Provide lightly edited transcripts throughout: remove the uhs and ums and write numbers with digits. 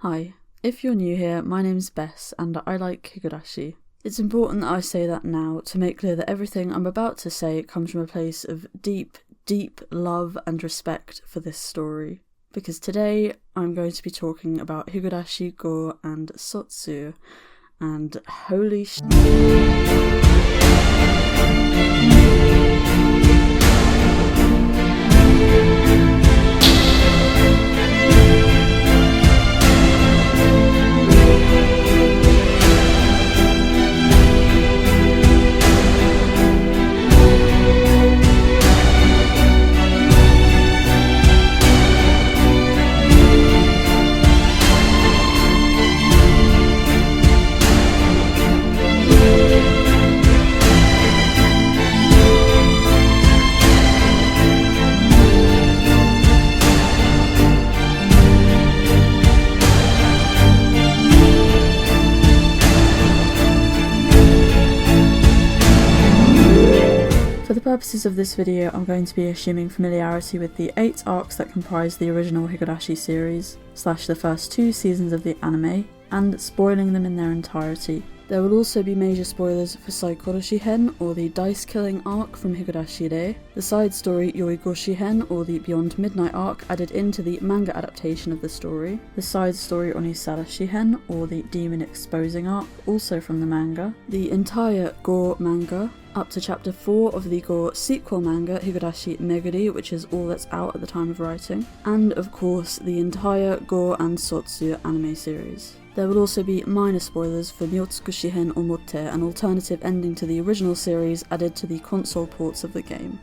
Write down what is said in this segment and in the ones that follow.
Hi, if you're new here, my name's Bess and I like Higurashi. It's important that I say that now to make clear that everything I'm about to say comes from a place of deep, deep love and respect for this story. Because today I'm going to be talking about Higurashi Gou and Sotsu, and holy sh**. For the purposes of this video, I'm going to be assuming familiarity with the 8 arcs that comprise the original Higurashi series, / the first 2 seasons of the anime, and spoiling them in their entirety. There will also be major spoilers for Saikoroshi Hen, or the dice killing arc from Higurashi Re, the side story Yoigoshi Hen, or the Beyond Midnight arc added into the manga adaptation of the story, the side story Onisarashi Hen, or the demon exposing arc, also from the manga, the entire Gou manga, up to chapter 4 of the Gou sequel manga Higurashi and Meguri, which is all that's out at the time of writing, and of course the entire Gou and Sotsu anime series. There will also be minor spoilers for Myotsukushi Hen Omote, an alternative ending to the original series added to the console ports of the game.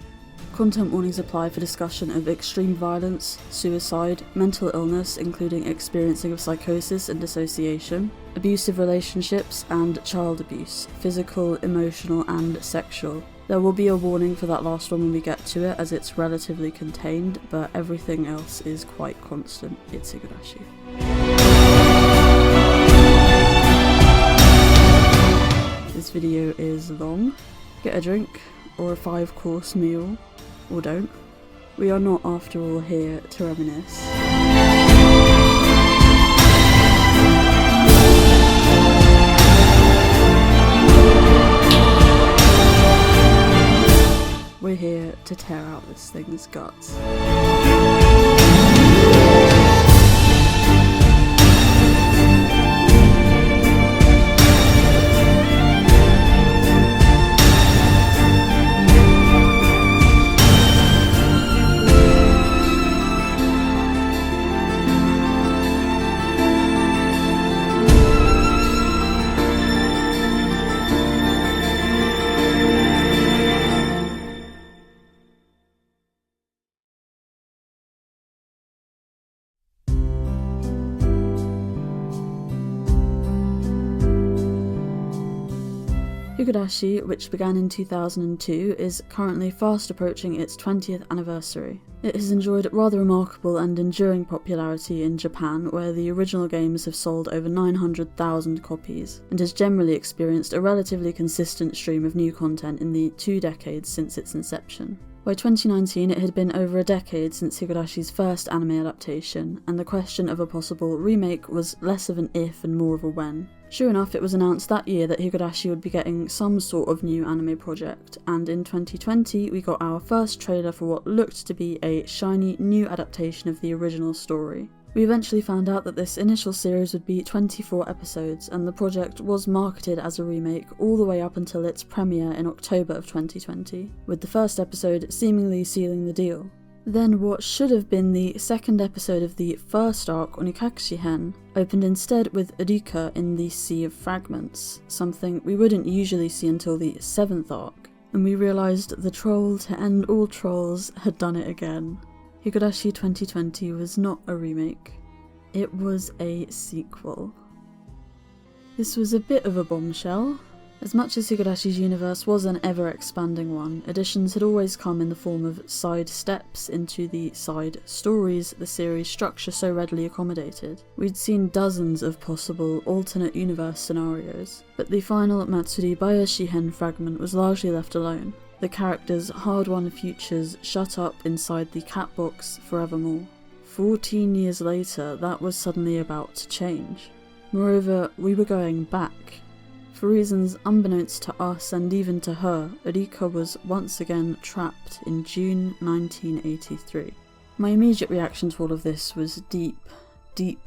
Content warnings apply for discussion of extreme violence, suicide, mental illness including experiencing of psychosis and dissociation, abusive relationships and child abuse, physical, emotional and sexual. There will be a warning for that last one when we get to it as it's relatively contained, but everything else is quite constant. It's Higurashi. This video is long. Get a drink or a 5-course meal. Or don't. We are not, after all, here to reminisce. We're here to tear out this thing's guts. Higurashi, which began in 2002, is currently fast approaching its 20th anniversary. It has enjoyed rather remarkable and enduring popularity in Japan, where the original games have sold over 900,000 copies, and has generally experienced a relatively consistent stream of new content in the 2 decades since its inception. By 2019 it had been over a decade since Higurashi's first anime adaptation, and the question of a possible remake was less of an if and more of a when. Sure enough, it was announced that year that Higurashi would be getting some sort of new anime project, and in 2020 we got our first trailer for what looked to be a shiny new adaptation of the original story. We eventually found out that this initial series would be 24 episodes, and the project was marketed as a remake all the way up until its premiere in October of 2020, with the first episode seemingly sealing the deal. Then what should have been the second episode of the first arc, ONIAKASHI Hen, opened instead with Rika in the Sea of Fragments, something we wouldn't usually see until the 7th arc, and we realised the troll to end all trolls had done it again. Higurashi 2020 was not a remake, it was a sequel. This was a bit of a bombshell. As much as Higurashi's universe was an ever-expanding one, additions had always come in the form of side steps into the side stories the series' structure so readily accommodated. We'd seen dozens of possible alternate universe scenarios, but the final Matsuri Bayashi Hen fragment was largely left alone, the characters' hard-won futures shut up inside the cat box forevermore. 14 years later, that was suddenly about to change. Moreover, we were going back. For reasons unbeknownst to us and even to her, Rika was once again trapped in June 1983. My immediate reaction to all of this was deep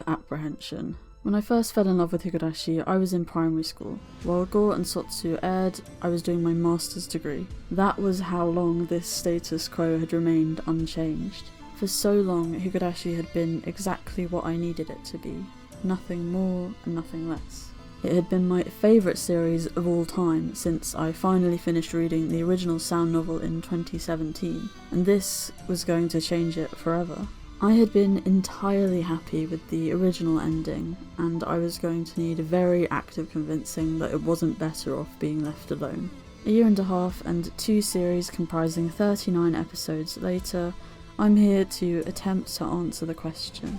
apprehension. When I first fell in love with Higurashi, I was in primary school. While Gou and Sotsu aired, I was doing my master's degree. That was how long this status quo had remained unchanged. For so long, Higurashi had been exactly what I needed it to be. Nothing more and nothing less. It had been my favourite series of all time since I finally finished reading the original sound novel in 2017, and this was going to change it forever. I had been entirely happy with the original ending, and I was going to need a very active convincing that it wasn't better off being left alone. A year and a half and 2 series comprising 39 episodes later, I'm here to attempt to answer the question.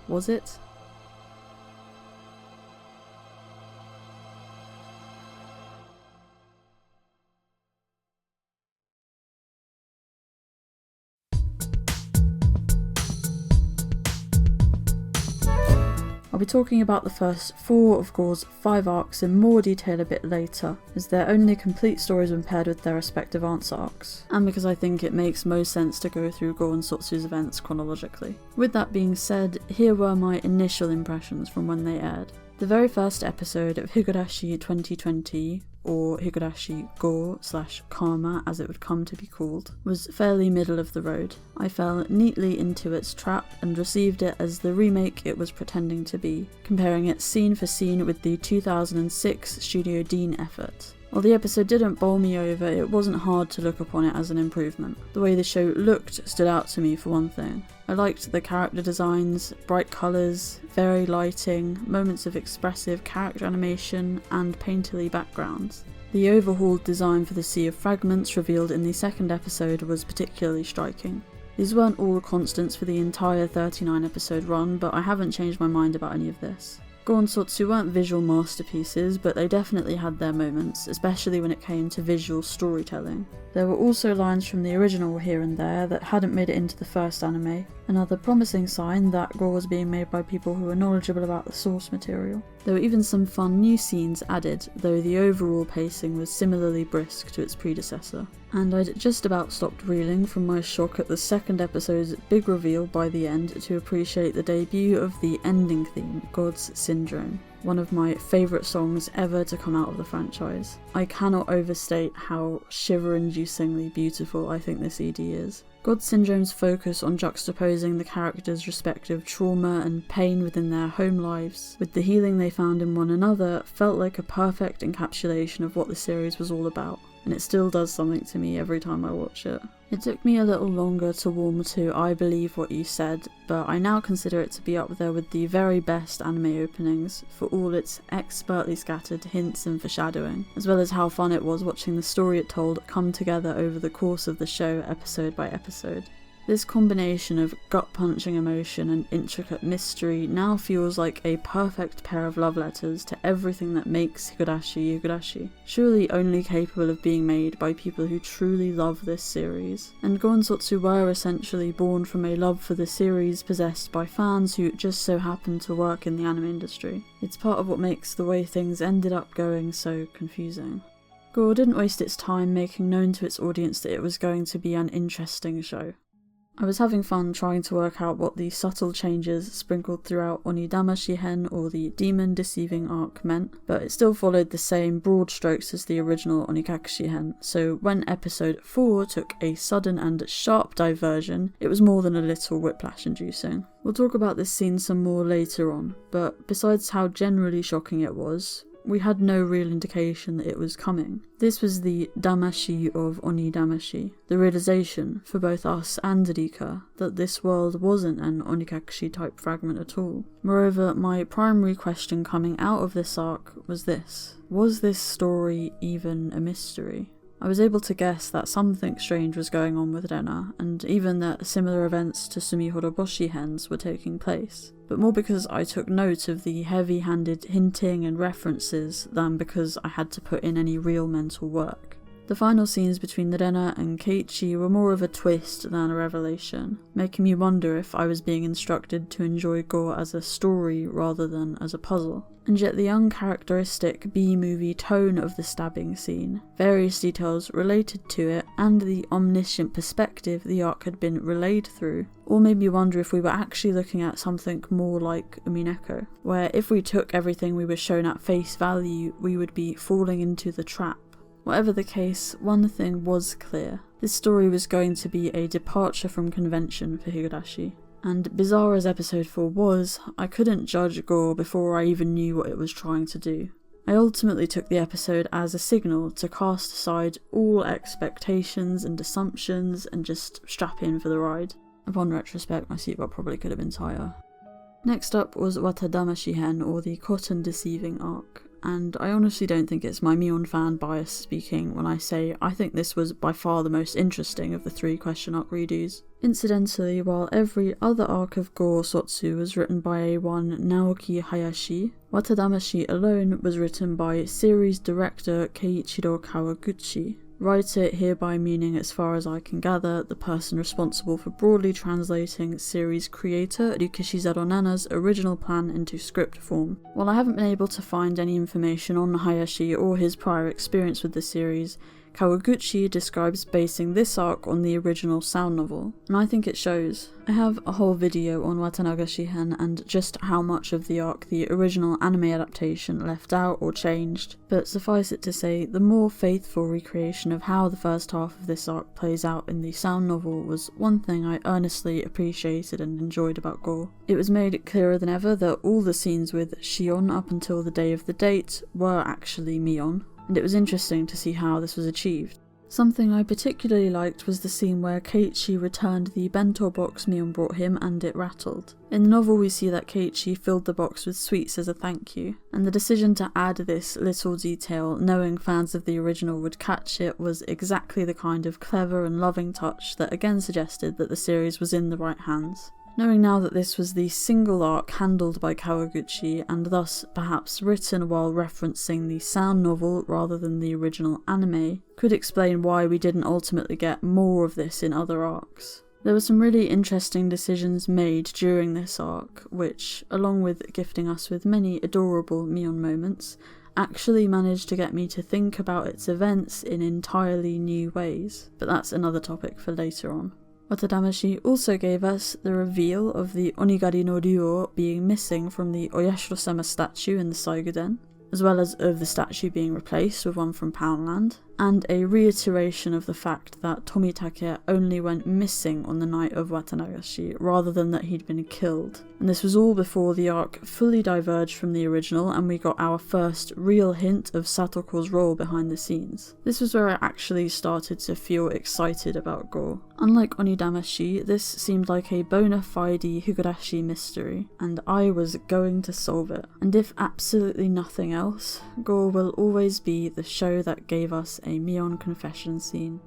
Was it? I'll be talking about the first 4 of Gou's 5 arcs in more detail a bit later, as they're only complete stories when paired with their respective answer arcs, and because I think it makes most sense to go through Gou and Sotsu's events chronologically. With that being said, here were my initial impressions from when they aired. The very first episode of Higurashi 2020, or Higurashi Gou/Karma as it would come to be called, was fairly middle of the road. I fell neatly into its trap and received it as the remake it was pretending to be, comparing it scene for scene with the 2006 Studio Dean effort. While the episode didn't bowl me over, it wasn't hard to look upon it as an improvement. The way the show looked stood out to me for one thing. I liked the character designs, bright colours, varied lighting, moments of expressive character animation, and painterly backgrounds. The overhauled design for the Sea of Fragments revealed in the second episode was particularly striking. These weren't all constants for the entire 39 episode run, but I haven't changed my mind about any of this. Gou and Sotsu weren't visual masterpieces, but they definitely had their moments, especially when it came to visual storytelling. There were also lines from the original here and there that hadn't made it into the first anime, another promising sign that Gou was being made by people who were knowledgeable about the source material. There were even some fun new scenes added, though the overall pacing was similarly brisk to its predecessor. And I'd just about stopped reeling from my shock at the second episode's big reveal by the end to appreciate the debut of the ending theme, God's Syndrome, one of my favourite songs ever to come out of the franchise. I cannot overstate how shiver-inducingly beautiful I think this ED is. God's Syndrome's focus on juxtaposing the characters' respective trauma and pain within their home lives with the healing they found in one another felt like a perfect encapsulation of what the series was all about, and it still does something to me every time I watch it. It took me a little longer to warm to I Believe What You Said, but I now consider it to be up there with the very best anime openings for all its expertly scattered hints and foreshadowing, as well as how fun it was watching the story it told come together over the course of the show episode by episode. This combination of gut-punching emotion and intricate mystery now feels like a perfect pair of love letters to everything that makes Higurashi Higurashi, surely only capable of being made by people who truly love this series. And Gou and Sotsu were essentially born from a love for the series possessed by fans who just so happened to work in the anime industry. It's part of what makes the way things ended up going so confusing. Gou didn't waste its time making known to its audience that it was going to be an interesting show. I was having fun trying to work out what the subtle changes sprinkled throughout ONIDAMASHI Hen or the Demon Deceiving arc meant, but it still followed the same broad strokes as the original ONIAKASHI Hen, so when episode 4 took a sudden and sharp diversion, it was more than a little whiplash inducing. We'll talk about this scene some more later on, but besides how generally shocking it was, we had no real indication that it was coming. This was the Damashi of ONIDAMASHI, the realization, for both us and Rika, that this world wasn't an Onikakushi type fragment at all. Moreover, my primary question coming out of this arc was this: was this story even a mystery? I was able to guess that something strange was going on with Rena, and even that similar events to Sumihoroboshi Hens were taking place, but more because I took note of the heavy-handed hinting and references than because I had to put in any real mental work. The final scenes between Rena and Keiichi were more of a twist than a revelation, making me wonder if I was being instructed to enjoy Gou as a story rather than as a puzzle. And yet the uncharacteristic B-movie tone of the stabbing scene, various details related to it, and the omniscient perspective the arc had been relayed through, all made me wonder if we were actually looking at something more like Umineko, where if we took everything we were shown at face value, we would be falling into the trap. Whatever the case, one thing was clear. This story was going to be a departure from convention for Higurashi. And bizarre as episode 4 was, I couldn't judge Gou before I even knew what it was trying to do. I ultimately took the episode as a signal to cast aside all expectations and assumptions and just strap in for the ride. Upon retrospect, my seatbelt probably could have been tighter. Next up was WATADAMASHI Hen, or the Cotton Deceiving Arc. And I honestly don't think it's my Mion fan bias speaking when I say I think this was by far the most interesting of the 3 question arc redos. Incidentally, while every other arc of Gou and Sotsu was written by one Naoki Hayashi, WATADAMASHI alone was written by series director Keiichiro Kawaguchi. Writer hereby meaning, as far as I can gather, the person responsible for broadly translating series creator Rikishi Nana's original plan into script form. While I haven't been able to find any information on Hayashi or his prior experience with the series, Kawaguchi describes basing this arc on the original sound novel, and I think it shows. I have a whole video on WATANAGASHI Hen and just how much of the arc the original anime adaptation left out or changed, but suffice it to say, the more faithful recreation of how the first half of this arc plays out in the sound novel was one thing I earnestly appreciated and enjoyed about Gou. It was made clearer than ever that all the scenes with Shion up until the day of the date were actually Mion, and it was interesting to see how this was achieved. Something I particularly liked was the scene where Keiichi returned the bento box Mion brought him and it rattled. In the novel we see that Keiichi filled the box with sweets as a thank you, and the decision to add this little detail, knowing fans of the original would catch it, was exactly the kind of clever and loving touch that again suggested that the series was in the right hands. Knowing now that this was the single arc handled by Kawaguchi, and thus perhaps written while referencing the sound novel rather than the original anime, could explain why we didn't ultimately get more of this in other arcs. There were some really interesting decisions made during this arc, which, along with gifting us with many adorable Mion moments, actually managed to get me to think about its events in entirely new ways. But that's another topic for later on. WATADAMASHI also gave us the reveal of the Onigari no Ryuo being missing from the Oyashiro-sama statue in the Saiguden, as well as of the statue being replaced with one from Poundland, and a reiteration of the fact that Tomitake only went missing on the night of WATANAGASHI rather than that he'd been killed. And this was all before the arc fully diverged from the original and we got our first real hint of Satoko's role behind the scenes. This was where I actually started to feel excited about Gou. Unlike Onidamashi, this seemed like a bona fide Higurashi mystery, and I was going to solve it. And if absolutely nothing else, Gou will always be the show that gave us a Mion confession scene.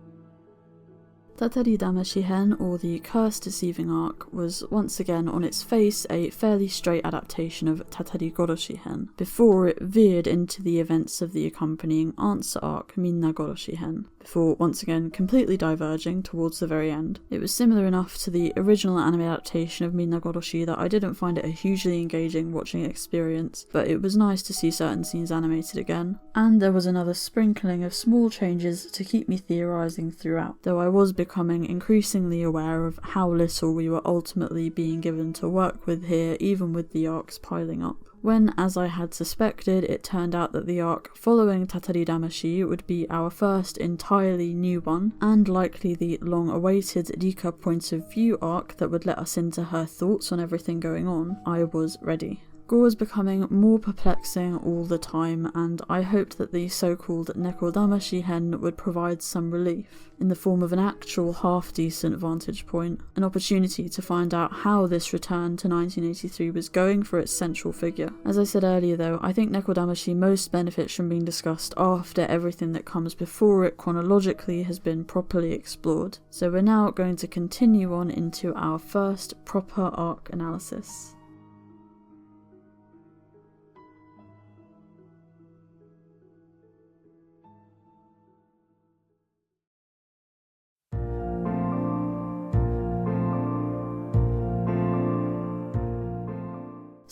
TATARIDAMASHI Hen, or the Curse Deceiving Arc, was once again on its face a fairly straight adaptation of TATARIGOROSHI Hen, before it veered into the events of the accompanying answer arc MINNAGOROSHI Hen, before once again completely diverging towards the very end. It was similar enough to the original anime adaptation of MINNAGOROSHI that I didn't find it a hugely engaging watching experience, but it was nice to see certain scenes animated again. And there was another sprinkling of small changes to keep me theorising throughout, though I was becoming increasingly aware of how little we were ultimately being given to work with here, even with the arcs piling up. When, as I had suspected, it turned out that the arc following TATARIDAMASHI would be our first entirely new one, and likely the long-awaited Rika point of view arc that would let us into her thoughts on everything going on, I was ready. Gou was becoming more perplexing all the time, and I hoped that the so-called NEKODAMASHI Hen would provide some relief, in the form of an actual half-decent vantage point, an opportunity to find out how this return to 1983 was going for its central figure. As I said earlier though, I think NEKODAMASHI most benefits from being discussed after everything that comes before it chronologically has been properly explored, so we're now going to continue on into our first proper arc analysis.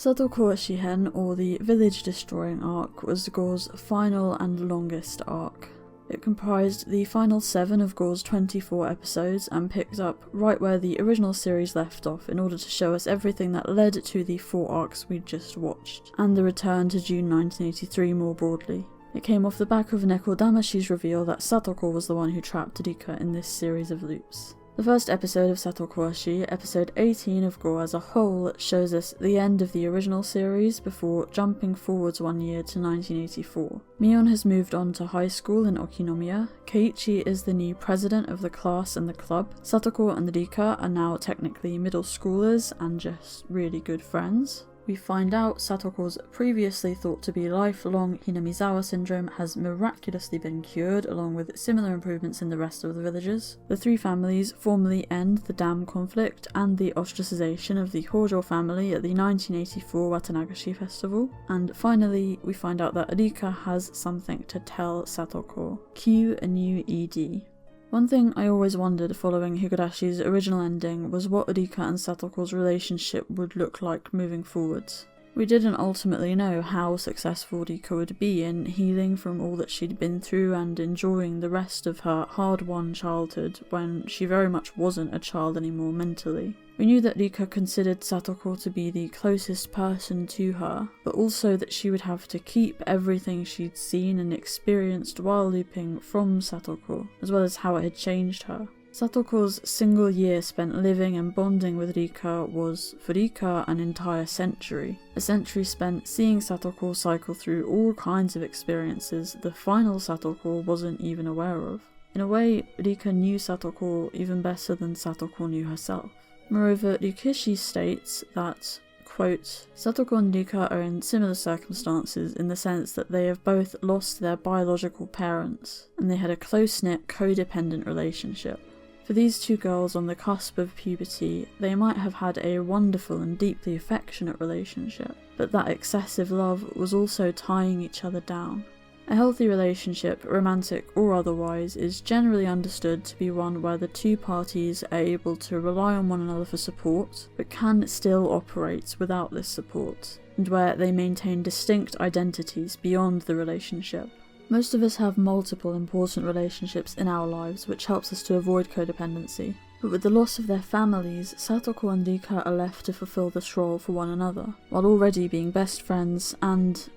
SATOKOWASHI Hen, or the Village Destroying arc, was Gou's final and longest arc. It comprised the final 7 of Gou's 24 episodes and picked up right where the original series left off in order to show us everything that led to the 4 arcs we'd just watched, and the return to June 1983 more broadly. It came off the back of NEKODAMASHI's reveal that Satoko was the one who trapped Rika in this series of loops. The first episode of SATOKOWASHI, episode 18 of Gou as a whole, shows us the end of the original series before jumping forwards 1 year to 1984. Mion has moved on to high school in Okinomiya, Keiichi is the new president of the class and the club, Satoko and Rika are now technically middle schoolers and just really good friends. We find out Satoko's previously thought to be lifelong Hinamizawa syndrome has miraculously been cured, along with similar improvements in the rest of the villagers. The 3 families formally end the dam conflict and the ostracization of the Hojo family at the 1984 WATAAKASHI festival. And finally, we find out that Rika has something to tell Satoko. Cue a new ED. One thing I always wondered following Higurashi's original ending was what Rika and Satoko's relationship would look like moving forwards. We didn't ultimately know how successful Rika would be in healing from all that she'd been through and enjoying the rest of her hard-won childhood when she very much wasn't a child anymore mentally. We knew that Rika considered Satoko to be the closest person to her, but also that she would have to keep everything she'd seen and experienced while looping from Satoko, as well as how it had changed her. Satoko's single year spent living and bonding with Rika was, for Rika, an entire century. A century spent seeing Satoko cycle through all kinds of experiences the final Satoko wasn't even aware of. In a way, Rika knew Satoko even better than Satoko knew herself. Moreover, Rikishi states that, quote, Satoko and Rika are in similar circumstances in the sense that they have both lost their biological parents, and they had a close-knit, codependent relationship. For these 2 girls on the cusp of puberty, they might have had a wonderful and deeply affectionate relationship, but that excessive love was also tying each other down. A healthy relationship, romantic or otherwise, is generally understood to be one where the 2 parties are able to rely on one another for support, but can still operate without this support, and where they maintain distinct identities beyond the relationship. Most of us have multiple important relationships in our lives, which helps us to avoid codependency. But with the loss of their families, Satoko and Rika are left to fulfill this role for one another, while already being best friends and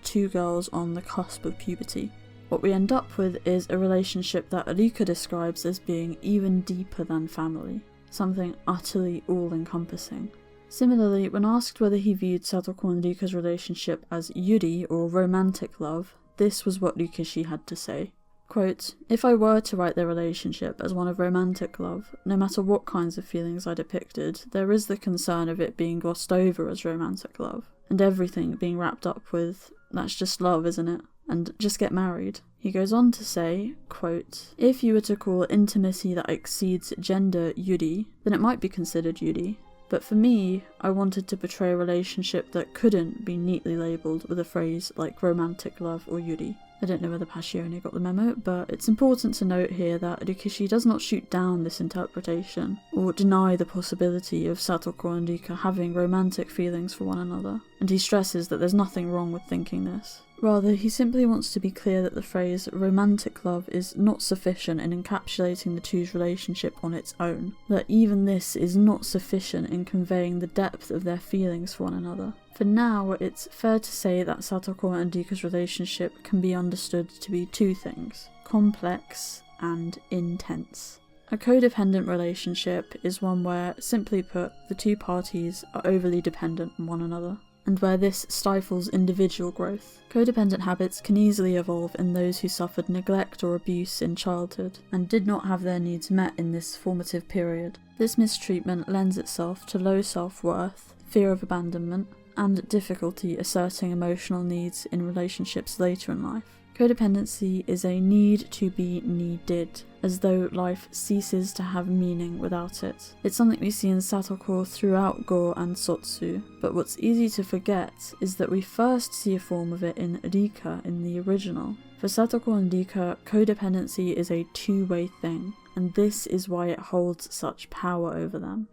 2 girls on the cusp of puberty. What we end up with is a relationship that Rika describes as being even deeper than family, something utterly all-encompassing. Similarly, when asked whether he viewed Satoko and Rika's relationship as yuri, or romantic love, this was what Rikishi had to say. Quote, if I were to write their relationship as one of romantic love, no matter what kinds of feelings I depicted, there is the concern of it being glossed over as romantic love, and everything being wrapped up with, that's just love, isn't it? And just get married. He goes on to say, quote, if you were to call intimacy that exceeds gender yuri, then it might be considered yuri. But for me, I wanted to portray a relationship that couldn't be neatly labelled with a phrase like romantic love or yuri. I don't know whether Passione got the memo, but it's important to note here that Rikishi does not shoot down this interpretation, or deny the possibility of Satoko and Rika having romantic feelings for one another, and he stresses that there's nothing wrong with thinking this. Rather, he simply wants to be clear that the phrase romantic love is not sufficient in encapsulating the 2's relationship on its own, that even this is not sufficient in conveying the depth of their feelings for one another. For now, it's fair to say that Satoko and Rika's relationship can be understood to be 2 things: complex and intense. A codependent relationship is one where, simply put, the 2 parties are overly dependent on one another, and where this stifles individual growth. Codependent habits can easily evolve in those who suffered neglect or abuse in childhood, and did not have their needs met in this formative period. This mistreatment lends itself to low self-worth, fear of abandonment, and difficulty asserting emotional needs in relationships later in life. Codependency is a need to be needed, as though life ceases to have meaning without it. It's something we see in Satoko throughout Gou and Sotsu, but what's easy to forget is that we first see a form of it in Rika in the original. For Satoko and Rika, codependency is a 2-way thing, and this is why it holds such power over them.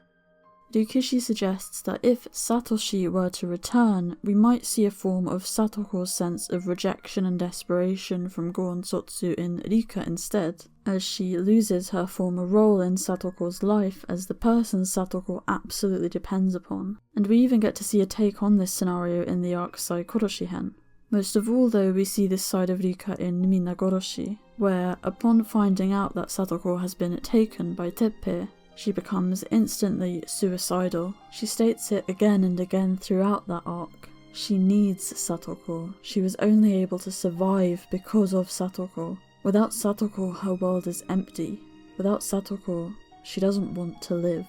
Ryukishi suggests that if Satoshi were to return, we might see a form of Satoko's sense of rejection and desperation from Gou and Sotsu in Rika instead, as she loses her former role in Satoko's life as the person Satoko absolutely depends upon. And we even get to see a take on this scenario in the arc Saikoroshi Hen. Most of all though, we see this side of Rika in Minagoroshi, where upon finding out that Satoko has been taken by Teppei, she becomes instantly suicidal. She states it again and again throughout that arc. She needs Satoko. She was only able to survive because of Satoko. Without Satoko, her world is empty. Without Satoko, she doesn't want to live.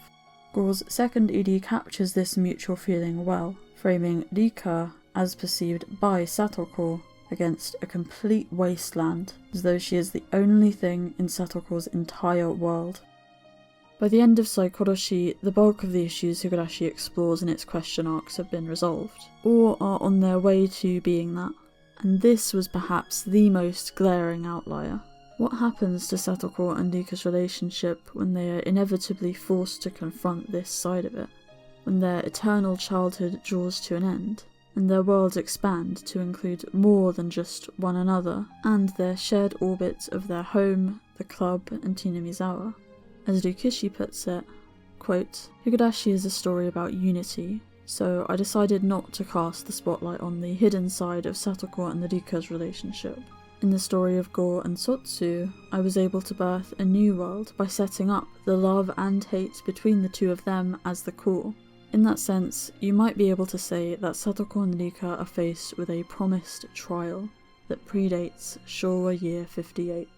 Gou's second ED captures this mutual feeling well, framing Rika as perceived by Satoko against a complete wasteland, as though she is the only thing in Satoko's entire world. By the end of Saikoroshi, the bulk of the issues Higurashi explores in its question arcs have been resolved, or are on their way to being that, and this was perhaps the most glaring outlier. What happens to Satoko and Rika's relationship when they are inevitably forced to confront this side of it? When their eternal childhood draws to an end, and their worlds expand to include more than just one another, and their shared orbit of their home, the club, and Tinamizawa. As Ryukishi puts it, quote, "Higurashi is a story about unity, so I decided not to cast the spotlight on the hidden side of Satoko and Rika's relationship. In the story of Gou and Sotsu, I was able to birth a new world by setting up the love and hate between the two of them as the core. In that sense, you might be able to say that Satoko and Rika are faced with a promised trial that predates Showa year 58.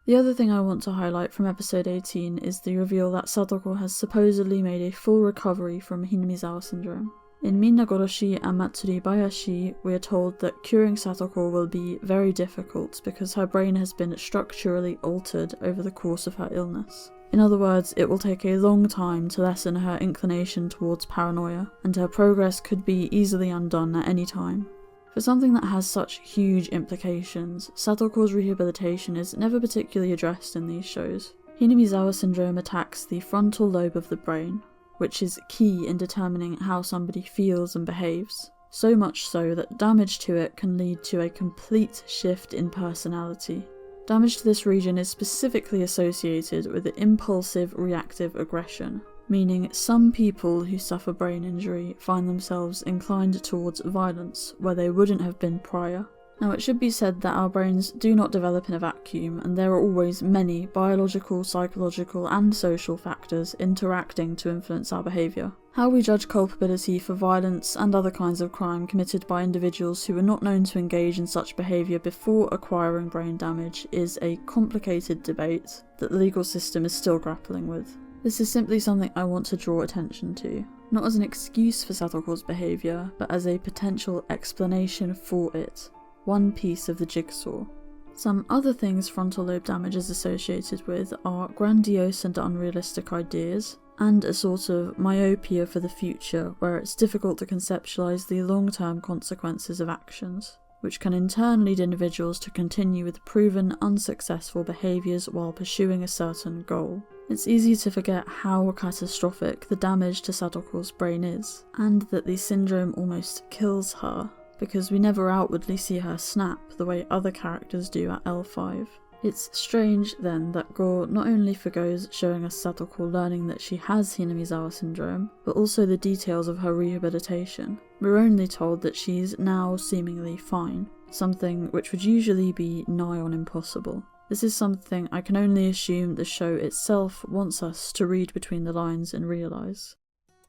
The other thing I want to highlight from episode 18 is the reveal that Satoko has supposedly made a full recovery from Hinamizawa syndrome. In Minagoroshi and Matsuribayashi, we are told that curing Satoko will be very difficult because her brain has been structurally altered over the course of her illness. In other words, it will take a long time to lessen her inclination towards paranoia, and her progress could be easily undone at any time. For something that has such huge implications, Satoko's rehabilitation is never particularly addressed in these shows. Hinamizawa syndrome attacks the frontal lobe of the brain, which is key in determining how somebody feels and behaves, so much so that damage to it can lead to a complete shift in personality. Damage to this region is specifically associated with impulsive reactive aggression, meaning some people who suffer brain injury find themselves inclined towards violence where they wouldn't have been prior. Now it should be said that our brains do not develop in a vacuum, and there are always many biological, psychological and social factors interacting to influence our behaviour. How we judge culpability for violence and other kinds of crime committed by individuals who were not known to engage in such behaviour before acquiring brain damage is a complicated debate that the legal system is still grappling with. This is simply something I want to draw attention to, not as an excuse for Satoko's behaviour, but as a potential explanation for it. One piece of the jigsaw. Some other things frontal lobe damage is associated with are grandiose and unrealistic ideas, and a sort of myopia for the future where it's difficult to conceptualise the long-term consequences of actions, which can in turn lead individuals to continue with proven unsuccessful behaviours while pursuing a certain goal. It's easy to forget how catastrophic the damage to Satoko's brain is, and that the syndrome almost kills her, because we never outwardly see her snap the way other characters do at L5. It's strange then that Gou not only forgoes showing us Satoko learning that she has Hinamizawa syndrome, but also the details of her rehabilitation. We're only told that she's now seemingly fine, something which would usually be nigh on impossible. This is something I can only assume the show itself wants us to read between the lines and realise.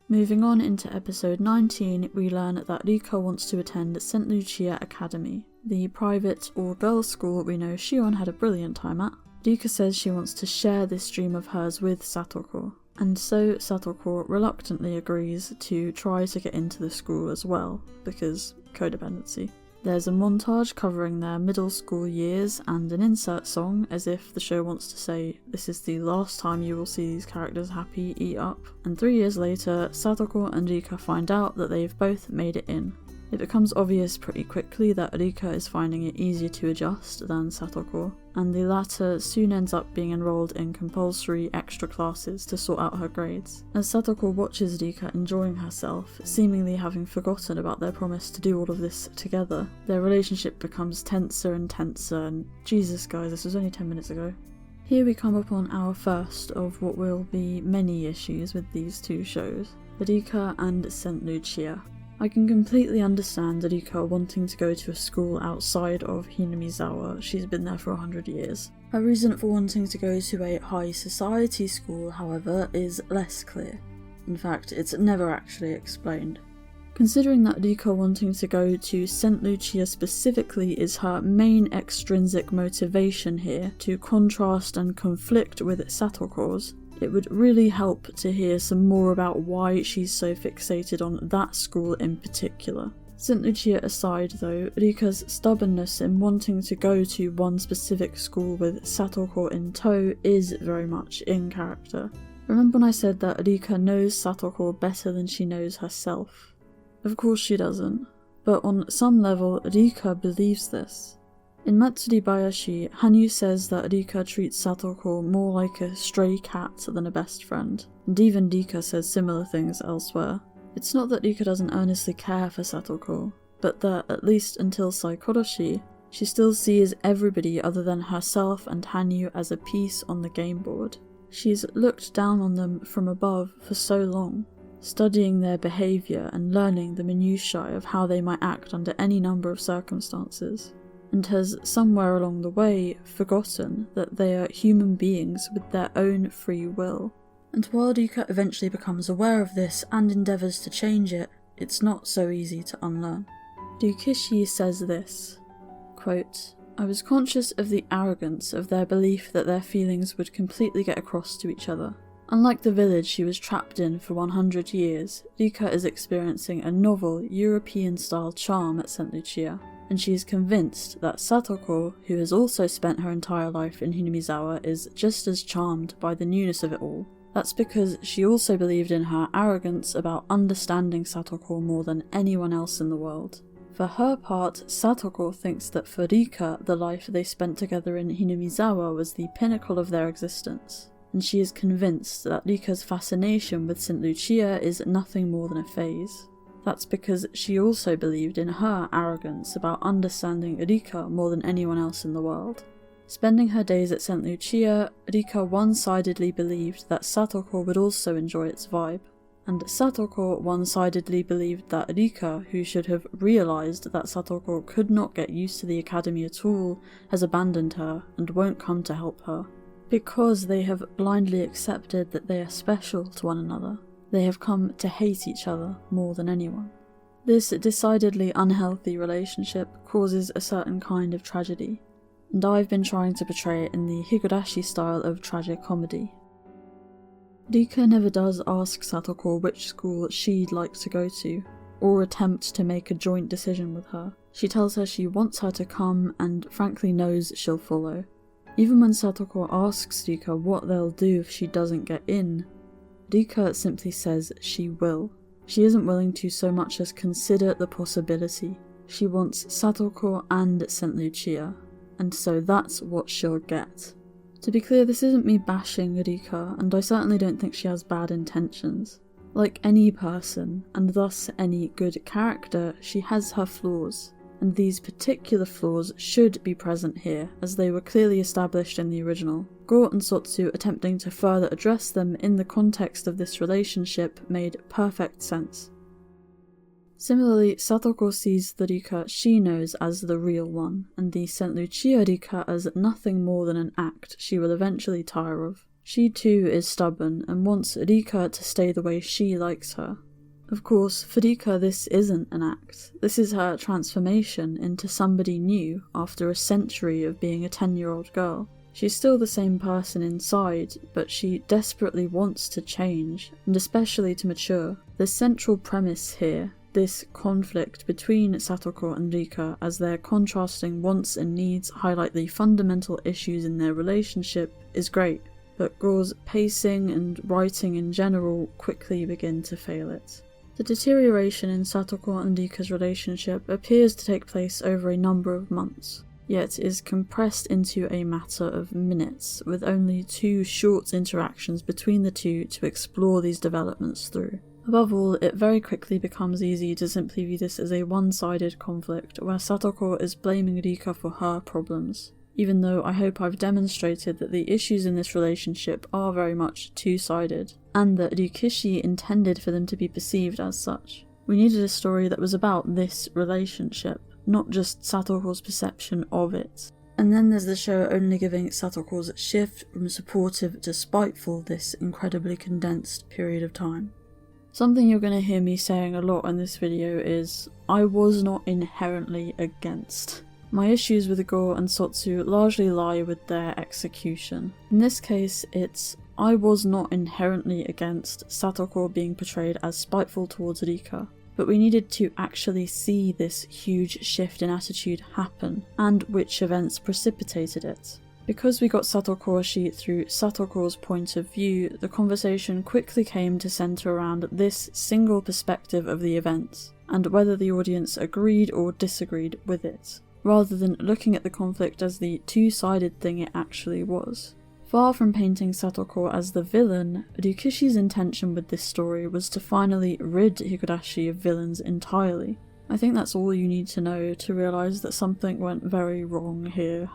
Moving on into episode 19, we learn that Rika wants to attend St. Lucia Academy, the private or girls' school we know Shion had a brilliant time at. Rika says she wants to share this dream of hers with Satoko, and so Satoko reluctantly agrees to try to get into the school as well, because codependency. There's a montage covering their middle school years and an insert song, as if the show wants to say, this is the last time you will see these characters happy eat up. And 3 years later, Satoko and Rika find out that they've both made it in. It becomes obvious pretty quickly that Rika is finding it easier to adjust than Satoko, and the latter soon ends up being enrolled in compulsory extra classes to sort out her grades. As Satoko watches Rika enjoying herself, seemingly having forgotten about their promise to do all of this together, their relationship becomes tenser and tenser, and Jesus guys, this was only 10 minutes ago. Here we come upon our first of what will be many issues with these two shows, Rika and St. Lucia. I can completely understand Rika wanting to go to a school outside of Hinamizawa. She's been there for 100 years. Her reason for wanting to go to a high society school, however, is less clear. In fact, it's never actually explained. Considering that Rika wanting to go to St. Lucia specifically is her main extrinsic motivation here to contrast and conflict with Satoko's, it would really help to hear some more about why she's so fixated on that school in particular. St. Lucia aside though, Rika's stubbornness in wanting to go to one specific school with Satoko in tow is very much in character. Remember when I said that Rika knows Satoko better than she knows herself? Of course she doesn't, but on some level Rika believes this. In Matsuribayashi, Hanyu says that Rika treats Satoko more like a stray cat than a best friend, and even Rika says similar things elsewhere. It's not that Rika doesn't earnestly care for Satoko, but that, at least until Saikoroshi, she still sees everybody other than herself and Hanyu as a piece on the game board. She's looked down on them from above for so long, studying their behaviour and learning the minutiae of how they might act under any number of circumstances, and has somewhere along the way forgotten that they are human beings with their own free will. And while Rika eventually becomes aware of this and endeavours to change it, it's not so easy to unlearn. Ryukishi says this, quote, "I was conscious of the arrogance of their belief that their feelings would completely get across to each other. Unlike the village she was trapped in for 100 years, Rika is experiencing a novel, European-style charm at St. Lucia, and she is convinced that Satoko, who has also spent her entire life in Hinamizawa, is just as charmed by the newness of it all. That's because she also believed in her arrogance about understanding Satoko more than anyone else in the world. For her part, Satoko thinks that for Rika, the life they spent together in Hinamizawa was the pinnacle of their existence, and she is convinced that Rika's fascination with St. Lucia is nothing more than a phase. That's because she also believed in her arrogance about understanding Rika more than anyone else in the world. Spending her days at St. Lucia, Rika one-sidedly believed that Satoko would also enjoy its vibe, and Satoko one-sidedly believed that Rika, who should have realised that Satoko could not get used to the academy at all, has abandoned her and won't come to help her. Because they have blindly accepted that they are special to one another, they have come to hate each other more than anyone. This decidedly unhealthy relationship causes a certain kind of tragedy, and I've been trying to portray it in the Higurashi style of tragic comedy. Rika never does ask Satoko which school she'd like to go to, or attempt to make a joint decision with her. She tells her she wants her to come and frankly knows she'll follow. Even when Satoko asks Rika what they'll do if she doesn't get in, Rika simply says she will. She isn't willing to so much as consider the possibility. She wants Satoko and St. Lucia, and so that's what she'll get. To be clear, this isn't me bashing Rika, and I certainly don't think she has bad intentions. Like any person, and thus any good character, she has her flaws, and these particular flaws should be present here, as they were clearly established in the original. Gou and Sotsu attempting to further address them in the context of this relationship made perfect sense. Similarly, Satoko sees the Rika she knows as the real one, and the St. Lucia Rika as nothing more than an act she will eventually tire of. She too is stubborn and wants Rika to stay the way she likes her. Of course, for Rika this isn't an act. This is her transformation into somebody new after a century of being a 10-year-old girl. She's still the same person inside, but she desperately wants to change, and especially to mature. The central premise here, this conflict between Satoko and Rika as their contrasting wants and needs highlight the fundamental issues in their relationship, is great, but Gou's pacing and writing in general quickly begin to fail it. The deterioration in Satoko and Rika's relationship appears to take place over a number of months, yet is compressed into a matter of minutes, with only 2 short interactions between the two to explore these developments through. Above all, it very quickly becomes easy to simply view this as a one-sided conflict where Satoko is blaming Rika for her problems, even though I hope I've demonstrated that the issues in this relationship are very much two-sided, and that Rikishi intended for them to be perceived as such. We needed a story that was about this relationship, not just Satoko's perception of it. And then there's the show only giving Satoko's shift from supportive to spiteful this incredibly condensed period of time. Something you're going to hear me saying a lot in this video is, I was not inherently against. My issues with Gou and Sotsu largely lie with their execution. In this case, it's I was not inherently against Satoko being portrayed as spiteful towards Rika, but we needed to actually see this huge shift in attitude happen, and which events precipitated it. Because we got SATOKOWASHI through Satoko's point of view, the conversation quickly came to centre around this single perspective of the events, and whether the audience agreed or disagreed with it, rather than looking at the conflict as the two-sided thing it actually was. Far from painting Satoko as the villain, Rikishi's intention with this story was to finally rid Higurashi of villains entirely. I think that's all you need to know to realise that something went very wrong here.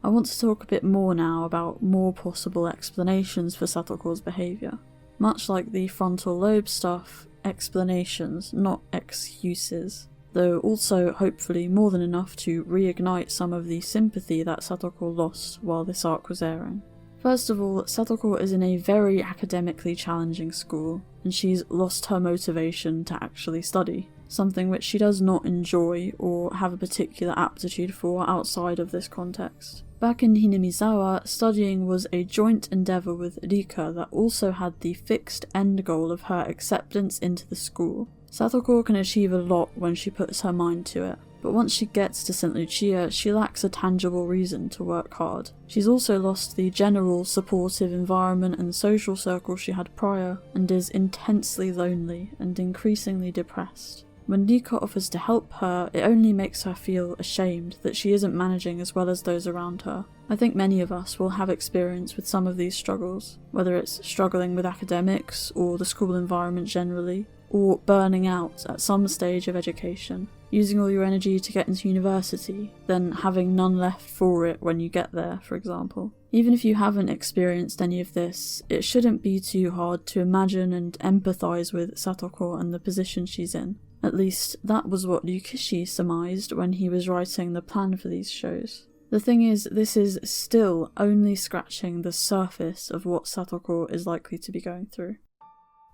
I want to talk a bit more now about more possible explanations for Satoko's behaviour. Much like the frontal lobe stuff, explanations, not excuses, though also hopefully more than enough to reignite some of the sympathy that Satoko lost while this arc was airing. First of all, Satoko is in a very academically challenging school, and she's lost her motivation to actually study, something which she does not enjoy or have a particular aptitude for outside of this context. Back in Hinamizawa, studying was a joint endeavour with Rika that also had the fixed end goal of her acceptance into the school. Satoko can achieve a lot when she puts her mind to it, but once she gets to St. Lucia, she lacks a tangible reason to work hard. She's also lost the general supportive environment and social circle she had prior, and is intensely lonely and increasingly depressed. When Rika offers to help her, it only makes her feel ashamed that she isn't managing as well as those around her. I think many of us will have experience with some of these struggles, whether it's struggling with academics or the school environment generally, or burning out at some stage of education, using all your energy to get into university, then having none left for it when you get there, for example. Even if you haven't experienced any of this, it shouldn't be too hard to imagine and empathise with Satoko and the position she's in. At least, that was what Rikishi surmised when he was writing the plan for these shows. The thing is, this is still only scratching the surface of what Satoko is likely to be going through.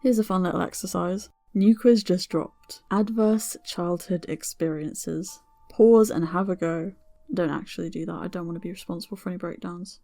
Here's a fun little exercise. New quiz just dropped. Adverse childhood experiences. Pause and have a go. Don't actually do that, I don't want to be responsible for any breakdowns.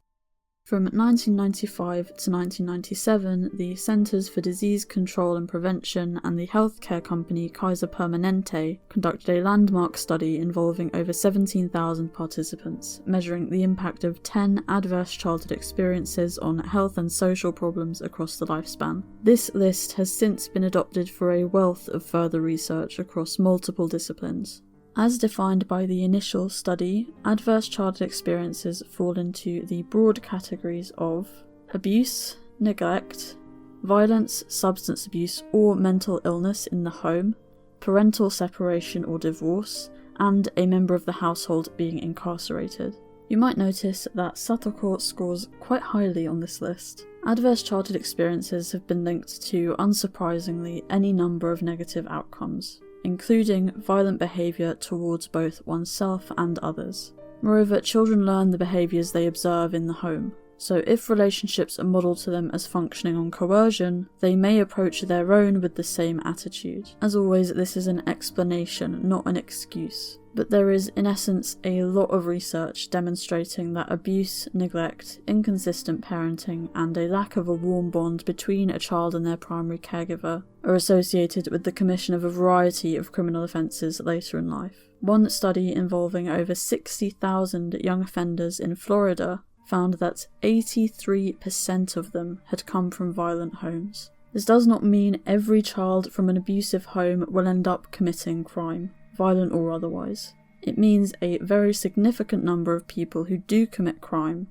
From 1995 to 1997, the Centers for Disease Control and Prevention and the healthcare company Kaiser Permanente conducted a landmark study involving over 17,000 participants, measuring the impact of 10 adverse childhood experiences on health and social problems across the lifespan. This list has since been adopted for a wealth of further research across multiple disciplines. As defined by the initial study, adverse childhood experiences fall into the broad categories of abuse, neglect, violence, substance abuse or mental illness in the home, parental separation or divorce, and a member of the household being incarcerated. You might notice that Satoko scores quite highly on this list. Adverse childhood experiences have been linked to, unsurprisingly, any number of negative outcomes, including violent behaviour towards both oneself and others. Moreover, children learn the behaviours they observe in the home, so if relationships are modelled to them as functioning on coercion, they may approach their own with the same attitude. As always, this is an explanation, not an excuse. But there is, in essence, a lot of research demonstrating that abuse, neglect, inconsistent parenting, and a lack of a warm bond between a child and their primary caregiver are associated with the commission of a variety of criminal offences later in life. One study involving over 60,000 young offenders in Florida found that 83% of them had come from violent homes. This does not mean every child from an abusive home will end up committing crime, violent or otherwise. It means a very significant number of people who do commit crime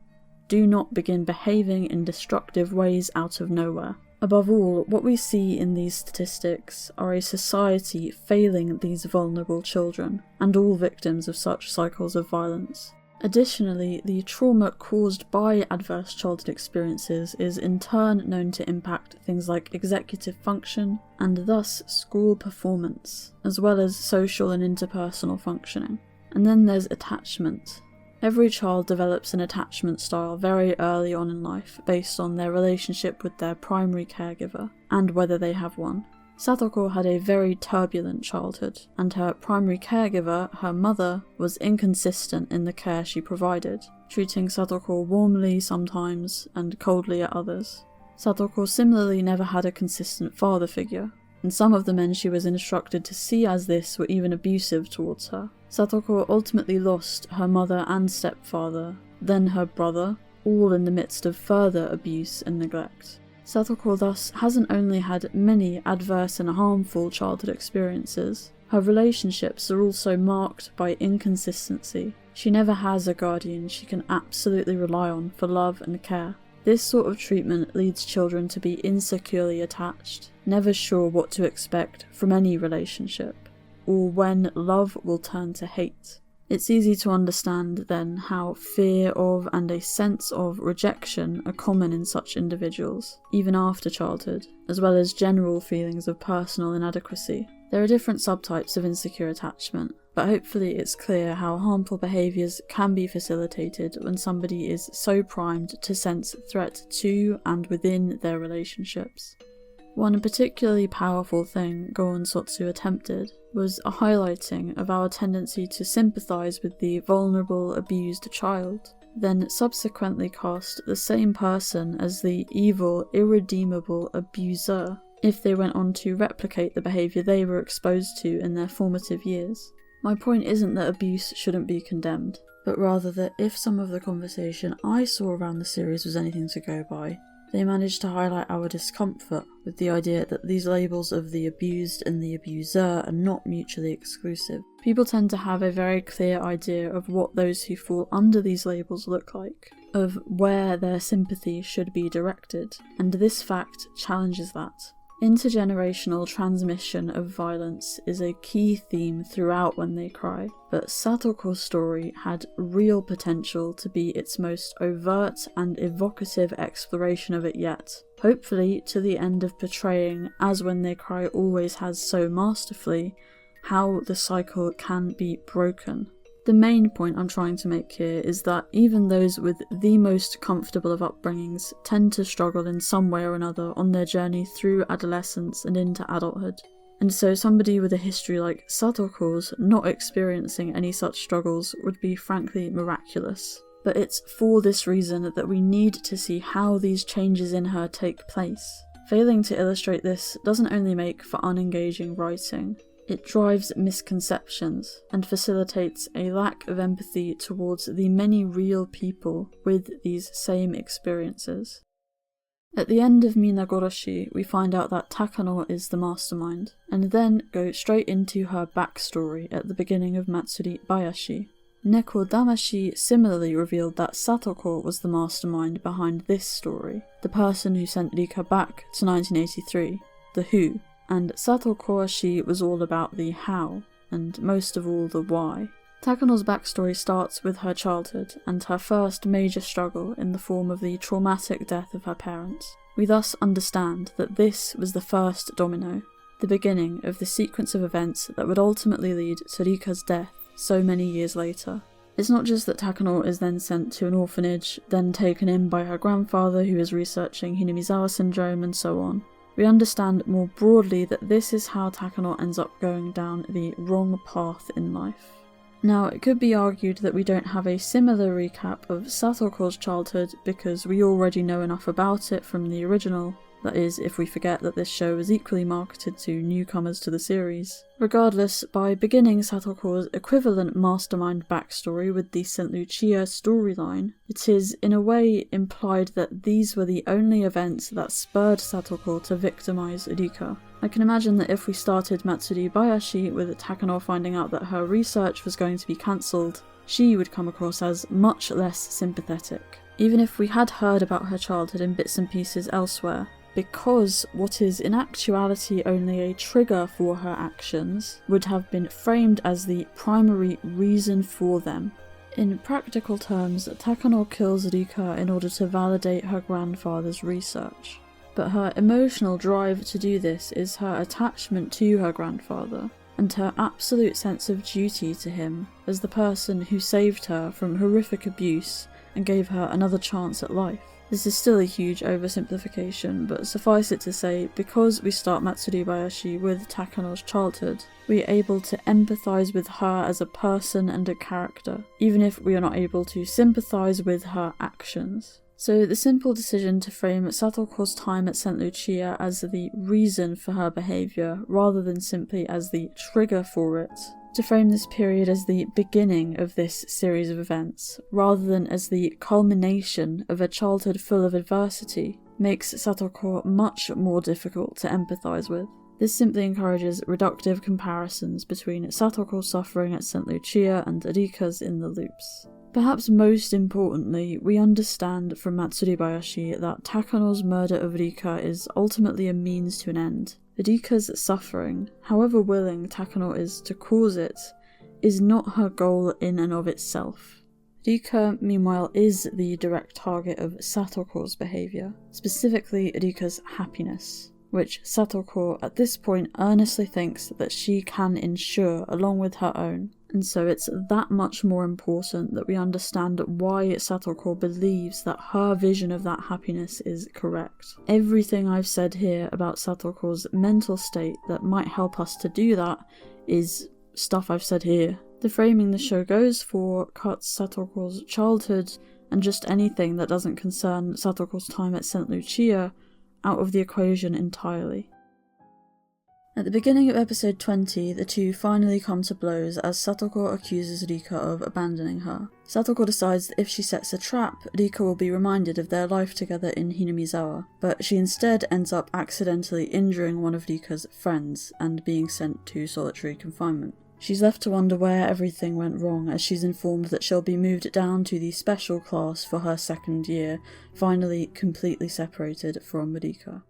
do not begin behaving in destructive ways out of nowhere. Above all, what we see in these statistics are a society failing these vulnerable children, and all victims of such cycles of violence. Additionally, the trauma caused by adverse childhood experiences is in turn known to impact things like executive function, and thus school performance, as well as social and interpersonal functioning. And then there's attachment. Every child develops an attachment style very early on in life based on their relationship with their primary caregiver, and whether they have one. Satoko had a very turbulent childhood, and her primary caregiver, her mother, was inconsistent in the care she provided, treating Satoko warmly sometimes and coldly at others. Satoko similarly never had a consistent father figure, and some of the men she was instructed to see as this were even abusive towards her. Satoko ultimately lost her mother and stepfather, then her brother, all in the midst of further abuse and neglect. Satoko thus hasn't only had many adverse and harmful childhood experiences, her relationships are also marked by inconsistency. She never has a guardian she can absolutely rely on for love and care. This sort of treatment leads children to be insecurely attached, never sure what to expect from any relationship, or when love will turn to hate. It's easy to understand, then, how fear of and a sense of rejection are common in such individuals, even after childhood, as well as general feelings of personal inadequacy. There are different subtypes of insecure attachment, but hopefully it's clear how harmful behaviours can be facilitated when somebody is so primed to sense threat to and within their relationships. One particularly powerful thing Gou and Sotsu attempted was a highlighting of our tendency to sympathise with the vulnerable, abused child, then subsequently cast the same person as the evil, irredeemable abuser if they went on to replicate the behaviour they were exposed to in their formative years. My point isn't that abuse shouldn't be condemned, but rather that if some of the conversation I saw around the series was anything to go by, they managed to highlight our discomfort with the idea that these labels of the abused and the abuser are not mutually exclusive. People tend to have a very clear idea of what those who fall under these labels look like, of where their sympathy should be directed, and this fact challenges that. Intergenerational transmission of violence is a key theme throughout When They Cry, but Satoko's story had real potential to be its most overt and evocative exploration of it yet, hopefully to the end of portraying, as When They Cry always has so masterfully, how the cycle can be broken. The main point I'm trying to make here is that even those with the most comfortable of upbringings tend to struggle in some way or another on their journey through adolescence and into adulthood. And so somebody with a history like Satoko's not experiencing any such struggles would be frankly miraculous. But it's for this reason that we need to see how these changes in her take place. Failing to illustrate this doesn't only make for unengaging writing, it drives misconceptions and facilitates a lack of empathy towards the many real people with these same experiences. At the end of Minagorashi, we find out that Takano is the mastermind, and then go straight into her backstory at the beginning of Matsuri Bayashi. NEKODAMASHI similarly revealed that Satoko was the mastermind behind this story, the person who sent Rika back to 1983, the Who. And SATOKOWASHI was all about the how, and most of all the why. Takano's backstory starts with her childhood, and her first major struggle in the form of the traumatic death of her parents. We thus understand that this was the first domino, the beginning of the sequence of events that would ultimately lead to Rika's death so many years later. It's not just that Takano is then sent to an orphanage, then taken in by her grandfather who is researching Hinamizawa syndrome and so on. We understand more broadly that this is how Takano ends up going down the wrong path in life. Now, it could be argued that we don't have a similar recap of Satoko's childhood because we already know enough about it from the original, That is, if we forget that this show was equally marketed to newcomers to the series. Regardless, by beginning Satoko's equivalent mastermind backstory with the St. Lucia storyline, it is in a way implied that these were the only events that spurred Satoko to victimize Rika. I can imagine that if we started Matsudabayashi with Takano finding out that her research was going to be cancelled, she would come across as much less sympathetic, even if we had heard about her childhood in bits and pieces elsewhere, because what is in actuality only a trigger for her actions would have been framed as the primary reason for them. In practical terms, Takano kills Rika in order to validate her grandfather's research. But her emotional drive to do this is her attachment to her grandfather, and her absolute sense of duty to him as the person who saved her from horrific abuse and gave her another chance at life. This is still a huge oversimplification, but suffice it to say, because we start Matsudabayashi with Takano's childhood, we are able to empathise with her as a person and a character, even if we are not able to sympathise with her actions. So the simple decision to frame Satoko's time at St. Lucia as the reason for her behaviour, rather than simply as the trigger for it, to frame this period as the beginning of this series of events, rather than as the culmination of a childhood full of adversity, makes Satoko much more difficult to empathise with. This simply encourages reductive comparisons between Satoko's suffering at St. Lucia and Rika's in the loops. Perhaps most importantly, we understand from Matsudabayashi that Takano's murder of Rika is ultimately a means to an end. Rika's suffering, however willing Takano is to cause it, is not her goal in and of itself. Rika, meanwhile, is the direct target of Satoko's behaviour, specifically Rika's happiness, which Satoko at this point earnestly thinks that she can ensure along with her own. And so it's that much more important that we understand why Satoko believes that her vision of that happiness is correct. Everything I've said here about Satoko's mental state that might help us to do that is stuff I've said here. The framing the show goes for cuts Satoko's childhood and just anything that doesn't concern Satoko's time at St. Lucia out of the equation entirely. At the beginning of episode 20, the two finally come to blows as Satoko accuses Rika of abandoning her. Satoko decides that if she sets a trap, Rika will be reminded of their life together in Hinamizawa, but she instead ends up accidentally injuring one of Rika's friends and being sent to solitary confinement. She's left to wonder where everything went wrong as she's informed that she'll be moved down to the special class for her second year, finally completely separated from Rika.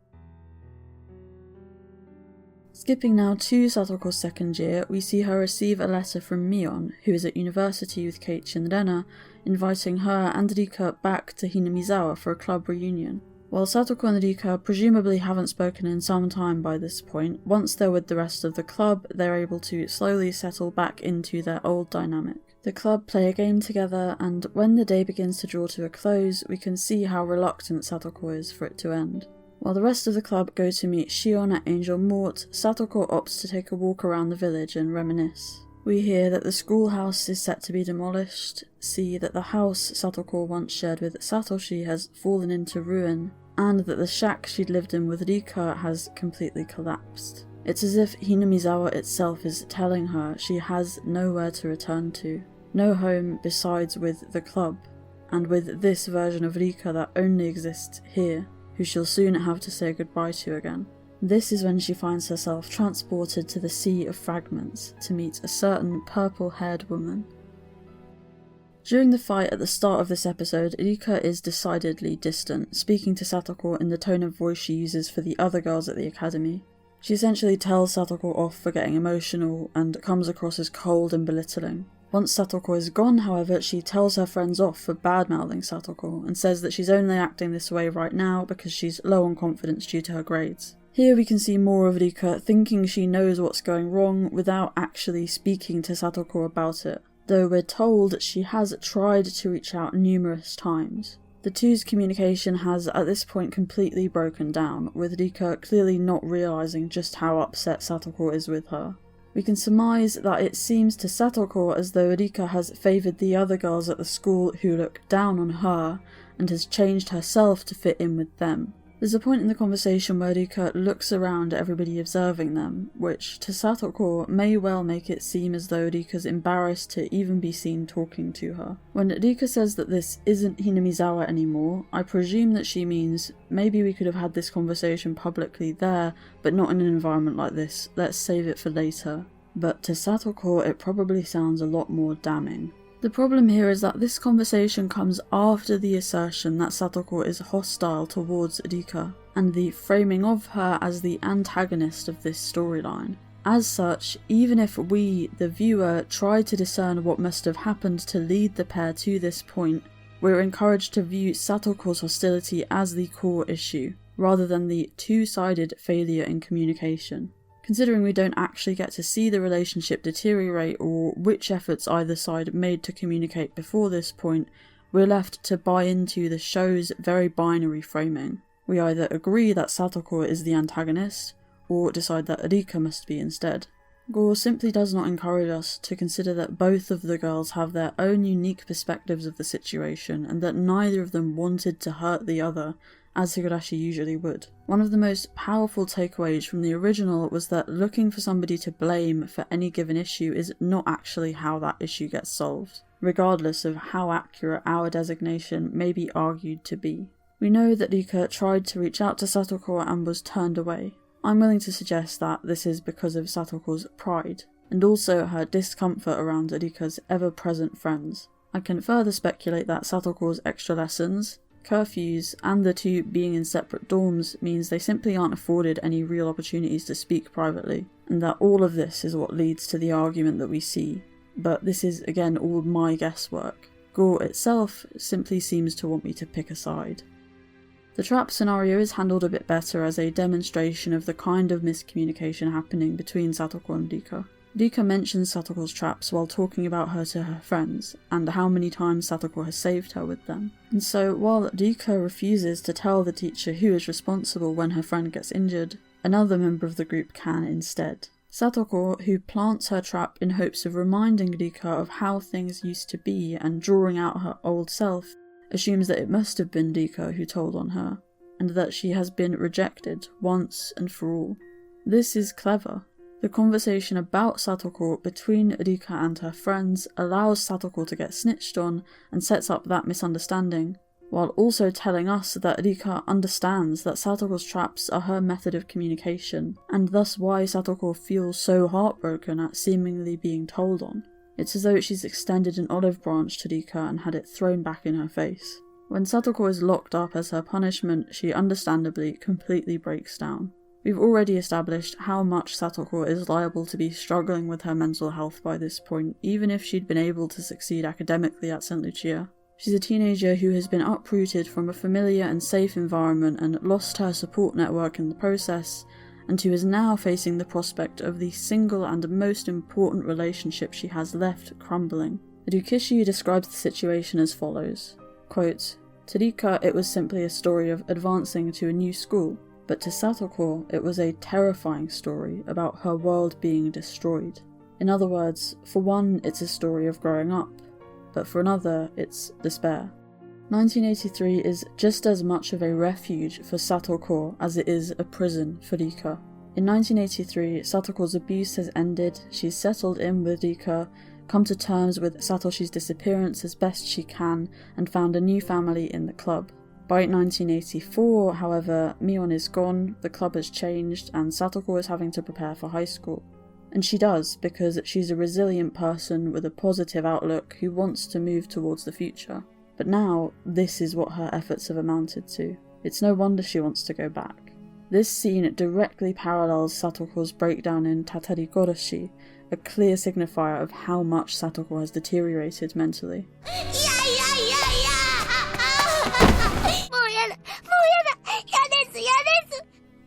Skipping now to Satoko's second year, we see her receive a letter from Mion, who is at university with Keiichi and Rena, inviting her and Rika back to Hinamizawa for a club reunion. While Satoko and Rika presumably haven't spoken in some time by this point, once they're with the rest of the club, they're able to slowly settle back into their old dynamic. The club play a game together, and when the day begins to draw to a close, we can see how reluctant Satoko is for it to end. While the rest of the club go to meet Shion at Angel Mort, Satoko opts to take a walk around the village and reminisce. We hear that the schoolhouse is set to be demolished, see that the house Satoko once shared with Satoshi has fallen into ruin, and that the shack she'd lived in with Rika has completely collapsed. It's as if Hinamizawa itself is telling her she has nowhere to return to, no home besides with the club, and with this version of Rika that only exists here, who she'll soon have to say goodbye to again. This is when she finds herself transported to the Sea of Fragments to meet a certain purple-haired woman. During the fight at the start of this episode, Rika is decidedly distant, speaking to Satoko in the tone of voice she uses for the other girls at the academy. She essentially tells Satoko off for getting emotional and comes across as cold and belittling. Once Satoko is gone, however, she tells her friends off for bad-mouthing Satoko and says that she's only acting this way right now because she's low on confidence due to her grades. Here we can see more of Rika thinking she knows what's going wrong without actually speaking to Satoko about it, though we're told she has tried to reach out numerous times. The two's communication has at this point completely broken down, with Rika clearly not realising just how upset Satoko is with her. We can surmise that it seems to Satoko as though Rika has favoured the other girls at the school who look down on her, and has changed herself to fit in with them. There's a point in the conversation where Rika looks around at everybody observing them, which to Satoko may well make it seem as though Rika's embarrassed to even be seen talking to her. When Rika says that this isn't Hinamizawa anymore, I presume that she means maybe we could have had this conversation publicly there, but not in an environment like this, let's save it for later. But to Satoko it probably sounds a lot more damning. The problem here is that this conversation comes after the assertion that Satoko is hostile towards Rika, and the framing of her as the antagonist of this storyline. As such, even if we, the viewer, try to discern what must have happened to lead the pair to this point, we're encouraged to view Satoko's hostility as the core issue, rather than the two-sided failure in communication. Considering we don't actually get to see the relationship deteriorate or which efforts either side made to communicate before this point, we're left to buy into the show's very binary framing. We either agree that Satoko is the antagonist, or decide that Rika must be instead. Gou simply does not encourage us to consider that both of the girls have their own unique perspectives of the situation, and that neither of them wanted to hurt the other, as Higurashi usually would. One of the most powerful takeaways from the original was that looking for somebody to blame for any given issue is not actually how that issue gets solved, regardless of how accurate our designation may be argued to be. We know that Rika tried to reach out to Satoko and was turned away. I'm willing to suggest that this is because of Satoko's pride, and also her discomfort around Rika's ever-present friends. I can further speculate that Satoko's extra lessons, curfews, and the two being in separate dorms means they simply aren't afforded any real opportunities to speak privately, and that all of this is what leads to the argument that we see. But this is again all my guesswork. Gou itself simply seems to want me to pick a side. The trap scenario is handled a bit better as a demonstration of the kind of miscommunication happening between Satoko and Rika. Rika mentions Satoko's traps while talking about her to her friends, and how many times Satoko has saved her with them. And so, while Rika refuses to tell the teacher who is responsible when her friend gets injured, another member of the group can instead. Satoko, who plants her trap in hopes of reminding Rika of how things used to be and drawing out her old self, assumes that it must have been Rika who told on her, and that she has been rejected once and for all. This is clever. The conversation about Satoko between Rika and her friends allows Satoko to get snitched on and sets up that misunderstanding, while also telling us that Rika understands that Satoko's traps are her method of communication, and thus why Satoko feels so heartbroken at seemingly being told on. It's as though she's extended an olive branch to Rika and had it thrown back in her face. When Satoko is locked up as her punishment, she understandably completely breaks down. We've already established how much Satoko is liable to be struggling with her mental health by this point, even if she'd been able to succeed academically at St. Lucia. She's a teenager who has been uprooted from a familiar and safe environment and lost her support network in the process, and who is now facing the prospect of the single and most important relationship she has left crumbling. Ryukishi describes the situation as follows, quote, "To Rika it was simply a story of advancing to a new school. But to Satoko, it was a terrifying story about her world being destroyed. In other words, for one, it's a story of growing up, but for another, it's despair." 1983 is just as much of a refuge for Satoko as it is a prison for Rika. In 1983, Satoko's abuse has ended, she's settled in with Rika, come to terms with Satoshi's disappearance as best she can, and found a new family in the club. By 1984, however, Mion is gone, the club has changed, and Satoko is having to prepare for high school. And she does, because she's a resilient person with a positive outlook who wants to move towards the future. But now, this is what her efforts have amounted to. It's no wonder she wants to go back. This scene directly parallels Satoko's breakdown in Tatarigoroshi, a clear signifier of how much Satoko has deteriorated mentally.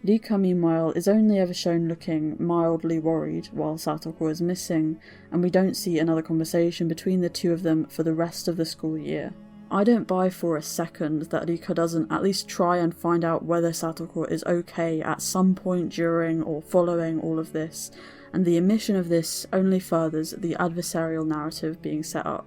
Rika, meanwhile, is only ever shown looking mildly worried while Satoko is missing, and we don't see another conversation between the two of them for the rest of the school year. I don't buy for a second that Rika doesn't at least try and find out whether Satoko is okay at some point during or following all of this, and the omission of this only furthers the adversarial narrative being set up.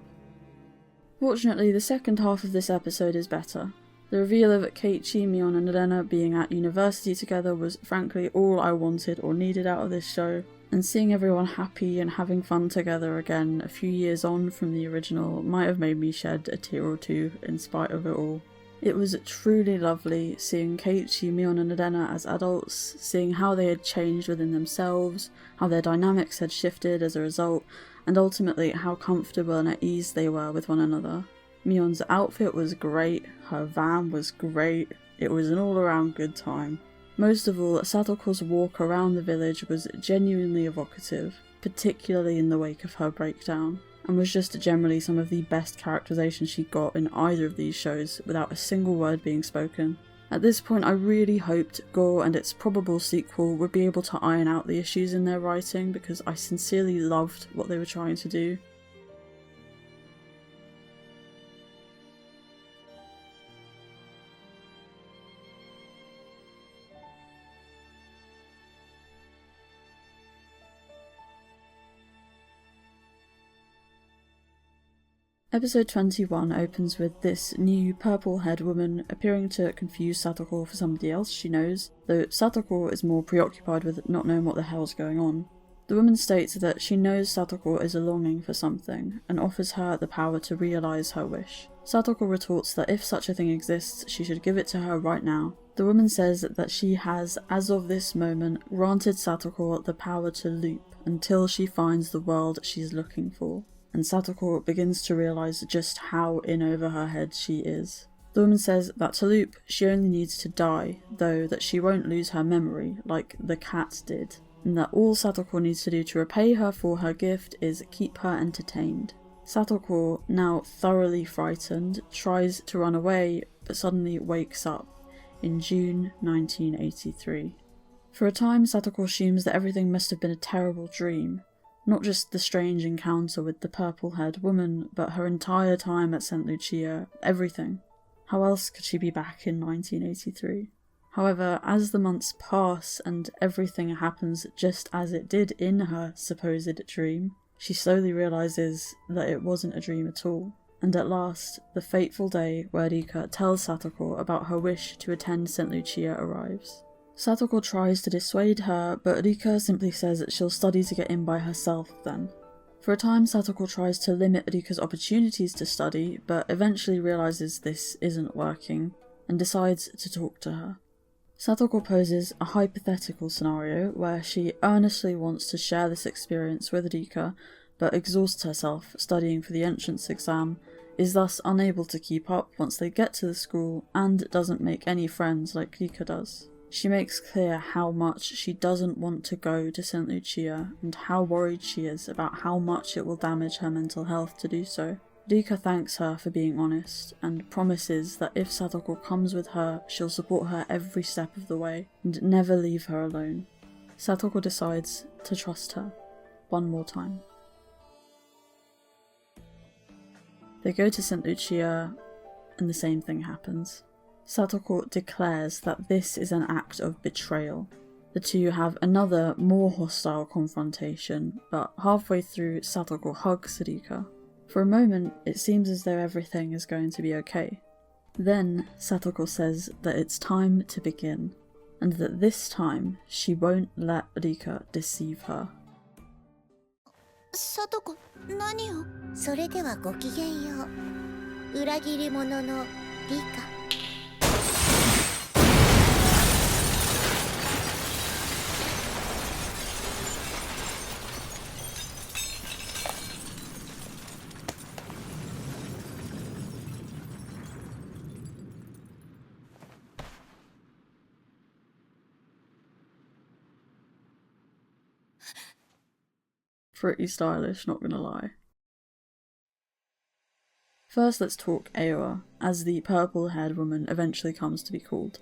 Fortunately, the second half of this episode is better. The reveal of Keiichi, Mion and Rena being at university together was frankly all I wanted or needed out of this show, and seeing everyone happy and having fun together again a few years on from the original might have made me shed a tear or two in spite of it all. It was truly lovely seeing Keiichi, Mion and Rena as adults, seeing how they had changed within themselves, how their dynamics had shifted as a result, and ultimately how comfortable and at ease they were with one another. Mion's outfit was great, her van was great, it was an all-around good time. Most of all, Satoko's walk around the village was genuinely evocative, particularly in the wake of her breakdown, and was just generally some of the best characterization she got in either of these shows without a single word being spoken. At this point I really hoped Gou and its probable sequel would be able to iron out the issues in their writing because I sincerely loved what they were trying to do. Episode 21 opens with this new purple-haired woman appearing to confuse Satoko for somebody else she knows, though Satoko is more preoccupied with not knowing what the hell's going on. The woman states that she knows Satoko is a longing for something, and offers her the power to realise her wish. Satoko retorts that if such a thing exists, she should give it to her right now. The woman says that she has, as of this moment, granted Satoko the power to loop until she finds the world she's looking for. And Satoko begins to realise just how in over her head she is. The woman says that to loop, she only needs to die, though that she won't lose her memory, like the cat did, and that all Satoko needs to do to repay her for her gift is keep her entertained. Satoko, now thoroughly frightened, tries to run away, but suddenly wakes up in June 1983. For a time, Satoko assumes that everything must have been a terrible dream. Not just the strange encounter with the purple-haired woman, but her entire time at St. Lucia, everything. How else could she be back in 1983? However, as the months pass and everything happens just as it did in her supposed dream, she slowly realises that it wasn't a dream at all. And at last, the fateful day where Rika tells Satoko about her wish to attend St. Lucia arrives. Satoko tries to dissuade her, but Rika simply says that she'll study to get in by herself then. For a time, Satoko tries to limit Rika's opportunities to study, but eventually realises this isn't working, and decides to talk to her. Satoko poses a hypothetical scenario where she earnestly wants to share this experience with Rika, but exhausts herself studying for the entrance exam, is thus unable to keep up once they get to the school, and doesn't make any friends like Rika does. She makes clear how much she doesn't want to go to St. Lucia, and how worried she is about how much it will damage her mental health to do so. Rika thanks her for being honest, and promises that if Satoko comes with her, she'll support her every step of the way, and never leave her alone. Satoko decides to trust her, one more time. They go to St. Lucia, and the same thing happens. Satoko declares that this is an act of betrayal. The two have another, more hostile confrontation, but halfway through, Satoko hugs Rika. For a moment, it seems as though everything is going to be okay. Then, Satoko says that it's time to begin, and that this time, she won't let Rika deceive her. サトコ、何を？それではごきげんよう。裏切り者のリカ。Pretty stylish, not gonna lie. First let's talk Aoa, as the purple-haired woman eventually comes to be called.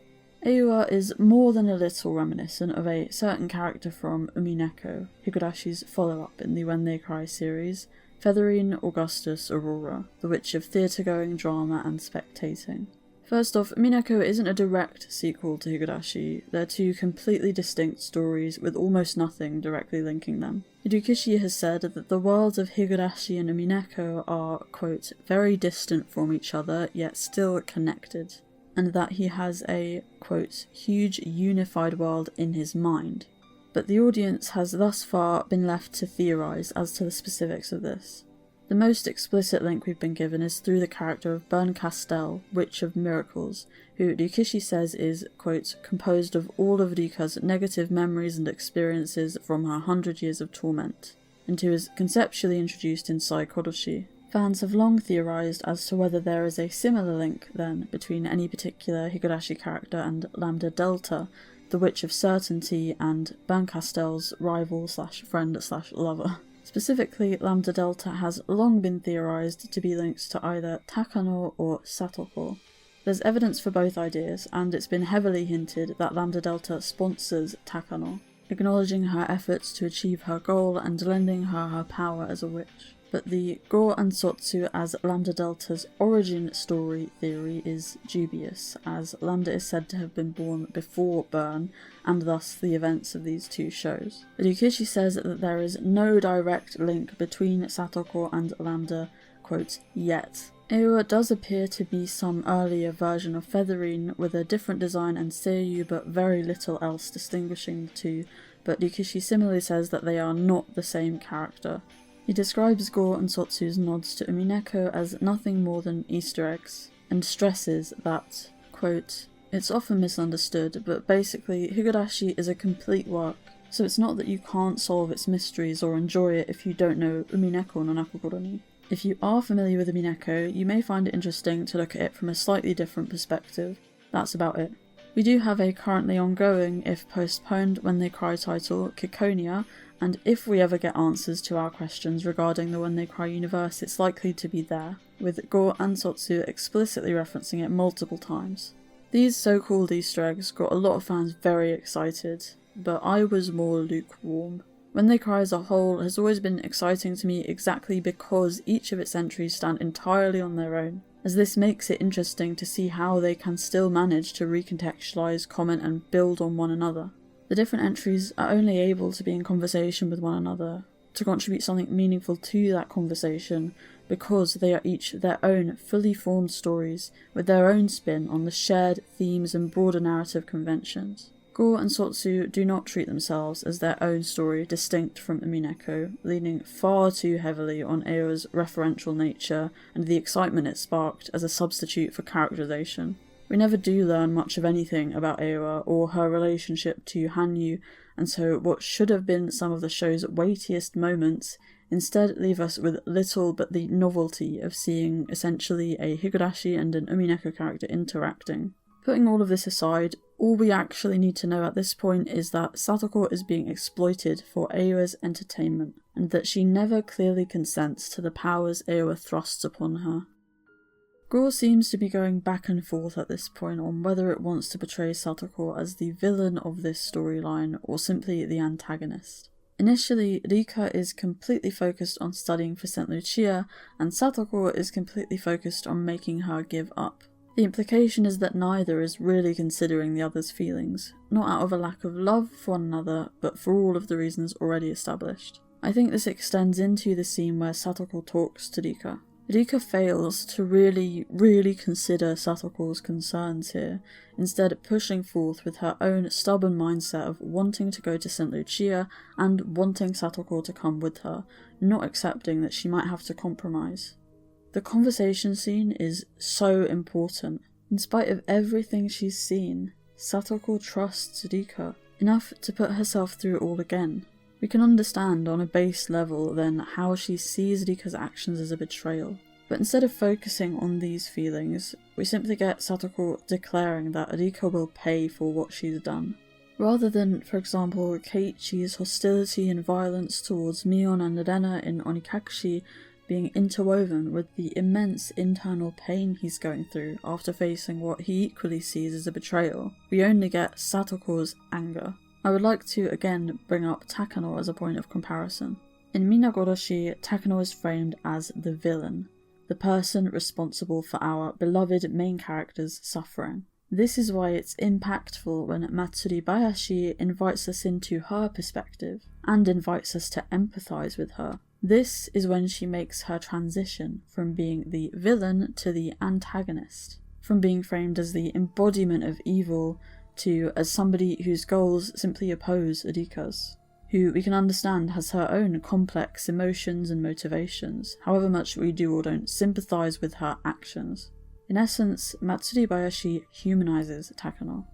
Aoa is more than a little reminiscent of a certain character from Umineko, Higurashi's follow-up in the When They Cry series, Featherine Augustus Aurora, the witch of theatre-going, drama and spectating. First off, Umineko isn't a direct sequel to Higurashi, they're two completely distinct stories with almost nothing directly linking them. Higurashi has said that the worlds of Higurashi and Umineko are, quote, very distant from each other, yet still connected. and that he has a, quote, huge unified world in his mind. But the audience has thus far been left to theorise as to the specifics of this. The most explicit link we've been given is through the character of Bernscanstel, Witch of Miracles, who Rikishi says is, quote, composed of all of Rika's negative memories and experiences from her 100 years of torment, and who is conceptually introduced in Saikoroshi. Fans have long theorised as to whether there is a similar link, then, between any particular Higurashi character and LAMBDADELTO, the Witch of Certainty, and Bernscanstel's rival/friend/lover. Specifically, LAMBDADELTO has long been theorised to be linked to either Takano or Satoko. There's evidence for both ideas, and it's been heavily hinted that LAMBDADELTO sponsors Takano, acknowledging her efforts to achieve her goal and lending her her power as a witch. But the Gou and Sotsu as LAMBDADELTO's origin story theory is dubious, as Lambda is said to have been born before Burn, and thus the events of these two shows. Rikishi says that there is no direct link between Satoko and Lambda, quote, yet. Aowa does appear to be some earlier version of Featherine with a different design and seiyuu, but very little else distinguishing the two, but Rikishi similarly says that they are not the same character. He describes Gou and Sotsu's nods to Umineko as nothing more than Easter eggs, and stresses that, quote, it's often misunderstood, but basically Higurashi is a complete work, so it's not that you can't solve its mysteries or enjoy it if you don't know Umineko no Nakogoro ni. If you are familiar with Umineko, you may find it interesting to look at it from a slightly different perspective. That's about it. We do have a currently ongoing, if postponed When They Cry title, Kikonia, and if we ever get answers to our questions regarding the When They Cry universe, it's likely to be there, with Gou and Sotsu explicitly referencing it multiple times. These so-called Easter eggs got a lot of fans very excited, but I was more lukewarm. When They Cry as a whole has always been exciting to me exactly because each of its entries stand entirely on their own, as this makes it interesting to see how they can still manage to recontextualise, comment and build on one another. The different entries are only able to be in conversation with one another, to contribute something meaningful to that conversation, because they are each their own fully formed stories, with their own spin on the shared themes and broader narrative conventions. Gou and Sotsu do not treat themselves as their own story distinct from Umineko, leaning far too heavily on Aowa's referential nature and the excitement it sparked as a substitute for characterization. We never do learn much of anything about Aowa or her relationship to Hanyu, and so what should have been some of the show's weightiest moments instead leave us with little but the novelty of seeing essentially a Higurashi and an Umineko character interacting. Putting all of this aside, all we actually need to know at this point is that Satoko is being exploited for Aowa's entertainment, and that she never clearly consents to the powers Aowa thrusts upon her. Gou seems to be going back and forth at this point on whether it wants to portray Satoko as the villain of this storyline or simply the antagonist. Initially, Rika is completely focused on studying for St. Lucia, and Satoko is completely focused on making her give up. The implication is that neither is really considering the other's feelings, not out of a lack of love for one another, but for all of the reasons already established. I think this extends into the scene where Satoko talks to Rika. Rika fails to really consider Satoko's concerns here, instead pushing forth with her own stubborn mindset of wanting to go to St. Lucia and wanting Satoko to come with her, not accepting that she might have to compromise. The conversation scene is so important. In spite of everything she's seen, Satoko trusts Rika enough to put herself through it all again. We can understand on a base level then how she sees Rika's actions as a betrayal. But instead of focusing on these feelings, we simply get Satoko declaring that Rika will pay for what she's done. Rather than, for example, Keiichi's hostility and violence towards Mion and Rena in ONIAKASHI being interwoven with the immense internal pain he's going through after facing what he equally sees as a betrayal, we only get Satoko's anger. I would like to again bring up Takano as a point of comparison. In Minagoroshi, Takano is framed as the villain, the person responsible for our beloved main character's suffering. This is why it's impactful when Matsuribayashi invites us into her perspective, and invites us to empathise with her. This is when she makes her transition from being the villain to the antagonist. from being framed as the embodiment of evil to as somebody whose goals simply oppose Rika's, who we can understand has her own complex emotions and motivations, however much we do or don't sympathise with her actions. In essence, Matsuribayashi humanises Takano.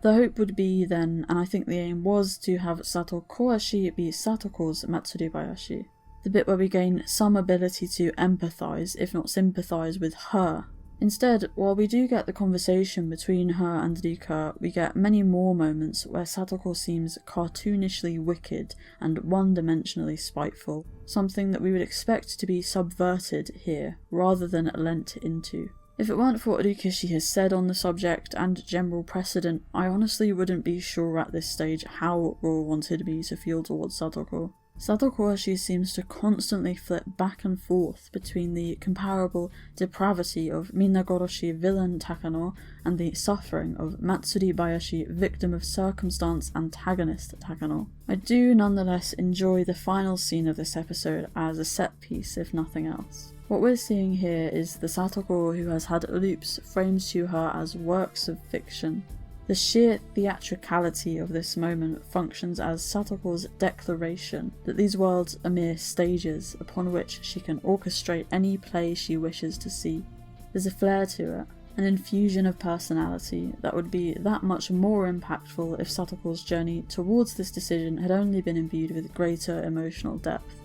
The hope would be then, and I think the aim was, to have SATOKOWASHI be Satoko's Matsuribayashi. The bit where we gain some ability to empathise, if not sympathise, with her. Instead, while we do get the conversation between her and Rika, we get many more moments where Satoko seems cartoonishly wicked and one-dimensionally spiteful, something that we would expect to be subverted here, rather than lent into. If it weren't for what Rikishi has said on the subject and general precedent, I honestly wouldn't be sure at this stage how Raw wanted me to feel towards Satoko. Satokowashi seems to constantly flip back and forth between the comparable depravity of Minagoroshi villain Takano and the suffering of Matsuribayashi victim of circumstance antagonist Takano. I do nonetheless enjoy the final scene of this episode as a set piece if nothing else. What we're seeing here is the Satoko who has had loops framed to her as works of fiction. The sheer theatricality of this moment functions as Satoko's declaration that these worlds are mere stages upon which she can orchestrate any play she wishes to see. There's a flair to it, an infusion of personality that would be that much more impactful if Satoko's journey towards this decision had only been imbued with greater emotional depth.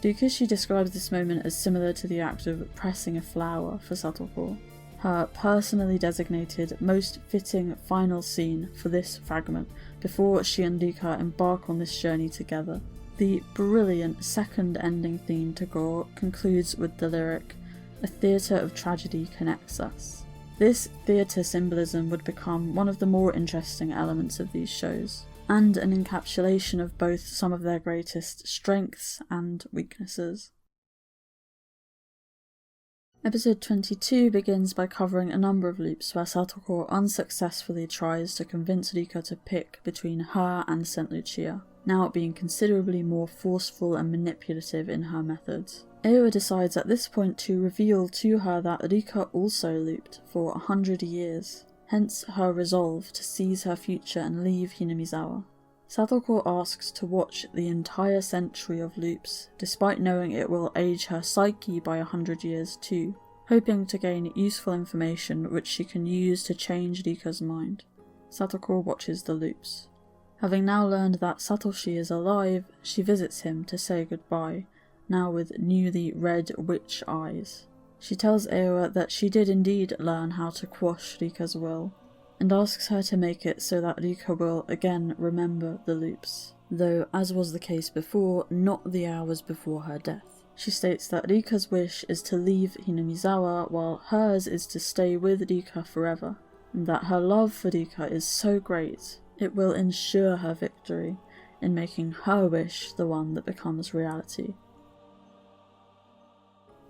Rikishi describes this moment as similar to the act of pressing a flower for Satoko, her personally designated most fitting final scene for this fragment before she and Rika embark on this journey together. The brilliant second ending theme to Gou concludes with the lyric, "A theatre of tragedy connects us." This theatre symbolism would become one of the more interesting elements of these shows, and an encapsulation of both some of their greatest strengths and weaknesses. Episode 22 begins by covering a number of loops where Satoko unsuccessfully tries to convince Rika to pick between her and St. Lucia, now being considerably more forceful and manipulative in her methods. Aowa decides at this point to reveal to her that Rika also looped for 100 years, hence her resolve to seize her future and leave Hinamizawa. Satoko asks to watch the entire century of loops, despite knowing it will age her psyche by 100 years too, hoping to gain useful information which she can use to change Rika's mind. Satoko watches the loops. Having now learned that Satoshi is alive, she visits him to say goodbye, now with newly red witch eyes. She tells Aowa that she did indeed learn how to quash Rika's will, and asks her to make it so that Rika will again remember the loops, though, as was the case before, not the hours before her death. She states that Rika's wish is to leave Hinamizawa, while hers is to stay with Rika forever, and that her love for Rika is so great, it will ensure her victory in making her wish the one that becomes reality.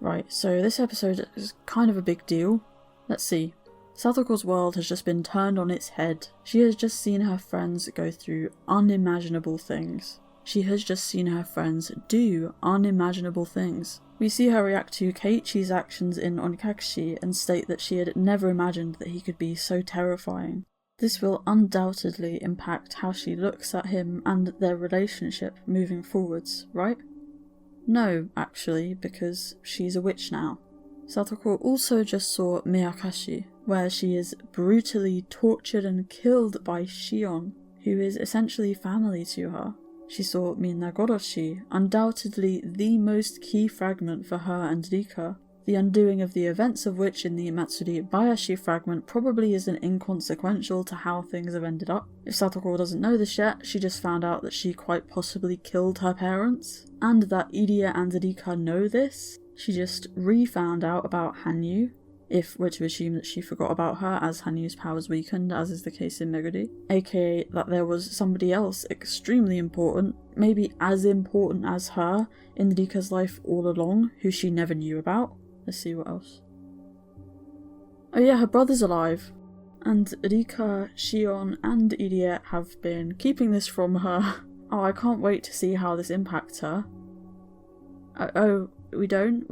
Right, so this episode is kind of a big deal. Let's see. Satoko's world has just been turned on its head. She has just seen her friends go through unimaginable things. She has just seen her friends do unimaginable things. We see her react to Keiichi's actions in ONIAKASHI and state that she had never imagined that he could be so terrifying. This will undoubtedly impact how she looks at him and their relationship moving forwards, right? No, actually, because she's a witch now. Satoko also just saw Miyakashi, where she is brutally tortured and killed by Shion, who is essentially family to her. She saw Minagoroshi, undoubtedly the most key fragment for her and Rika, the undoing of the events of which in the Matsuribayashi fragment probably isn't inconsequential to how things have ended up. If Satoko doesn't know this yet, she just found out that she quite possibly killed her parents, and that Iria and Rika know this. She just re-found out about Hanyu, if we're to assume that she forgot about her as Hanyu's powers weakened, as is the case in Meguri, aka that there was somebody else extremely important, maybe as important as her, in Rika's life all along, who she never knew about. Let's see what else. Oh yeah, her brother's alive, and Rika, Shion, and Iria have been keeping this from her. Oh, I can't wait to see how this impacts her. We don't?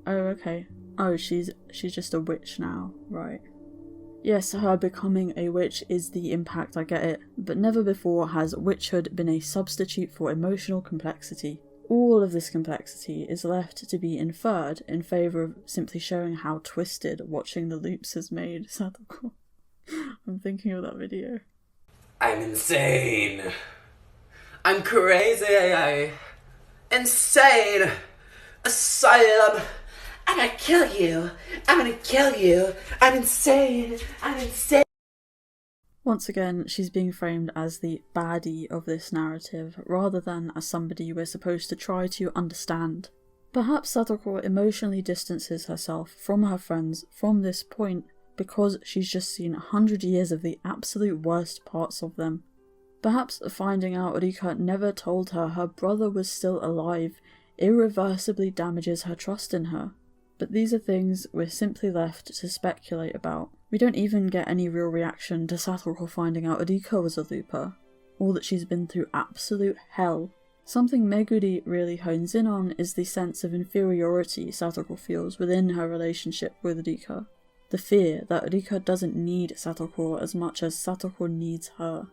Oh, okay. Oh, she's just a witch now, right. Yes, her becoming a witch is the impact, I get it, but never before has witchhood been a substitute for emotional complexity. All of this complexity is left to be inferred in favour of simply showing how twisted watching the loops has made Satoko. I'm thinking of that video. I'm insane. I'm crazy. Insane. Asylum. I'm gonna kill you. I'm gonna kill you. I'm insane. I'm insane. Once again, she's being framed as the baddie of this narrative, rather than as somebody we're supposed to try to understand. Perhaps Satoko emotionally distances herself from her friends from this point because she's just seen 100 years of the absolute worst parts of them. Perhaps finding out Rika never told her her brother was still alive irreversibly damages her trust in her. But these are things we're simply left to speculate about. We don't even get any real reaction to Satoko finding out Rika was a looper, or that she's been through absolute hell. Something Meguri really hones in on is the sense of inferiority Satoko feels within her relationship with Rika. The fear that Rika doesn't need Satoko as much as Satoko needs her.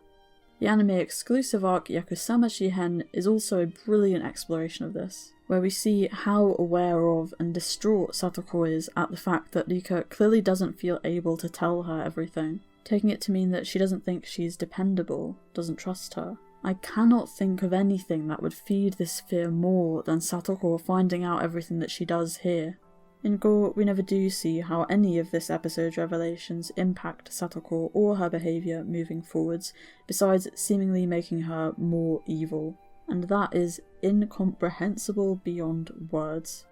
The anime exclusive arc Yakusamashi Hen is also a brilliant exploration of this, where we see how aware of and distraught Satoko is at the fact that Rika clearly doesn't feel able to tell her everything, taking it to mean that she doesn't think she's dependable, doesn't trust her. I cannot think of anything that would feed this fear more than Satoko finding out everything that she does here. In Gou, we never do see how any of this episode's revelations impact Satoko or her behaviour moving forwards, besides seemingly making her more evil, and that is incomprehensible beyond words.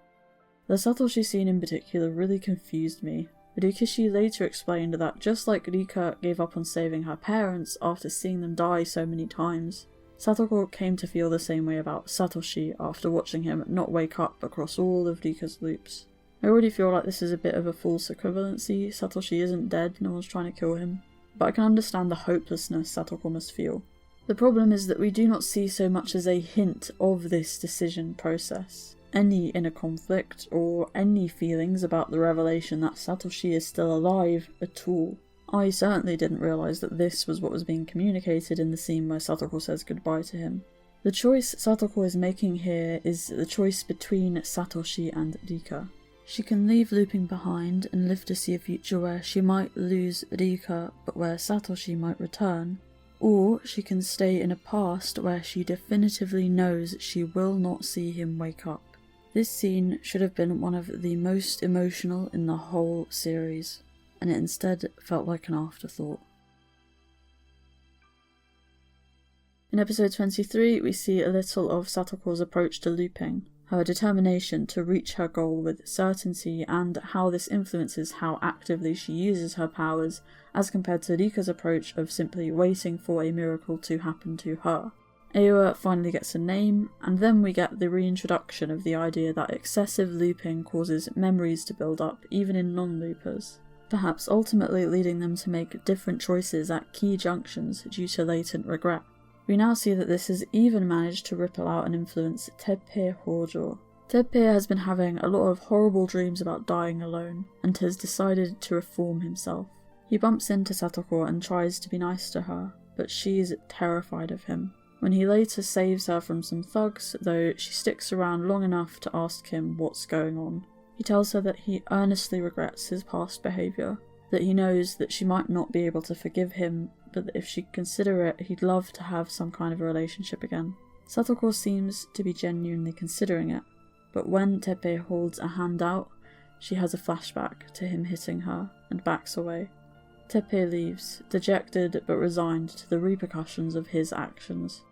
The Satoshi scene in particular really confused me. Rikishi later explained that just like Rika gave up on saving her parents after seeing them die so many times, Satoko came to feel the same way about Satoshi after watching him not wake up across all of Rika's loops. I already feel like this is a bit of a false equivalency. Satoshi isn't dead, no one's trying to kill him, but I can understand the hopelessness Satoko must feel. The problem is that we do not see so much as a hint of this decision process, any inner conflict, or any feelings about the revelation that Satoshi is still alive at all. I certainly didn't realise that this was what was being communicated in the scene where Satoko says goodbye to him. The choice Satoko is making here is the choice between Satoshi and Rika. She can leave looping behind and live to see a future where she might lose Rika but where Satoshi might return, or she can stay in a past where she definitively knows she will not see him wake up. This scene should have been one of the most emotional in the whole series, and it instead felt like an afterthought. In episode 23, we see a little of Satoko's approach to looping, her determination to reach her goal with certainty, and how this influences how actively she uses her powers as compared to Rika's approach of simply waiting for a miracle to happen to her. Aoa finally gets a name, and then we get the reintroduction of the idea that excessive looping causes memories to build up even in non-loopers, perhaps ultimately leading them to make different choices at key junctions due to latent regret. We now see that this has even managed to ripple out and influence Teppei Hojo. Teppei has been having a lot of horrible dreams about dying alone, and has decided to reform himself. He bumps into Satoko and tries to be nice to her, but she's terrified of him. When he later saves her from some thugs, though, she sticks around long enough to ask him what's going on. He tells her that he earnestly regrets his past behaviour, that he knows that she might not be able to forgive him, but that if she'd consider it, he'd love to have some kind of a relationship again. Satoko seems to be genuinely considering it, but when Teppei holds a hand out, she has a flashback to him hitting her and backs away. Teppei leaves, dejected but resigned to the repercussions of his actions.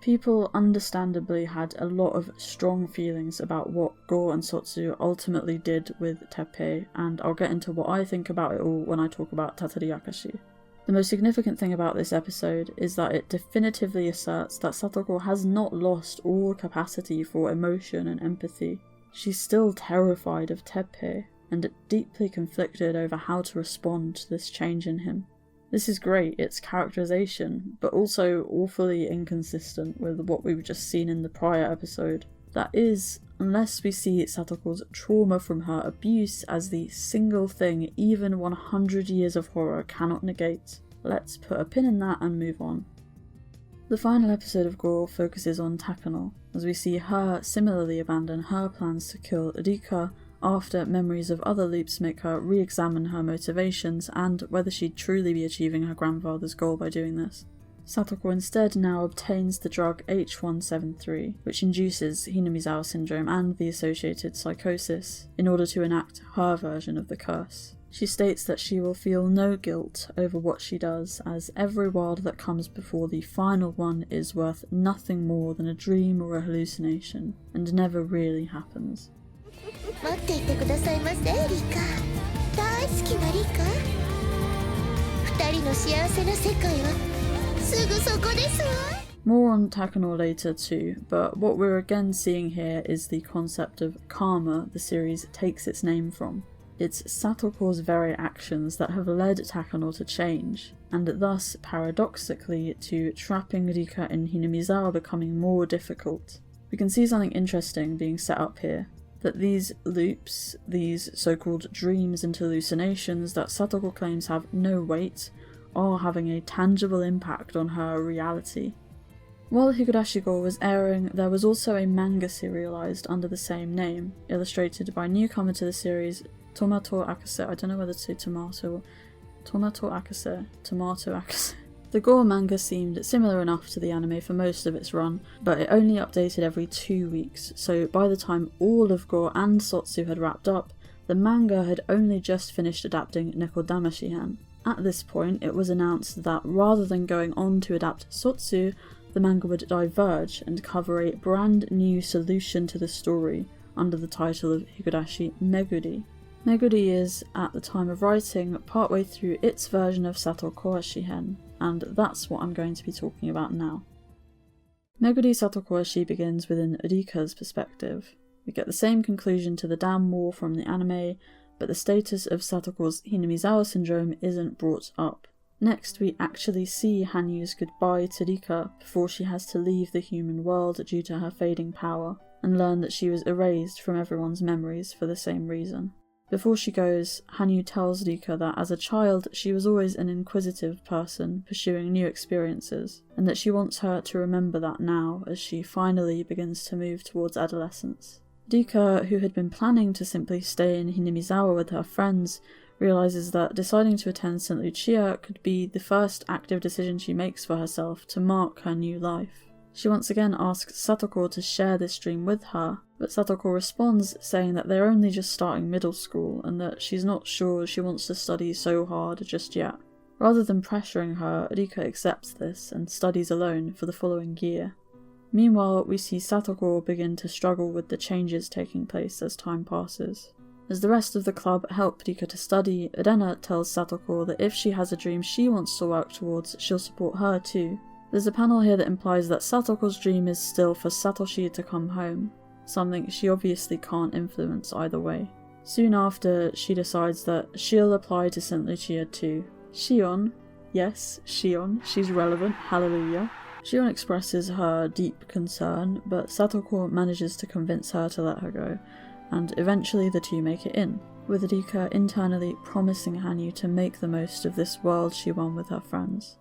People understandably had a lot of strong feelings about what Gou and Sotsu ultimately did with Teppei, and I'll get into what I think about it all when I talk about TATARIAKASHI. The most significant thing about this episode is that it definitively asserts that Satoko has not lost all capacity for emotion and empathy. She's still terrified of Teppei, and deeply conflicted over how to respond to this change in him. This is great, it's characterization, but also awfully inconsistent with what we've just seen in the prior episode. That is unless we see Satoko's trauma from her abuse as the single thing even 100 years of horror cannot negate. Let's put a pin in that and move on. The final episode of Gou focuses on Takano, as we see her similarly abandon her plans to kill Rika after memories of other loops make her re-examine her motivations and whether she'd truly be achieving her grandfather's goal by doing this. Satoko instead now obtains the drug H173, which induces Hinamizawa syndrome and the associated psychosis, in order to enact her version of the curse. She states that she will feel no guilt over what she does, as every world that comes before the final one is worth nothing more than a dream or a hallucination, and never really happens. 待っていてくださいませ、リカ。大好きなリカ。二人の幸せな世界はすぐそこですわ。 More on Takano later too, but what we're again seeing here is the concept of karma the series takes its name from. It's Satoko's very actions that have led Takano to change, and thus, paradoxically, to trapping Rika and Hinamizawa becoming more difficult. We can see something interesting being set up here, that these loops, these so-called dreams and hallucinations that Satoko claims have no weight, are having a tangible impact on her reality. While Higurashi Gou was airing, there was also a manga serialized under the same name, illustrated by newcomer to the series Tomato Akase. I don't know whether to say tomato akase. The Gou manga seemed similar enough to the anime for most of its run, but it only updated every 2 weeks, so by the time all of Gou and Sotsu had wrapped up, the manga had only just finished adapting NEKODAMASHI. At this point, it was announced that rather than going on to adapt Sotsu, the manga would diverge and cover a brand new solution to the story under the title of Higurashi Meguri. Meguri is, at the time of writing, partway through its version of SATOKOWASHI, and that's what I'm going to be talking about now. Meguri SATOKOWASHI begins within Rika's perspective. We get the same conclusion to the Dam War from the anime, but the status of Satoko's Hinamizawa syndrome isn't brought up. Next, we actually see Hanyu's goodbye to Rika before she has to leave the human world due to her fading power, and learn that she was erased from everyone's memories for the same reason. Before she goes, Hanyu tells Rika that as a child she was always an inquisitive person pursuing new experiences, and that she wants her to remember that now as she finally begins to move towards adolescence. Rika, who had been planning to simply stay in Hinamizawa with her friends, realises that deciding to attend St. Lucia could be the first active decision she makes for herself to mark her new life. She once again asks Satoko to share this dream with her, but Satoko responds saying that they're only just starting middle school and that she's not sure she wants to study so hard just yet. Rather than pressuring her, Rika accepts this and studies alone for the following year. Meanwhile, we see Satoko begin to struggle with the changes taking place as time passes. As the rest of the club help Rika to study, Rena tells Satoko that if she has a dream she wants to work towards, she'll support her too. There's a panel here that implies that Satoko's dream is still for Satoshi to come home, something she obviously can't influence either way. Soon after, she decides that she'll apply to St. Lucia too. Shion, yes, Shion, she's relevant, hallelujah. Shion expresses her deep concern, but Satoko manages to convince her to let her go, and eventually the two make it in, with Rika internally promising Hanyu to make the most of this world she won with her friends.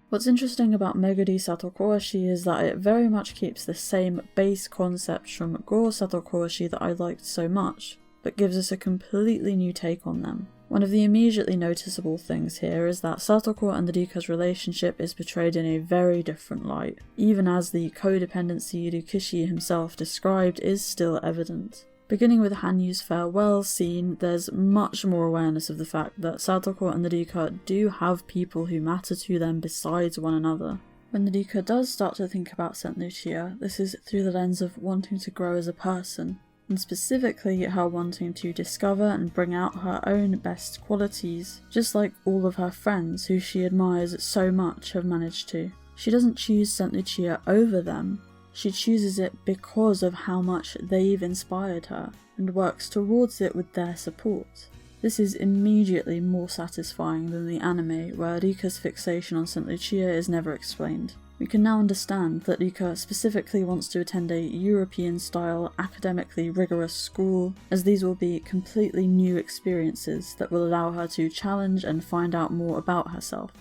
What's interesting about Meguri SATOKOWASHI is that it very much keeps the same base concepts from Gou SATOKOWASHI that I liked so much, but gives us a completely new take on them. One of the immediately noticeable things here is that Satoko and Rika's relationship is portrayed in a very different light, even as the codependency Rikishi himself described is still evident. Beginning with Hanyu's farewell scene, there's much more awareness of the fact that Satoko and Rika do have people who matter to them besides one another. When Rika does start to think about St. Lucia, this is through the lens of wanting to grow as a person, and specifically her wanting to discover and bring out her own best qualities, just like all of her friends who she admires so much have managed to. She doesn't choose St. Lucia over them. She chooses it because of how much they've inspired her, and works towards it with their support. This is immediately more satisfying than the anime, where Rika's fixation on St. Lucia is never explained. We can now understand that Rika specifically wants to attend a European-style, academically rigorous school, as these will be completely new experiences that will allow her to challenge and find out more about herself.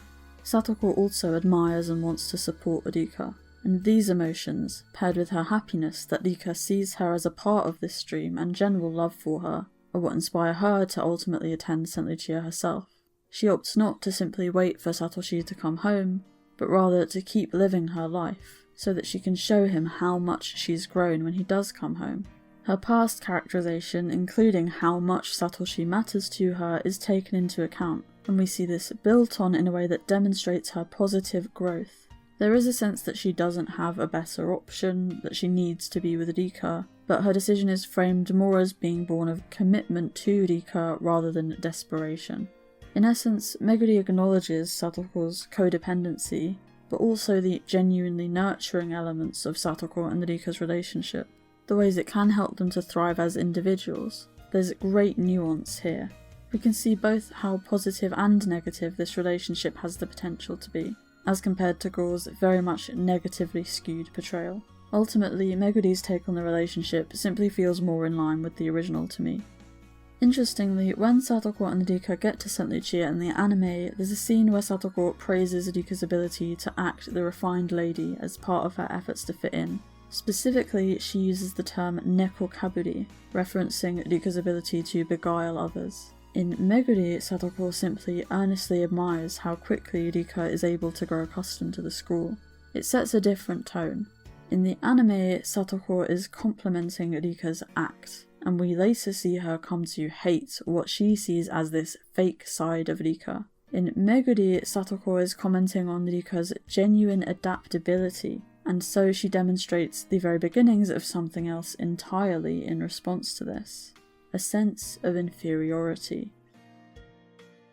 Satoko also admires and wants to support Rika, and these emotions, paired with her happiness that Rika sees her as a part of this dream and general love for her, are what inspire her to ultimately attend St. Lucia herself. She opts not to simply wait for Satoshi to come home, but rather to keep living her life, so that she can show him how much she's grown when he does come home. Her past characterization, including how much Satoshi matters to her, is taken into account, and we see this built on in a way that demonstrates her positive growth. There is a sense that she doesn't have a better option, that she needs to be with Rika, but her decision is framed more as being born of commitment to Rika rather than desperation. In essence, Meguri acknowledges Satoko's codependency, but also the genuinely nurturing elements of Satoko and Rika's relationship, the ways it can help them to thrive as individuals. There's great nuance here. We can see both how positive and negative this relationship has the potential to be, as compared to Gou's very much negatively skewed portrayal. Ultimately, Meguri's take on the relationship simply feels more in line with the original to me. Interestingly, when Satoko and Rika get to St. Lucia in the anime, there's a scene where Satoko praises Rika's ability to act the refined lady as part of her efforts to fit in. Specifically, she uses the term nekokaburi, referencing Rika's ability to beguile others. In Meguri, Satoko simply earnestly admires how quickly Rika is able to grow accustomed to the school. It sets a different tone. In the anime, Satoko is complimenting Rika's act, and we later see her come to hate what she sees as this fake side of Rika. In Meguri, Satoko is commenting on Rika's genuine adaptability, and so she demonstrates the very beginnings of something else entirely in response to this. A sense of inferiority.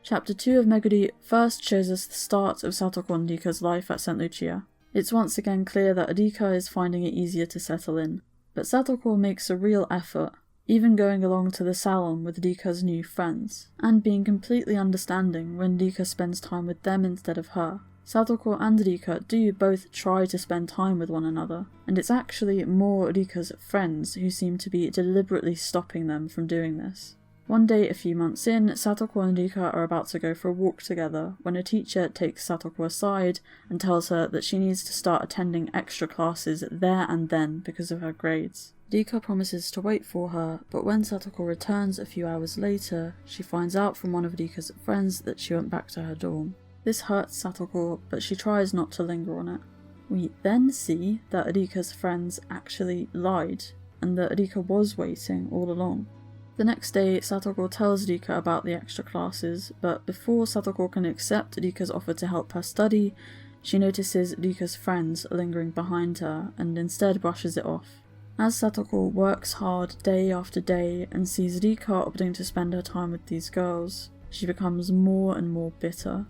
Chapter 2 of Meguri first shows us the start of Satoko and Rika's life at St. Lucia. It's once again clear that Rika is finding it easier to settle in, but Satoko makes a real effort, even going along to the salon with Rika's new friends, and being completely understanding when Rika spends time with them instead of her. Satoko and Rika do both try to spend time with one another, and it's actually more Rika's friends who seem to be deliberately stopping them from doing this. One day a few months in, Satoko and Rika are about to go for a walk together when a teacher takes Satoko aside and tells her that she needs to start attending extra classes there and then because of her grades. Rika promises to wait for her, but when Satoko returns a few hours later, she finds out from one of Rika's friends that she went back to her dorm. This hurts Satoko, but she tries not to linger on it. We then see that Rika's friends actually lied, and that Rika was waiting all along. The next day, Satoko tells Rika about the extra classes, but before Satoko can accept Rika's offer to help her study, she notices Rika's friends lingering behind her and instead brushes it off. As Satoko works hard day after day and sees Rika opting to spend her time with these girls, she becomes more and more bitter.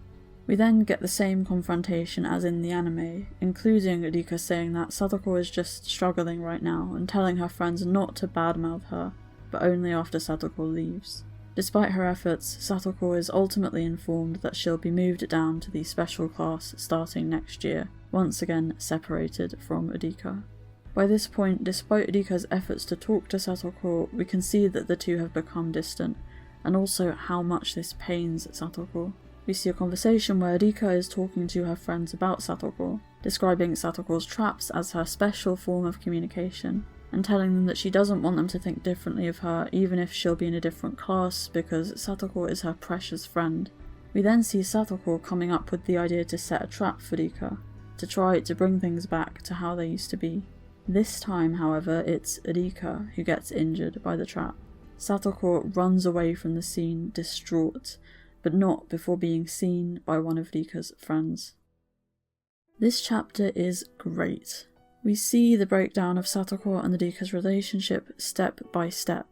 We then get the same confrontation as in the anime, including Rika saying that Satoko is just struggling right now and telling her friends not to badmouth her, but only after Satoko leaves. Despite her efforts, Satoko is ultimately informed that she'll be moved down to the special class starting next year, once again separated from Rika. By this point, despite Rika's efforts to talk to Satoko, we can see that the two have become distant, and also how much this pains Satoko. We see a conversation where Rika is talking to her friends about Satoko, describing Satoko's traps as her special form of communication, and telling them that she doesn't want them to think differently of her even if she'll be in a different class because Satoko is her precious friend. We then see Satoko coming up with the idea to set a trap for Rika, to try to bring things back to how they used to be. This time, however, it's Rika who gets injured by the trap. Satoko runs away from the scene distraught, but not before being seen by one of Rika's friends. This chapter is great. We see the breakdown of Satoko and Rika's relationship step by step.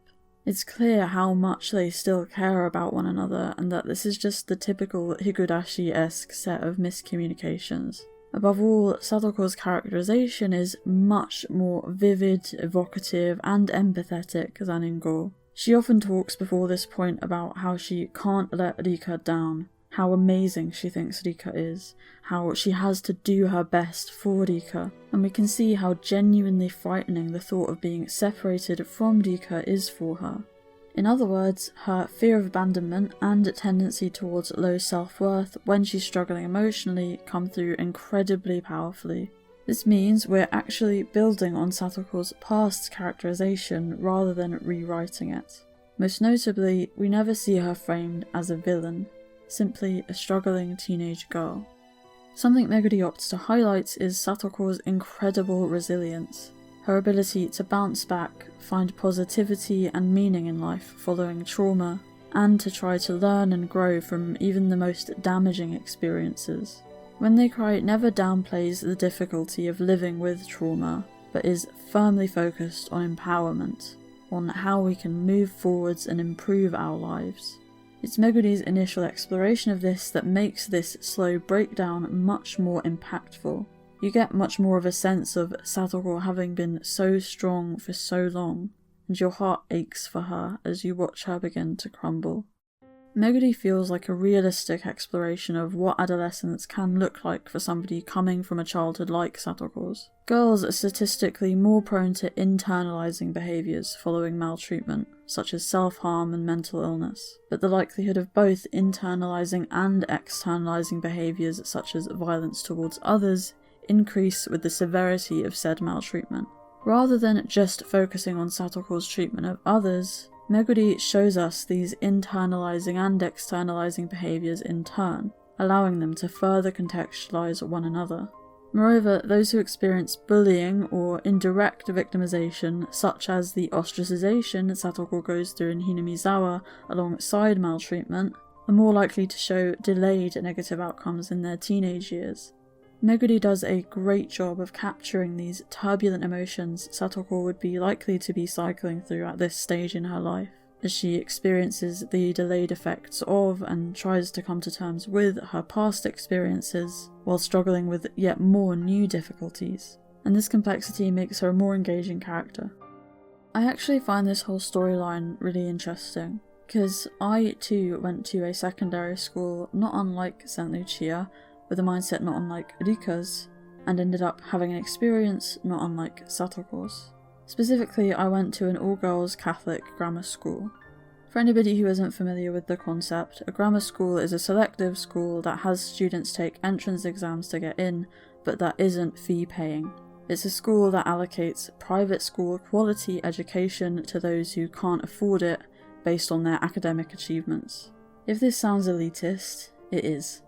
It's clear how much they still care about one another and that this is just the typical Higurashi-esque set of miscommunications. Above all, Satoko's characterization is much more vivid, evocative, and empathetic than in Gou. She often talks before this point about how she can't let Rika down, how amazing she thinks Rika is, how she has to do her best for Rika, and we can see how genuinely frightening the thought of being separated from Rika is for her. In other words, her fear of abandonment and tendency towards low self-worth when she's struggling emotionally come through incredibly powerfully. This means we're actually building on Satoko's past characterization rather than rewriting it. Most notably, we never see her framed as a villain, simply a struggling teenage girl. Something Meguri opts to highlight is Satoko's incredible resilience. Her ability to bounce back, find positivity and meaning in life following trauma, and to try to learn and grow from even the most damaging experiences. When They Cry never downplays the difficulty of living with trauma, but is firmly focused on empowerment, on how we can move forwards and improve our lives. It's Meguri's initial exploration of this that makes this slow breakdown much more impactful. You get much more of a sense of Satoko having been so strong for so long, and your heart aches for her as you watch her begin to crumble. Meguri feels like a realistic exploration of what adolescence can look like for somebody coming from a childhood like Satoko's. Girls are statistically more prone to internalizing behaviours following maltreatment, such as self-harm and mental illness, but the likelihood of both internalizing and externalizing behaviours such as violence towards others increase with the severity of said maltreatment. Rather than just focusing on Satoko's treatment of others, Meguri shows us these internalizing and externalizing behaviours in turn, allowing them to further contextualize one another. Moreover, those who experience bullying or indirect victimization, such as the ostracization Satoko goes through in Hinamizawa alongside maltreatment, are more likely to show delayed negative outcomes in their teenage years. Meguri does a great job of capturing these turbulent emotions Satoko would be likely to be cycling through at this stage in her life, as she experiences the delayed effects of and tries to come to terms with her past experiences while struggling with yet more new difficulties, and this complexity makes her a more engaging character. I actually find this whole storyline really interesting, because I too went to a secondary school not unlike St. Lucia, with a mindset not unlike Rika's, and ended up having an experience not unlike Satoko's. Specifically, I went to an all-girls Catholic grammar school. For anybody who isn't familiar with the concept, a grammar school is a selective school that has students take entrance exams to get in, but that isn't fee-paying. It's a school that allocates private school quality education to those who can't afford it based on their academic achievements. If this sounds elitist, it is.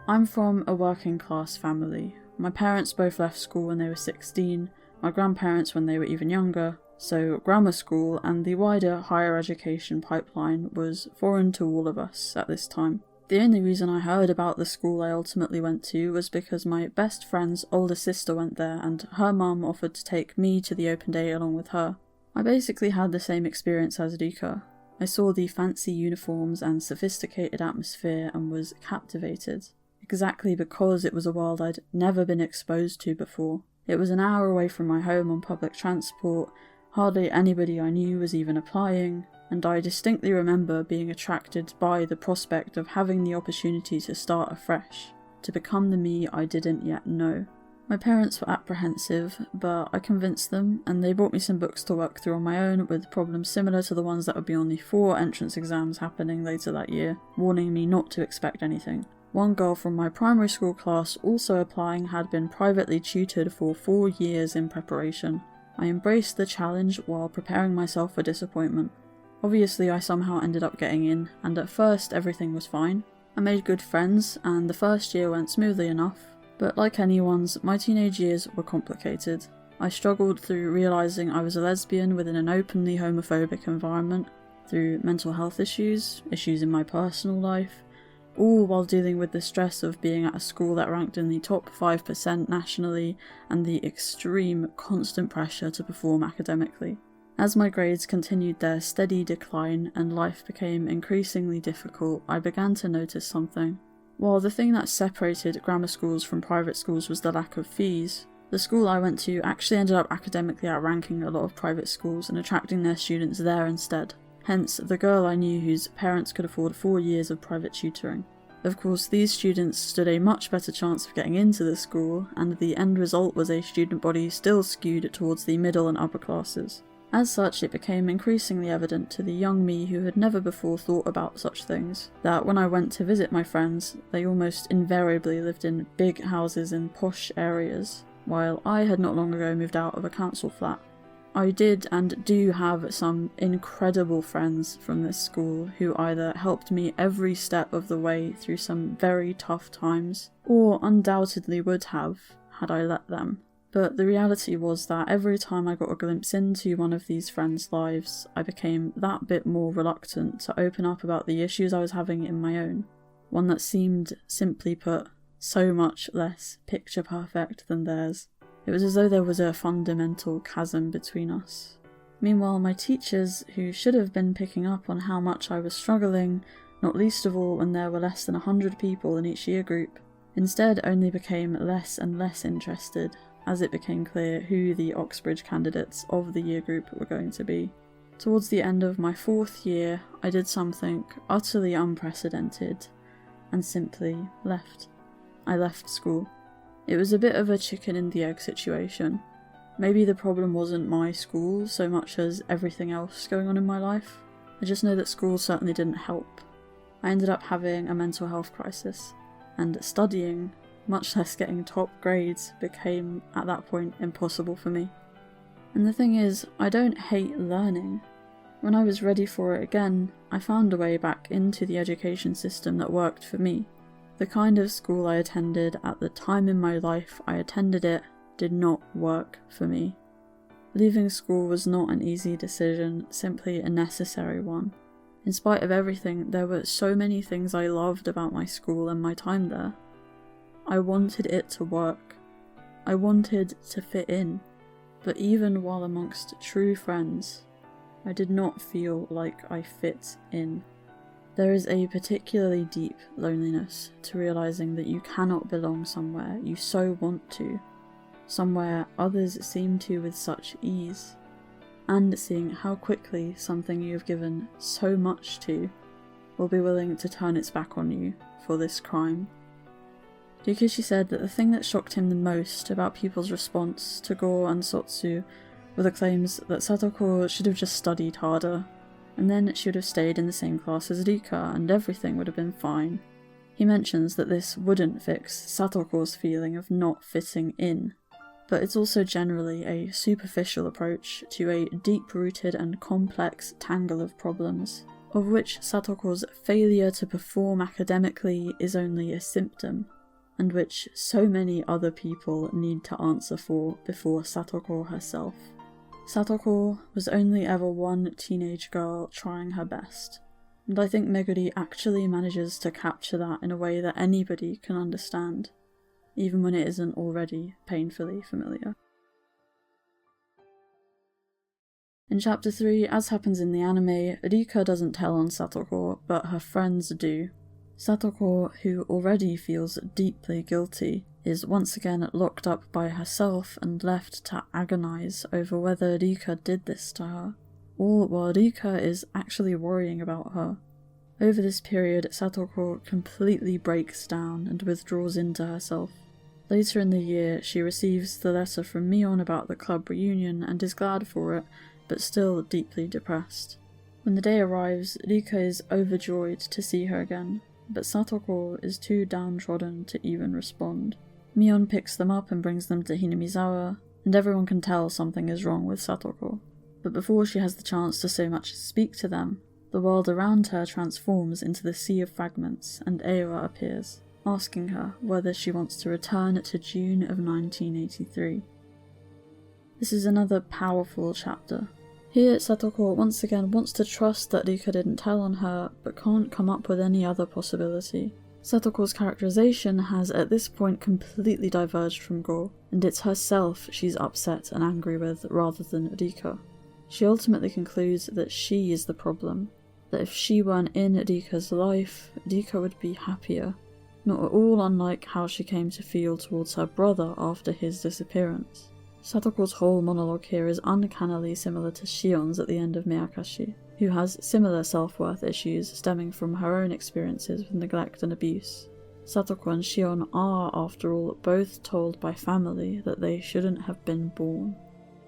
I'm from a working class family. My parents both left school when they were 16, my grandparents when they were even younger, so grammar school and the wider higher education pipeline was foreign to all of us at this time. The only reason I heard about the school I ultimately went to was because my best friend's older sister went there and her mum offered to take me to the open day along with her. I basically had the same experience as Rika. I saw the fancy uniforms and sophisticated atmosphere and was captivated. Exactly because it was a world I'd never been exposed to before. It was an hour away from my home on public transport, hardly anybody I knew was even applying, and I distinctly remember being attracted by the prospect of having the opportunity to start afresh, to become the me I didn't yet know. My parents were apprehensive, but I convinced them, and they brought me some books to work through on my own with problems similar to the ones that would be on the 4 entrance exams happening later that year, warning me not to expect anything. One girl from my primary school class also applying had been privately tutored for 4 years in preparation. I embraced the challenge while preparing myself for disappointment. Obviously I somehow ended up getting in, and at first everything was fine. I made good friends, and the first year went smoothly enough, but like anyone's, my teenage years were complicated. I struggled through realising I was a lesbian within an openly homophobic environment, through mental health issues in my personal life, all while dealing with the stress of being at a school that ranked in the top 5% nationally and the extreme constant pressure to perform academically. As my grades continued their steady decline and life became increasingly difficult, I began to notice something. While the thing that separated grammar schools from private schools was the lack of fees, the school I went to actually ended up academically outranking a lot of private schools and attracting their students there instead. Hence, the girl I knew whose parents could afford 4 years of private tutoring. Of course, these students stood a much better chance of getting into the school, and the end result was a student body still skewed towards the middle and upper classes. As such, it became increasingly evident to the young me who had never before thought about such things, that when I went to visit my friends, they almost invariably lived in big houses in posh areas, while I had not long ago moved out of a council flat. I did and do have some incredible friends from this school who either helped me every step of the way through some very tough times, or undoubtedly would have, had I let them. But the reality was that every time I got a glimpse into one of these friends' lives, I became that bit more reluctant to open up about the issues I was having in my own. One that seemed, simply put, so much less picture perfect than theirs. It was as though there was a fundamental chasm between us. Meanwhile, my teachers, who should have been picking up on how much I was struggling, not least of all when there were less than 100 people in each year group, instead only became less and less interested as it became clear who the Oxbridge candidates of the year group were going to be. Towards the end of my 4th year, I did something utterly unprecedented and simply left. I left school. It was a bit of a chicken and the egg situation. Maybe the problem wasn't my school so much as everything else going on in my life. I just know that school certainly didn't help. I ended up having a mental health crisis, and studying, much less getting top grades, became at that point impossible for me. And the thing is, I don't hate learning. When I was ready for it again, I found a way back into the education system that worked for me. The kind of school I attended at the time in my life I attended it did not work for me. Leaving school was not an easy decision, simply a necessary one. In spite of everything, there were so many things I loved about my school and my time there. I wanted it to work. I wanted to fit in. But even while amongst true friends, I did not feel like I fit in. There is a particularly deep loneliness to realising that you cannot belong somewhere you so want to, somewhere others seem to with such ease, and seeing how quickly something you have given so much to will be willing to turn its back on you for this crime. Ryukishi said that the thing that shocked him the most about people's response to Gou and Sotsu were the claims that Satoko should have just studied harder, and then she would have stayed in the same class as Rika and everything would have been fine. He mentions that this wouldn't fix Satoko's feeling of not fitting in, but it's also generally a superficial approach to a deep-rooted and complex tangle of problems, of which Satoko's failure to perform academically is only a symptom, and which so many other people need to answer for before Satoko herself. Satoko was only ever one teenage girl trying her best, and I think Meguri actually manages to capture that in a way that anybody can understand, even when it isn't already painfully familiar. In Chapter 3, as happens in the anime, Rika doesn't tell on Satoko, but her friends do. Satoko, who already feels deeply guilty, is once again locked up by herself and left to agonise over whether Rika did this to her, all while Rika is actually worrying about her. Over this period, Satoko completely breaks down and withdraws into herself. Later in the year, she receives the letter from Mion about the club reunion and is glad for it, but still deeply depressed. When the day arrives, Rika is overjoyed to see her again, but Satoko is too downtrodden to even respond. Mion picks them up and brings them to Hinamizawa, and everyone can tell something is wrong with Satoko. But before she has the chance to so much as speak to them, the world around her transforms into the sea of fragments, and Ewa appears, asking her whether she wants to return to June of 1983. This is another powerful chapter. Here, Satoko once again wants to trust that Rika didn't tell on her, but can't come up with any other possibility. Satoko's characterization has at this point completely diverged from Gou, and it's herself she's upset and angry with rather than Rika. She ultimately concludes that she is the problem, that if she weren't in Rika's life, Rika would be happier, not at all unlike how she came to feel towards her brother after his disappearance. Satoko's whole monologue here is uncannily similar to Shion's at the end of Meakashi. who has similar self-worth issues stemming from her own experiences with neglect and abuse. Satoko and Shion are, after all, both told by family that they shouldn't have been born.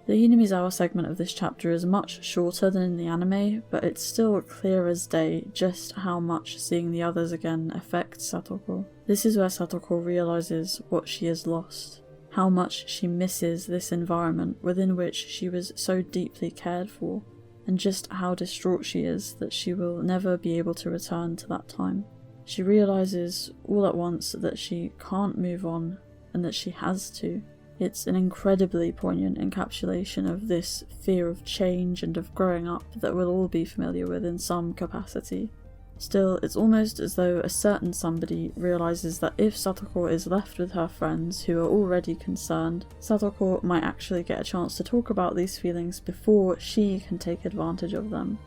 The Hinamizawa segment of this chapter is much shorter than in the anime, but it's still clear as day just how much seeing the others again affects Satoko. This is where Satoko realises what she has lost, how much she misses this environment within which she was so deeply cared for, and just how distraught she is that she will never be able to return to that time. She realises all at once that she can't move on and that she has to. It's an incredibly poignant encapsulation of this fear of change and of growing up that we'll all be familiar with in some capacity. Still, it's almost as though a certain somebody realises that if Satoko is left with her friends who are already concerned, Satoko might actually get a chance to talk about these feelings before she can take advantage of them.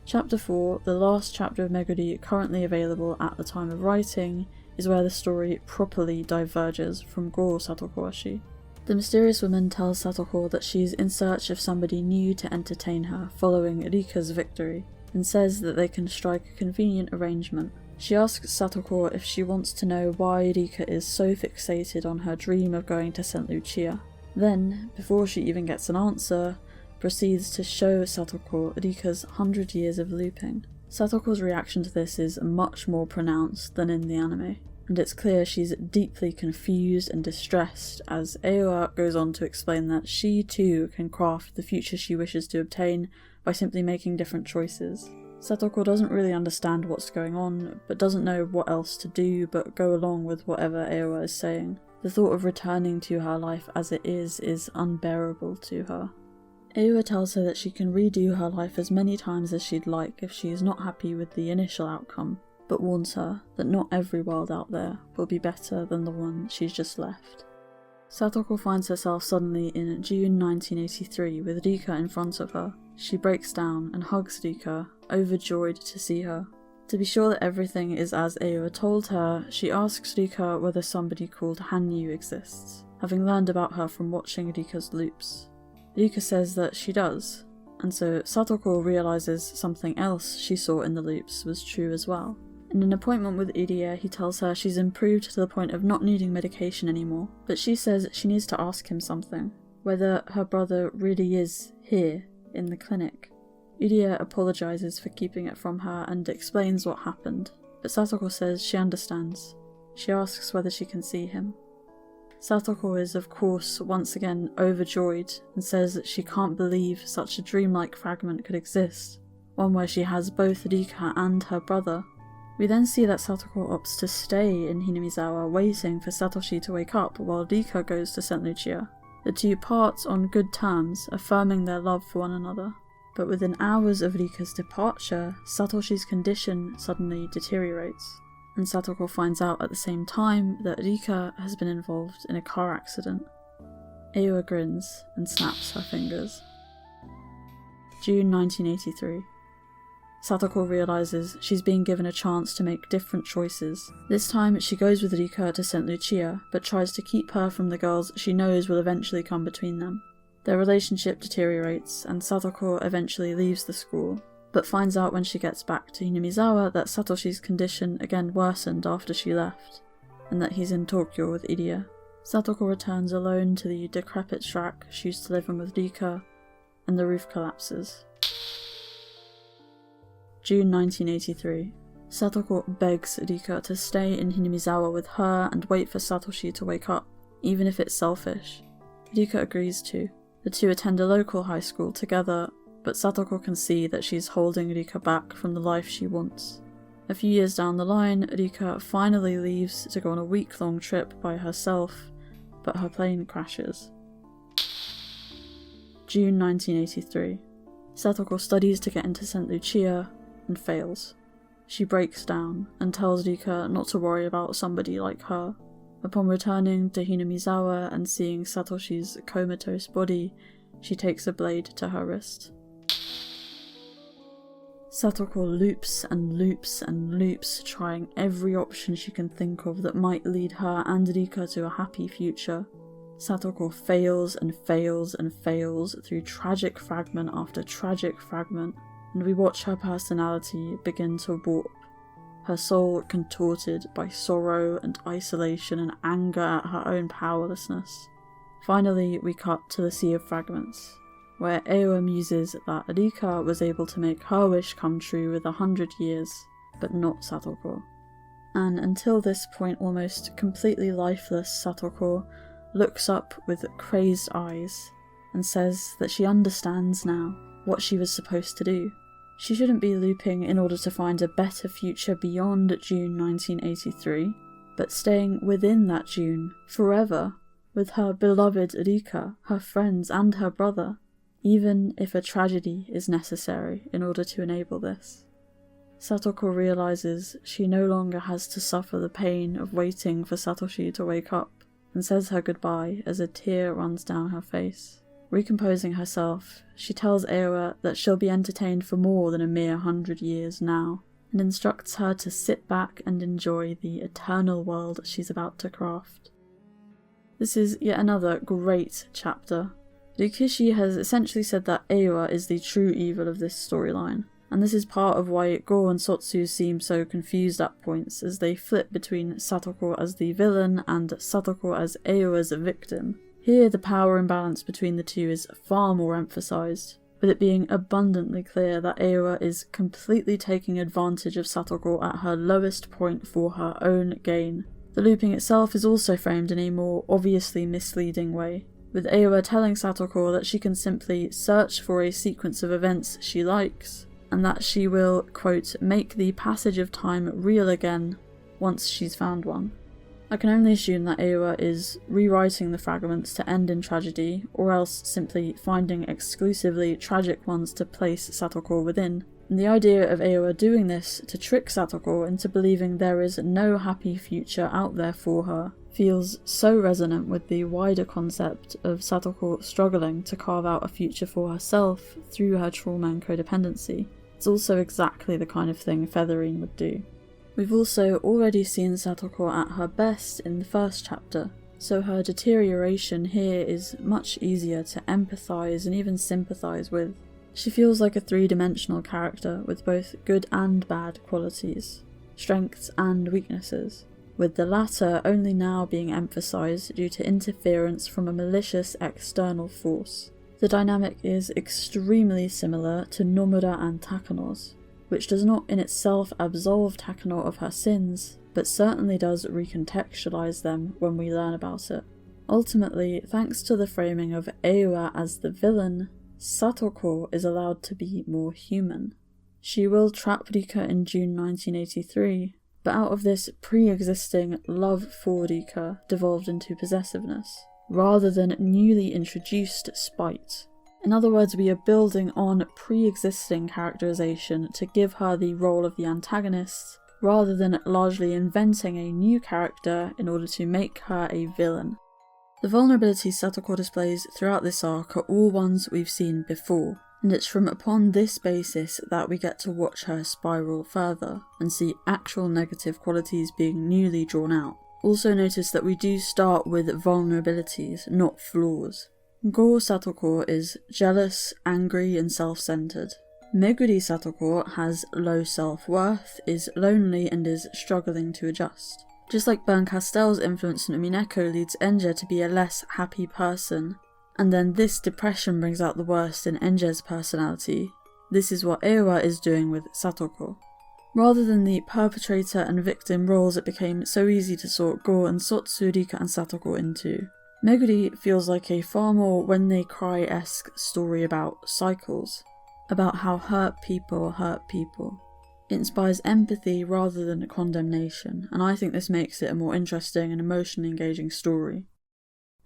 Chapter 4, the last chapter of Meguri currently available at the time of writing, is where the story properly diverges from Gou Satokowashi. The mysterious woman tells Satoko that she's in search of somebody new to entertain her following Rika's victory, and says that they can strike a convenient arrangement. She asks Satoko if she wants to know why Rika is so fixated on her dream of going to St. Lucia. Then, before she even gets an answer, proceeds to show Satoko Rika's 100 years of looping. Satoko's reaction to this is much more pronounced than in the anime, and it's clear she's deeply confused and distressed as Aoa goes on to explain that she too can craft the future she wishes to obtain by simply making different choices. Satoko doesn't really understand what's going on, but doesn't know what else to do but go along with whatever Aoa is saying. The thought of returning to her life as it is unbearable to her. Aoa tells her that she can redo her life as many times as she'd like if she is not happy with the initial outcome, but warns her that not every world out there will be better than the one she's just left. Satoko finds herself suddenly in June 1983 with Rika in front of her. She breaks down and hugs Rika, overjoyed to see her. To be sure that everything is as Aoa told her, she asks Rika whether somebody called Hanyu exists, having learned about her from watching Rika's loops. Rika says that she does, and so Satoko realises something else she saw in the loops was true as well. In an appointment with Irie, he tells her she's improved to the point of not needing medication anymore, but she says she needs to ask him something, whether her brother really is here, in the clinic. Irie apologises for keeping it from her and explains what happened, but Satoko says she understands. She asks whether she can see him. Satoko is, of course, once again overjoyed and says that she can't believe such a dreamlike fragment could exist, one where she has both Rika and her brother. We then see that Satoko opts to stay in Hinamizawa waiting for Satoshi to wake up while Rika goes to St. Lucia. The two part on good terms, affirming their love for one another. But within hours of Rika's departure, Satoshi's condition suddenly deteriorates, and Satoko finds out at the same time that Rika has been involved in a car accident. Aoa grins and snaps her fingers. June 1983. Satoko realises she's being given a chance to make different choices. This time she goes with Rika to St. Lucia, but tries to keep her from the girls she knows will eventually come between them. Their relationship deteriorates, and Satoko eventually leaves the school, but finds out when she gets back to Hinamizawa that Satoshi's condition again worsened after she left, and that he's in Tokyo with Irie. Satoko returns alone to the decrepit shack she used to live in with Rika, and the roof collapses. June 1983. Satoko begs Rika to stay in Hinamizawa with her and wait for Satoshi to wake up, even if it's selfish. Rika agrees to. The two attend a local high school together, but Satoko can see that she's holding Rika back from the life she wants. A few years down the line, Rika finally leaves to go on a week-long trip by herself, but her plane crashes. June 1983. Satoko studies to get into St. Lucia, and fails. She breaks down and tells Rika not to worry about somebody like her. Upon returning to Hinamizawa and seeing Satoshi's comatose body, she takes a blade to her wrist. Satoko loops and loops and loops, trying every option she can think of that might lead her and Rika to a happy future. Satoko fails and fails and fails through tragic fragment after tragic fragment. and we watch her personality begin to warp, her soul contorted by sorrow and isolation and anger at her own powerlessness. Finally, we cut to the Sea of Fragments, where Aowa muses that Rika was able to make her wish come true with 100 years, but not Satoko. And until this point almost completely lifeless Satoko looks up with crazed eyes and says that she understands now what she was supposed to do. She shouldn't be looping in order to find a better future beyond June 1983, but staying within that June forever with her beloved Rika, her friends and her brother, even if a tragedy is necessary in order to enable this. Satoko realizes she no longer has to suffer the pain of waiting for Satoshi to wake up, and says her goodbye as a tear runs down her face. Recomposing herself, she tells Aowa that she'll be entertained for more than a mere 100 years now, and instructs her to sit back and enjoy the eternal world she's about to craft. This is yet another great chapter. Rikishi has essentially said that Aowa is the true evil of this storyline, and this is part of why Gou and Sotsu seem so confused at points as they flip between Satoko as the villain and Satoko as Aowa's victim. Here the power imbalance between the two is far more emphasised, with it being abundantly clear that Aowa is completely taking advantage of Satoko at her lowest point for her own gain. The looping itself is also framed in a more obviously misleading way, with Aowa telling Satoko that she can simply search for a sequence of events she likes, and that she will, quote, make the passage of time real again once she's found one. I can only assume that Aowa is rewriting the fragments to end in tragedy, or else simply finding exclusively tragic ones to place Satoko within. And the idea of Aowa doing this to trick Satoko into believing there is no happy future out there for her feels so resonant with the wider concept of Satoko struggling to carve out a future for herself through her trauma and codependency. It's also exactly the kind of thing Featherine would do. We've also already seen Satoko at her best in the first chapter, so her deterioration here is much easier to empathise and even sympathise with. She feels like a three-dimensional character with both good and bad qualities, strengths and weaknesses, with the latter only now being emphasised due to interference from a malicious external force. The dynamic is extremely similar to Nomura and Takano's, which does not in itself absolve Takano of her sins, but certainly does recontextualise them when we learn about it. Ultimately, thanks to the framing of Aowa as the villain, Satoko is allowed to be more human. She will trap Rika in June 1983, but out of this pre-existing love for Rika devolved into possessiveness, rather than newly introduced spite. In other words, we are building on pre-existing characterization to give her the role of the antagonist, rather than largely inventing a new character in order to make her a villain. The vulnerabilities Satoko displays throughout this arc are all ones we've seen before, and it's from upon this basis that we get to watch her spiral further, and see actual negative qualities being newly drawn out. Also notice that we do start with vulnerabilities, not flaws. Gou Satoko is jealous, angry, and self-centered. Meguri Satoko has low self-worth, is lonely, and is struggling to adjust. Just like Bernscanstel's influence on Umineko leads Enja to be a less happy person, and then this depression brings out the worst in Enja's personality, this is what Aowa is doing with Satoko. Rather than the perpetrator and victim roles it became so easy to sort Gou and Sotsu, Rika and Satoko into, Meguri feels like a far more When They Cry-esque story about cycles, about how hurt people. It inspires empathy rather than condemnation, and I think this makes it a more interesting and emotionally engaging story.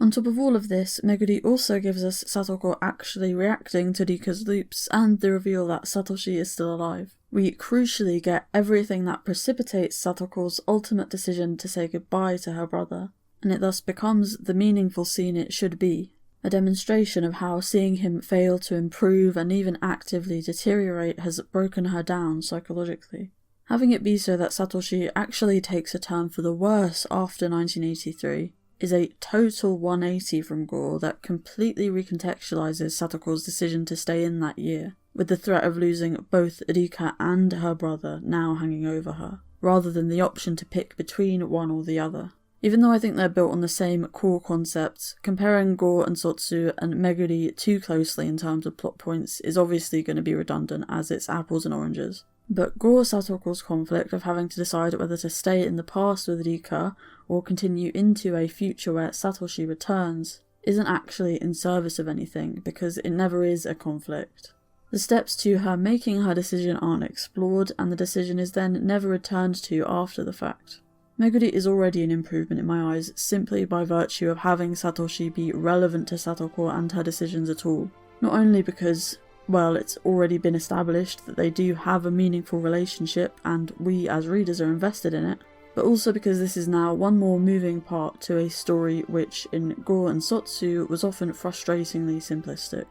On top of all of this, Meguri also gives us Satoko actually reacting to Rika's loops and the reveal that Satoshi is still alive. We crucially get everything that precipitates Satoko's ultimate decision to say goodbye to her brother, and it thus becomes the meaningful scene it should be, a demonstration of how seeing him fail to improve and even actively deteriorate has broken her down psychologically. Having it be so that Satoshi actually takes a turn for the worse after 1983 is a total 180 from Gou that completely recontextualizes Satoko's decision to stay in that year. with the threat of losing both Rika and her brother now hanging over her, rather than the option to pick between one or the other. Even though I think they're built on the same core concepts, comparing Gou and Sotsu and Meguri too closely in terms of plot points is obviously going to be redundant, as it's apples and oranges. But Gou Satoko's conflict of having to decide whether to stay in the past with Rika or continue into a future where Satoshi returns isn't actually in service of anything, because it never is a conflict. The steps to her making her decision aren't explored, and the decision is then never returned to after the fact. Meguri is already an improvement in my eyes, simply by virtue of having Satoshi be relevant to Satoko and her decisions at all. Not only because, well, it's already been established that they do have a meaningful relationship and we as readers are invested in it, but also because this is now one more moving part to a story which, in Gou and Sotsu, was often frustratingly simplistic.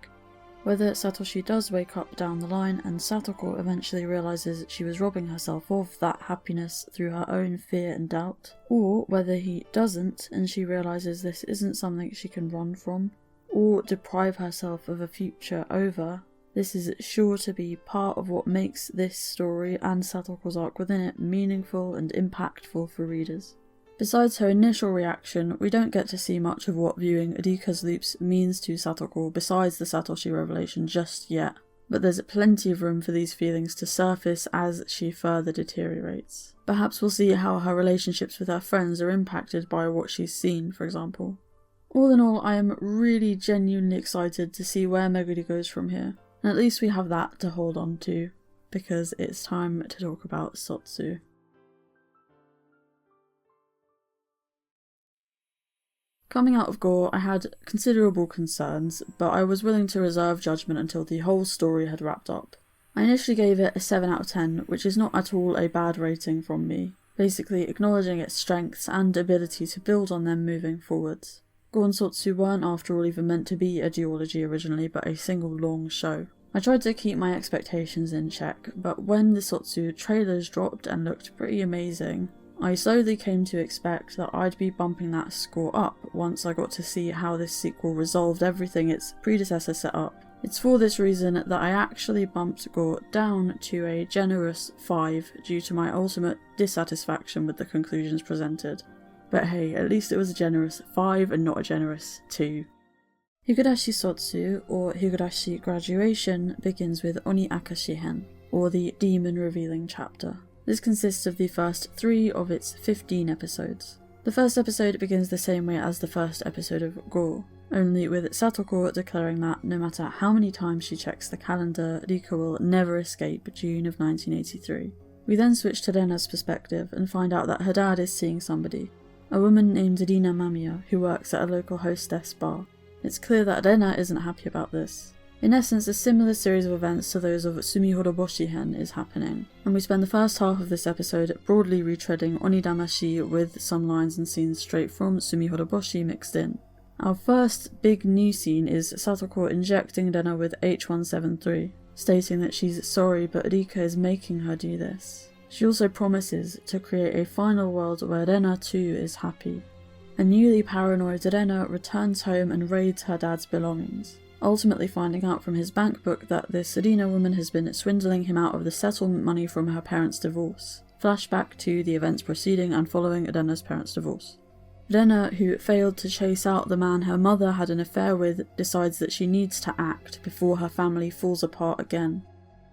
Whether Satoshi does wake up down the line and Satoko eventually realises she was robbing herself of that happiness through her own fear and doubt, or whether he doesn't and she realises this isn't something she can run from, or deprive herself of a future over, this is sure to be part of what makes this story and Satoko's arc within it meaningful and impactful for readers. Besides her initial reaction, we don't get to see much of what viewing Rika's loops means to Satoko besides the Satoshi revelation just yet, but there's plenty of room for these feelings to surface as she further deteriorates. Perhaps we'll see how her relationships with her friends are impacted by what she's seen, for example. All in all, I am really genuinely excited to see where Meguri goes from here, and at least we have that to hold on to, because it's time to talk about Sotsu. Coming out of Gou, I had considerable concerns, but I was willing to reserve judgment until the whole story had wrapped up. I initially gave it a 7 out of 10, which is not at all a bad rating from me, basically acknowledging its strengths and ability to build on them moving forwards. Gou and Sotsu weren't after all even meant to be a duology originally, but a single long show. I tried to keep my expectations in check, but when the Sotsu trailers dropped and looked pretty amazing, I slowly came to expect that I'd be bumping that score up once I got to see how this sequel resolved everything its predecessor set up. It's for this reason that I actually bumped Gou down to a generous 5 due to my ultimate dissatisfaction with the conclusions presented. But hey, at least it was a generous 5 and not a generous 2. Higurashi Sotsu, or Higurashi Graduation, begins with ONIAKASHI Hen, or the Demon Revealing chapter. This consists of the first 3 of its 15 episodes. The first episode begins the same way as the first episode of Gou, only with Satoko declaring that no matter how many times she checks the calendar, Rika will never escape June of 1983. We then switch to Rena's perspective and find out that her dad is seeing somebody, a woman named Rina Mamiya who works at a local hostess bar. It's clear that Rena isn't happy about this. In essence, a similar series of events to those of Sumihoroboshi Hen is happening, and we spend the first half of this episode broadly retreading ONIDAMASHI with some lines and scenes straight from Sumihoroboshi mixed in. Our first big new scene is Satoko injecting Rena with H173, stating that she's sorry but Rika is making her do this. She also promises to create a final world where Rena too is happy. A newly paranoid Rena returns home and raids her dad's belongings, ultimately finding out from his bank book that this Rina woman has been swindling him out of the settlement money from her parents' divorce. Flashback to the events preceding and following Rena's parents' divorce. Rena, who failed to chase out the man her mother had an affair with, decides that she needs to act before her family falls apart again.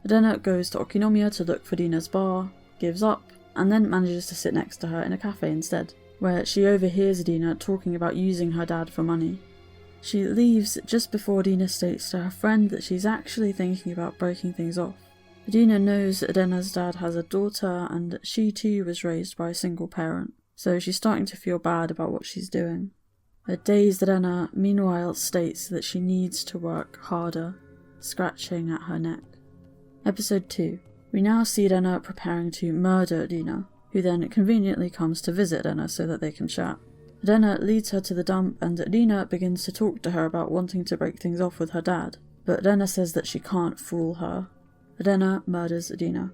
Rena goes to Okinomiya to look for Rina's bar, gives up, and then manages to sit next to her in a cafe instead, where she overhears Rina talking about using her dad for money. She leaves just before Rina states to her friend that she's actually thinking about breaking things off. Rina knows Rena's dad has a daughter and she too was raised by a single parent, so she's starting to feel bad about what she's doing. A dazed Rena, meanwhile, states that she needs to work harder, scratching at her neck. Episode 2. We now see Rena preparing to murder Rina, who then conveniently comes to visit Rena so that they can chat. Rena leads her to the dump and Rina begins to talk to her about wanting to break things off with her dad, but Rena says that she can't fool her. Rena murders Rina.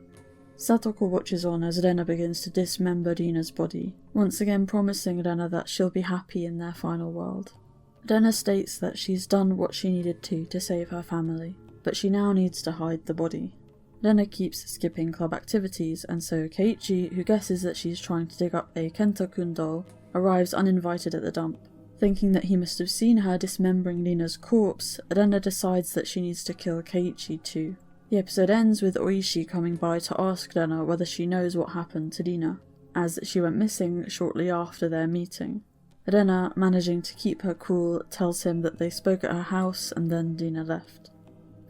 Satoko watches on as Rena begins to dismember Rina's body, once again promising Rena that she'll be happy in their final world. Rena states that she's done what she needed to save her family, but she now needs to hide the body. Rena keeps skipping club activities, and so Keiichi, who guesses that she's trying to dig up a Kento-kun doll, arrives uninvited at the dump. Thinking that he must have seen her dismembering Rina's corpse, Rena decides that she needs to kill Keiichi too. The episode ends with Oishi coming by to ask Rena whether she knows what happened to Rina, as she went missing shortly after their meeting. Rena, managing to keep her cool, tells him that they spoke at her house and then Rina left.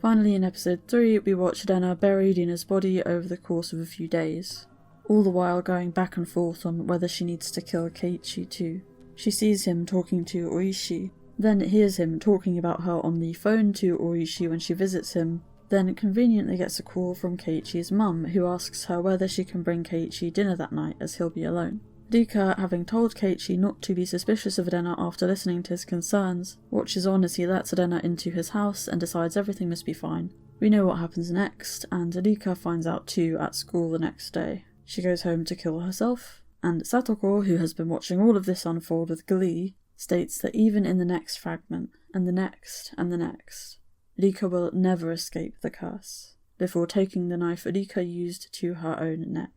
Finally, in episode 3, we watch Rena bury Rina's body over the course of a few days, all the while going back and forth on whether she needs to kill Keiichi too. She sees him talking to Oishi, then hears him talking about her on the phone to Oishi when she visits him, then conveniently gets a call from Keiichi's mum, who asks her whether she can bring Keiichi dinner that night as he'll be alone. Rika, having told Keiichi not to be suspicious of Rena after listening to his concerns, watches on as he lets Rena into his house and decides everything must be fine. We know what happens next, and Rika finds out too at school the next day. She goes home to kill herself, and Satoko, who has been watching all of this unfold with glee, states that even in the next fragment, and the next, and the next, Rika will never escape the curse, before taking the knife Rika used to her own neck.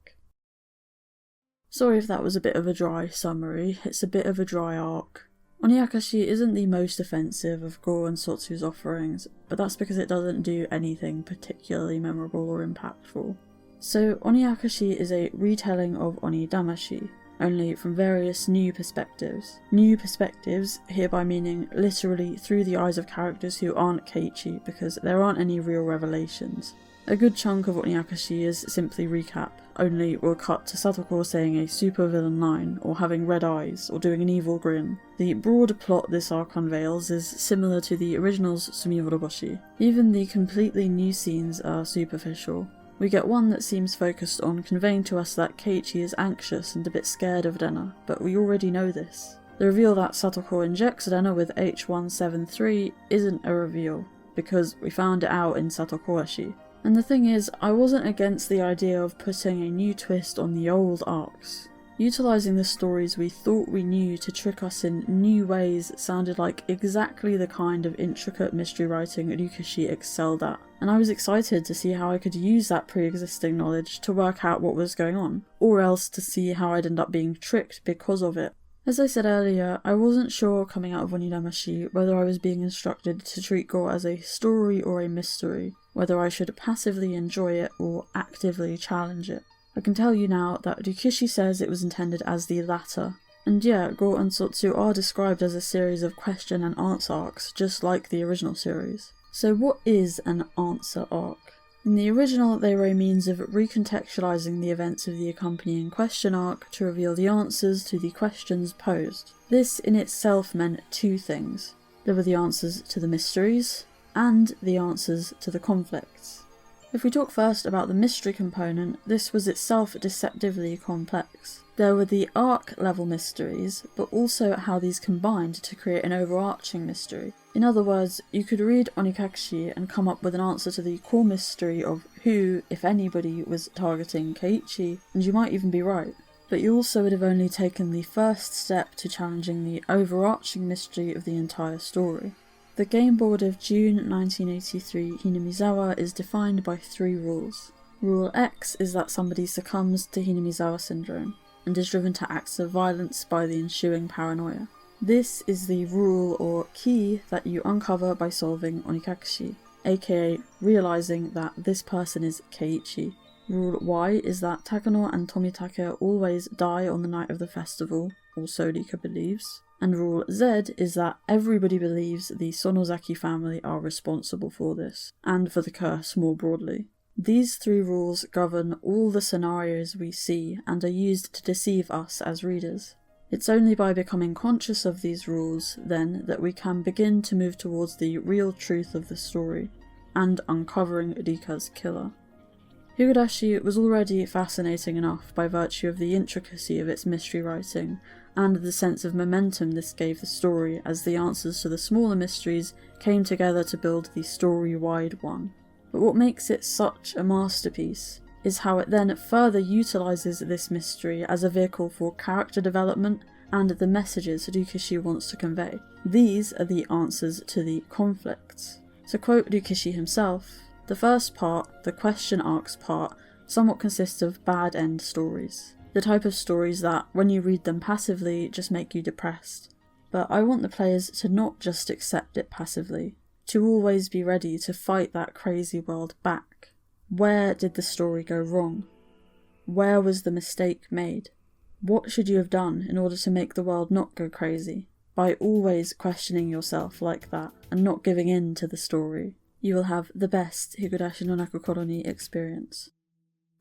Sorry if that was a bit of a dry summary, it's a bit of a dry arc. ONIAKASHI isn't the most offensive of Gou and Sotsu's offerings, but that's because it doesn't do anything particularly memorable or impactful. So ONIAKASHI is a retelling of ONIDAMASHI, only from various new perspectives. New perspectives, hereby meaning literally through the eyes of characters who aren't Keiichi, because there aren't any real revelations. A good chunk of ONIAKASHI is simply recap, only we'll cut to Satoko saying a supervillain line, or having red eyes, or doing an evil grin. The broader plot this arc unveils is similar to the original's Sumihoroboshi. Even the completely new scenes are superficial. We get one that seems focused on conveying to us that Keiichi is anxious and a bit scared of Rena, but we already know this. The reveal that Satoko injects Rena with H173 isn't a reveal, because we found it out in SATOKOWASHI. And the thing is, I wasn't against the idea of putting a new twist on the old arcs. Utilising the stories we thought we knew to trick us in new ways sounded like exactly the kind of intricate mystery writing Ryukishi excelled at, and I was excited to see how I could use that pre-existing knowledge to work out what was going on, or else to see how I'd end up being tricked because of it. As I said earlier, I wasn't sure coming out of ONIDAMASHI whether I was being instructed to treat Gou as a story or a mystery, whether I should passively enjoy it or actively challenge it. I can tell you now that Ryukishi says it was intended as the latter. And yeah, Gou and Sotsu are described as a series of question and answer arcs, just like the original series. So what is an answer arc? In the original, they were a means of recontextualizing the events of the accompanying question arc to reveal the answers to the questions posed. This in itself meant two things. There were the answers to the mysteries, and the answers to the conflicts. If we talk first about the mystery component, this was itself deceptively complex. There were the arc level mysteries, but also how these combined to create an overarching mystery. In other words, you could read ONIAKASHI and come up with an answer to the core mystery of who, if anybody, was targeting Keiichi, and you might even be right. But you also would have only taken the first step to challenging the overarching mystery of the entire story. The game board of June 1983 Hinamizawa is defined by 3 rules. Rule X is that somebody succumbs to Hinamizawa syndrome, and is driven to acts of violence by the ensuing paranoia. This is the rule or key that you uncover by solving ONIAKASHI, aka realising that this person is Keiichi. Rule Y is that Takano and Tomitake always die on the night of the festival, or so Rika believes. And rule Z is that everybody believes the Sonozaki family are responsible for this, and for the curse more broadly. These 3 rules govern all the scenarios we see and are used to deceive us as readers. It's only by becoming conscious of these rules, then, that we can begin to move towards the real truth of the story, and uncovering Rika's killer. Higurashi was already fascinating enough by virtue of the intricacy of its mystery writing, and the sense of momentum this gave the story as the answers to the smaller mysteries came together to build the story-wide one. But what makes it such a masterpiece is how it then further utilises this mystery as a vehicle for character development and the messages Ryukishi wants to convey. These are the answers to the conflicts. To quote Rikishi himself, the first part, the question arcs part, somewhat consists of bad end stories. The type of stories that, when you read them passively, just make you depressed. But I want the players to not just accept it passively, to always be ready to fight that crazy world back. Where did the story go wrong? Where was the mistake made? What should you have done in order to make the world not go crazy? By always questioning yourself like that, and not giving in to the story, you will have the best Higurashi no Nakokoro ni experience.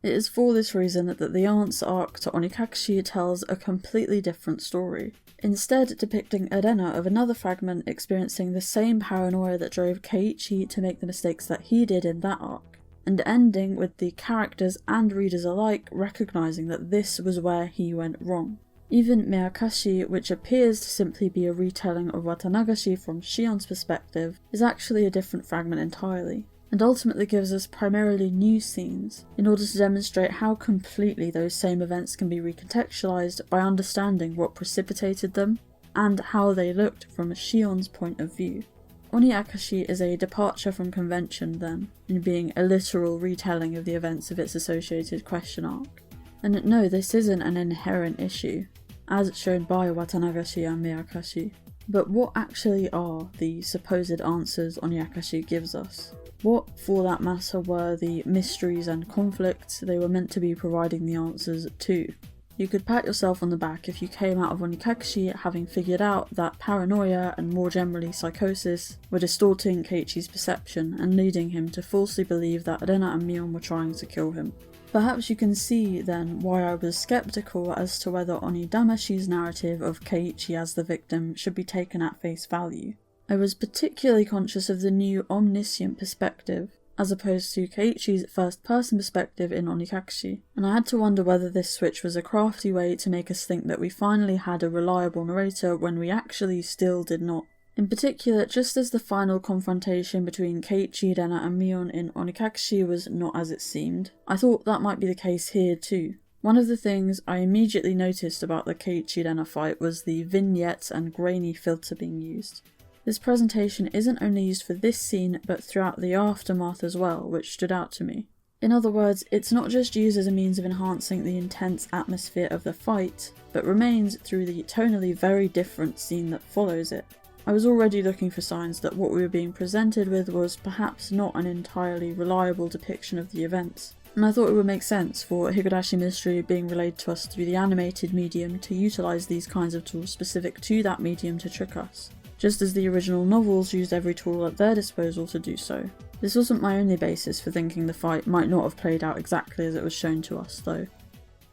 It is for this reason that the answer arc to ONIAKASHI tells a completely different story, instead depicting Erena of another fragment experiencing the same paranoia that drove Keiichi to make the mistakes that he did in that arc, and ending with the characters and readers alike recognising that this was where he went wrong. Even Meakashi, which appears to simply be a retelling of Watanagashi from Shion's perspective, is actually a different fragment entirely, and ultimately gives us primarily new scenes, in order to demonstrate how completely those same events can be recontextualised by understanding what precipitated them, and how they looked from Shion's point of view. ONIAKASHI is a departure from convention then, in being a literal retelling of the events of its associated question arc. And no, this isn't an inherent issue, as shown by Watanagashi and Meakashi. But what actually are the supposed answers ONIAKASHI gives us? What, for that matter, were the mysteries and conflicts they were meant to be providing the answers to? You could pat yourself on the back if you came out of ONIAKASHI having figured out that paranoia and more generally psychosis were distorting Keiichi's perception and leading him to falsely believe that Rena and Mion were trying to kill him. Perhaps you can see then why I was skeptical as to whether ONIDAMASHI's narrative of Keiichi as the victim should be taken at face value. I was particularly conscious of the new omniscient perspective, as opposed to Keiichi's first-person perspective in ONIAKASHI, and I had to wonder whether this switch was a crafty way to make us think that we finally had a reliable narrator when we actually still did not. In particular, just as the final confrontation between Keiichi, Rena and Mion in ONIAKASHI was not as it seemed, I thought that might be the case here too. One of the things I immediately noticed about the Keiichi-Rena fight was the vignettes and grainy filter being used. This presentation isn't only used for this scene, but throughout the aftermath as well, which stood out to me. In other words, it's not just used as a means of enhancing the intense atmosphere of the fight, but remains through the tonally very different scene that follows it. I was already looking for signs that what we were being presented with was perhaps not an entirely reliable depiction of the events, and I thought it would make sense for Higurashi mystery being relayed to us through the animated medium to utilise these kinds of tools specific to that medium to trick us, just as the original novels used every tool at their disposal to do so. This wasn't my only basis for thinking the fight might not have played out exactly as it was shown to us, though.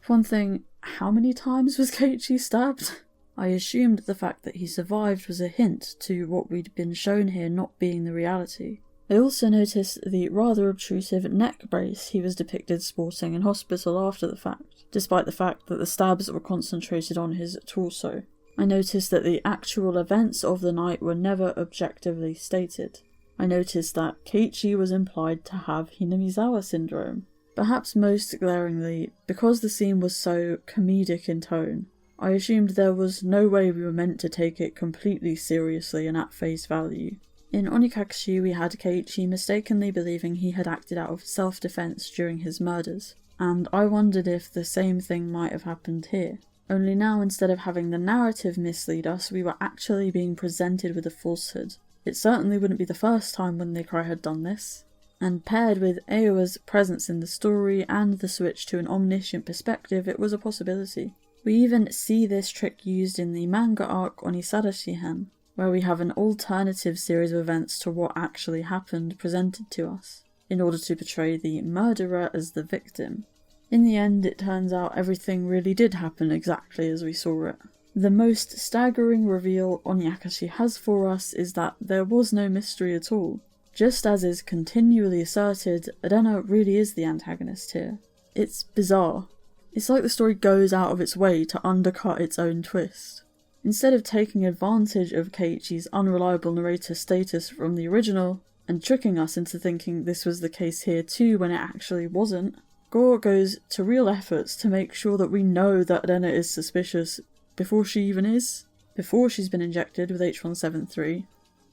For one thing, how many times was Keiichi stabbed? I assumed the fact that he survived was a hint to what we'd been shown here not being the reality. I also noticed the rather obtrusive neck brace he was depicted sporting in hospital after the fact, despite the fact that the stabs were concentrated on his torso. I noticed that the actual events of the night were never objectively stated. I noticed that Keiichi was implied to have Hinamizawa syndrome. Perhaps most glaringly, because the scene was so comedic in tone, I assumed there was no way we were meant to take it completely seriously and at face value. In ONIAKASHI we had Keiichi mistakenly believing he had acted out of self-defense during his murders, and I wondered if the same thing might have happened here. Only now, instead of having the narrative mislead us, we were actually being presented with a falsehood. It certainly wouldn't be the first time when Nikkrai had done this, and paired with Aowa's presence in the story and the switch to an omniscient perspective, it was a possibility. We even see this trick used in the manga arc Onisadashi-hen, where we have an alternative series of events to what actually happened presented to us, in order to portray the murderer as the victim. In the end, it turns out everything really did happen exactly as we saw it. The most staggering reveal ONIAKASHI has for us is that there was no mystery at all. Just as is continually asserted, Rena really is the antagonist here. It's bizarre. It's like the story goes out of its way to undercut its own twist. Instead of taking advantage of Keiichi's unreliable narrator status from the original, and tricking us into thinking this was the case here too when it actually wasn't, Gou goes to real efforts to make sure that we know that Rena is suspicious before she even is, before she's been injected with H173,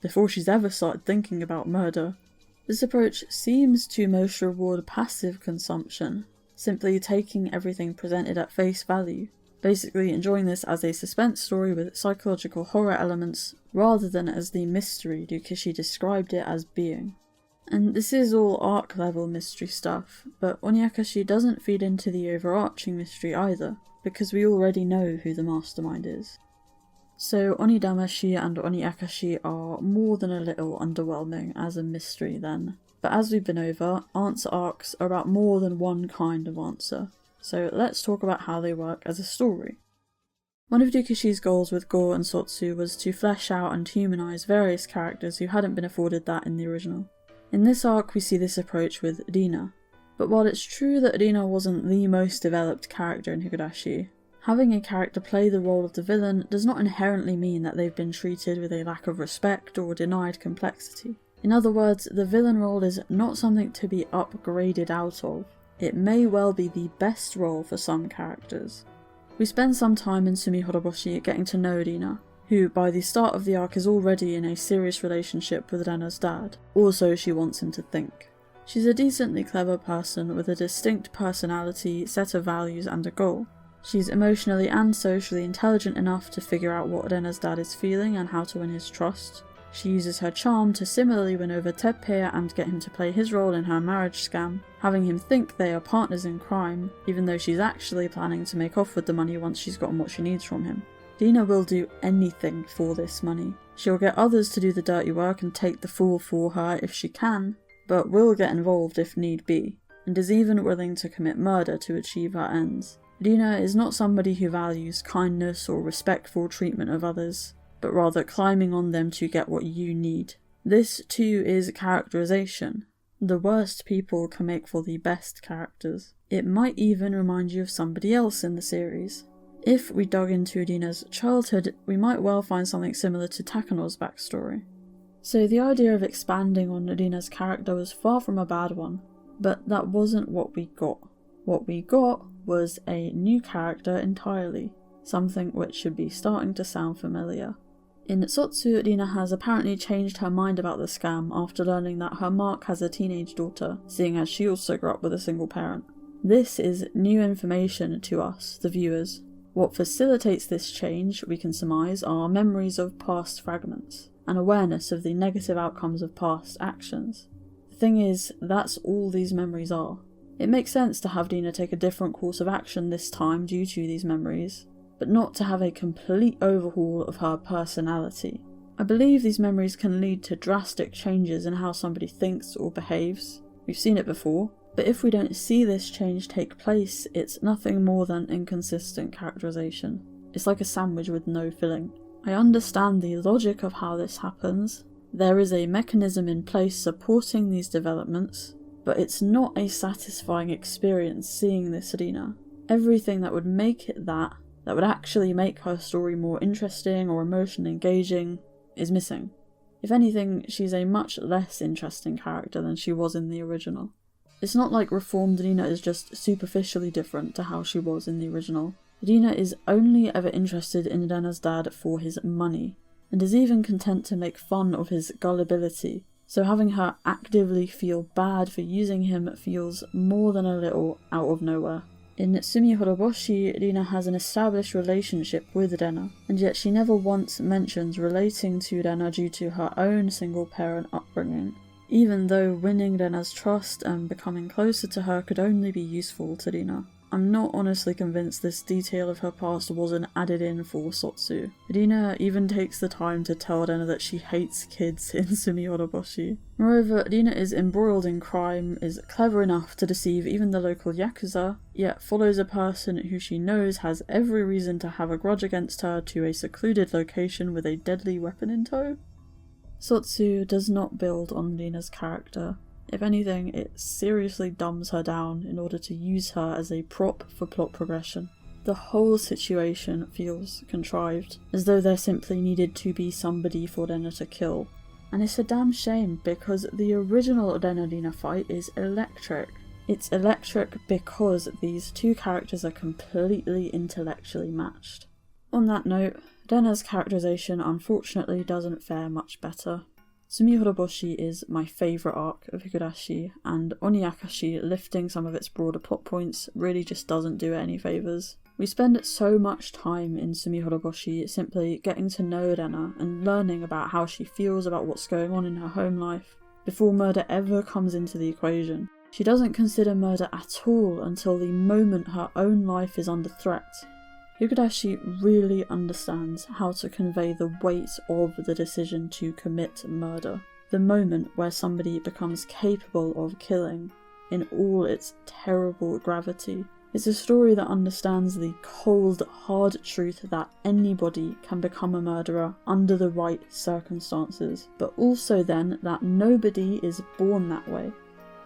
before she's ever started thinking about murder. This approach seems to most reward passive consumption, simply taking everything presented at face value, basically enjoying this as a suspense story with psychological horror elements rather than as the mystery Dukishi described it as being. And this is all arc level mystery stuff, but ONIAKASHI doesn't feed into the overarching mystery either, because we already know who the mastermind is. So ONIDAMASHI and ONIAKASHI are more than a little underwhelming as a mystery then. But as we've been over, answer arcs are about more than one kind of answer. So let's talk about how they work as a story. One of Dukishi's goals with Gou and Sotsu was to flesh out and humanise various characters who hadn't been afforded that in the original. In this arc we see this approach with Rina. But while it's true that Rina wasn't the most developed character in Higurashi, having a character play the role of the villain does not inherently mean that they've been treated with a lack of respect or denied complexity. In other words, the villain role is not something to be upgraded out of. It may well be the best role for some characters. We spend some time in Sumihoroboshi getting to know Rina, who by the start of the arc is already in a serious relationship with Rena's dad, or so she wants him to think. She's a decently clever person with a distinct personality, set of values and a goal. She's emotionally and socially intelligent enough to figure out what Rena's dad is feeling and how to win his trust. She uses her charm to similarly win over Teppei and get him to play his role in her marriage scam, having him think they are partners in crime, even though she's actually planning to make off with the money once she's gotten what she needs from him. Rina will do anything for this money. She'll get others to do the dirty work and take the fall for her if she can, but will get involved if need be, and is even willing to commit murder to achieve her ends. Rina is not somebody who values kindness or respectful treatment of others, but rather climbing on them to get what you need. This too is characterization. The worst people can make for the best characters. It might even remind you of somebody else in the series. If we dug into Rina's childhood, we might well find something similar to Takano's backstory. So the idea of expanding on Rina's character was far from a bad one, but that wasn't what we got. What we got was a new character entirely, something which should be starting to sound familiar. In Sotsu, Rina has apparently changed her mind about the scam after learning that her mark has a teenage daughter, seeing as she also grew up with a single parent. This is new information to us, the viewers. What facilitates this change, we can surmise, are memories of past fragments, and awareness of the negative outcomes of past actions. The thing is, that's all these memories are. It makes sense to have Rina take a different course of action this time due to these memories, but not to have a complete overhaul of her personality. I believe these memories can lead to drastic changes in how somebody thinks or behaves. We've seen it before, but if we don't see this change take place, it's nothing more than inconsistent characterization. It's like a sandwich with no filling. I understand the logic of how this happens. There is a mechanism in place supporting these developments, but it's not a satisfying experience seeing this Rina. Everything that would make it that would actually make her story more interesting or emotionally engaging, is missing. If anything, she's a much less interesting character than she was in the original. It's not like reformed Rina is just superficially different to how she was in the original. Rina is only ever interested in Rena's dad for his money, and is even content to make fun of his gullibility, so having her actively feel bad for using him feels more than a little out of nowhere. In Sumihoroboshi, Rina has an established relationship with Rena, and yet she never once mentions relating to Rena due to her own single-parent upbringing, even though winning Rena's trust and becoming closer to her could only be useful to Rina. I'm not honestly convinced this detail of her past wasn't added in for Sotsu. Rina even takes the time to tell Rena that she hates kids in Sumihoroboshi. Moreover, Rina is embroiled in crime, is clever enough to deceive even the local yakuza, yet follows a person who she knows has every reason to have a grudge against her to a secluded location with a deadly weapon in tow. Sotsu does not build on Rina's character. If anything, it seriously dumbs her down in order to use her as a prop for plot progression. The whole situation feels contrived, as though there simply needed to be somebody for Rena to kill. And it's a damn shame, because the original Rena-Rina fight is electric. It's electric because these two characters are completely intellectually matched. On that note, Rena's characterization unfortunately doesn't fare much better. Sumihoroboshi is my favourite arc of Higurashi, and ONIAKASHI lifting some of its broader plot points really just doesn't do it any favours. We spend so much time in Sumihoroboshi simply getting to know Rena and learning about how she feels about what's going on in her home life, before murder ever comes into the equation. She doesn't consider murder at all until the moment her own life is under threat. Higurashi really understands how to convey the weight of the decision to commit murder, the moment where somebody becomes capable of killing, in all its terrible gravity. It's a story that understands the cold, hard truth that anybody can become a murderer under the right circumstances, but also then that nobody is born that way.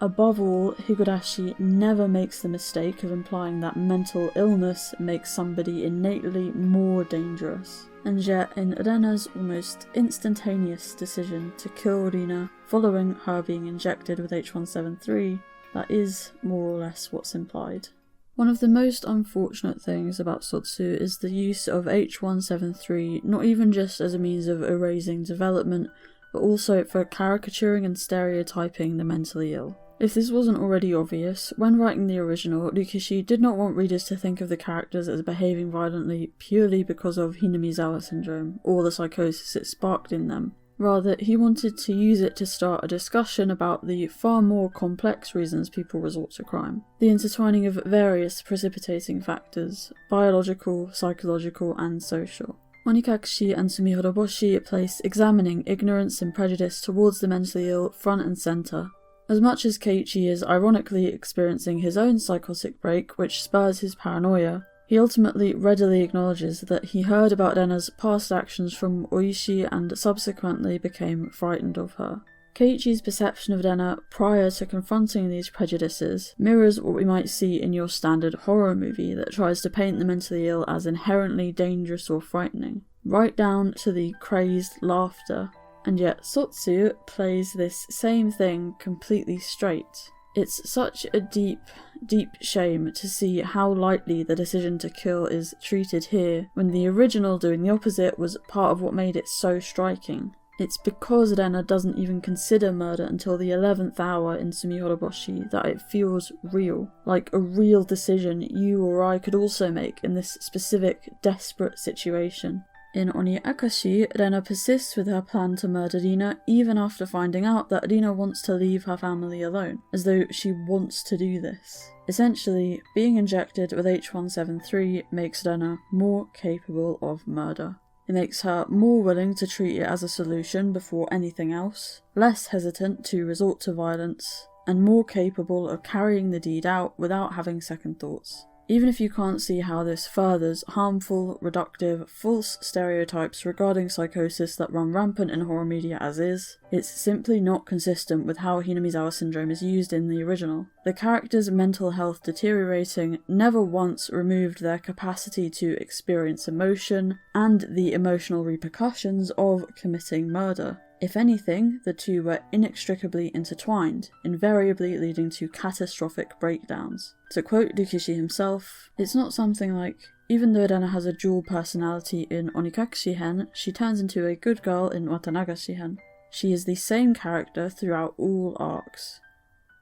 Above all, Higurashi never makes the mistake of implying that mental illness makes somebody innately more dangerous. And yet, in Rena's almost instantaneous decision to kill Rina following her being injected with H173, that is more or less what's implied. One of the most unfortunate things about Sotsu is the use of H173 not even just as a means of erasing development, but also for caricaturing and stereotyping the mentally ill. If this wasn't already obvious, when writing the original, Rikishi did not want readers to think of the characters as behaving violently purely because of Hinamizawa syndrome, or the psychosis it sparked in them. Rather, he wanted to use it to start a discussion about the far more complex reasons people resort to crime. The intertwining of various precipitating factors, biological, psychological, and social. ONIKAKASHI and Sumihoroboshi place examining ignorance and prejudice towards the mentally ill front and centre. As much as Keiichi is ironically experiencing his own psychotic break which spurs his paranoia, he ultimately readily acknowledges that he heard about Rena's past actions from Oishi and subsequently became frightened of her. Keiichi's perception of Rena prior to confronting these prejudices mirrors what we might see in your standard horror movie that tries to paint the mentally ill as inherently dangerous or frightening, right down to the crazed laughter. And yet Sotsu plays this same thing completely straight. It's such a deep, deep shame to see how lightly the decision to kill is treated here, when the original doing the opposite was part of what made it so striking. It's because Rena doesn't even consider murder until the 11th hour in Sumihoroboshi that it feels real, like a real decision you or I could also make in this specific, desperate situation. In ONIAKASHI, Rena persists with her plan to murder Rina even after finding out that Rina wants to leave her family alone, as though she wants to do this. Essentially, being injected with H173 makes Rena more capable of murder. It makes her more willing to treat it as a solution before anything else, less hesitant to resort to violence, and more capable of carrying the deed out without having second thoughts. Even if you can't see how this furthers harmful, reductive, false stereotypes regarding psychosis that run rampant in horror media as is, it's simply not consistent with how Hinamizawa syndrome is used in the original. The characters' mental health deteriorating never once removed their capacity to experience emotion and the emotional repercussions of committing murder. If anything, the two were inextricably intertwined, invariably leading to catastrophic breakdowns. To quote Rikishi himself, it's not something like, even though Rena has a dual personality in ONIKAKASHI Hen, she turns into a good girl in WATANAGASHI Hen. She is the same character throughout all arcs.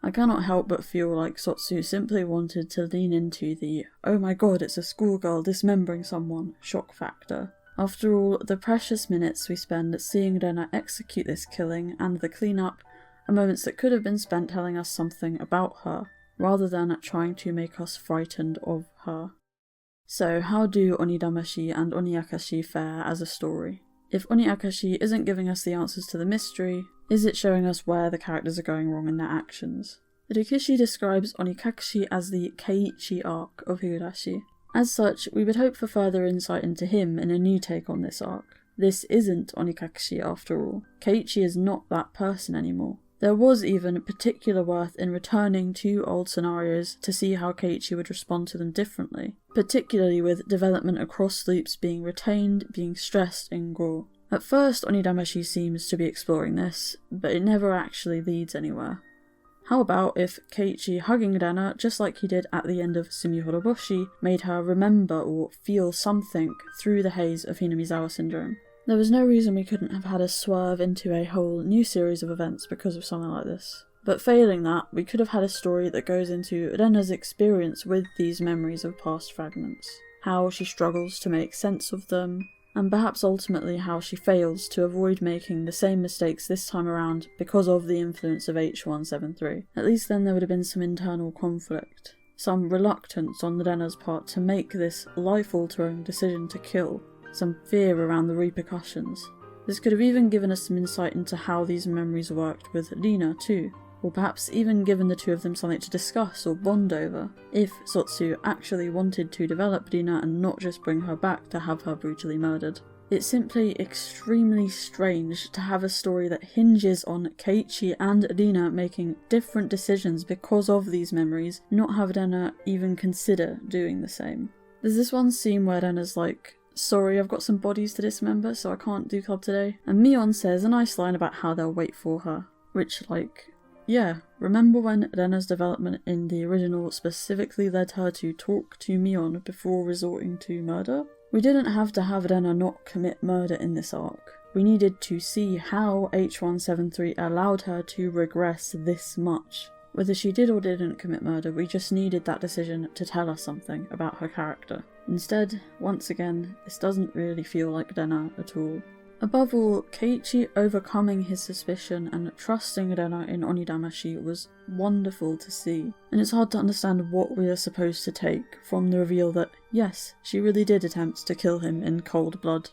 I cannot help but feel like Sotsu simply wanted to lean into the, oh my god, it's a schoolgirl dismembering someone, shock factor. After all, the precious minutes we spend seeing Rena execute this killing and the cleanup are moments that could have been spent telling us something about her, rather than trying to make us frightened of her. So how do ONIDAMASHI and ONIAKASHI fare as a story? If ONIAKASHI isn't giving us the answers to the mystery, is it showing us where the characters are going wrong in their actions? Rikishi describes ONIKAKASHI as the Keiichi arc of Higurashi. As such, we would hope for further insight into him in a new take on this arc. This isn't ONIKAKASHI after all. Keiichi is not that person anymore. There was even particular worth in returning to old scenarios to see how Keiichi would respond to them differently, particularly with development across loops being retained, being stressed in Gou. At first, ONIDAMASHI seems to be exploring this, but it never actually leads anywhere. How about if Keiichi hugging Rena, just like he did at the end of Sumihoroboshi, made her remember or feel something through the haze of Hinamizawa syndrome? There was no reason we couldn't have had a swerve into a whole new series of events because of something like this. But failing that, we could have had a story that goes into Rena's experience with these memories of past fragments, how she struggles to make sense of them, and perhaps ultimately how she fails to avoid making the same mistakes this time around because of the influence of H173. At least then there would have been some internal conflict, some reluctance on Rena's part to make this life-altering decision to kill, some fear around the repercussions. This could have even given us some insight into how these memories worked with Lina too, or perhaps even given the two of them something to discuss or bond over, if Sotsu actually wanted to develop Lina and not just bring her back to have her brutally murdered. It's simply extremely strange to have a story that hinges on Keiichi and Lina making different decisions because of these memories, not have Rena even consider doing the same. There's this one scene where Rena's like, "Sorry, I've got some bodies to dismember, so I can't do club today," and Mion says a nice line about how they'll wait for her, which, like, yeah, remember when Rena's development in the original specifically led her to talk to Mion before resorting to murder? We didn't have to have Rena not commit murder in this arc. We needed to see how H173 allowed her to regress this much. Whether she did or didn't commit murder, we just needed that decision to tell us something about her character. Instead, once again, this doesn't really feel like Rena at all. Above all, Keiichi overcoming his suspicion and trusting Rena in Onidamashi was wonderful to see, and it's hard to understand what we are supposed to take from the reveal that, yes, she really did attempt to kill him in cold blood.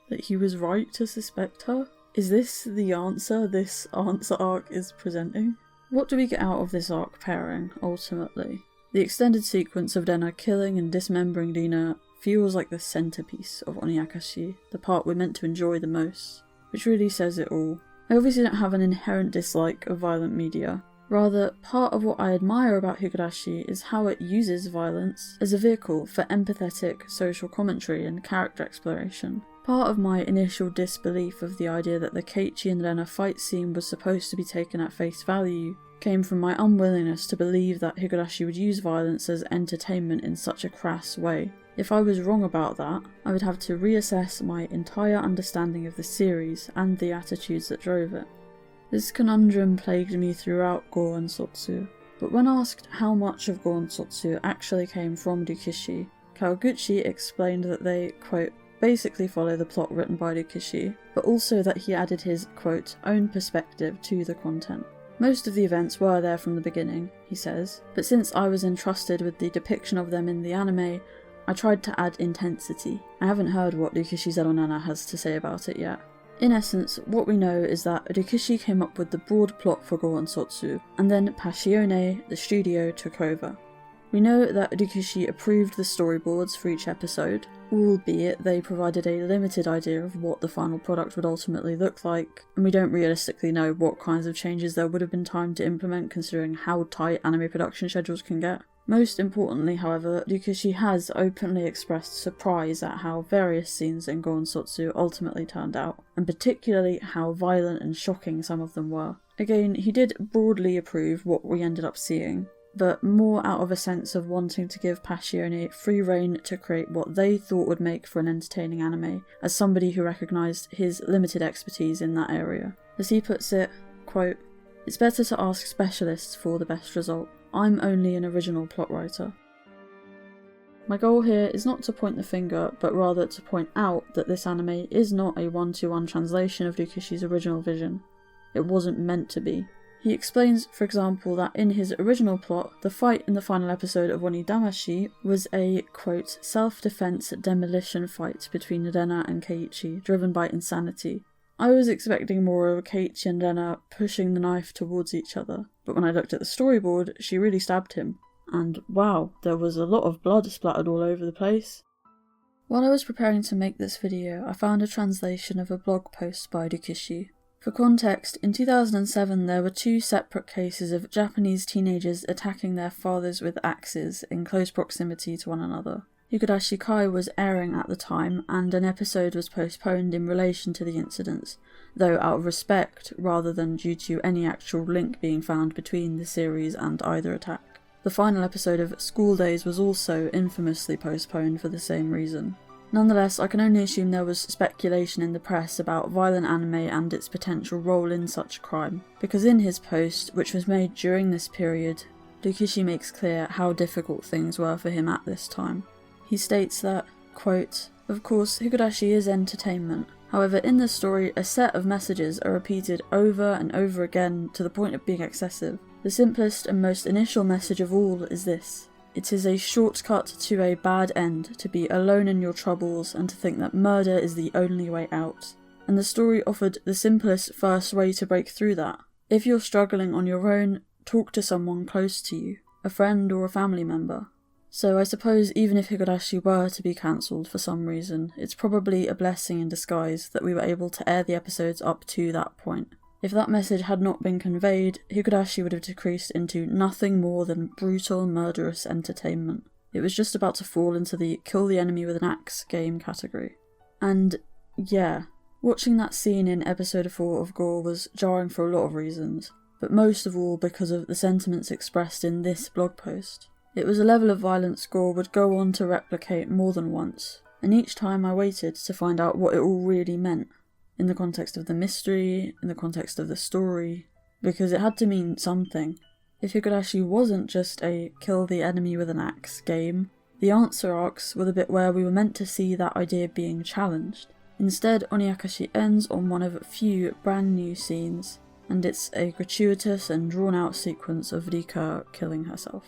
That he was right to suspect her? Is this the answer this answer arc is presenting? What do we get out of this arc pairing, ultimately? The extended sequence of Rena killing and dismembering Lina feels like the centrepiece of ONIAKASHI, the part we're meant to enjoy the most, which really says it all. I obviously don't have an inherent dislike of violent media. Rather, part of what I admire about Higurashi is how it uses violence as a vehicle for empathetic social commentary and character exploration. Part of my initial disbelief of the idea that the Keiichi and Rena fight scene was supposed to be taken at face value came from my unwillingness to believe that Higurashi would use violence as entertainment in such a crass way. If I was wrong about that, I would have to reassess my entire understanding of the series and the attitudes that drove it. This conundrum plagued me throughout Gou and Sotsu, but when asked how much of Gou and Sotsu actually came from Rikishi, Kawaguchi explained that they, quote, basically follow the plot written by Rikishi, but also that he added his, quote, own perspective to the content. Most of the events were there from the beginning, he says, but since I was entrusted with the depiction of them in the anime, I tried to add intensity. I haven't heard what Rikishi Zeronana has to say about it yet. In essence, what we know is that Rikishi came up with the broad plot for Gou and Sotsu, and then Passione, the studio, took over. We know that Rikishi approved the storyboards for each episode, albeit they provided a limited idea of what the final product would ultimately look like, and we don't realistically know what kinds of changes there would have been time to implement considering how tight anime production schedules can get. Most importantly, however, Rikishi has openly expressed surprise at how various scenes in Gou and Sotsu ultimately turned out, and particularly how violent and shocking some of them were. Again, he did broadly approve what we ended up seeing, but more out of a sense of wanting to give Passione free rein to create what they thought would make for an entertaining anime, as somebody who recognised his limited expertise in that area. As he puts it, quote, "It's better to ask specialists for the best result. I'm only an original plot writer." My goal here is not to point the finger, but rather to point out that this anime is not a one-to-one translation of Rikishi's original vision. It wasn't meant to be. He explains, for example, that in his original plot, the fight in the final episode of ONIDAMASHI was a, quote, self-defense demolition fight between Rena and Keiichi, driven by insanity. I was expecting more of Keiichi and Rena pushing the knife towards each other, but when I looked at the storyboard, she really stabbed him. And wow, there was a lot of blood splattered all over the place. While I was preparing to make this video, I found a translation of a blog post by Rikishi. For context, in 2007 there were 2 separate cases of Japanese teenagers attacking their fathers with axes in close proximity to one another. Higurashi Kai was airing at the time, and an episode was postponed in relation to the incidents, though out of respect rather than due to any actual link being found between the series and either attack. The final episode of School Days was also infamously postponed for the same reason. Nonetheless, I can only assume there was speculation in the press about violent anime and its potential role in such crime, because in his post, which was made during this period, Rikishi makes clear how difficult things were for him at this time. He states that, quote, "Of course, Higurashi is entertainment. However, in this story, a set of messages are repeated over and over again to the point of being excessive. The simplest and most initial message of all is this. It is a shortcut to a bad end to be alone in your troubles and to think that murder is the only way out. And the story offered the simplest first way to break through that. If you're struggling on your own, talk to someone close to you, a friend or a family member." So I suppose even if Higurashi were to be cancelled for some reason, it's probably a blessing in disguise that we were able to air the episodes up to that point. If that message had not been conveyed, Higurashi would have decreased into nothing more than brutal, murderous entertainment. It was just about to fall into the kill the enemy with an axe game category. And yeah, watching that scene in episode 4 of Gou was jarring for a lot of reasons, but most of all because of the sentiments expressed in this blog post. It was a level of violence Gou would go on to replicate more than once, and each time I waited to find out what it all really meant. In the context of the mystery, in the context of the story, because it had to mean something. If Higurashi wasn't just a kill the enemy with an axe game, the answer arcs were the bit where we were meant to see that idea being challenged. Instead, ONIAKASHI ends on one of a few brand new scenes, and it's a gratuitous and drawn out sequence of Rika killing herself.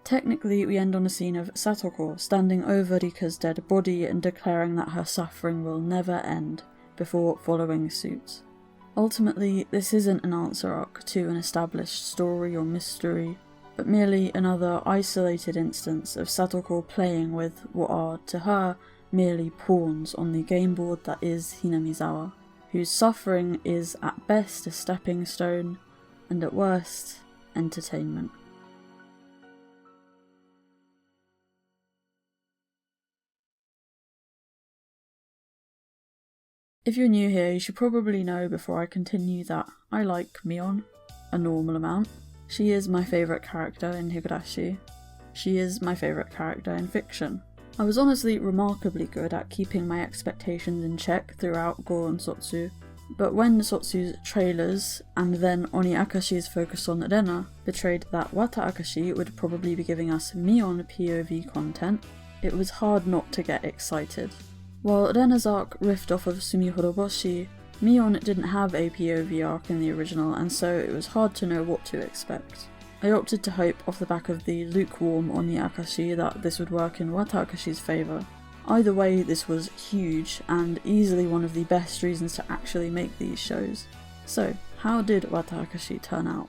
Technically, we end on a scene of Satoko standing over Rika's dead body and declaring that her suffering will never end, before following suit. Ultimately, this isn't an answer arc to an established story or mystery, but merely another isolated instance of Satoko playing with what are, to her, merely pawns on the game board that is Hinamizawa, whose suffering is at best a stepping stone, and at worst, entertainment. If you're new here, you should probably know before I continue that I like Mion, a normal amount. She is my favourite character in Higurashi. She is my favourite character in fiction. I was honestly remarkably good at keeping my expectations in check throughout Gou and Sotsu, but when Sotsu's trailers, and then ONIAKASHI's focus on Rena, betrayed that WATAAKASHI would probably be giving us Mion POV content, it was hard not to get excited. While Rena's arc riffed off of Sumihoroboshi, Mion didn't have a POV arc in the original, and so it was hard to know what to expect. I opted to hope off the back of the lukewarm ONIAKASHI that this would work in WATAAKASHI's favour. Either way, this was huge, and easily one of the best reasons to actually make these shows. So, how did WATAAKASHI turn out?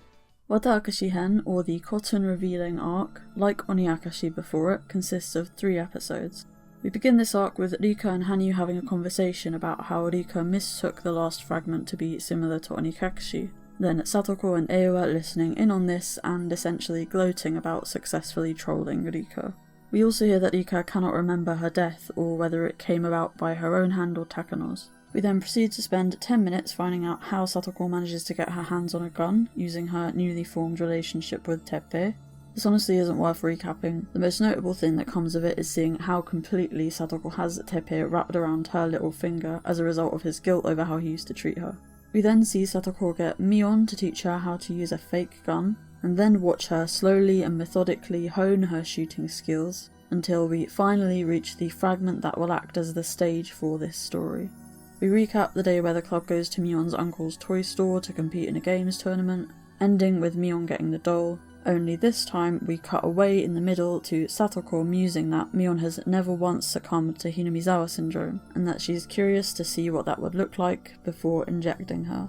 WATAAKASHI Hen, or the Cotton Revealing arc, like ONIAKASHI before it, consists of 3 episodes. We begin this arc with Rika and Hanyu having a conversation about how Rika mistook the last fragment to be similar to ONIAKASHI. Then Satoko and Ewa listening in on this and essentially gloating about successfully trolling Rika. We also hear that Rika cannot remember her death or whether it came about by her own hand or Takano's. We then proceed to spend 10 minutes finding out how Satoko manages to get her hands on a gun using her newly formed relationship with Teppei. This honestly isn't worth recapping. The most notable thing that comes of it is seeing how completely Satoko has Teppei wrapped around her little finger as a result of his guilt over how he used to treat her. We then see Satoko get Mion to teach her how to use a fake gun, and then watch her slowly and methodically hone her shooting skills until we finally reach the fragment that will act as the stage for this story. We recap the day where the club goes to Mion's uncle's toy store to compete in a games tournament, ending with Mion getting the doll. Only this time we cut away in the middle to Satoko musing that Mion has never once succumbed to Hinamizawa syndrome, and that she's curious to see what that would look like before injecting her.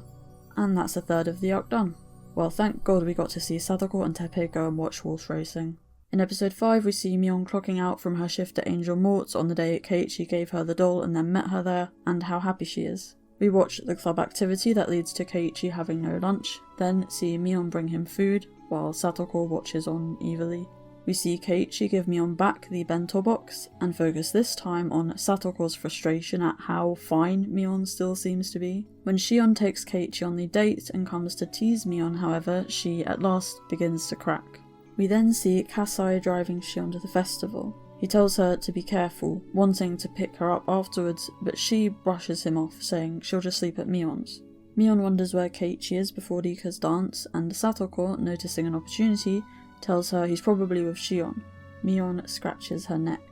And that's a third of the arc done. Well, thank God we got to see Satoko and Teppei go and watch horse racing. In episode 5 we see Mion clocking out from her shift at Angel Mort's on the day Keiichi gave her the doll and then met her there, and how happy she is. We watch the club activity that leads to Keiichi having no lunch, then see Mion bring him food, while Satoko watches on evilly. We see Keiichi give Mion back the bento box, and focus this time on Satoko's frustration at how fine Mion still seems to be. When Shion takes Keiichi on the date and comes to tease Mion, however, she at last begins to crack. We then see Kasai driving Shion to the festival. He tells her to be careful, wanting to pick her up afterwards, but she brushes him off, saying she'll just sleep at Mion's. Mion wonders where Keiichi is before Rika's dance, and Satoko, noticing an opportunity, tells her he's probably with Shion. Mion scratches her neck.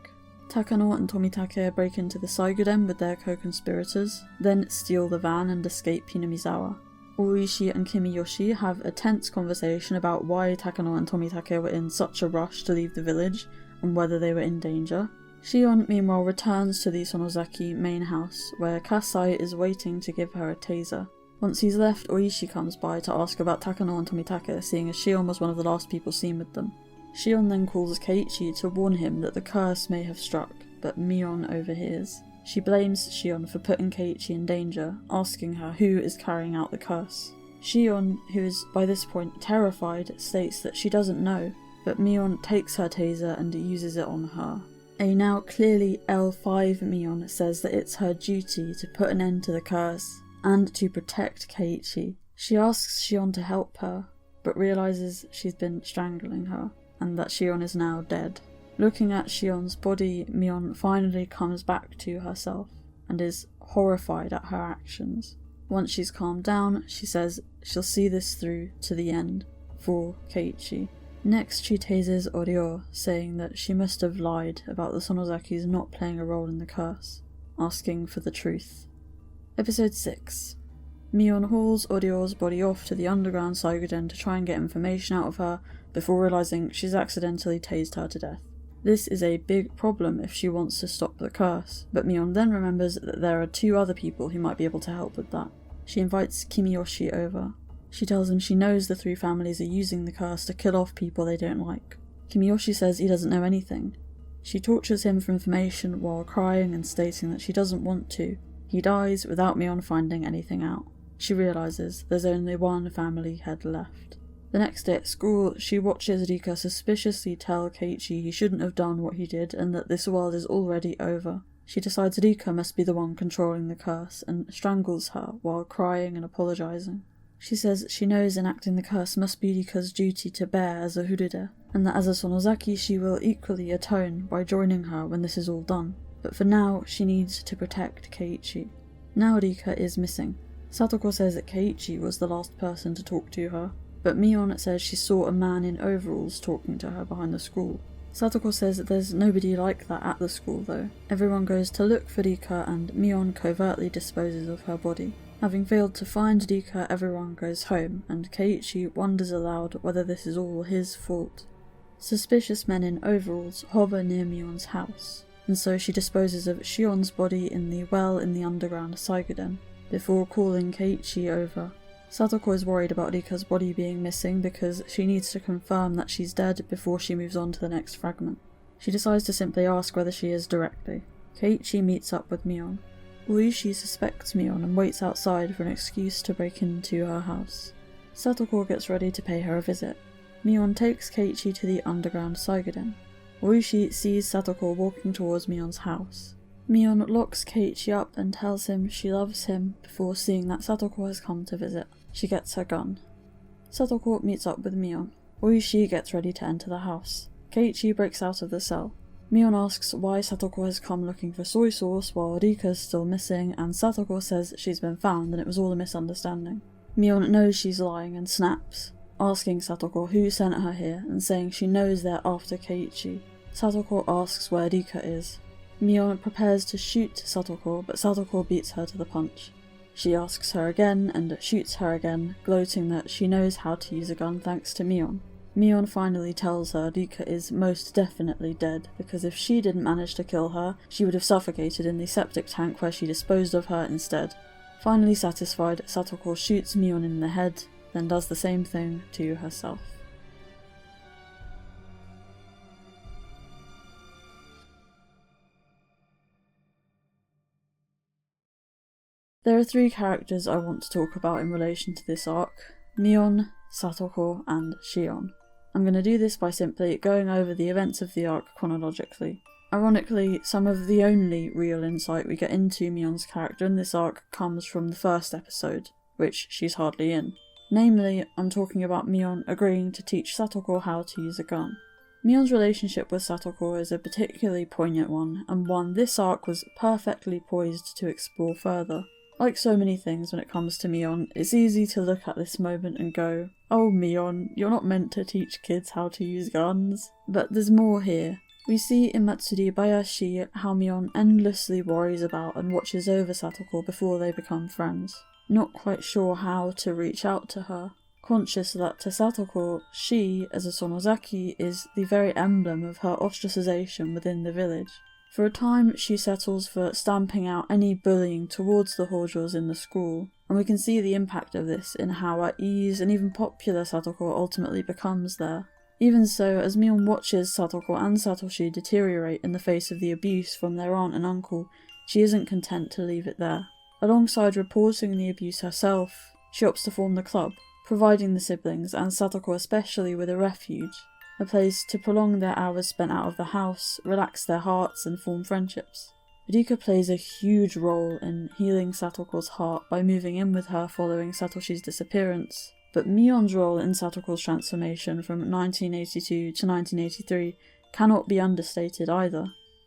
Takano and Tomitake break into the Saiguden with their co-conspirators, then steal the van and escape Hinamizawa. Oishi and Kimiyoshi have a tense conversation about why Takano and Tomitake were in such a rush to leave the village, and whether they were in danger. Shion meanwhile returns to the Sonozaki main house, where Kasai is waiting to give her a taser. Once he's left, Oishi comes by to ask about Takano and Tomitake, seeing as Shion was one of the last people seen with them. Shion then calls Keiichi to warn him that the curse may have struck, but Mion overhears. She blames Shion for putting Keiichi in danger, asking her who is carrying out the curse. Shion, who is by this point terrified, states that she doesn't know, but Mion takes her taser and uses it on her. A now clearly L5 Mion says that it's her duty to put an end to the curse, and to protect Keiichi. She asks Shion to help her, but realises she's been strangling her, and that Shion is now dead. Looking at Shion's body, Mion finally comes back to herself, and is horrified at her actions. Once she's calmed down, she says she'll see this through to the end, for Keiichi. Next she tases Oryo, saying that she must have lied about the Sonozakis not playing a role in the curse, asking for the truth. Episode 6. Mion hauls Oryo's body off to the underground Saiguden to try and get information out of her, before realising she's accidentally tased her to death. This is a big problem if she wants to stop the curse, but Mion then remembers that there are 2 other people who might be able to help with that. She invites Kimiyoshi over. She tells him she knows the 3 families are using the curse to kill off people they don't like. Kimiyoshi says he doesn't know anything. She tortures him for information while crying and stating that she doesn't want to. He dies without Mion finding anything out. She realises there's only 1 family head left. The next day at school, she watches Rika suspiciously tell Keiichi he shouldn't have done what he did and that this world is already over. She decides Rika must be the one controlling the curse and strangles her while crying and apologising. She says she knows enacting the curse must be Rika's duty to bear as a Furude, and that as a Sonozaki she will equally atone by joining her when this is all done. But for now, she needs to protect Keiichi. Now Rika is missing. Satoko says that Keiichi was the last person to talk to her, but Mion says she saw a man in overalls talking to her behind the school. Satoko says that there's nobody like that at the school though. Everyone goes to look for Rika and Mion covertly disposes of her body. Having failed to find Rika, everyone goes home, and Keiichi wonders aloud whether this is all his fault. Suspicious men in overalls hover near Mion's house, and so she disposes of Shion's body in the well in the underground Saiguden, before calling Keiichi over. Satoko is worried about Rika's body being missing because she needs to confirm that she's dead before she moves on to the next fragment. She decides to simply ask whether she is directly. Keiichi meets up with Mion. Oishi suspects Mion and waits outside for an excuse to break into her house. Satoko gets ready to pay her a visit. Mion takes Keiichi to the underground Saiguden. Oishi sees Satoko walking towards Mion's house. Mion locks Keiichi up and tells him she loves him before seeing that Satoko has come to visit. She gets her gun. Satoko meets up with Mion. Oishi gets ready to enter the house. Keiichi breaks out of the cell. Mion asks why Satoko has come looking for soy sauce while Rika's still missing, and Satoko says she's been found and it was all a misunderstanding. Mion knows she's lying and snaps, asking Satoko who sent her here and saying she knows they're after Keiichi. Satoko asks where Rika is. Mion prepares to shoot Satoko, but Satoko beats her to the punch. She asks her again and shoots her again, gloating that she knows how to use a gun thanks to Mion. Mion finally tells her Rika is most definitely dead, because if she didn't manage to kill her, she would have suffocated in the septic tank where she disposed of her instead. Finally satisfied, Satoko shoots Mion in the head, then does the same thing to herself. There are 3 characters I want to talk about in relation to this arc: Mion, Satoko, and Shion. I'm going to do this by simply going over the events of the arc chronologically. Ironically, some of the only real insight we get into Mion's character in this arc comes from the first episode, which she's hardly in. Namely, I'm talking about Mion agreeing to teach Satoko how to use a gun. Mion's relationship with Satoko is a particularly poignant one, and one this arc was perfectly poised to explore further. Like so many things when it comes to Mion, it's easy to look at this moment and go, "Oh Mion, you're not meant to teach kids how to use guns." But there's more here. We see in Matsuri Bayashi how Mion endlessly worries about and watches over Satoko before they become friends, not quite sure how to reach out to her, conscious that to Satoko, she, as a Sonozaki, is the very emblem of her ostracization within the village. For a time, she settles for stamping out any bullying towards the Hojos in the school, and we can see the impact of this in how at ease and even popular Satoko ultimately becomes there. Even so, as Mion watches Satoko and Satoshi deteriorate in the face of the abuse from their aunt and uncle, she isn't content to leave it there. Alongside reporting the abuse herself, she opts to form the club, providing the siblings, and Satoko especially, with a refuge, a place to prolong their hours spent out of the house, relax their hearts, and form friendships. Rika plays a huge role in healing Satoko's heart by moving in with her following Satoshi's disappearance, but Mion's role in Satoko's transformation from 1982 to 1983 cannot be understated either.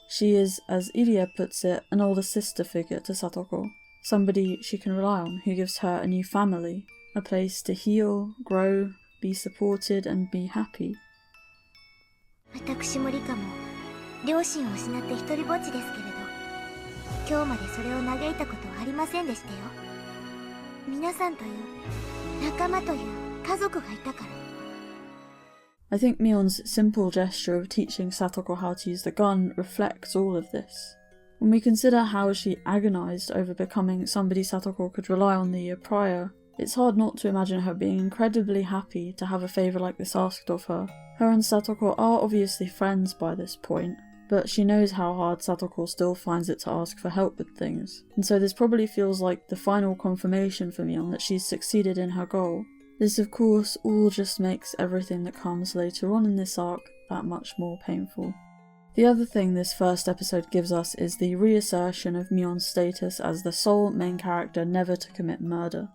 She is, as Irie puts it, an older sister figure to Satoko, somebody she can rely on who gives her a new family, a place to heal, grow, be supported, and be happy. 私もリカも両親を失って一人ぼっちですけれど、今日までそれを嘆いたことはありませんでしたよ。皆さんという仲間という家族がいたから。I think Mion's simple gesture of teaching Satoko how to use the gun reflects all of this. When we consider how she agonized over becoming somebody Satoko could rely on the year prior, it's hard not to imagine her being incredibly happy to have a favour like this asked of her. Her and Satoko are obviously friends by this point, but she knows how hard Satoko still finds it to ask for help with things, and so this probably feels like the final confirmation for Mion that she's succeeded in her goal. This of course all just makes everything that comes later on in this arc that much more painful. The other thing this first episode gives us is the reassertion of Mion's status as the sole main character never to commit murder.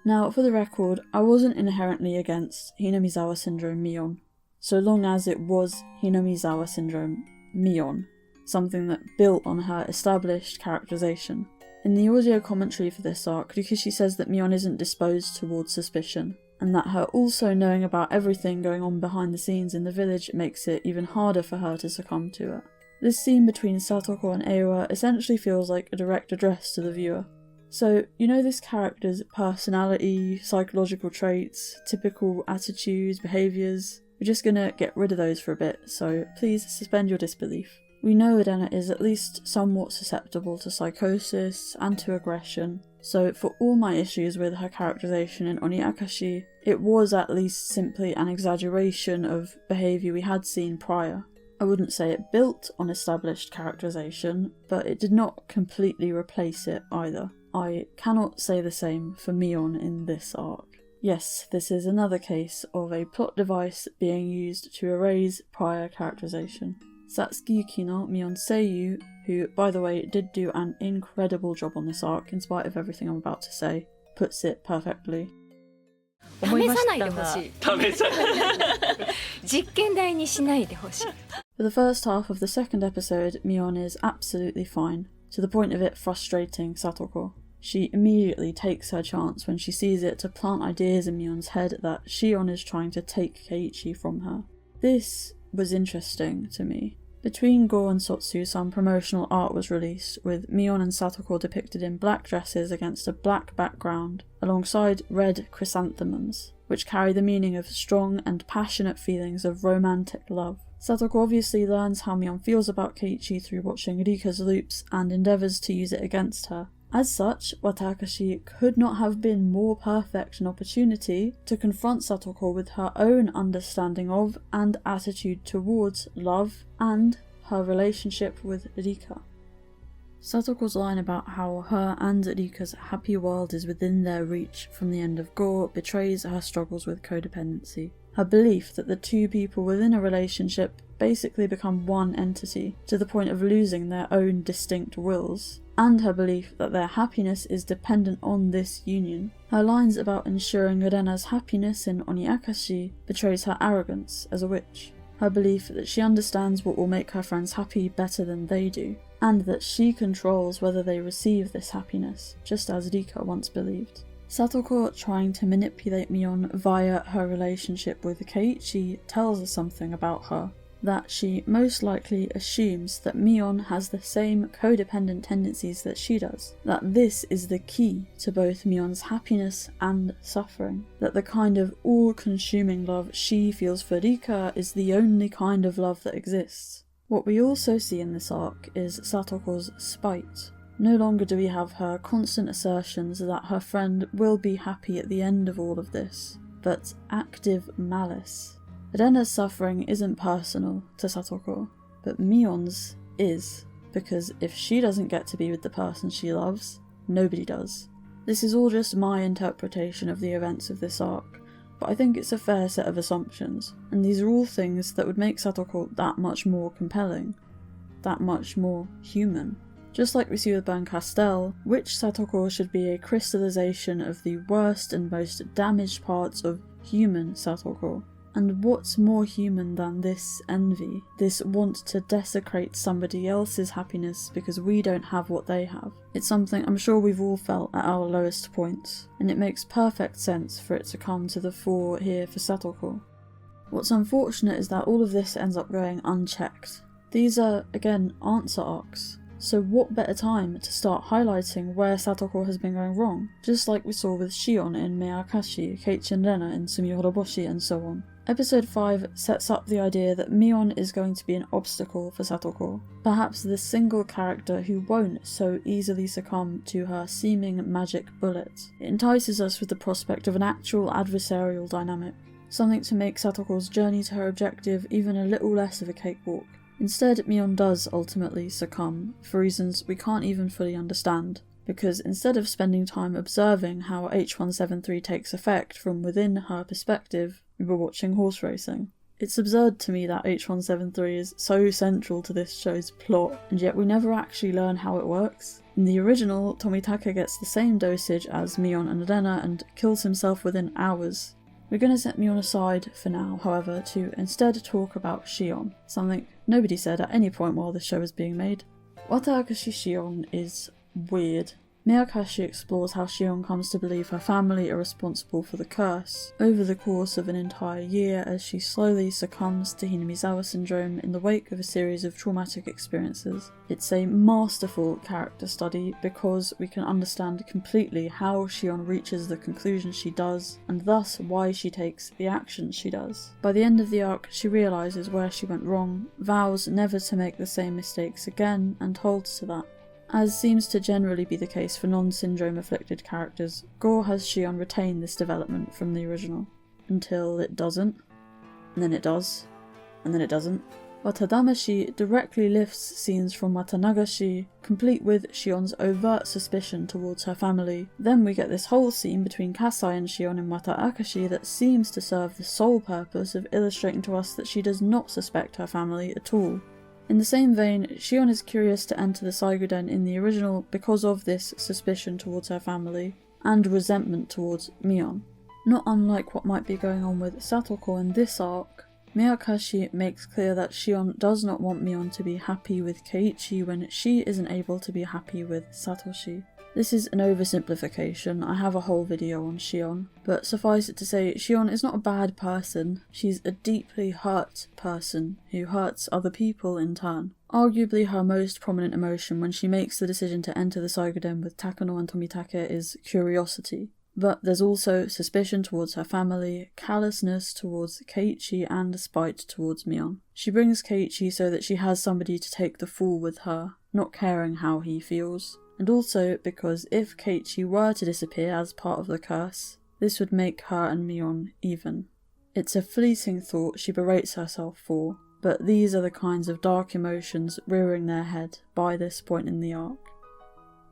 Now, for the record, I wasn't inherently against Hinamizawa Syndrome Mion, so long as it was Hinamizawa Syndrome Mion, something that built on her established characterization. In the audio commentary for this arc, Rikishi says that Mion isn't disposed towards suspicion, and that her also knowing about everything going on behind the scenes in the village makes it even harder for her to succumb to it. This scene between Satoko and Eiwa essentially feels like a direct address to the viewer. So, you know this character's personality, psychological traits, typical attitudes, behaviours. We're just gonna get rid of those for a bit, so please suspend your disbelief. We know Edena is at least somewhat susceptible to psychosis and to aggression, so for all my issues with her characterization in ONIAKASHI, it was at least simply an exaggeration of behaviour we had seen prior. I wouldn't say it built on established characterization, but it did not completely replace it either. I cannot say the same for Mion in this arc. Yes, this is another case of a plot device being used to erase prior characterization. Satsuki Yukino, Mion's seiyuu, who, by the way, did do an incredible job on this arc in spite of everything I'm about to say, puts it perfectly. 試さないでほしい。実験台にしないでほしい。 For the first half of the second episode, Mion is absolutely fine, to the point of it frustrating Satoko. She immediately takes her chance when she sees it to plant ideas in Mion's head that Shion is trying to take Keiichi from her. This was interesting to me. Between Gou and Sotsu, some promotional art was released, with Mion and Satoko depicted in black dresses against a black background, alongside red chrysanthemums, which carry the meaning of strong and passionate feelings of romantic love. Satoko obviously learns how Mion feels about Keiichi through watching Rika's loops and endeavours to use it against her. As such, WATAAKASHI could not have been more perfect an opportunity to confront Satoko with her own understanding of and attitude towards love and her relationship with Rika. Satoko's line about how her and Rika's happy world is within their reach from the end of Gou betrays her struggles with codependency. Her belief that the two people within a relationship basically become one entity, to the point of losing their own distinct wills, and her belief that their happiness is dependent on this union. Her lines about ensuring Rena's happiness in ONIAKASHI betrays her arrogance as a witch. her belief that she understands what will make her friends happy better than they do, and that she controls whether they receive this happiness, just as Rika once believed. Satoko trying to manipulate Mion via her relationship with Keiichi tells us something about her, that she most likely assumes that Mion has the same codependent tendencies that she does, that this is the key to both Mion's happiness and suffering, that the kind of all-consuming love she feels for Rika is the only kind of love that exists. What we also see in this arc is Satoko's spite. No longer do we have her constant assertions that her friend will be happy at the end of all of this, but active malice. Rena's suffering isn't personal to Satoko, but Mion's is, because if she doesn't get to be with the person she loves, nobody does. This is all just my interpretation of the events of this arc, but I think it's a fair set of assumptions, and these are all things that would make Satoko that much more compelling, that much more human. Just like we see with Bernscanstel, which Satoko should be a crystallization of the worst and most damaged parts of human Satoko. And what's more human than this envy, this want to desecrate somebody else's happiness because we don't have what they have? It's something I'm sure we've all felt at our lowest points, and it makes perfect sense for it to come to the fore here for Satoko. What's unfortunate is that all of this ends up going unchecked. These are, again, answer arcs. So what better time to start highlighting where Satoko has been going wrong, just like we saw with Shion in ONIAKASHI, Keiichi and Rena in Sumihoroboshi and so on. Episode 5 sets up the idea that Mion is going to be an obstacle for Satoko, perhaps the single character who won't so easily succumb to her seeming magic bullet. It entices us with the prospect of an actual adversarial dynamic, something to make Satoko's journey to her objective even a little less of a cakewalk. Instead, Mion does ultimately succumb, for reasons we can't even fully understand, because instead of spending time observing how H173 takes effect from within her perspective, we were watching horse racing. It's absurd to me that H173 is so central to this show's plot, and yet we never actually learn how it works. In the original, Tomitake gets the same dosage as Mion and Rena and kills himself within hours. We're going to set Mion aside for now, however, to instead talk about Shion, something nobody said at any point while this show was being made. WATAAKASHI Shion is weird. Miyakashi explores how Shion comes to believe her family are responsible for the curse over the course of an entire year as she slowly succumbs to Hinamizawa syndrome in the wake of a series of traumatic experiences. It's a masterful character study because we can understand completely how Shion reaches the conclusion she does, and thus why she takes the actions she does. By the end of the arc, she realises where she went wrong, vows never to make the same mistakes again, and holds to that. As seems to generally be the case for non-syndrome afflicted characters, Gou has Shion retain this development from the original. Until it doesn't, and then it does, and then it doesn't. WATADAMASHI directly lifts scenes from WATANAGASHI, complete with Shion's overt suspicion towards her family. Then we get this whole scene between Kasai and Shion in WATAAKASHI that seems to serve the sole purpose of illustrating to us that she does not suspect her family at all. In the same vein, Shion is curious to enter the Saiguden in the original because of this suspicion towards her family, and resentment towards Mion. Not unlike what might be going on with Satoko in this arc, Miyakashi makes clear that Shion does not want Mion to be happy with Keiichi when she isn't able to be happy with Satoshi. This is an oversimplification, I have a whole video on Shion, but suffice it to say, Shion is not a bad person, she's a deeply hurt person who hurts other people in turn. Arguably her most prominent emotion when she makes the decision to enter the Saiguden with Takano and Tomitake is curiosity. But there's also suspicion towards her family, callousness towards Keiichi, and spite towards Mion. She brings Keiichi so that she has somebody to take the fall with her, not caring how he feels. And also because if Keiichi were to disappear as part of the curse, this would make her and Mion even. It's a fleeting thought she berates herself for, but these are the kinds of dark emotions rearing their head by this point in the arc.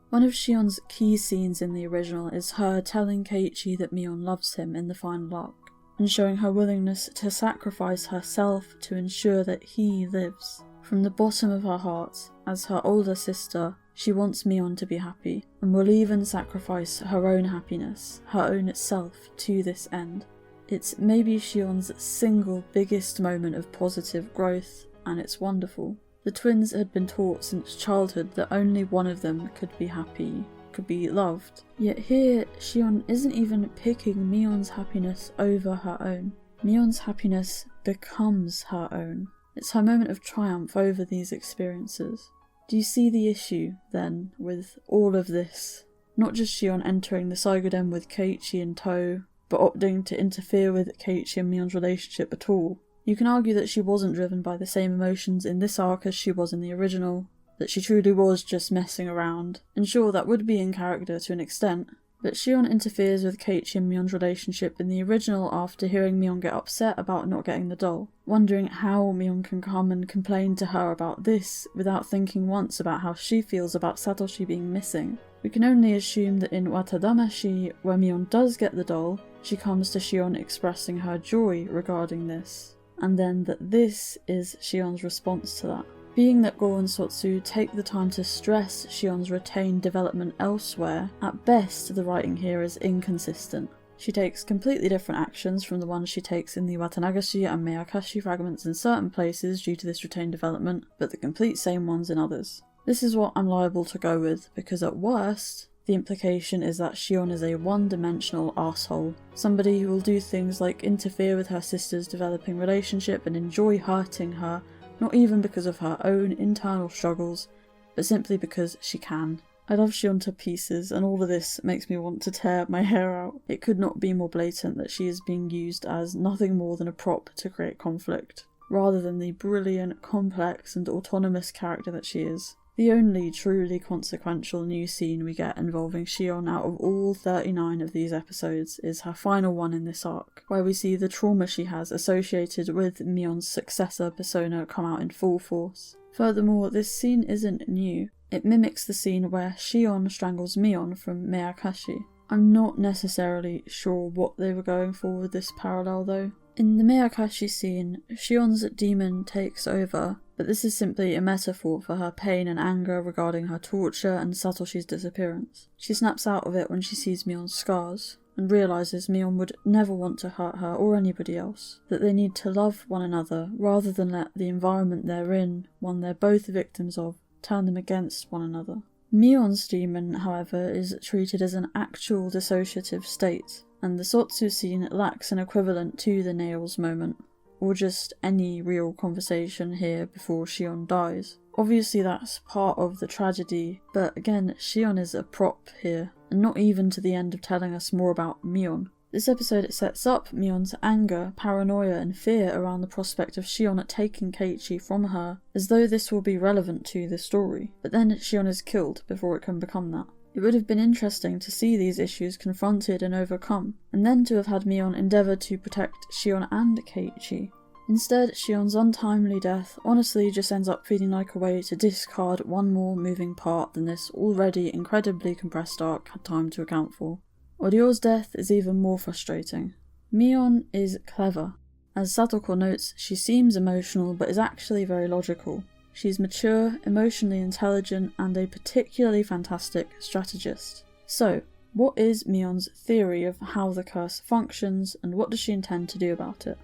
One of Shion's key scenes in the original is her telling Keiichi that Mion loves him in the final arc, and showing her willingness to sacrifice herself to ensure that he lives. From the bottom of her heart, as her older sister, she wants Mion to be happy, and will even sacrifice her own happiness, her own self, to this end. It's maybe Shion's single biggest moment of positive growth, and it's wonderful. The twins had been taught since childhood that only one of them could be happy, could be loved. Yet here, Shion isn't even picking Mion's happiness over her own. Mion's happiness becomes her own. It's her moment of triumph over these experiences. Do you see the issue, then, with all of this? Not just Shion entering the Saiguden with Keiichi in tow, but opting to interfere with Keiichi and Mion's relationship at all. You can argue that she wasn't driven by the same emotions in this arc as she was in the original, that she truly was just messing around, and sure, that would be in character to an extent, but Shion interferes with Keiichi and Mion's relationship in the original after hearing Mion get upset about not getting the doll, wondering how Mion can come and complain to her about this without thinking once about how she feels about Satoshi being missing. We can only assume that in WATADAMASHI, where Mion does get the doll, she comes to Shion expressing her joy regarding this, and then that this is Shion's response to that. Being that Gou and Sotsu take the time to stress Shion's retained development elsewhere, at best the writing here is inconsistent. She takes completely different actions from the ones she takes in the WATANAGASHI and MEIAKASHI fragments in certain places due to this retained development, but the complete same ones in others. This is what I'm liable to go with, because at worst, the implication is that Shion is a one-dimensional arsehole, somebody who will do things like interfere with her sister's developing relationship and enjoy hurting her, not even because of her own internal struggles, but simply because she can. I love Shion to pieces, and all of this makes me want to tear my hair out. It could not be more blatant that she is being used as nothing more than a prop to create conflict, rather than the brilliant, complex, and autonomous character that she is. The only truly consequential new scene we get involving Shion out of all 39 of these episodes is her final one in this arc, where we see the trauma she has associated with Mion's successor persona come out in full force. Furthermore, this scene isn't new. It mimics the scene where Shion strangles Mion from MEIAKASHI. I'm not necessarily sure what they were going for with this parallel though. In the MEIAKASHI scene, Shion's demon takes over, but this is simply a metaphor for her pain and anger regarding her torture and Satoshi's disappearance. She snaps out of it when she sees Mion's scars, and realises Mion would never want to hurt her or anybody else, that they need to love one another rather than let the environment they're in, one they're both victims of, turn them against one another. Mion's demon, however, is treated as an actual dissociative state, and the Sotsu scene lacks an equivalent to the nails moment, or just any real conversation here before Shion dies. Obviously that's part of the tragedy, but again, Shion is a prop here, and not even to the end of telling us more about Mion. This episode sets up Mion's anger, paranoia and fear around the prospect of Shion taking Keiichi from her, as though this will be relevant to the story, but then Shion is killed before it can become that. It would have been interesting to see these issues confronted and overcome, and then to have had Mion endeavour to protect Shion and Keiichi. Instead, Shion's untimely death honestly just ends up feeling like a way to discard one more moving part than this already incredibly compressed arc had time to account for. Orio's death is even more frustrating. Mion is clever. As Satoko notes, she seems emotional but is actually very logical. She's mature, emotionally intelligent, and a particularly fantastic strategist. So, what is Mion's theory of how the curse functions, and what does she intend to do about it?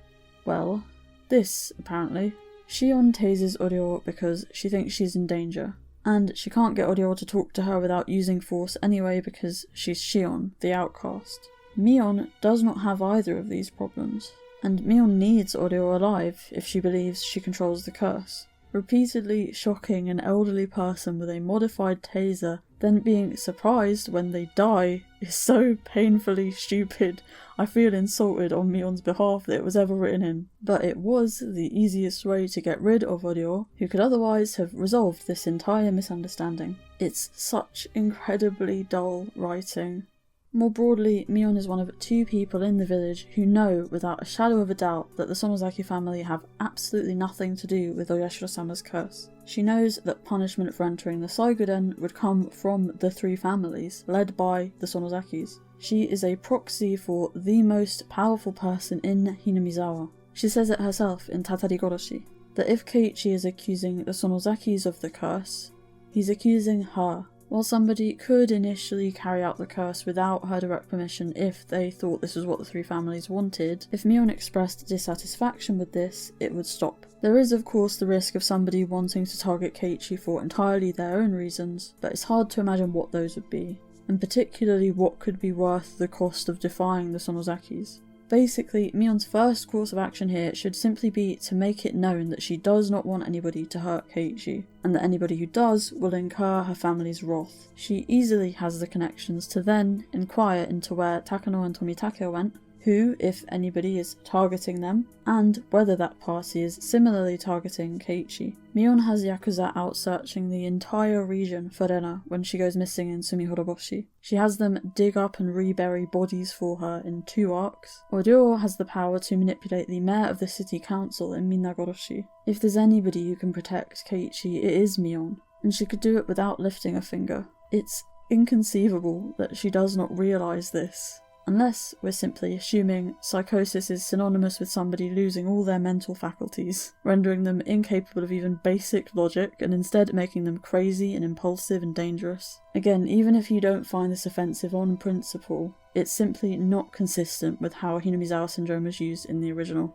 Well, this, apparently. Shion tases Orio because she thinks she's in danger, and she can't get Orio to talk to her without using force anyway because she's Shion, the outcast. Mion does not have either of these problems, and Mion needs Orio alive if she believes she controls the curse. Repeatedly shocking an elderly person with a modified taser, then being surprised when they die, is so painfully stupid. I feel insulted on Mion's behalf that it was ever written in. But it was the easiest way to get rid of Orio, who could otherwise have resolved this entire misunderstanding. It's such incredibly dull writing. More broadly, Mion is one of 2 people in the village who know without a shadow of a doubt that the Sonozaki family have absolutely nothing to do with Oyashiro-sama's curse. She knows that punishment for entering the Saiguden would come from the 3 families, led by the Sonozakis. She is a proxy for the most powerful person in Hinamizawa. She says it herself in TATARIDAMASHI, that if Keiichi is accusing the Sonozakis of the curse, he's accusing her. While somebody could initially carry out the curse without her direct permission if they thought this was what the three families wanted, if Mion expressed dissatisfaction with this, it would stop. There is of course the risk of somebody wanting to target Keiichi for entirely their own reasons, but it's hard to imagine what those would be, and particularly what could be worth the cost of defying the Sonozakis. Basically, Mion's first course of action here should simply be to make it known that she does not want anybody to hurt Keiichi, and that anybody who does will incur her family's wrath. She easily has the connections to then inquire into where Takano and Tomitake went, who, if anybody, is targeting them, and whether that party is similarly targeting Keiichi. Mion has Yakuza out searching the entire region for Rena when she goes missing in Sumihoroboshi. She has them dig up and rebury bodies for her in 2 arcs. Oryo has the power to manipulate the mayor of the city council in Minagoroshi. If there's anybody who can protect Keiichi, it is Mion, and she could do it without lifting a finger. It's inconceivable that she does not realise this. Unless we're simply assuming psychosis is synonymous with somebody losing all their mental faculties, rendering them incapable of even basic logic and instead making them crazy and impulsive and dangerous. Again, even if you don't find this offensive on principle, it's simply not consistent with how Hinamizawa syndrome is used in the original.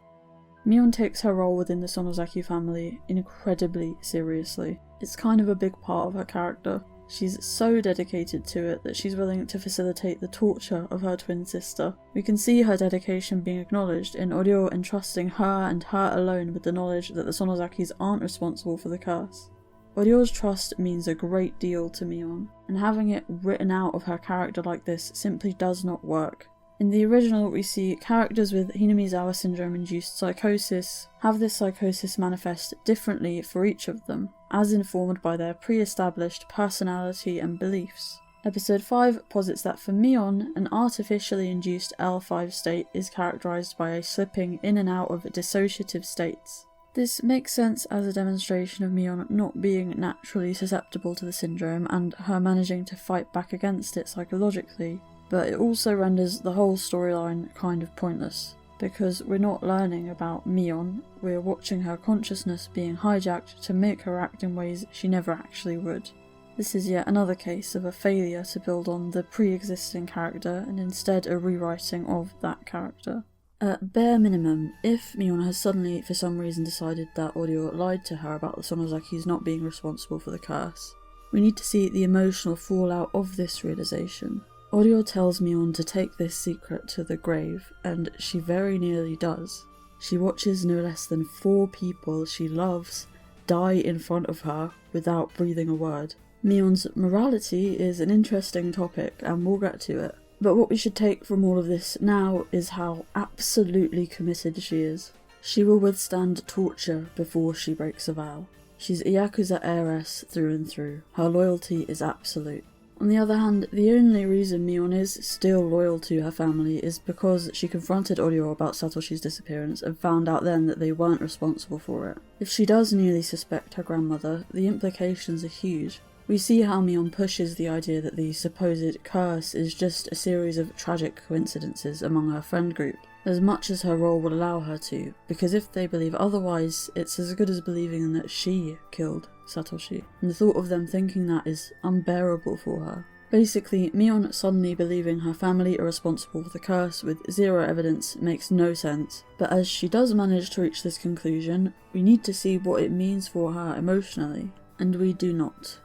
Mion takes her role within the Sonozaki family incredibly seriously. It's kind of a big part of her character. She's so dedicated to it that she's willing to facilitate the torture of her twin sister. We can see her dedication being acknowledged in Oryo entrusting her and her alone with the knowledge that the Sonozakis aren't responsible for the curse. Oryo's trust means a great deal to Mion, and having it written out of her character like this simply does not work. In the original, we see characters with Hinamizawa syndrome-induced psychosis have this psychosis manifest differently for each of them, as informed by their pre-established personality and beliefs. Episode 5 posits that for Mion, an artificially induced L5 state is characterised by a slipping in and out of dissociative states. This makes sense as a demonstration of Mion not being naturally susceptible to the syndrome and her managing to fight back against it psychologically, but it also renders the whole storyline kind of pointless, because we're not learning about Mion, we're watching her consciousness being hijacked to make her act in ways she never actually would. This is yet another case of a failure to build on the pre-existing character and instead a rewriting of that character. At bare minimum, if Mion has suddenly for some reason decided that Oryo lied to her about the Sonozakis not being responsible for the curse, we need to see the emotional fallout of this realisation. Oryo tells Mion to take this secret to the grave, and she very nearly does. She watches no less than 4 people she loves die in front of her without breathing a word. Mion's morality is an interesting topic, and we'll get to it. But what we should take from all of this now is how absolutely committed she is. She will withstand torture before she breaks a vow. She's a Yakuza heiress through and through. Her loyalty is absolute. On the other hand, the only reason Mion is still loyal to her family is because she confronted Oryo about Satoshi's disappearance and found out then that they weren't responsible for it. If she does nearly suspect her grandmother, the implications are huge. We see how Mion pushes the idea that the supposed curse is just a series of tragic coincidences among her friend group, as much as her role will allow her to, because if they believe otherwise, it's as good as believing that she killed Satoshi, and the thought of them thinking that is unbearable for her. Basically, Mion suddenly believing her family are responsible for the curse with zero evidence makes no sense, but as she does manage to reach this conclusion, we need to see what it means for her emotionally, and we do not.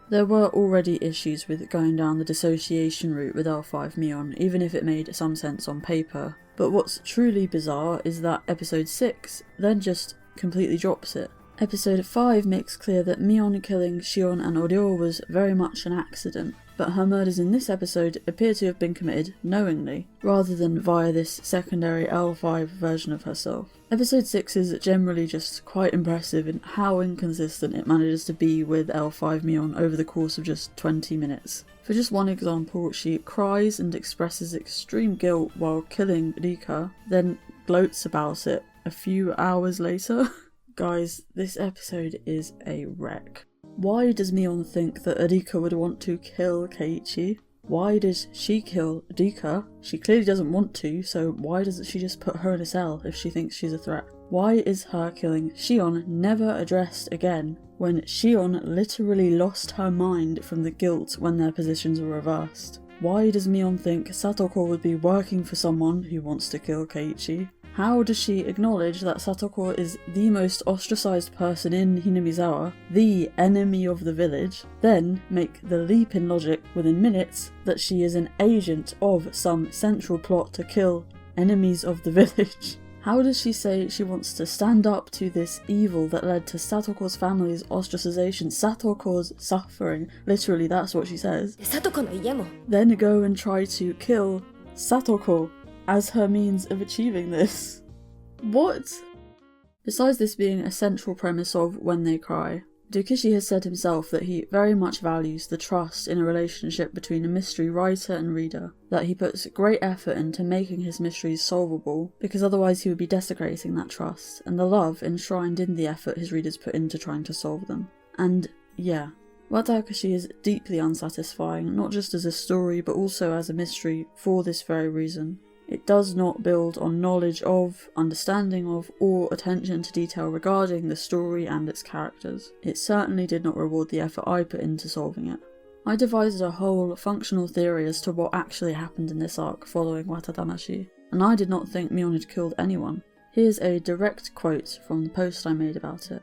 There were already issues with going down the dissociation route with L5 Mion, even if it made some sense on paper, but what's truly bizarre is that episode 6 then just completely drops it. Episode 5 makes clear that Mion killing Shion and Oryo was very much an accident, but her murders in this episode appear to have been committed knowingly, rather than via this secondary L5 version of herself. Episode 6 is generally just quite impressive in how inconsistent it manages to be with L5 Mion over the course of just 20 minutes. For just one example, she cries and expresses extreme guilt while killing Rika, then gloats about it a few hours later. Guys, this episode is a wreck. Why does Mion think that Rika would want to kill Keiichi? Why does she kill Rika? She clearly doesn't want to, so why doesn't she just put her in a cell if she thinks she's a threat? Why is her killing Shion never addressed again, when Shion literally lost her mind from the guilt when their positions were reversed? Why does Mion think Satoko would be working for someone who wants to kill Keiichi? How does she acknowledge that Satoko is the most ostracized person in Hinamizawa, the enemy of the village, then make the leap in logic within minutes that she is an agent of some central plot to kill enemies of the village? How does she say she wants to stand up to this evil that led to Satoko's family's ostracization, Satoko's suffering? Literally, that's what she says. Then go and try to kill Satoko as her means of achieving this. What? Besides this being a central premise of When They Cry, Dukishi has said himself that he very much values the trust in a relationship between a mystery writer and reader, that he puts great effort into making his mysteries solvable, because otherwise he would be desecrating that trust, and the love enshrined in the effort his readers put into trying to solve them. And yeah, WATAAKASHI is deeply unsatisfying, not just as a story but also as a mystery for this very reason. It does not build on knowledge of, understanding of, or attention to detail regarding the story and its characters. It certainly did not reward the effort I put into solving it. I devised a whole functional theory as to what actually happened in this arc following WATADAMASHI, and I did not think Mion had killed anyone. Here's a direct quote from the post I made about it.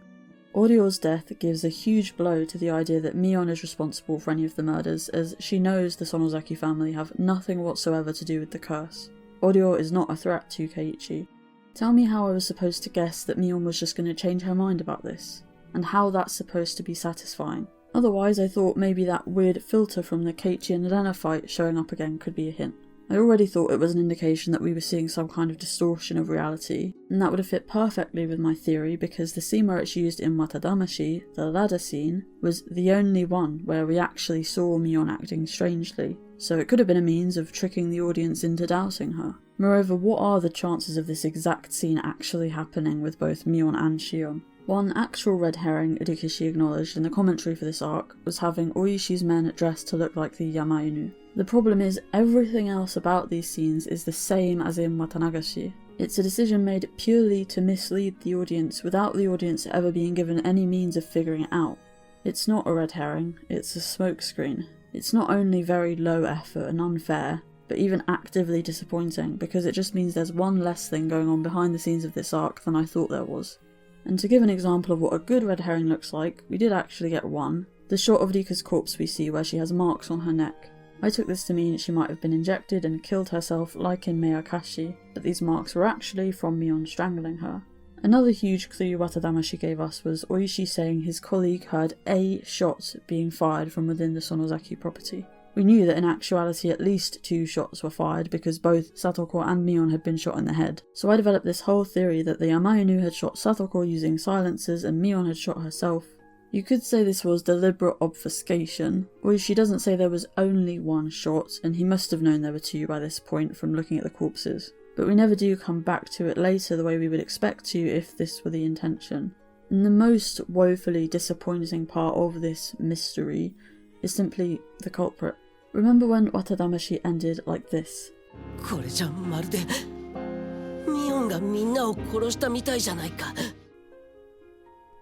Orio's death gives a huge blow to the idea that Mion is responsible for any of the murders, as she knows the Sonozaki family have nothing whatsoever to do with the curse. Orio is not a threat to Keiichi. Tell me how I was supposed to guess that Mion was just going to change her mind about this, and how that's supposed to be satisfying. Otherwise, I thought maybe that weird filter from the Keiichi and Rena fight showing up again could be a hint. I already thought it was an indication that we were seeing some kind of distortion of reality, and that would have fit perfectly with my theory because the scene where it's used in WATADAMASHI, the ladder scene, was the only one where we actually saw Mion acting strangely, so it could have been a means of tricking the audience into doubting her. Moreover, what are the chances of this exact scene actually happening with both Mion and Shion? One actual red herring Dukishi acknowledged in the commentary for this arc was having Oishi's men dressed to look like the Yamainu. The problem is, everything else about these scenes is the same as in WATANAGASHI. It's a decision made purely to mislead the audience without the audience ever being given any means of figuring it out. It's not a red herring, it's a smokescreen. It's not only very low effort and unfair, but even actively disappointing, because it just means there's one less thing going on behind the scenes of this arc than I thought there was. And to give an example of what a good red herring looks like, we did actually get one. The shot of Rika's corpse we see where she has marks on her neck. I took this to mean she might have been injected and killed herself like in ONIAKASHI, but these marks were actually from Mion strangling her. Another huge clue WATADAMASHI gave us was Oishi saying his colleague heard a shot being fired from within the Sonozaki property. We knew that in actuality at least 2 shots were fired because both Satoko and Mion had been shot in the head, so I developed this whole theory that the Yamainu had shot Satoko using silencers and Mion had shot herself. You could say this was deliberate obfuscation. Oishi doesn't say there was only 1 shot, and he must have known there were 2 by this point from looking at the corpses. But we never do come back to it later the way we would expect to if this were the intention. And the most woefully disappointing part of this mystery is simply the culprit. Remember when WATADAMASHI ended like this?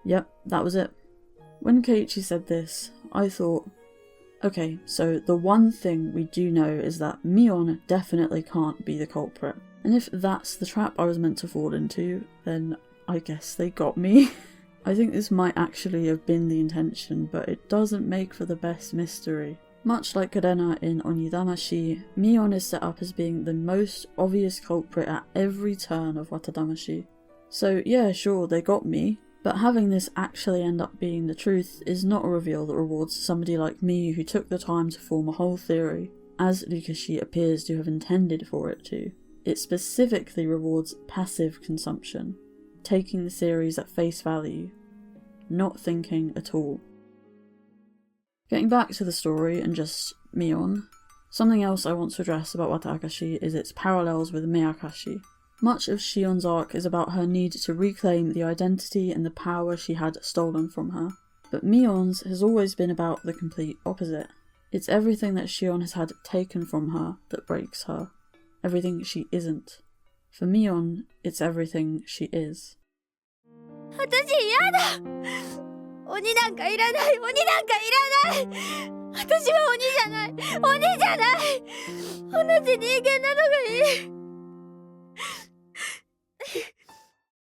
Yep, that was it. When Keiichi said this, I thought, okay, so the one thing we do know is that Mion definitely can't be the culprit. And if that's the trap I was meant to fall into, then I guess they got me. I think this might actually have been the intention, but it doesn't make for the best mystery. Much like Rena in ONIDAMASHI, Mion is set up as being the most obvious culprit at every turn of WATADAMASHI. So yeah, sure, they got me, but having this actually end up being the truth is not a reveal that rewards somebody like me who took the time to form a whole theory, as Dukishi appears to have intended for it to. It specifically rewards passive consumption, taking the series at face value, not thinking at all. Getting back to the story and just Mion, something else I want to address about WATAAKASHI is its parallels with ONIAKASHI. Much of Shion's arc is about her need to reclaim the identity and the power she had stolen from her, but Mion's has always been about the complete opposite. It's everything that Shion has had taken from her that breaks her. Everything she isn't. For Mion, it's everything she is. 私嫌だ。鬼なんかいらない。鬼なんかいらない。私は鬼じゃない。鬼じゃない。同じ人間なのがいい。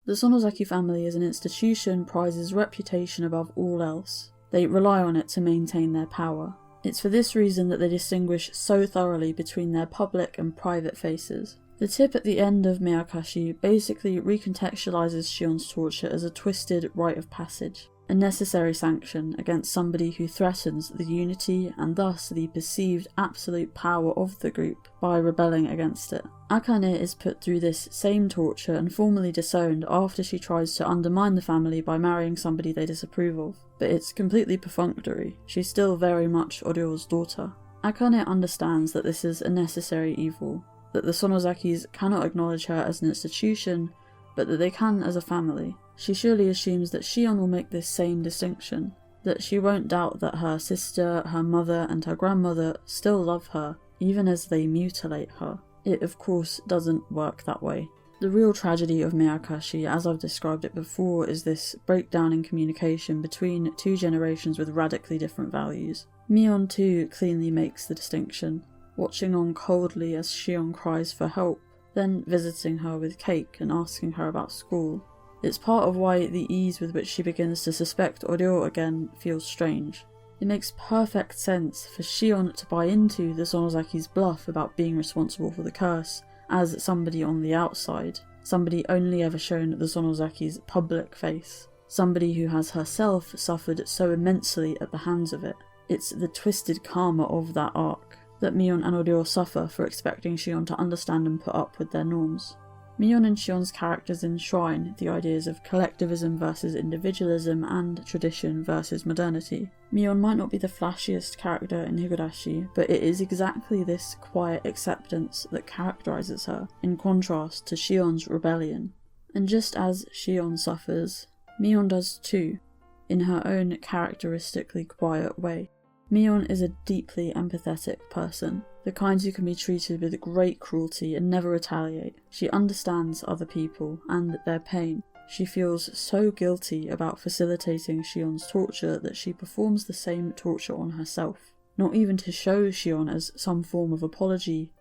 The Sonozaki family as an institution prizes reputation above all else. They rely on it to maintain their power. It's for this reason that they distinguish so thoroughly between their public and private faces. The tip at the end of Miyakashi basically recontextualizes Shion's torture as a twisted rite of passage, a necessary sanction against somebody who threatens the unity and thus the perceived absolute power of the group by rebelling against it. Akane is put through this same torture and formally disowned after she tries to undermine the family by marrying somebody they disapprove of, but it's completely perfunctory. She's still very much Oryo's daughter. Akane understands that this is a necessary evil, that the Sonozakis cannot acknowledge her as an institution, but that they can as a family. She surely assumes that Shion will make this same distinction, that she won't doubt that her sister, her mother, and her grandmother still love her, even as they mutilate her. It of course doesn't work that way. The real tragedy of Miyakashi, as I've described it before, is this breakdown in communication between two generations with radically different values. Mion too cleanly makes the distinction, watching on coldly as Shion cries for help, then visiting her with cake and asking her about school. It's part of why the ease with which she begins to suspect Oryo again feels strange. It makes perfect sense for Shion to buy into the Sonozaki's bluff about being responsible for the curse as somebody on the outside, somebody only ever shown the Sonozaki's public face, somebody who has herself suffered so immensely at the hands of it. It's the twisted karma of that arc that Mion and Oryo suffer for expecting Shion to understand and put up with their norms. Mion and Shion's characters enshrine the ideas of collectivism versus individualism and tradition versus modernity. Mion might not be the flashiest character in Higurashi, but it is exactly this quiet acceptance that characterizes her, in contrast to Shion's rebellion. And just as Shion suffers, Mion does too, in her own characteristically quiet way. Mion is a deeply empathetic person, the kind who can be treated with great cruelty and never retaliate. She understands other people and their pain. She feels so guilty about facilitating Shion's torture that she performs the same torture on herself, not even to show Shion as some form of apology,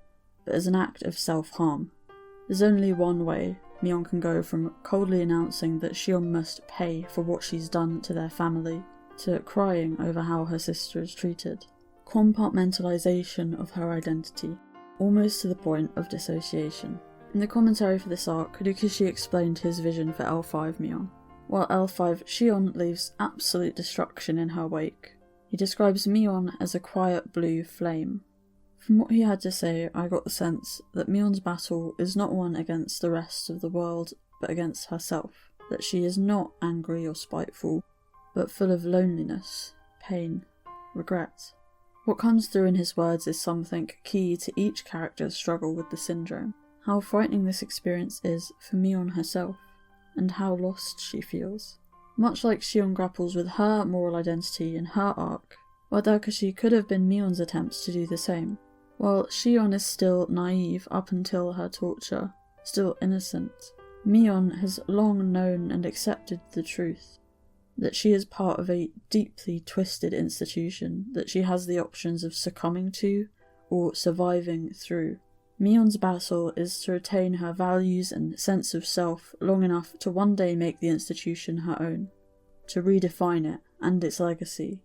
but as an act of self-harm. There's only one way Mion can go from coldly announcing that Shion must pay for what she's done to their family, to crying over how her sister is treated. Compartmentalization of her identity, almost to the point of dissociation. In the commentary for this arc, Higurashi explained his vision for L5 Mion. While L5 Shion leaves absolute destruction in her wake, he describes Mion as a quiet blue flame. From what he had to say, I got the sense that Mion's battle is not one against the rest of the world, but against herself, that she is not angry or spiteful, but full of loneliness, pain, regret. What comes through in his words is something key to each character's struggle with the syndrome. How frightening this experience is for Mion herself, and how lost she feels. Much like Shion grapples with her moral identity in her arc, WATAAKASHI could have been Mion's attempts to do the same. While Shion is still naive up until her torture, still innocent, Mion has long known and accepted the truth, that she is part of a deeply twisted institution that she has the options of succumbing to or surviving through. Mion's battle is to retain her values and sense of self long enough to one day make the institution her own, to redefine it and its legacy.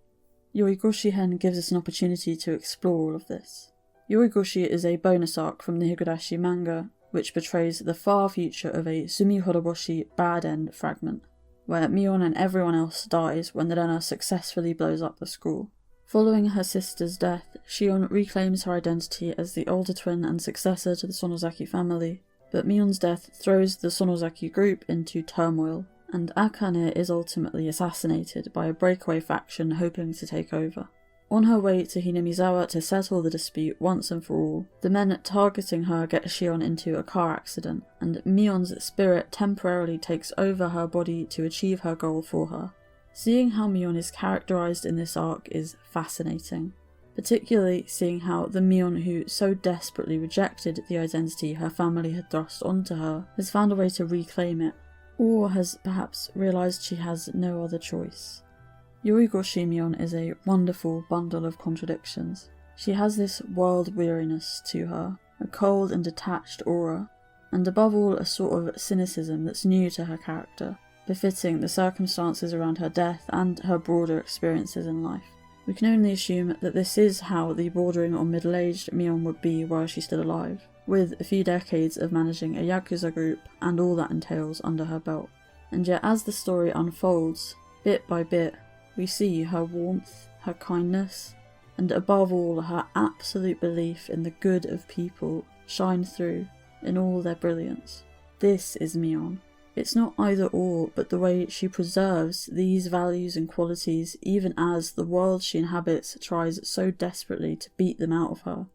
Yoigoshi Hen gives us an opportunity to explore all of this. Yoigoshi is a bonus arc from the Higurashi manga, which portrays the far future of a Sumihoroboshi bad end fragment, where Mion and everyone else dies when the Rena successfully blows up the school. Following her sister's death, Shion reclaims her identity as the older twin and successor to the Sonozaki family, but Mion's death throws the Sonozaki group into turmoil, and Akane is ultimately assassinated by a breakaway faction hoping to take over. On her way to Hinamizawa to settle the dispute once and for all, the men targeting her get Shion into a car accident, and Mion's spirit temporarily takes over her body to achieve her goal for her. Seeing how Mion is characterised in this arc is fascinating, particularly seeing how the Mion who so desperately rejected the identity her family had thrust onto her has found a way to reclaim it. or has perhaps realised she has no other choice. Yoigoshi Mion is a wonderful bundle of contradictions. She has this world weariness to her, a cold and detached aura, and above all a sort of cynicism that's new to her character, befitting the circumstances around her death and her broader experiences in life. We can only assume that this is how the bordering on middle-aged Mion would be were she still alive, with a few decades of managing a Yakuza group and all that entails under her belt. And yet as the story unfolds, bit by bit, we see her warmth, her kindness, and above all her absolute belief in the good of people shine through in all their brilliance. This is Mion. It's not either or, but the way she preserves these values and qualities even as the world she inhabits tries so desperately to beat them out of her.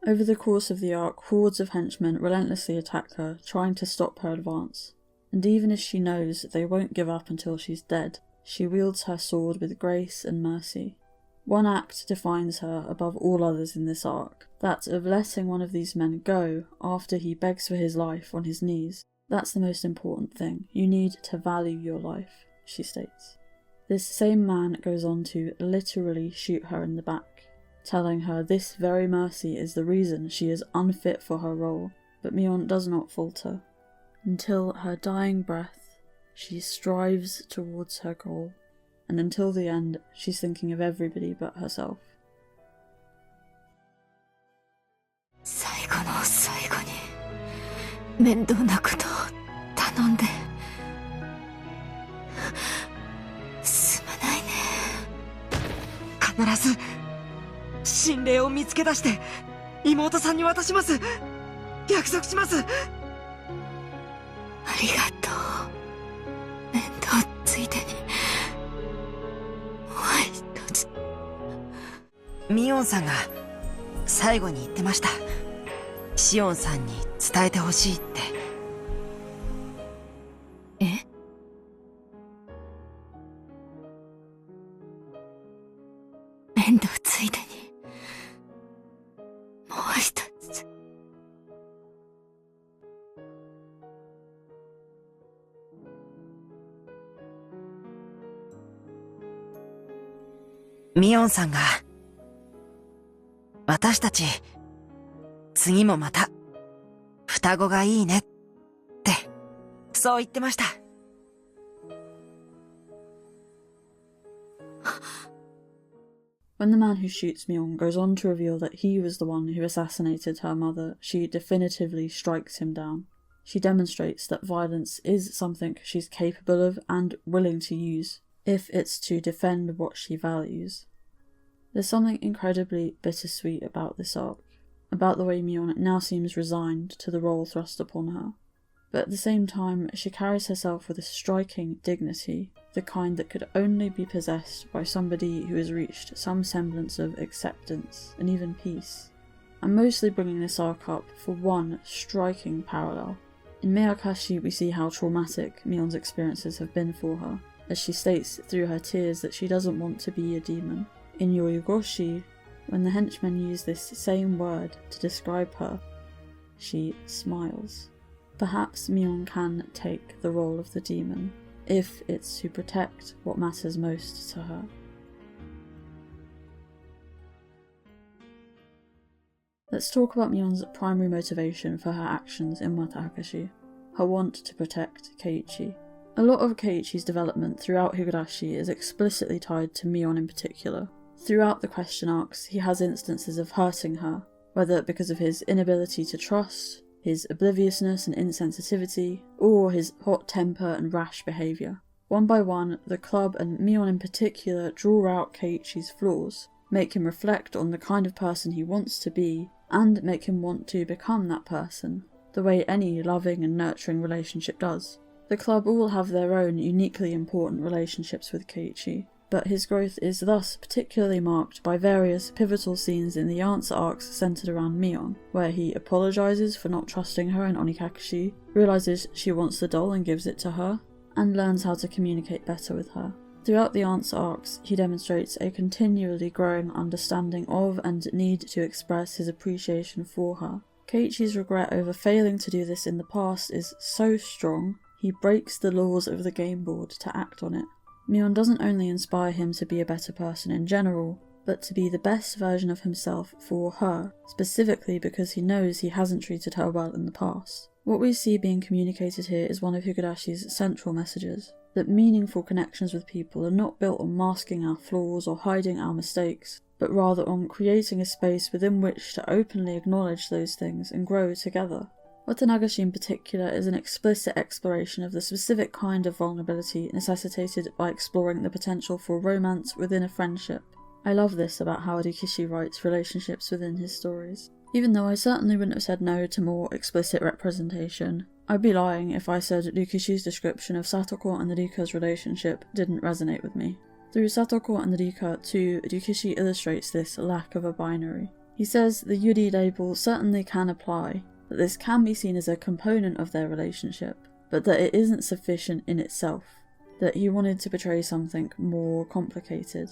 Over the course of the arc, hordes of henchmen relentlessly attack her, trying to stop her advance. And even as she knows they won't give up until she's dead, she wields her sword with grace and mercy. One act defines her above all others in this arc, that of letting one of these men go after he begs for his life on his knees. That's the most important thing. You need to value your life, she states. This same man goes on to literally shoot her in the back, telling her this very mercy is the reason she is unfit for her role, but Mion does not falter. Until her dying breath, she strives towards her goal, and until the end, she's thinking of everybody but herself. 最後の最後に面倒なことを頼んですまないね。必ず心霊を見つけ出して妹さんに渡します。約束します。ありがとう。面倒ついでにもう一つ。ミオンさんが最後に言ってました。シオンさんに伝えてほしいって。え？面倒ついでにもう一つ。ミオンさんが私たち次もまた双子がいいねってそう言ってました。When the man who shoots Mion goes on to reveal that he was the one who assassinated her mother, she definitively strikes him down. She demonstrates that violence is something she's capable of and willing to use, if it's to defend what she values. There's something incredibly bittersweet about this arc, about the way Mion now seems resigned to the role thrust upon her. But at the same time, she carries herself with a striking dignity, the kind that could only be possessed by somebody who has reached some semblance of acceptance and even peace. I'm mostly bringing this arc up for one striking parallel. In ONIAKASHI we see how traumatic Mion's experiences have been for her, as she states through her tears that she doesn't want to be a demon. In Yoigoshi, when the henchmen use this same word to describe her, she smiles. Perhaps Mion can take the role of the demon, if it's to protect what matters most to her. Let's talk about Mion's primary motivation for her actions in WATAAKASHI, her want to protect Keiichi. A lot of Keiichi's development throughout Higurashi is explicitly tied to Mion in particular. Throughout the question arcs, he has instances of hurting her, whether because of his inability to trust, his obliviousness and insensitivity, or his hot temper and rash behaviour. One by one, the club and Mion in particular draw out Keiichi's flaws, make him reflect on the kind of person he wants to be, and make him want to become that person, the way any loving and nurturing relationship does. The club all have their own uniquely important relationships with Keiichi, but his growth is thus particularly marked by various pivotal scenes in the answer arcs centred around Mion, where he apologises for not trusting her in ONIAKASHI, realises she wants the doll and gives it to her, and learns how to communicate better with her. Throughout the answer arcs, he demonstrates a continually growing understanding of and need to express his appreciation for her. Keiichi's regret over failing to do this in the past is so strong he breaks the laws of the game board to act on it. Mion doesn't only inspire him to be a better person in general, but to be the best version of himself for her, specifically because he knows he hasn't treated her well in the past. What we see being communicated here is one of Higurashi's central messages, that meaningful connections with people are not built on masking our flaws or hiding our mistakes, but rather on creating a space within which to openly acknowledge those things and grow together. WATANAGASHI in particular is an explicit exploration of the specific kind of vulnerability necessitated by exploring the potential for romance within a friendship. I love this about how Rikishi writes relationships within his stories. Even though I certainly wouldn't have said no to more explicit representation, I'd be lying if I said Rikishi's description of Satoko and Rika's relationship didn't resonate with me. Through Satoko and Rika too, Rikishi illustrates this lack of a binary. He says the Yuri label certainly can apply, that this can be seen as a component of their relationship, but that it isn't sufficient in itself, that he wanted to portray something more complicated.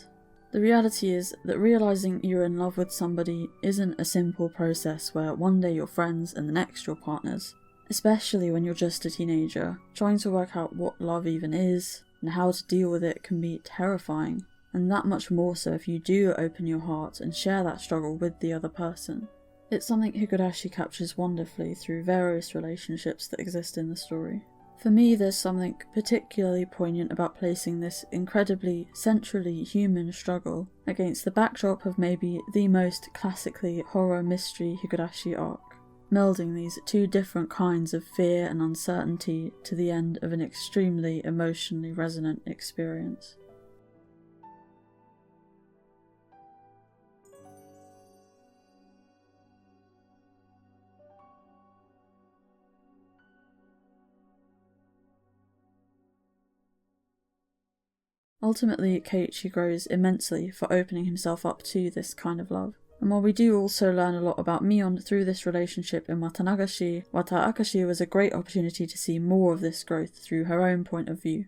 The reality is that realising you're in love with somebody isn't a simple process where one day you're friends and the next you're partners, especially when you're just a teenager. Trying to work out what love even is and how to deal with it can be terrifying, and that much more so if you do open your heart and share that struggle with the other person. It's something Higurashi captures wonderfully through various relationships that exist in the story. For me, there's something particularly poignant about placing this incredibly centrally human struggle against the backdrop of maybe the most classically horror mystery Higurashi arc, melding these two different kinds of fear and uncertainty to the end of an extremely emotionally resonant experience. Ultimately, Keiichi grows immensely for opening himself up to this kind of love. And while we do also learn a lot about Mion through this relationship in WATANAGASHI, WATAAKASHI was a great opportunity to see more of this growth through her own point of view.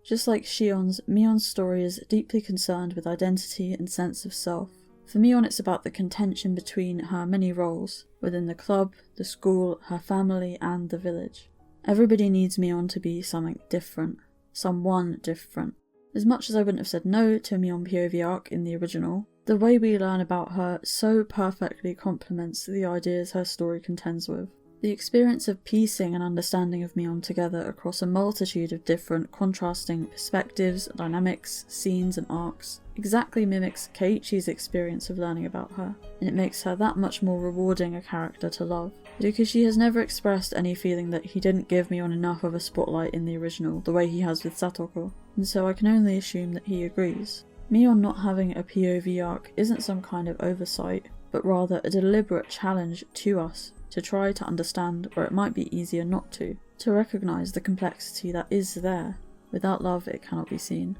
Just like Shion's, Mion's story is deeply concerned with identity and sense of self. For Mion, it's about the contention between her many roles, within the club, the school, her family, and the village. Everybody needs Mion to be something different, someone different. As much as I wouldn't have said no to a Mion POV arc in the original, the way we learn about her so perfectly complements the ideas her story contends with. The experience of piecing an understanding of Mion together across a multitude of different contrasting perspectives, dynamics, scenes and arcs exactly mimics Keiichi's experience of learning about her, and it makes her that much more rewarding a character to love. Rikishi has never expressed any feeling that he didn't give Mion enough of a spotlight in the original, the way he has with Satoko, and so I can only assume that he agrees. Mion not having a POV arc isn't some kind of oversight, but rather a deliberate challenge to us to try to understand where it might be easier not to recognise the complexity that is there. Without love, it cannot be seen.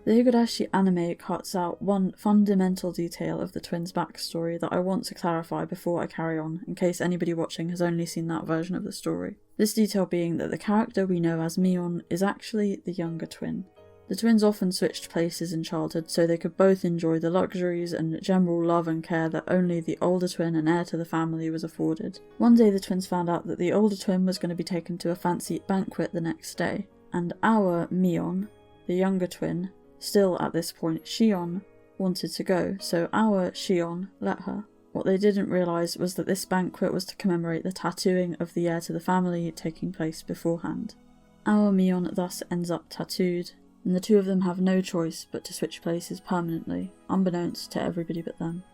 The Higurashi anime cuts out one fundamental detail of the twins' backstory that I want to clarify before I carry on, in case anybody watching has only seen that version of the story. This detail being that the character we know as Mion is actually the younger twin. The twins often switched places in childhood so they could both enjoy the luxuries and general love and care that only the older twin and heir to the family was afforded. One day the twins found out that the older twin was going to be taken to a fancy banquet the next day, and our Mion, the younger twin, still at this point Shion, wanted to go, so our Shion let her. What they didn't realise was that this banquet was to commemorate the tattooing of the heir to the family taking place beforehand. Our Mion thus ends up tattooed, and the two of them have no choice but to switch places permanently, unbeknownst to everybody but them.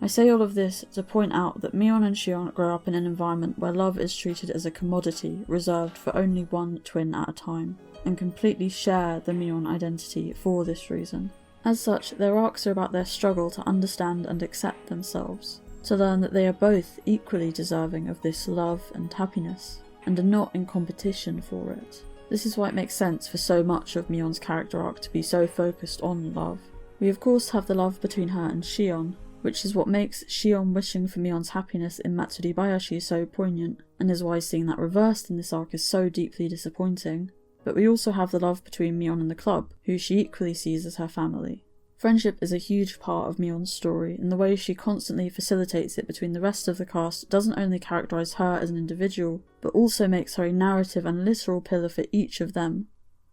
I say all of this to point out that Mion and Shion grow up in an environment where love is treated as a commodity reserved for only one twin at a time, and completely share the Mion identity for this reason. As such, their arcs are about their struggle to understand and accept themselves, to learn that they are both equally deserving of this love and happiness, and are not in competition for it. This is why it makes sense for so much of Mion's character arc to be so focused on love. We of course have the love between her and Shion, which is what makes Shion wishing for Mion's happiness in Matsuribayashi so poignant, and is why seeing that reversed in this arc is so deeply disappointing. But we also have the love between Mion and the club, who she equally sees as her family. Friendship is a huge part of Mion's story, and the way she constantly facilitates it between the rest of the cast doesn't only characterise her as an individual, but also makes her a narrative and literal pillar for each of them.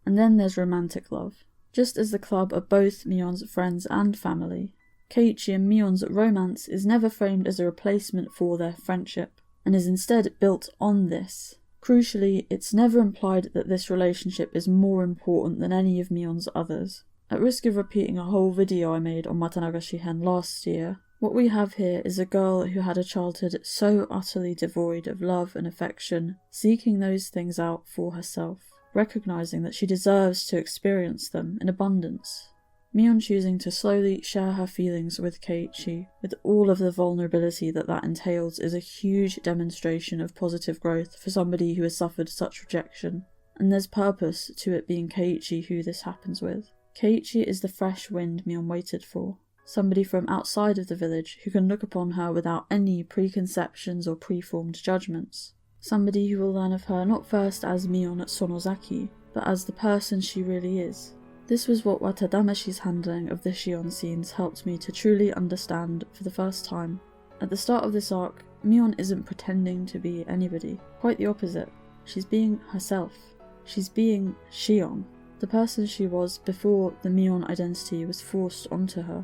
And then there's romantic love. Just as the club are both Mion's friends and family, Keiichi and Mion's romance is never framed as a replacement for their friendship, and is instead built on this. Crucially, it's never implied that this relationship is more important than any of Mion's others. At risk of repeating a whole video I made on WATANAGASHI Hen last year, what we have here is a girl who had a childhood so utterly devoid of love and affection, seeking those things out for herself, recognising that she deserves to experience them in abundance. Mion choosing to slowly share her feelings with Keiichi, with all of the vulnerability that entails, is a huge demonstration of positive growth for somebody who has suffered such rejection, and there's purpose to it being Keiichi who this happens with. Keiichi is the fresh wind Mion waited for, somebody from outside of the village who can look upon her without any preconceptions or preformed judgments, somebody who will learn of her not first as Mion Sonozaki, but as the person she really is. This was what WATADAMASHI's handling of the Shion scenes helped me to truly understand for the first time. At the start of this arc, Mion isn't pretending to be anybody, quite the opposite. She's being herself. She's being Shion, the person she was before the Mion identity was forced onto her.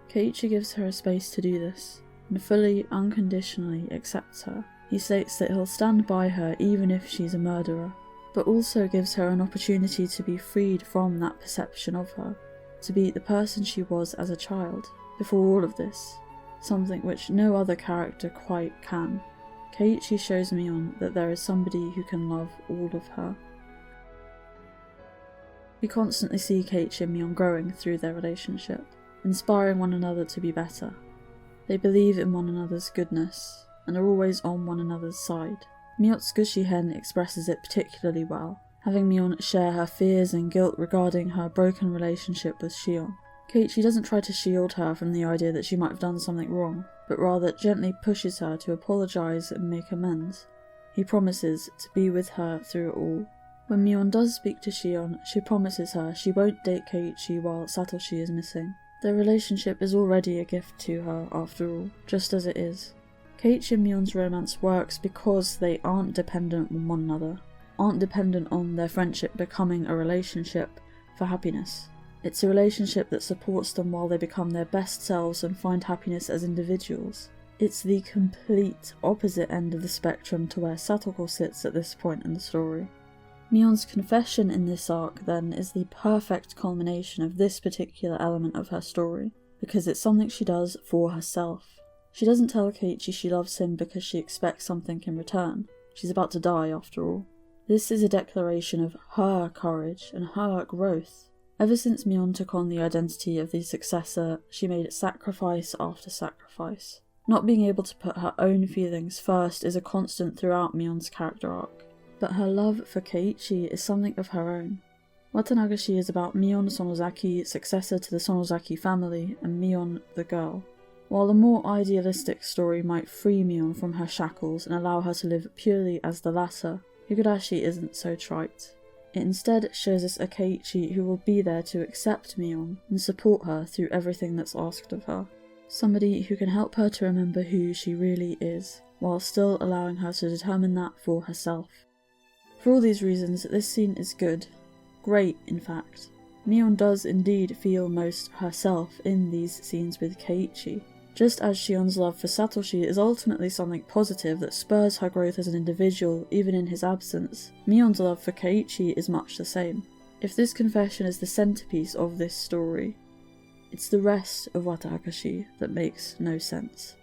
Keiichi gives her a space to do this, and fully, unconditionally accepts her. He states that he'll stand by her even if she's a murderer, but also gives her an opportunity to be freed from that perception of her, to be the person she was as a child, before all of this, something which no other character quite can. Keiichi shows Mion that there is somebody who can love all of her. We constantly see Keiichi and Mion growing through their relationship, inspiring one another to be better. They believe in one another's goodness, and are always on one another's side. Miyotsugushi Hen expresses it particularly well, having Mion share her fears and guilt regarding her broken relationship with Shion. Keiichi doesn't try to shield her from the idea that she might have done something wrong, but rather gently pushes her to apologise and make amends. He promises to be with her through it all. When Mion does speak to Shion, she promises her she won't date Keiichi while Satoshi is missing. Their relationship is already a gift to her, after all, just as it is. Keiichi and Mion's romance works because they aren't dependent on one another, aren't dependent on their friendship becoming a relationship for happiness. It's a relationship that supports them while they become their best selves and find happiness as individuals. It's the complete opposite end of the spectrum to where Satoko sits at this point in the story. Mion's confession in this arc, then, is the perfect culmination of this particular element of her story, because it's something she does for herself. She doesn't tell Keiichi she loves him because she expects something in return. She's about to die, after all. This is a declaration of her courage and her growth. Ever since Mion took on the identity of the successor, she made sacrifice after sacrifice. Not being able to put her own feelings first is a constant throughout Mion's character arc, but her love for Keiichi is something of her own. WATANAGASHI is about Mion Sonozaki, successor to the Sonozaki family, and Mion the girl. While a more idealistic story might free Mion from her shackles and allow her to live purely as the latter, Higurashi isn't so trite. It instead shows us a Keiichi who will be there to accept Mion and support her through everything that's asked of her. Somebody who can help her to remember who she really is, while still allowing her to determine that for herself. For all these reasons, this scene is good. Great, in fact. Mion does indeed feel most herself in these scenes with Keiichi. Just as Shion's love for Satoshi is ultimately something positive that spurs her growth as an individual even in his absence, Mion's love for Keiichi is much the same. If this confession is the centerpiece of this story, it's the rest of WATAAKASHI that makes no sense.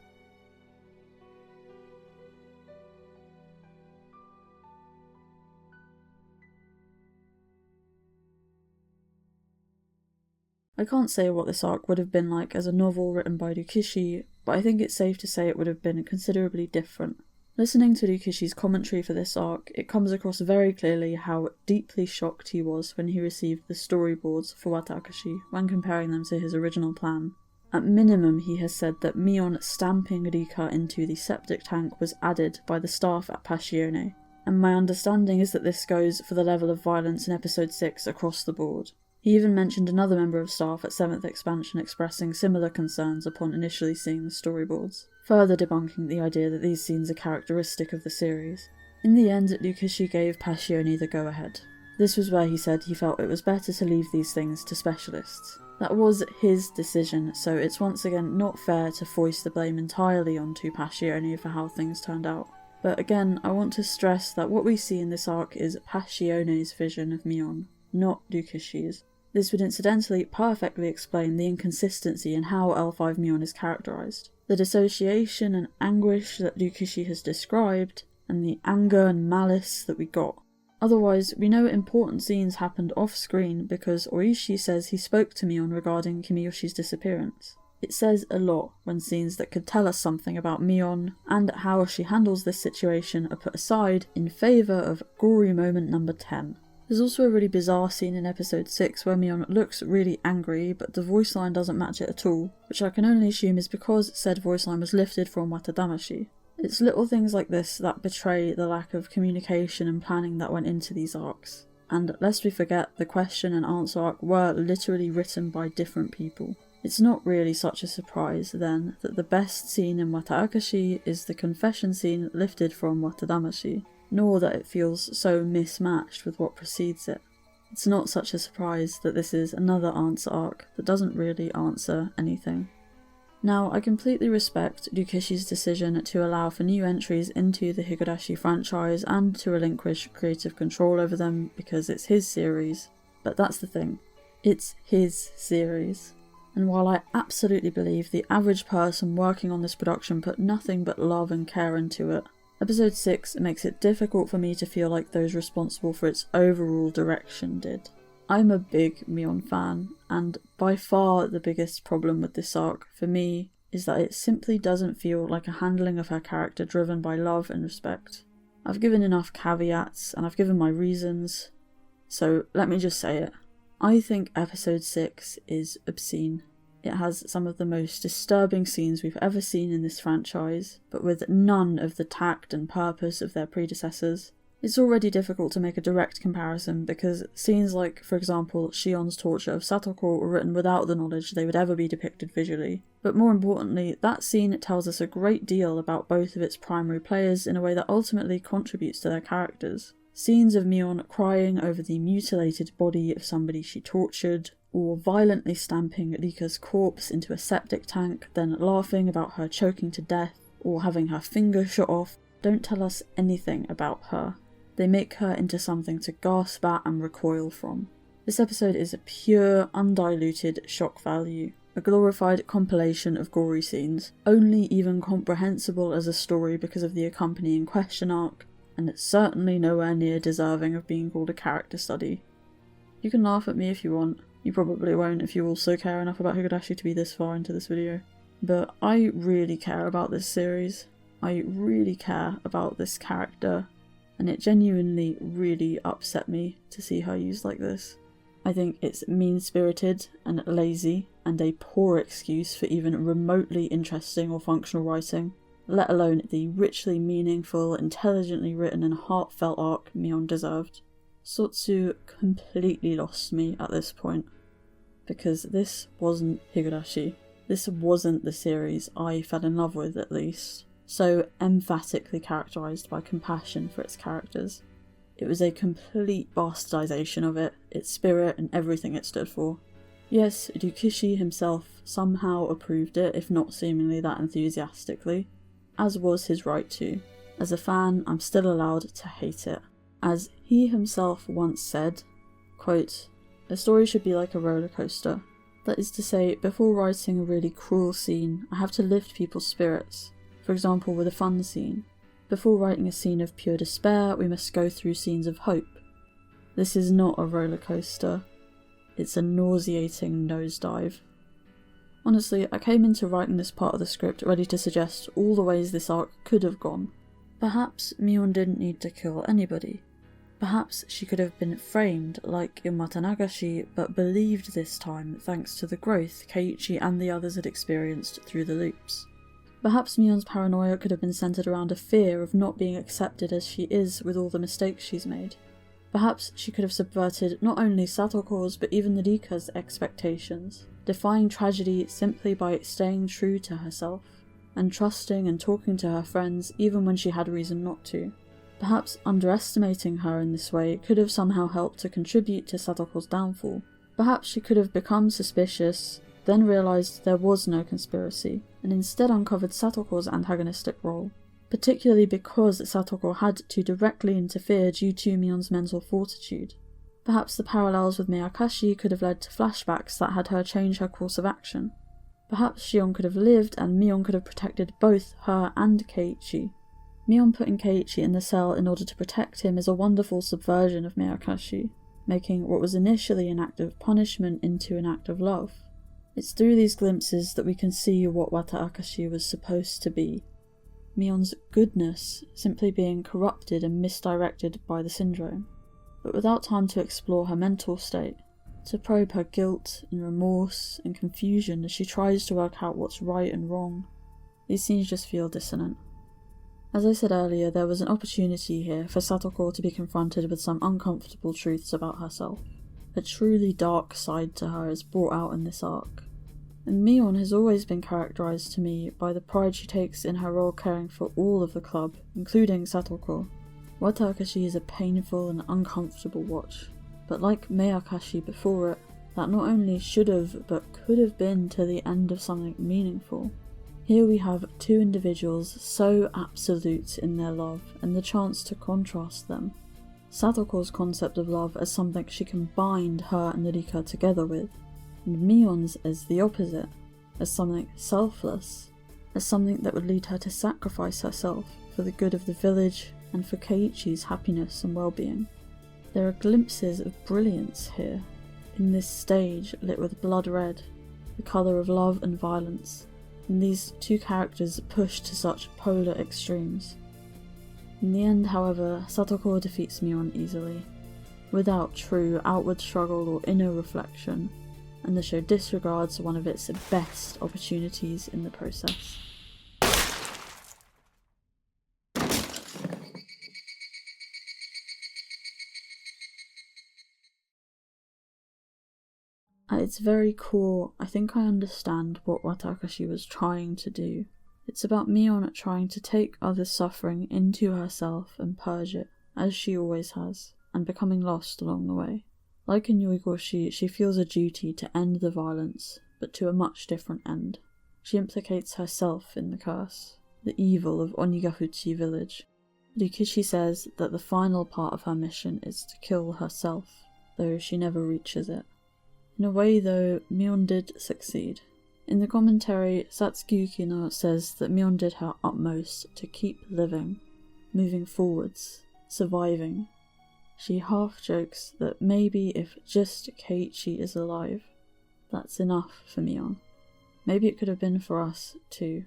I can't say what this arc would have been like as a novel written by Ryukishi, but I think it's safe to say it would have been considerably different. Listening to Ryukishi's commentary for this arc, it comes across very clearly how deeply shocked he was when he received the storyboards for WATAAKASHI when comparing them to his original plan. At minimum, he has said that Mion stamping Rika into the septic tank was added by the staff at Passione, and my understanding is that this goes for the level of violence in episode 6 across the board. He even mentioned another member of staff at 7th Expansion expressing similar concerns upon initially seeing the storyboards, further debunking the idea that these scenes are characteristic of the series. In the end, Lukashi gave Passione the go-ahead. This was where he said he felt it was better to leave these things to specialists. That was his decision, so it's once again not fair to foist the blame entirely onto Passione for how things turned out. But again, I want to stress that what we see in this arc is Passione's vision of Mion, not Lukashi's. This would incidentally perfectly explain the inconsistency in how L5 Mion is characterised. The dissociation and anguish that Lukashi has described, and the anger and malice that we got. Otherwise, we know important scenes happened off-screen because Oishi says he spoke to Mion regarding Kimiyoshi's disappearance. It says a lot when scenes that could tell us something about Mion and how she handles this situation are put aside in favour of gory moment number 10. There's also a really bizarre scene in episode 6 where Mion looks really angry, but the voice line doesn't match it at all, which I can only assume is because said voice line was lifted from WATADAMASHI. It's little things like this that betray the lack of communication and planning that went into these arcs. And lest we forget, the question and answer arc were literally written by different people. It's not really such a surprise, then, that the best scene in WATAAKASHI is the confession scene lifted from WATADAMASHI, nor that it feels so mismatched with what precedes it. It's not such a surprise that this is another answer arc that doesn't really answer anything. Now, I completely respect Lukashi's decision to allow for new entries into the Higurashi franchise and to relinquish creative control over them because it's his series, but that's the thing. It's his series. And while I absolutely believe the average person working on this production put nothing but love and care into it, episode 6 makes it difficult for me to feel like those responsible for its overall direction did. I'm a big Mion fan, and by far the biggest problem with this arc, for me, is that it simply doesn't feel like a handling of her character driven by love and respect. I've given enough caveats, and I've given my reasons, so let me just say it. I think episode 6 is obscene. It has some of the most disturbing scenes we've ever seen in this franchise, but with none of the tact and purpose of their predecessors. It's already difficult to make a direct comparison because scenes like, for example, Shion's torture of Satoko were written without the knowledge they would ever be depicted visually. But more importantly, that scene tells us a great deal about both of its primary players in a way that ultimately contributes to their characters. Scenes of Mion crying over the mutilated body of somebody she tortured, or violently stamping Rika's corpse into a septic tank, then laughing about her choking to death, or having her finger shot off, don't tell us anything about her. They make her into something to gasp at and recoil from. This episode is a pure, undiluted shock value, a glorified compilation of gory scenes, only even comprehensible as a story because of the accompanying question arc, and it's certainly nowhere near deserving of being called a character study. You can laugh at me if you want, you probably won't if you also care enough about Higurashi to be this far into this video, but I really care about this series. I really care about this character. And it genuinely really upset me to see her used like this. I think it's mean-spirited and lazy and a poor excuse for even remotely interesting or functional writing, let alone the richly meaningful, intelligently written and heartfelt arc Mion deserved. Sotsu completely lost me at this point, because this wasn't Higurashi. This wasn't the series I fell in love with, at least. So emphatically characterised by compassion for its characters. It was a complete bastardisation of it, its spirit and everything it stood for. Yes, Lukashi himself somehow approved it, if not seemingly that enthusiastically, as was his right to. As a fan, I'm still allowed to hate it. As he himself once said, quote, "A story should be like a roller coaster. That is to say, before writing a really cruel scene, I have to lift people's spirits. For example, with a fun scene. Before writing a scene of pure despair, we must go through scenes of hope. This is not a roller coaster. It's a nauseating nosedive." Honestly, I came into writing this part of the script ready to suggest all the ways this arc could have gone. Perhaps Mion didn't need to kill anybody. Perhaps she could have been framed like in WATANAGASHI, but believed this time thanks to the growth Keiichi and the others had experienced through the loops. Perhaps Mion's paranoia could have been centered around a fear of not being accepted as she is with all the mistakes she's made. Perhaps she could have subverted not only Satoko's but even the Rika's expectations, defying tragedy simply by staying true to herself, and trusting and talking to her friends even when she had reason not to. Perhaps underestimating her in this way could have somehow helped to contribute to Satoko's downfall. Perhaps she could have become suspicious, then realised there was no conspiracy, and instead uncovered Satoko's antagonistic role, particularly because Satoko had to directly interfere due to Mion's mental fortitude. Perhaps the parallels with Miyakashi could have led to flashbacks that had her change her course of action. Perhaps Shion could have lived and Mion could have protected both her and Keiichi. Mion putting Keiichi in the cell in order to protect him is a wonderful subversion of Miyakashi, making what was initially an act of punishment into an act of love. It's through these glimpses that we can see what WATAAKASHI was supposed to be. Mion's goodness simply being corrupted and misdirected by the syndrome, but without time to explore her mental state, to probe her guilt and remorse and confusion as she tries to work out what's right and wrong. These scenes just feel dissonant. As I said earlier, there was an opportunity here for Satoko to be confronted with some uncomfortable truths about herself. A truly dark side to her is brought out in this arc. And Mion has always been characterised to me by the pride she takes in her role caring for all of the club, including Satoko. WATAAKASHI is a painful and uncomfortable watch, but like Miyakashi before it, that not only should have but could have been to the end of something meaningful. Here we have two individuals so absolute in their love and the chance to contrast them. Satoko's concept of love as something she can bind her and the Rika together with, and Mion's as the opposite, as something selfless, as something that would lead her to sacrifice herself for the good of the village and for Keiichi's happiness and well-being. There are glimpses of brilliance here, in this stage lit with blood red, the colour of love and violence, and these two characters pushed to such polar extremes. In the end, however, Satoko defeats Mion easily, without true outward struggle or inner reflection, and the show disregards one of its best opportunities in the process. At its very core, I think I understand what WATAAKASHI was trying to do. It's about Mion trying to take others' suffering into herself and purge it, as she always has, and becoming lost along the way. Like in Yoigoshi, she feels a duty to end the violence, but to a much different end. She implicates herself in the curse, the evil of Onigafuchi village. Rikishi says that the final part of her mission is to kill herself, though she never reaches it. In a way, though, Mion did succeed. In the commentary, Satsuki Yukino says that Mion did her utmost to keep living, moving forwards, surviving. She half jokes that maybe if just Keiichi is alive, that's enough for Mion. Maybe it could have been for us too,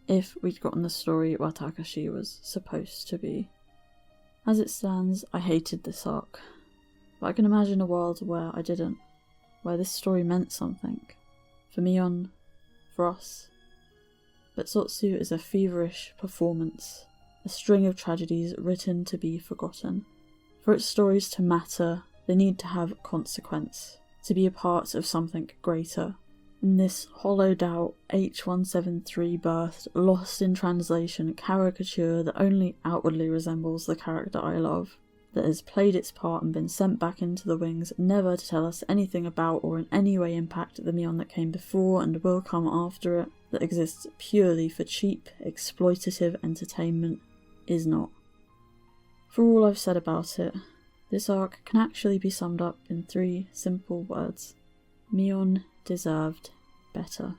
if we'd gotten the story WATAAKASHI was supposed to be. As it stands, I hated this arc, but I can imagine a world where I didn't, where this story meant something. For Mion, for us. But Sotsu is a feverish performance, a string of tragedies written to be forgotten. For its stories to matter, they need to have consequence, to be a part of something greater. And this hollowed out H173 birthed, lost in translation caricature that only outwardly resembles the character I love, that has played its part and been sent back into the wings, never to tell us anything about or in any way impact the Mion that came before and will come after it, that exists purely for cheap, exploitative entertainment, is not. For all I've said about it, this arc can actually be summed up in 3 simple words. Mion deserved better.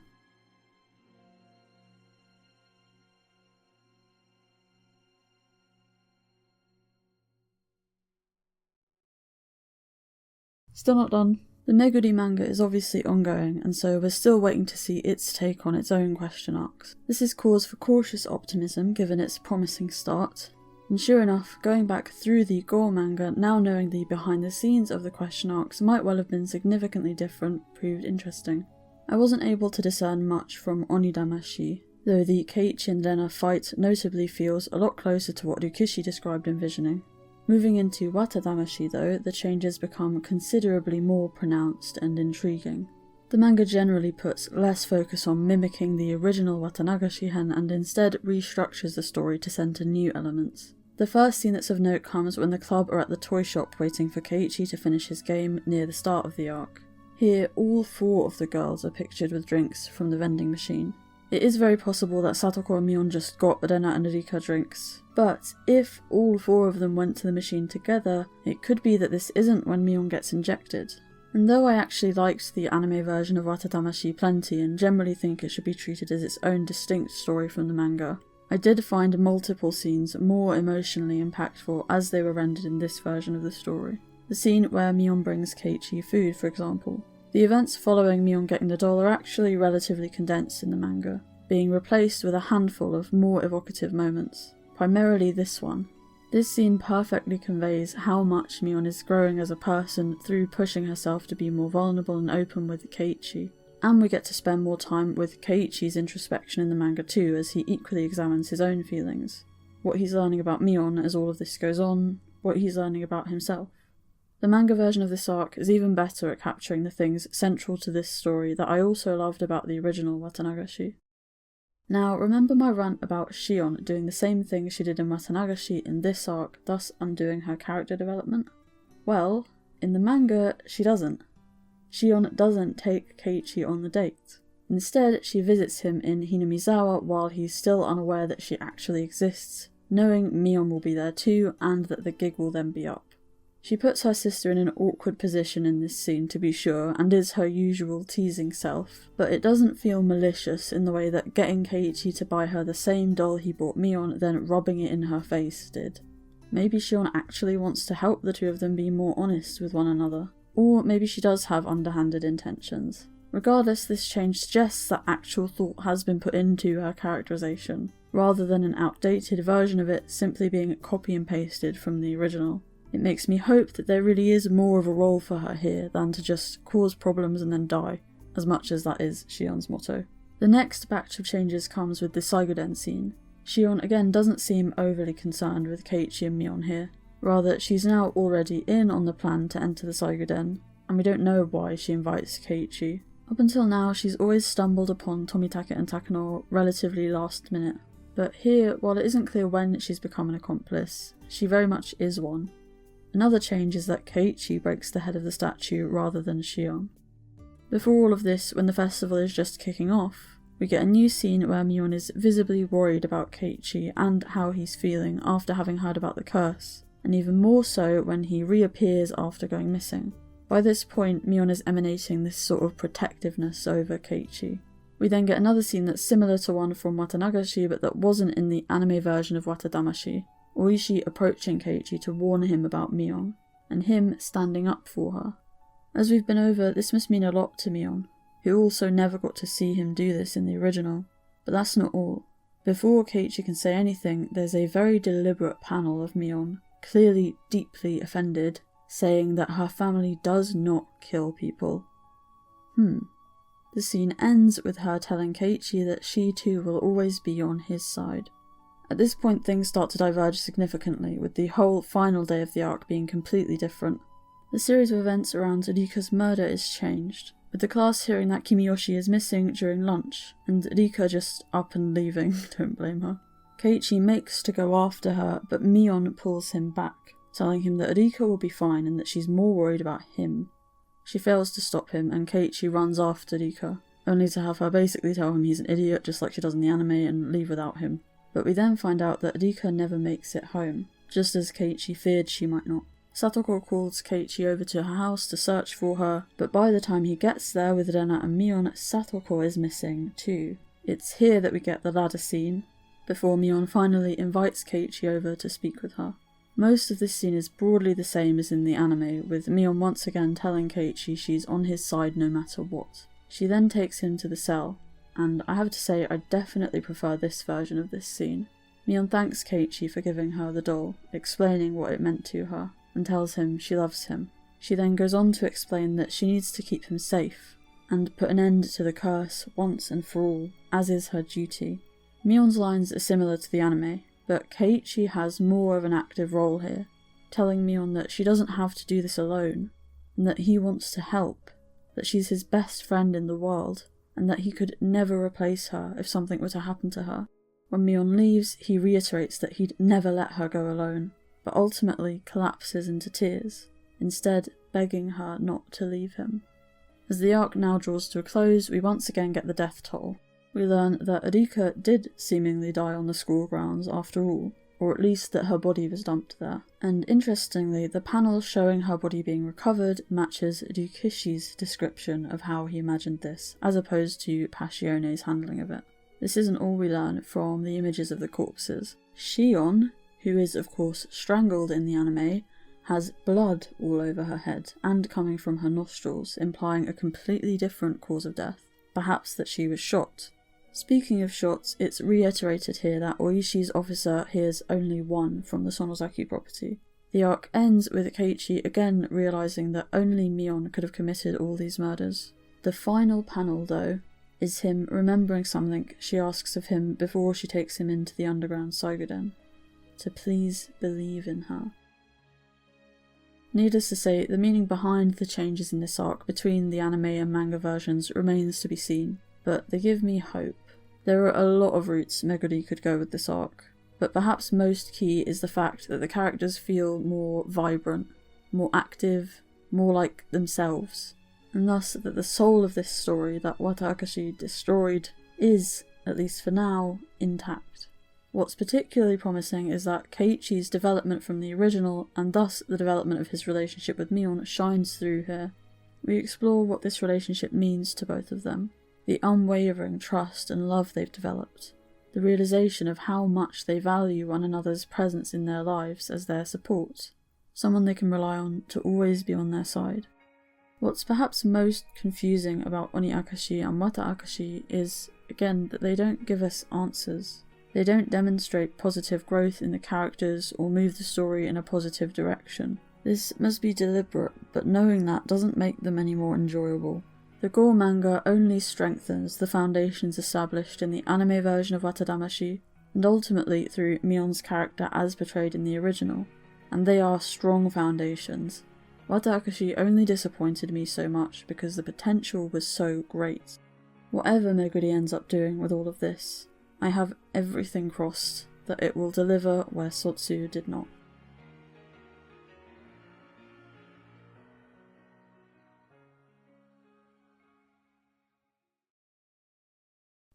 Still not done. The Meguri manga is obviously ongoing, and so we're still waiting to see its take on its own question arcs. This is cause for cautious optimism given its promising start. And sure enough, going back through the Gou manga, now knowing the behind the scenes of the question arcs might well have been significantly different, proved interesting. I wasn't able to discern much from ONIDAMASHI, though the Keiichi and Rena fight notably feels a lot closer to what Rikishi described envisioning. Moving into WATADAMASHI though, the changes become considerably more pronounced and intriguing. The manga generally puts less focus on mimicking the original WATANAGASHI hen and instead restructures the story to centre new elements. The first scene that's of note comes when the club are at the toy shop waiting for Keiichi to finish his game near the start of the arc. Here, all 4 of the girls are pictured with drinks from the vending machine. It is very possible that Satoko and Mion just got Rena and Rika drinks, but if all 4 of them went to the machine together, it could be that this isn't when Mion gets injected. And though I actually liked the anime version of WATADAMASHI plenty and generally think it should be treated as its own distinct story from the manga, I did find multiple scenes more emotionally impactful as they were rendered in this version of the story. The scene where Mion brings Keiichi food, for example. The events following Mion getting the doll are actually relatively condensed in the manga, being replaced with a handful of more evocative moments, primarily this one. This scene perfectly conveys how much Mion is growing as a person through pushing herself to be more vulnerable and open with Keiichi. And we get to spend more time with Keiichi's introspection in the manga too, as he equally examines his own feelings. What he's learning about Mion as all of this goes on, what he's learning about himself. The manga version of this arc is even better at capturing the things central to this story that I also loved about the original WATANAGASHI. Now, remember my rant about Shion doing the same thing she did in WATANAGASHI in this arc, thus undoing her character development? Well, in the manga, she doesn't. Shion doesn't take Keiichi on the date. Instead, she visits him in Hinamizawa while he's still unaware that she actually exists, knowing Mion will be there too and that the gig will then be up. She puts her sister in an awkward position in this scene, to be sure, and is her usual teasing self, but it doesn't feel malicious in the way that getting Keiichi to buy her the same doll he bought Mion, then rubbing it in her face did. Maybe Shion actually wants to help the two of them be more honest with one another, or maybe she does have underhanded intentions. Regardless, this change suggests that actual thought has been put into her characterization, rather than an outdated version of it simply being copy and pasted from the original. It makes me hope that there really is more of a role for her here than to just cause problems and then die, as much as that is Shion's motto. The next batch of changes comes with the Saiguden scene. Shion again doesn't seem overly concerned with Keiichi and Mion here. Rather, she's now already in on the plan to enter the Saiguden, and we don't know why she invites Keiichi. Up until now, she's always stumbled upon Tomitake and Takano relatively last minute, but here, while it isn't clear when she's become an accomplice, she very much is one. Another change is that Keiichi breaks the head of the statue rather than Shion. Before all of this, when the festival is just kicking off, we get a new scene where Mion is visibly worried about Keiichi and how he's feeling after having heard about the curse, and even more so when he reappears after going missing. By this point, Mion is emanating this sort of protectiveness over Keiichi. We then get another scene that's similar to one from WATANAGASHI but that wasn't in the anime version of WATADAMASHI. Oishi approaching Keiichi to warn him about Mion, and him standing up for her. As we've been over, this must mean a lot to Mion, who also never got to see him do this in the original. But that's not all. Before Keiichi can say anything, there's a very deliberate panel of Mion, clearly deeply offended, saying that her family does not kill people. The scene ends with her telling Keiichi that she too will always be on his side. At this point things start to diverge significantly, with the whole final day of the arc being completely different. The series of events around Rika's murder is changed, with the class hearing that Kimiyoshi is missing during lunch, and Rika just up and leaving, don't blame her. Keiichi makes to go after her, but Mion pulls him back, telling him that Rika will be fine and that she's more worried about him. She fails to stop him, and Keiichi runs after Rika, only to have her basically tell him he's an idiot just like she does in the anime and leave without him. But we then find out that Rika never makes it home, just as Keiichi feared she might not. Satoko calls Keiichi over to her house to search for her, but by the time he gets there with Rena and Mion, Satoko is missing too. It's here that we get the ladder scene, before Mion finally invites Keiichi over to speak with her. Most of this scene is broadly the same as in the anime, with Mion once again telling Keiichi she's on his side no matter what. She then takes him to the cell, and I have to say I definitely prefer this version of this scene. Mion thanks Keiichi for giving her the doll, explaining what it meant to her, and tells him she loves him. She then goes on to explain that she needs to keep him safe, and put an end to the curse once and for all, as is her duty. Mion's lines are similar to the anime, but Keiichi has more of an active role here. telling Mion that she doesn't have to do this alone, and that he wants to help, that she's his best friend in the world, and that he could never replace her if something were to happen to her. When Mion leaves, he reiterates that he'd never let her go alone, but ultimately collapses into tears, instead begging her not to leave him. As the arc now draws to a close, we once again get the death toll. We learn that Rika did seemingly die on the school grounds after all, or at least that her body was dumped there. And interestingly, the panel showing her body being recovered matches Ryukishi's description of how he imagined this, as opposed to Passione's handling of it. This isn't all we learn from the images of the corpses. Shion, who is of course strangled in the anime, has blood all over her head and coming from her nostrils, implying a completely different cause of death, perhaps that she was shot. Speaking of shots, it's reiterated here that Oishi's officer hears only one from the Sonozaki property. The arc ends with Keiichi again realising that only Mion could have committed all these murders. The final panel, though, is him remembering something she asks of him before she takes him into the underground Saiguden. To please believe in her. Needless to say, the meaning behind the changes in this arc between the anime and manga versions remains to be seen, but they give me hope. There are a lot of routes Meguri could go with this arc, but perhaps most key is the fact that the characters feel more vibrant, more active, more like themselves, and thus that the soul of this story that WATAAKASHI destroyed is, at least for now, intact. What's particularly promising is that Keiichi's development from the original, and thus the development of his relationship with Mion, shines through here. We explore what this relationship means to both of them, the unwavering trust and love they've developed, the realization of how much they value one another's presence in their lives as their support, someone they can rely on to always be on their side. What's perhaps most confusing about ONIAKASHI and WATAAKASHI is, again, that they don't give us answers. They don't demonstrate positive growth in the characters or move the story in a positive direction. This must be deliberate, but knowing that doesn't make them any more enjoyable. The Gou manga only strengthens the foundations established in the anime version of WATADAMASHI, and ultimately through Mion's character as portrayed in the original, and they are strong foundations. WATAAKASHI only disappointed me so much because the potential was so great. Whatever Meguri ends up doing with all of this, I have everything crossed that it will deliver where Sotsu did not.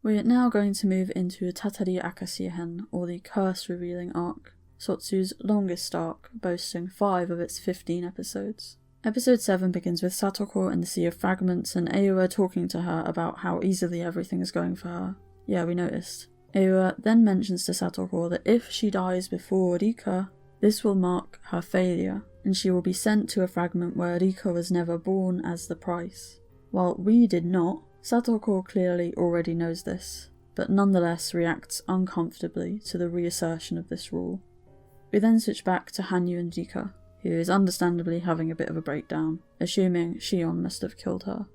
We are now going to move into TATARIAKASHI, or the Curse Revealing arc, Sotsu's longest arc, boasting 5 of its 15 episodes. Episode 7 begins with Satoko in the Sea of Fragments and Eiwa talking to her about how easily everything is going for her. Yeah, we noticed. Eiwa then mentions to Satoko that if she dies before Rika, this will mark her failure, and she will be sent to a fragment where Rika was never born as the price. While we did not, Satoko clearly already knows this, but nonetheless reacts uncomfortably to the reassertion of this rule. We then switch back to Hanyu and Rika, who is understandably having a bit of a breakdown, assuming Shion must have killed her.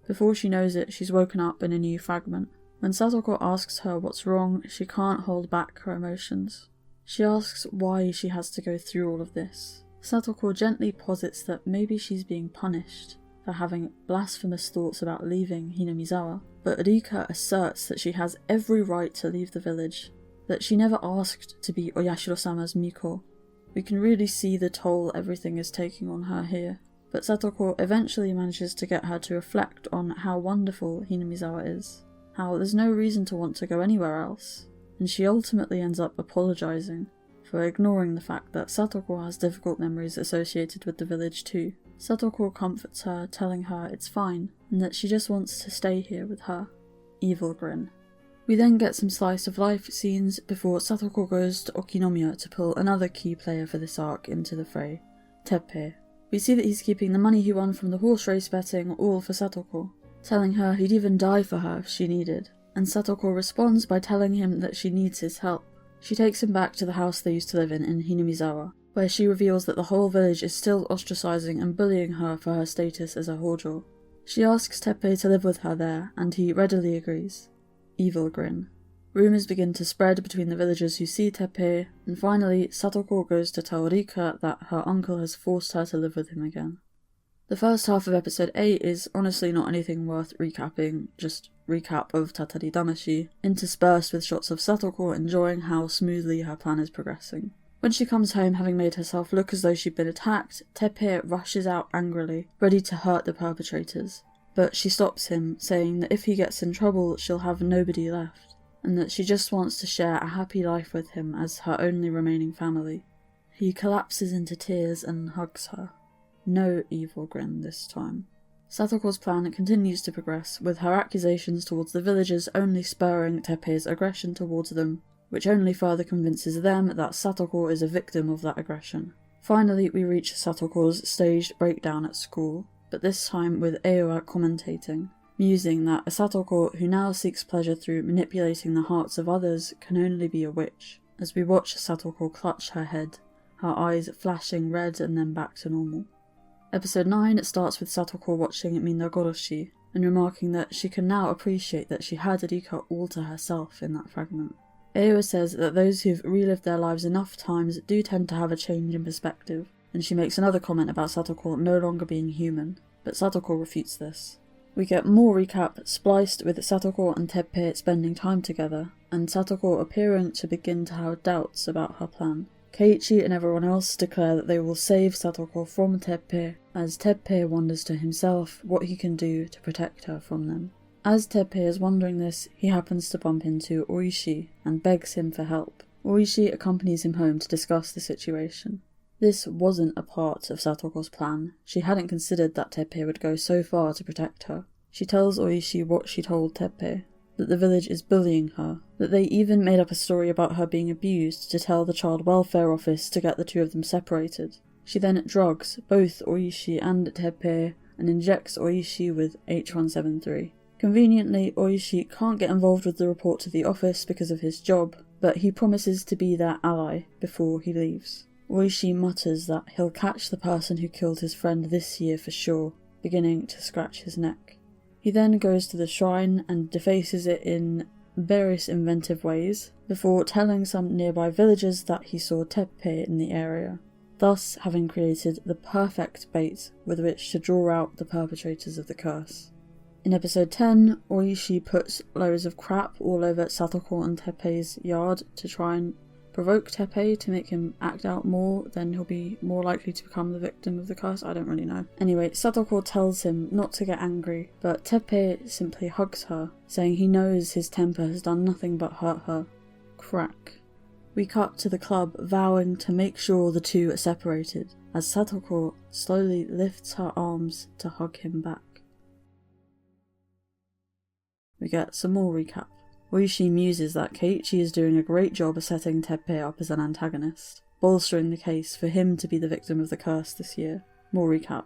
Before she knows it, she's woken up in a new fragment. When Satoko asks her what's wrong, she can't hold back her emotions. She asks why she has to go through all of this. Satoko gently posits that maybe she's being punished for having blasphemous thoughts about leaving Hinamizawa, but Rika asserts that she has every right to leave the village, that she never asked to be Oyashiro-sama's Miko. We can really see the toll everything is taking on her here, but Satoko eventually manages to get her to reflect on how wonderful Hinamizawa is, how there's no reason to want to go anywhere else, and she ultimately ends up apologising for ignoring the fact that Satoko has difficult memories associated with the village too. Satoko comforts her, telling her it's fine, and that she just wants to stay here with her. Evil grin. We then get some slice of life scenes before Satoko goes to Okinomiya to pull another key player for this arc into the fray, Teppei. We see that he's keeping the money he won from the horse race betting all for Satoko, telling her he'd even die for her if she needed, and Satoko responds by telling him that she needs his help. She takes him back to the house they used to live in Hinamizawa, where she reveals that the whole village is still ostracizing and bullying her for her status as a hojo. She asks Teppei to live with her there, and he readily agrees. Evil grin. Rumours begin to spread between the villagers who see Teppei, and finally Satoko goes to tell Rika that her uncle has forced her to live with him again. The first half of episode 8 is honestly not anything worth recapping, just recap of TATARIDAMASHI, interspersed with shots of Satoko enjoying how smoothly her plan is progressing. When she comes home having made herself look as though she'd been attacked, Teppei rushes out angrily, ready to hurt the perpetrators. But she stops him, saying that if he gets in trouble she'll have nobody left, and that she just wants to share a happy life with him as her only remaining family. He collapses into tears and hugs her. No evil grin this time. Satoko's plan continues to progress, with her accusations towards the villagers only spurring Teppei's aggression towards them, which only further convinces them that Satoko is a victim of that aggression. Finally, we reach Satoko's staged breakdown at school, but this time with Aoa commentating, musing that a Satoko who now seeks pleasure through manipulating the hearts of others can only be a witch, as we watch Satoko clutch her head, her eyes flashing red and then back to normal. Episode 9 starts with Satoko watching Minagoroshi and remarking that she can now appreciate that she had Rika all to herself in that fragment. Aoa says that those who've relived their lives enough times do tend to have a change in perspective, and she makes another comment about Satoko no longer being human, but Satoko refutes this. We get more recap spliced with Satoko and Teppei spending time together, and Satoko appearing to begin to have doubts about her plan. Keiichi and everyone else declare that they will save Satoko from Teppei, as Teppei wonders to himself what he can do to protect her from them. As Teppei is wondering this, he happens to bump into Oishi and begs him for help. Oishi accompanies him home to discuss the situation. This wasn't a part of Satoko's plan. She hadn't considered that Teppei would go so far to protect her. She tells Oishi what she told Teppei, that the village is bullying her, that they even made up a story about her being abused to tell the child welfare office to get the two of them separated. She then drugs both Oishi and Teppei and injects Oishi with H173. Conveniently, Oishi can't get involved with the report to the office because of his job, but he promises to be their ally before he leaves. Oishi mutters that he'll catch the person who killed his friend this year for sure, beginning to scratch his neck. He then goes to the shrine and defaces it in various inventive ways, before telling some nearby villagers that he saw Teppei in the area, thus having created the perfect bait with which to draw out the perpetrators of the curse. In episode 10, Oishi puts loads of crap all over Satoko and Teppei's yard to try and provoke Teppei to make him act out more, then he'll be more likely to become the victim of the curse. I don't really know. Anyway, Satoko tells him not to get angry, but Teppei simply hugs her, saying he knows his temper has done nothing but hurt her. Crack. We cut to the club vowing to make sure the two are separated, as Satoko slowly lifts her arms to hug him back. We get some more recap. Oishi muses that Keiichi is doing a great job of setting Teppei up as an antagonist, bolstering the case for him to be the victim of the curse this year. More recap.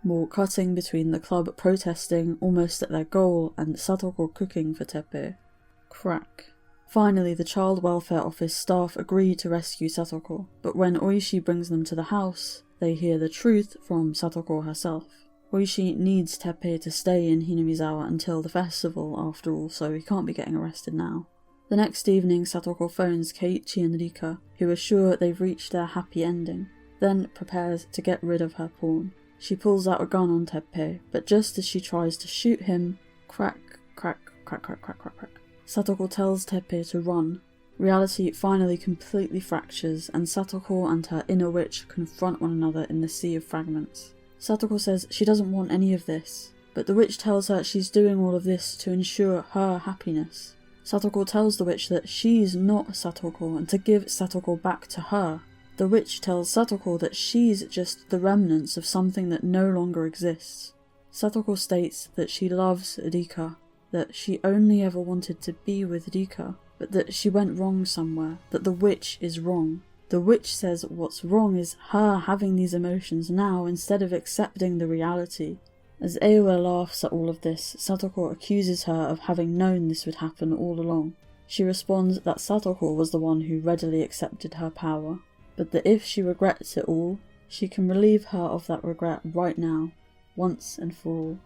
More cutting between the club protesting almost at their goal and Satoko cooking for Teppei. Crack. Finally, the child welfare office staff agree to rescue Satoko, but when Oishi brings them to the house, they hear the truth from Satoko herself. Oishi needs Teppei to stay in Hinamizawa until the festival, after all, so he can't be getting arrested now. The next evening, Satoko phones Keiichi and Rika, who are sure they've reached their happy ending, then prepares to get rid of her pawn. She pulls out a gun on Teppei, but just as she tries to shoot him, crack, crack, crack, crack, crack, crack, crack. Satoko tells Teppei to run. Reality finally completely fractures, and Satoko and her inner witch confront one another in the sea of fragments. Satoko says she doesn't want any of this, but the witch tells her she's doing all of this to ensure her happiness. Satoko tells the witch that she's not Satoko and to give Satoko back to her. The witch tells Satoko that she's just the remnants of something that no longer exists. Satoko states that she loves Rika, that she only ever wanted to be with Rika, but that she went wrong somewhere, that the witch is wrong. The witch says what's wrong is her having these emotions now instead of accepting the reality. As Aoa laughs at all of this, Satoko accuses her of having known this would happen all along. She responds that Satoko was the one who readily accepted her power, but that if she regrets it all, she can relieve her of that regret right now, once and for all.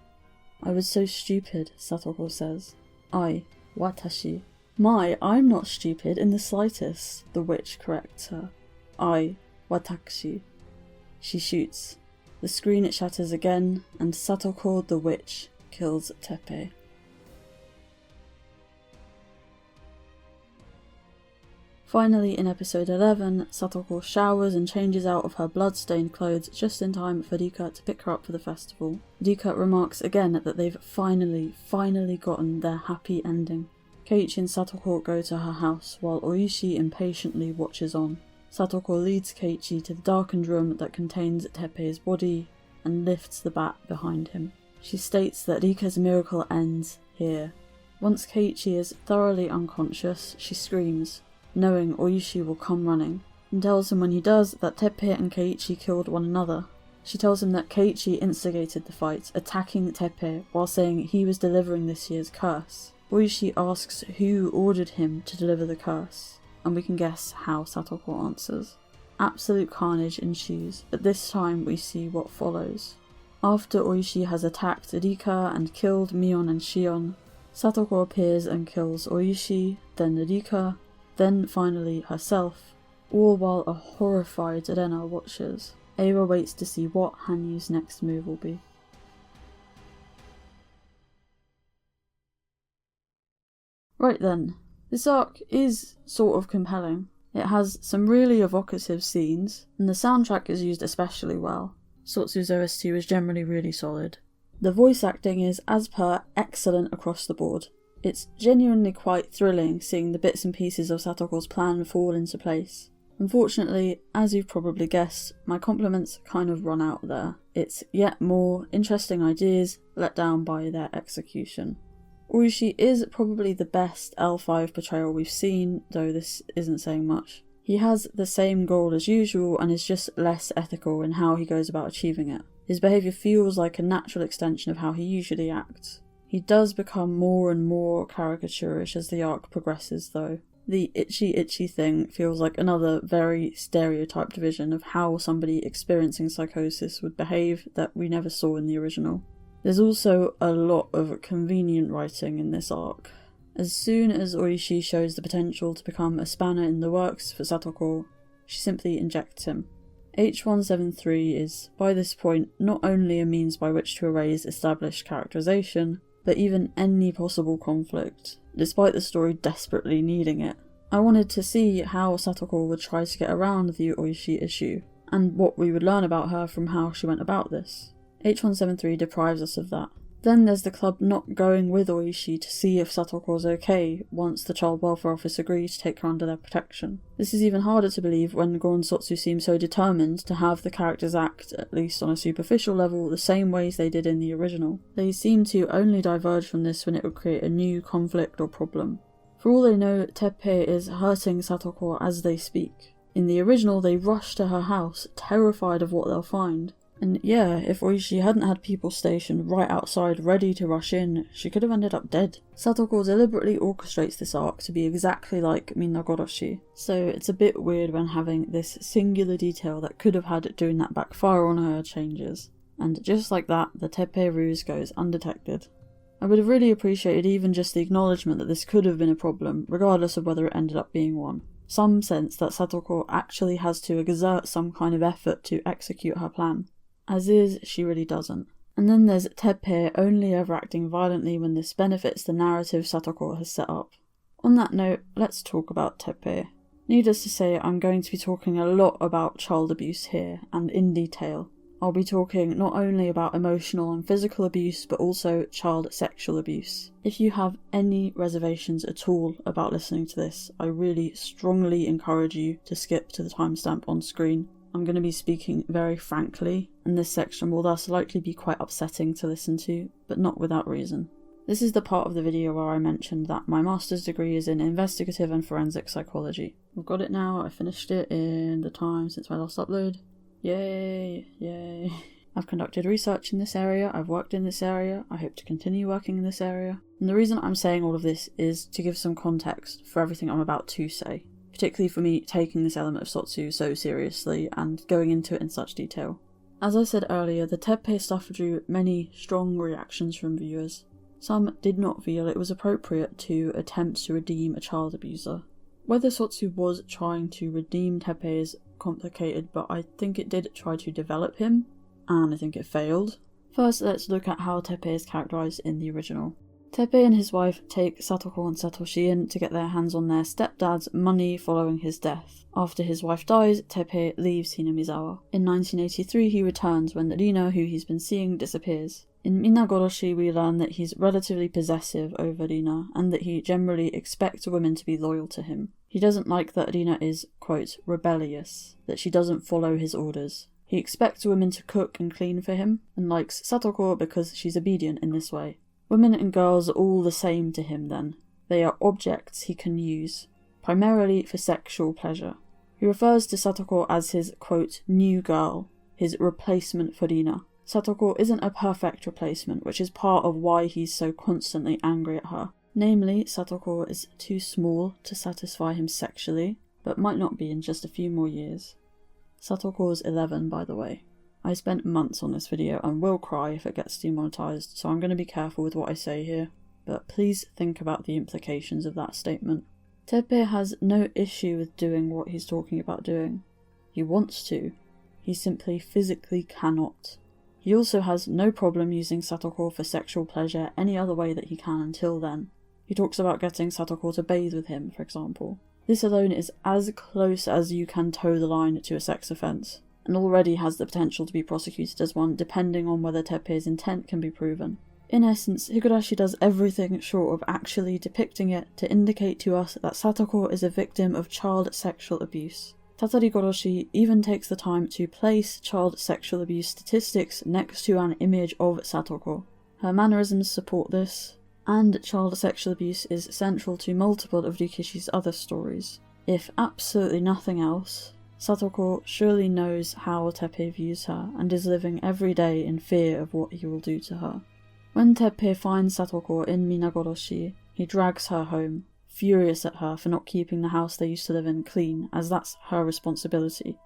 I was so stupid, Satoko says. I, Watashi, I'm not stupid in the slightest, the witch corrects her. Watashi. She shoots. The screen shatters again, and Satoko the witch kills Teppei. Finally, in episode 11, Satoko showers and changes out of her blood-stained clothes just in time for Rika to pick her up for the festival. Rika remarks again that they've finally gotten their happy ending. Keiichi and Satoko go to her house, while Oishi impatiently watches on. Satoko leads Keiichi to the darkened room that contains Teppei's body, and lifts the bat behind him. She states that Rika's miracle ends here. Once Keiichi is thoroughly unconscious, she screams, knowing Oishi will come running, and tells him when he does that Teppei and Keiichi killed one another. She tells him that Keiichi instigated the fight, attacking Teppei while saying he was delivering this year's curse. Oishi asks who ordered him to deliver the curse, and we can guess how Satoko answers. Absolute carnage ensues, but this time we see what follows. After Oishi has attacked Rika and killed Mion and Shion, Satoko appears and kills Oishi, then Rika, then finally herself, all while a horrified Rena watches. Ewa waits to see what Hanyu's next move will be. Right then, this arc is sort of compelling. It has some really evocative scenes, and the soundtrack is used especially well. Sotsu's OST was generally really solid. The voice acting is, as per, excellent across the board. It's genuinely quite thrilling seeing the bits and pieces of Satoko's plan fall into place. Unfortunately, as you've probably guessed, my compliments kind of run out there. It's yet more interesting ideas let down by their execution. Oishi is probably the best L5 portrayal we've seen, though this isn't saying much. He has the same goal as usual and is just less ethical in how he goes about achieving it. His behaviour feels like a natural extension of how he usually acts. He does become more and more caricaturish as the arc progresses though. The itchy thing feels like another very stereotyped vision of how somebody experiencing psychosis would behave that we never saw in the original. There's also a lot of convenient writing in this arc. As soon as Oishi shows the potential to become a spanner in the works for Satoko, she simply injects him. H173 is, by this point, not only a means by which to erase established characterization, but even any possible conflict, despite the story desperately needing it. I wanted to see how Satoko would try to get around the Oishi issue, and what we would learn about her from how she went about this. H173 deprives us of that. Then there's the club not going with Oishi to see if Satoko's okay once the Child Welfare Office agree to take her under their protection. This is even harder to believe when Gou and Sotsu seem so determined to have the characters act, at least on a superficial level, the same ways they did in the original. They seem to only diverge from this when it would create a new conflict or problem. For all they know, Teppei is hurting Satoko as they speak. In the original, they rush to her house, terrified of what they'll find. And yeah, if Oishi hadn't had people stationed right outside ready to rush in, she could have ended up dead. Satoko deliberately orchestrates this arc to be exactly like Minagorashi, so it's a bit weird when having this singular detail that could have had it doing that backfire on her changes. And just like that, the Teppei ruse goes undetected. I would have really appreciated even just the acknowledgement that this could have been a problem, regardless of whether it ended up being one. Some sense that Satoko actually has to exert some kind of effort to execute her plan. As is, she really doesn't. And then there's Teppei only ever acting violently when this benefits the narrative Satoko has set up. On that note, let's talk about Teppei. Needless to say, I'm going to be talking a lot about child abuse here, and in detail. I'll be talking not only about emotional and physical abuse, but also child sexual abuse. If you have any reservations at all about listening to this, I really strongly encourage you to skip to the timestamp on screen. I'm going to be speaking very frankly, and this section will thus likely be quite upsetting to listen to, but not without reason. This is the part of the video where I mentioned that my master's degree is in investigative and forensic psychology. I've got it now, I finished it in the time since my last upload. Yay. I've conducted research in this area, I've worked in this area, I hope to continue working in this area. And the reason I'm saying all of this is to give some context for everything I'm about to say. Particularly for me taking this element of Sotsu so seriously and going into it in such detail. As I said earlier, the Teppei stuff drew many strong reactions from viewers. some did not feel it was appropriate to attempt to redeem a child abuser. Whether Sotsu was trying to redeem Teppei is complicated, but I think it did try to develop him, and I think it failed. First, let's look at how Teppei is characterised in the original. Teppei and his wife take Satoko and Satoshi in to get their hands on their stepdad's money following his death. After his wife dies, Teppei leaves Hinamizawa. In 1983 he returns when Rina, who he's been seeing, disappears. In Minagoroshi we learn that he's relatively possessive over Rina, and that he generally expects women to be loyal to him. He doesn't like that Rina is, quote, rebellious, that she doesn't follow his orders. He expects women to cook and clean for him, and likes Satoko because she's obedient in this way. Women and girls are all the same to him then. They are objects he can use, primarily for sexual pleasure. He refers to Satoko as his, quote, new girl, his replacement for Rina. Satoko isn't a perfect replacement, which is part of why he's so constantly angry at her. Namely, Satoko is too small to satisfy him sexually, but might not be in just a few more years. Satoko's 11, by the way. I spent months on this video and will cry if it gets demonetized, so I'm going to be careful with what I say here, but please think about the implications of that statement. Teppei has no issue with doing what he's talking about doing. He wants to. He simply physically cannot. He also has no problem using Satoko for sexual pleasure any other way that he can until then. He talks about getting Satoko to bathe with him, for example. This alone is as close as you can toe the line to a sex offence, and already has the potential to be prosecuted as one depending on whether Teppei's intent can be proven. In essence, Higurashi does everything short of actually depicting it to indicate to us that Satoko is a victim of child sexual abuse. Tatarigoroshi even takes the time to place child sexual abuse statistics next to an image of Satoko. Her mannerisms support this, and child sexual abuse is central to multiple of Rikishi's other stories. If absolutely nothing else, Satoko surely knows how Teppei views her and is living every day in fear of what he will do to her. When Teppei finds Satoko in Minagoroshi, he drags her home, furious at her for not keeping the house they used to live in clean, as that's her responsibility.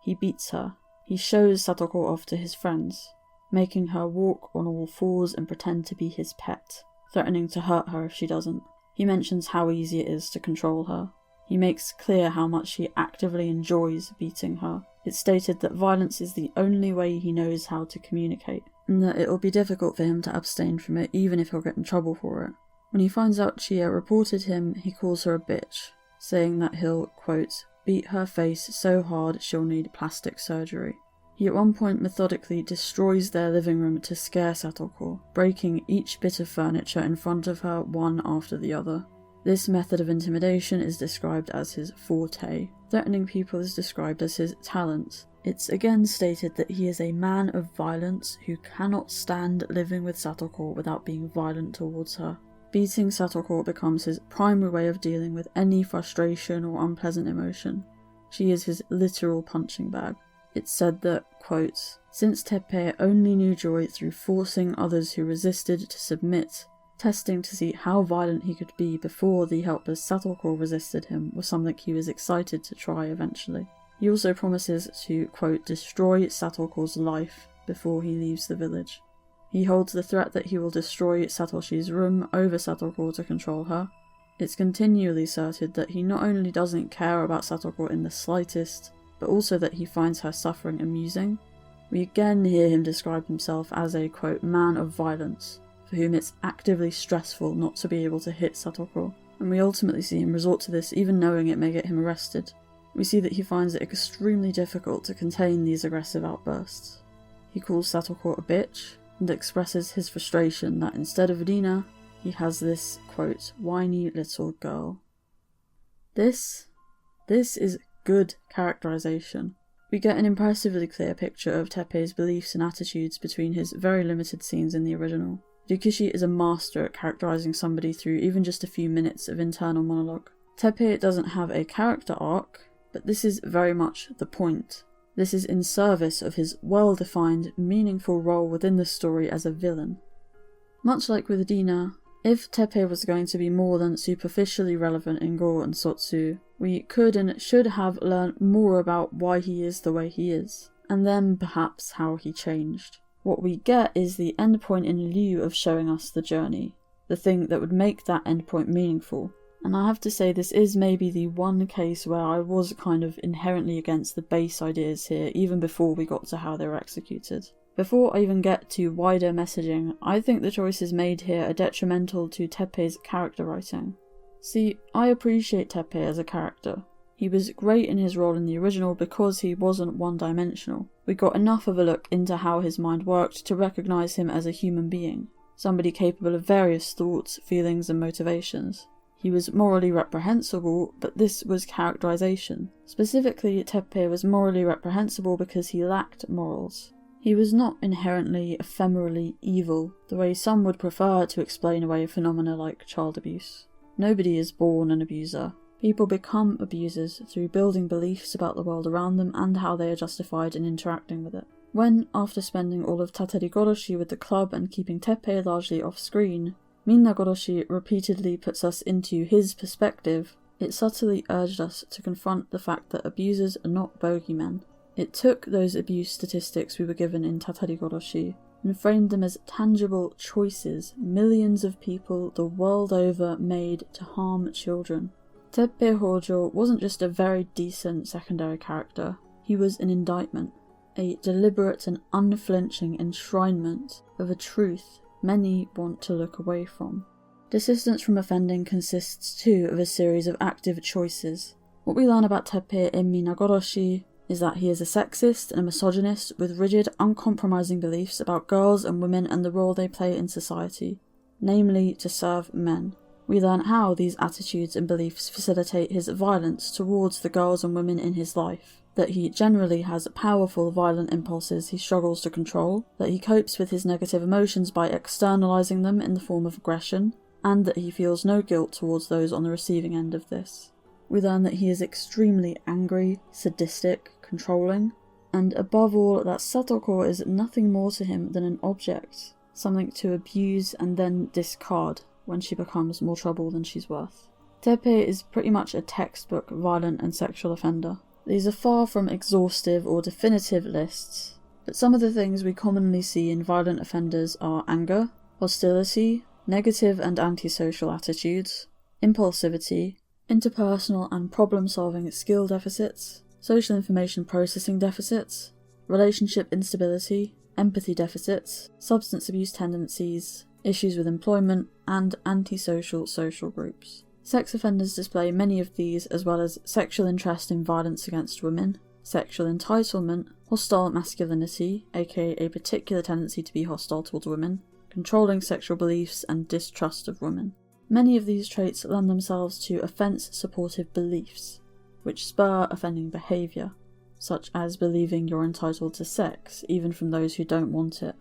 He beats her. He shows Satoko off to his friends, making her walk on all fours and pretend to be his pet, threatening to hurt her if she doesn't. He mentions how easy it is to control her. He makes clear how much he actively enjoys beating her. It's stated that violence is the only way he knows how to communicate, and that it'll be difficult for him to abstain from it even if he'll get in trouble for it. When he finds out Chia reported him, he calls her a bitch, saying that he'll, quote, beat her face so hard she'll need plastic surgery. He at one point methodically destroys their living room to scare Satoko, breaking each bit of furniture in front of her one after the other. This method of intimidation is described as his forte. Threatening people is described as his talent. It's again stated that he is a man of violence who cannot stand living with Satoko without being violent towards her. Beating Satoko becomes his primary way of dealing with any frustration or unpleasant emotion. She is his literal punching bag. It's said that, quote, since Teppei only knew joy through forcing others who resisted to submit, testing to see how violent he could be before the helpless Satoko resisted him was something he was excited to try eventually. He also promises to, quote, destroy Satoko's life before he leaves the village. He holds the threat that he will destroy Satoshi's room over Satoko to control her. It's continually asserted that he not only doesn't care about Satoko in the slightest, but also that he finds her suffering amusing. We again hear him describe himself as a, quote, man of violence, for whom it's actively stressful not to be able to hit Satoko, and we ultimately see him resort to this even knowing it may get him arrested. We see that he finds it extremely difficult to contain these aggressive outbursts. He calls Satoko a bitch, and expresses his frustration that instead of Rina, he has this, quote, whiny little girl. This is good characterization. We get an impressively clear picture of Teppei's beliefs and attitudes between his very limited scenes in the original. Rikishi is a master at characterizing somebody through even just a few minutes of internal monologue. Teppei doesn't have a character arc, but this is very much the point. This is in service of his well-defined, meaningful role within the story as a villain. Much like with Rina, if Teppei was going to be more than superficially relevant in Gou and Sotsu, we could and should have learned more about why he is the way he is, and then perhaps how he changed. What we get is the endpoint in lieu of showing us the journey. the thing that would make that endpoint meaningful. And I have to say, this is maybe the one case where I was kind of inherently against the base ideas here, even before we got to how they were executed. Before I even get to wider messaging, I think the choices made here are detrimental to Teppei's character writing. See, I appreciate Teppei as a character. He was great in his role in the original because he wasn't one-dimensional. We got enough of a look into how his mind worked to recognise him as a human being, somebody capable of various thoughts, feelings and motivations. He was morally reprehensible, but this was characterization. Specifically, Teppei was morally reprehensible because he lacked morals. He was not inherently ephemerally evil, the way some would prefer to explain away phenomena like child abuse. Nobody is born an abuser. People become abusers through building beliefs about the world around them and how they are justified in interacting with it. When, after spending all of Tatarigoroshi with the club and keeping Teppei largely off-screen, Minna-goroshi repeatedly puts us into his perspective, it subtly urged us to confront the fact that abusers are not bogeymen. It took those abuse statistics we were given in Tatarigoroshi and framed them as tangible choices millions of people the world over made to harm children. Teppei Hojo wasn't just a very decent secondary character, he was an indictment, a deliberate and unflinching enshrinement of a truth many want to look away from. Desistance from offending consists too of a series of active choices. What we learn about Teppei in Minna-goroshi is that he is a sexist and a misogynist with rigid, uncompromising beliefs about girls and women and the role they play in society, namely to serve men. We learn how these attitudes and beliefs facilitate his violence towards the girls and women in his life, that he generally has powerful violent impulses he struggles to control, that he copes with his negative emotions by externalizing them in the form of aggression, and that he feels no guilt towards those on the receiving end of this. We learn that he is extremely angry, sadistic, controlling, and above all that Satoko is nothing more to him than an object, something to abuse and then discard when she becomes more trouble than she's worth. Teppei is pretty much a textbook violent and sexual offender. These are far from exhaustive or definitive lists, but some of the things we commonly see in violent offenders are anger, hostility, negative and antisocial attitudes, impulsivity, interpersonal and problem-solving skill deficits, social information processing deficits, relationship instability, empathy deficits, substance abuse tendencies, issues with employment, and antisocial social groups. Sex offenders display many of these, as well as sexual interest in violence against women, sexual entitlement, hostile masculinity, aka a particular tendency to be hostile towards women, controlling sexual beliefs, and distrust of women. Many of these traits lend themselves to offence-supportive beliefs, which spur offending behaviour, such as believing you're entitled to sex, even from those who don't want it.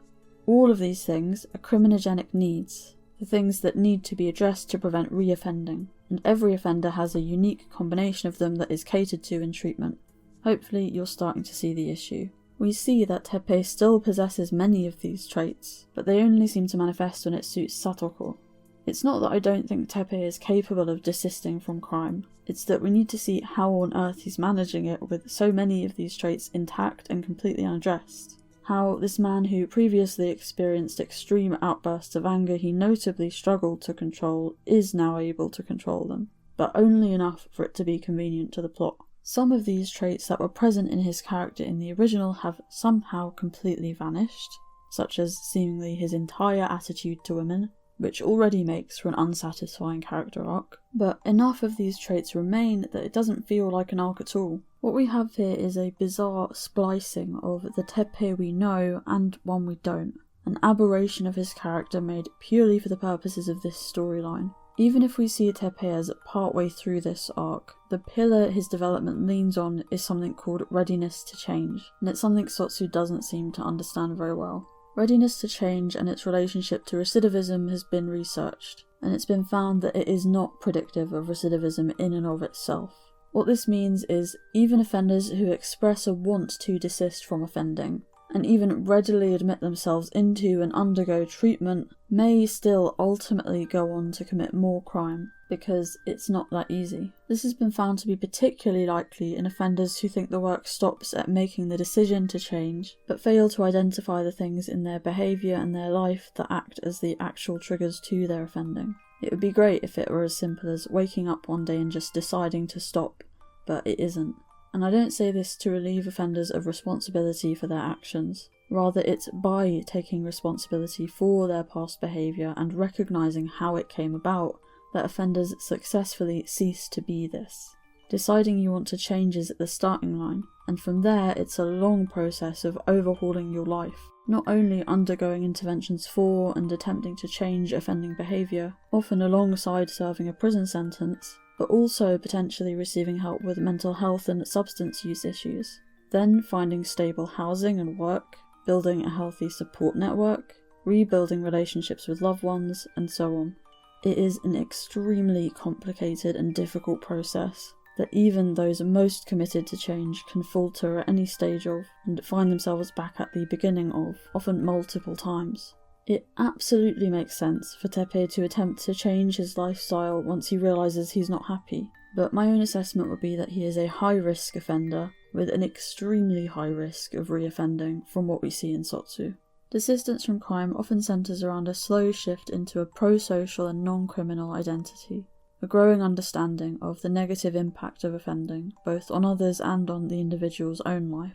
All of these things are criminogenic needs, the things that need to be addressed to prevent re-offending, and every offender has a unique combination of them that is catered to in treatment. Hopefully you're starting to see the issue. We see that Teppei still possesses many of these traits, but they only seem to manifest when it suits Satoko. It's not that I don't think Teppei is capable of desisting from crime, it's that we need to see how on earth he's managing it with so many of these traits intact and completely unaddressed. How this man who previously experienced extreme outbursts of anger he notably struggled to control is now able to control them, but only enough for it to be convenient to the plot. Some of these traits that were present in his character in the original have somehow completely vanished, such as seemingly his entire attitude to women, which already makes for an unsatisfying character arc, but enough of these traits remain that it doesn't feel like an arc at all. What we have here is a bizarre splicing of the Teppei we know and one we don't, an aberration of his character made purely for the purposes of this storyline. Even if we see Teppei as partway through this arc, the pillar his development leans on is something called readiness to change, and it's something Sotsu doesn't seem to understand very well. Readiness to change and its relationship to recidivism has been researched, and it's been found that it is not predictive of recidivism in and of itself. What this means is, even offenders who express a want to desist from offending and even readily admit themselves into and undergo treatment, may still ultimately go on to commit more crime, because it's not that easy. This has been found to be particularly likely in offenders who think the work stops at making the decision to change, but fail to identify the things in their behaviour and their life that act as the actual triggers to their offending. It would be great if it were as simple as waking up one day and just deciding to stop, but it isn't. And I don't say this to relieve offenders of responsibility for their actions. Rather, it's by taking responsibility for their past behaviour and recognising how it came about that offenders successfully cease to be this. Deciding you want to change is at the starting line, and from there it's a long process of overhauling your life, not only undergoing interventions for and attempting to change offending behaviour, often alongside serving a prison sentence, but also potentially receiving help with mental health and substance use issues. Then finding stable housing and work, building a healthy support network, rebuilding relationships with loved ones, and so on. It is an extremely complicated and difficult process that even those most committed to change can falter at any stage of, and find themselves back at the beginning of, often multiple times. It absolutely makes sense for Teppei to attempt to change his lifestyle once he realises he's not happy, but my own assessment would be that he is a high-risk offender with an extremely high risk of re-offending from what we see in Sotsu. Desistance from crime often centres around a slow shift into a pro-social and non-criminal identity, a growing understanding of the negative impact of offending, both on others and on the individual's own life.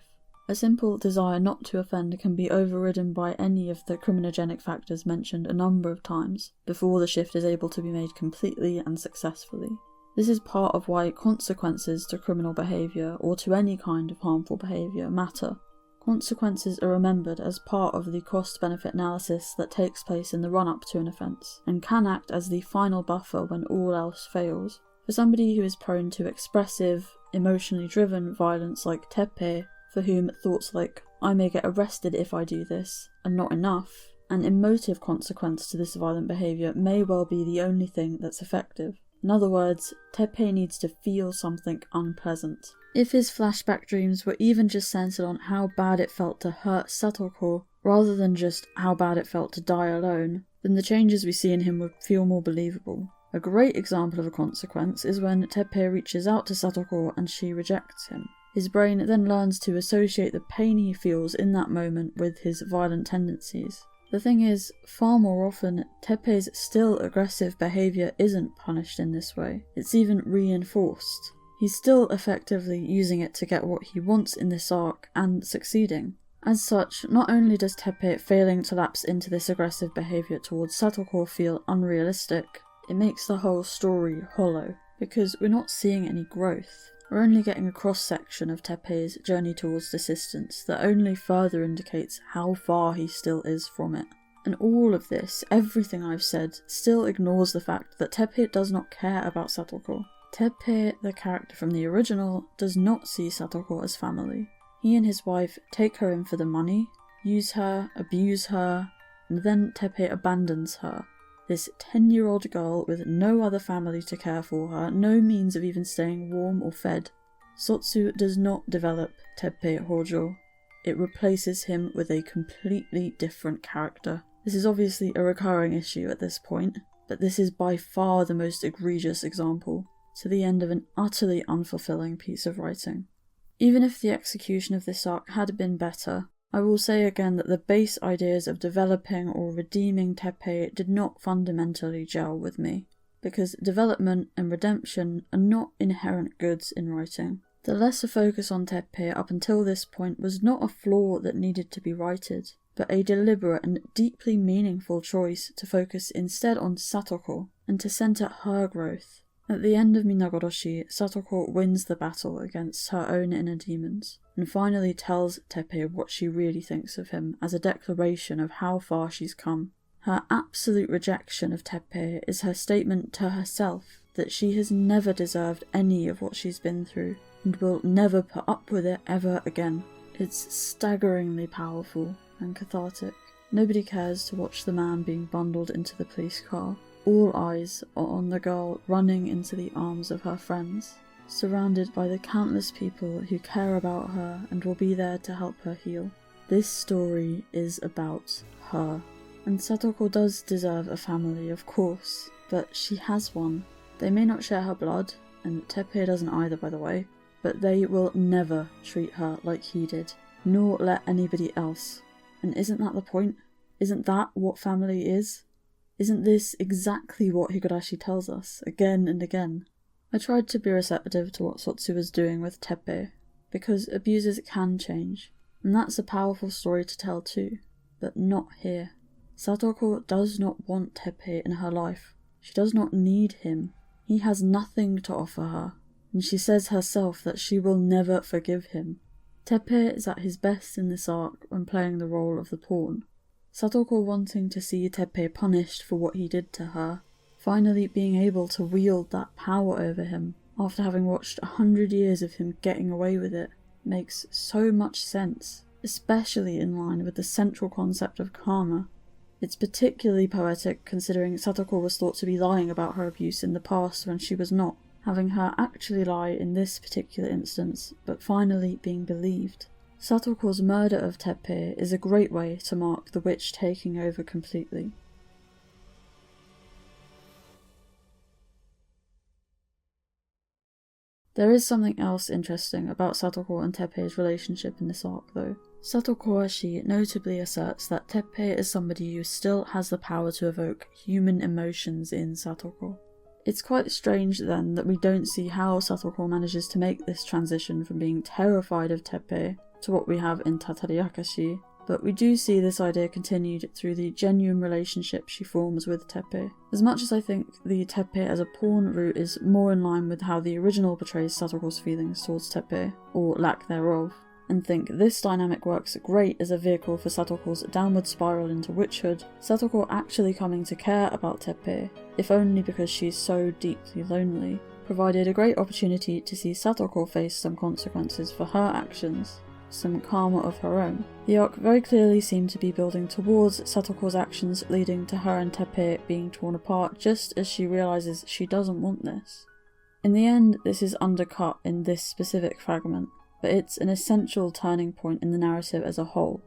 A simple desire not to offend can be overridden by any of the criminogenic factors mentioned a number of times before the shift is able to be made completely and successfully. This is part of why consequences to criminal behaviour or to any kind of harmful behaviour matter. Consequences are remembered as part of the cost-benefit analysis that takes place in the run-up to an offence, and can act as the final buffer when all else fails. For somebody who is prone to expressive, emotionally driven violence like Teppei, for whom thoughts like, "I may get arrested if I do this," are not enough, an emotive consequence to this violent behaviour may well be the only thing that's effective. In other words, Teppei needs to feel something unpleasant. If his flashback dreams were even just centered on how bad it felt to hurt Satoko, rather than just how bad it felt to die alone, then the changes we see in him would feel more believable. A great example of a consequence is when Teppei reaches out to Satoko and she rejects him. His brain then learns to associate the pain he feels in that moment with his violent tendencies. The thing is, far more often, Teppei's still aggressive behaviour isn't punished in this way, it's even reinforced. He's still effectively using it to get what he wants in this arc, and succeeding. As such, not only does Teppei failing to lapse into this aggressive behaviour towards Satoko feel unrealistic, it makes the whole story hollow, because we're not seeing any growth. We're only getting a cross-section of Teppei's journey towards desistance that only further indicates how far he still is from it. And all of this, everything I've said, still ignores the fact that Teppei does not care about Satoko. Teppei, the character from the original, does not see Satoko as family. He and his wife take her in for the money, use her, abuse her, and then Teppei abandons her. This 10-year-old girl with no other family to care for her, no means of even staying warm or fed. Sotsu does not develop Teppei Hojo. It replaces him with a completely different character. This is obviously a recurring issue at this point, but this is by far the most egregious example, to the end of an utterly unfulfilling piece of writing. Even if the execution of this arc had been better, I will say again that the base ideas of developing or redeeming Teppei did not fundamentally gel with me, because development and redemption are not inherent goods in writing. The lesser focus on Teppei up until this point was not a flaw that needed to be righted, but a deliberate and deeply meaningful choice to focus instead on Satoko, and to centre her growth. At the end of Minagoroshi, Satoko wins the battle against her own inner demons, and finally tells Teppei what she really thinks of him as a declaration of how far she's come. Her absolute rejection of Teppei is her statement to herself that she has never deserved any of what she's been through, and will never put up with it ever again. It's staggeringly powerful and cathartic. Nobody cares to watch the man being bundled into the police car. All eyes are on the girl running into the arms of her friends, surrounded by the countless people who care about her and will be there to help her heal. This story is about her. And Satoko does deserve a family, of course, but she has one. They may not share her blood, and Teppei doesn't either, by the way, but they will never treat her like he did, nor let anybody else. And isn't that the point? Isn't that what family is? Isn't this exactly what Higurashi tells us, again and again? I tried to be receptive to what Sotsu was doing with Teppei, because abusers can change, and that's a powerful story to tell too, but not here. Satoko does not want Teppei in her life. She does not need him. He has nothing to offer her, and she says herself that she will never forgive him. Teppei is at his best in this arc when playing the role of the pawn. Satoko wanting to see Teppei punished for what he did to her, finally being able to wield that power over him after having watched 100 years of him getting away with it, makes so much sense, especially in line with the central concept of karma. It's particularly poetic considering Satoko was thought to be lying about her abuse in the past when she was not, having her actually lie in this particular instance, but finally being believed. Satoko's murder of Teppei is a great way to mark the witch taking over completely. There is something else interesting about Satoko and Teppei's relationship in this arc though. SATOKOWASHI notably asserts that Teppei is somebody who still has the power to evoke human emotions in Satoko. It's quite strange then that we don't see how Satoko manages to make this transition from being terrified of Teppei to what we have in TATARIAKASHI, but we do see this idea continued through the genuine relationship she forms with Teppei. As much as I think the Teppei as a pawn route is more in line with how the original portrays Satoko's feelings towards Teppei, or lack thereof, and think this dynamic works great as a vehicle for Satoko's downward spiral into witchhood, Satoko actually coming to care about Teppei, if only because she's so deeply lonely, provided a great opportunity to see Satoko face some consequences for her actions, some karma of her own. The arc very clearly seemed to be building towards Satoko's actions leading to her and Teppei being torn apart just as she realises she doesn't want this. In the end, this is undercut in this specific fragment, but it's an essential turning point in the narrative as a whole.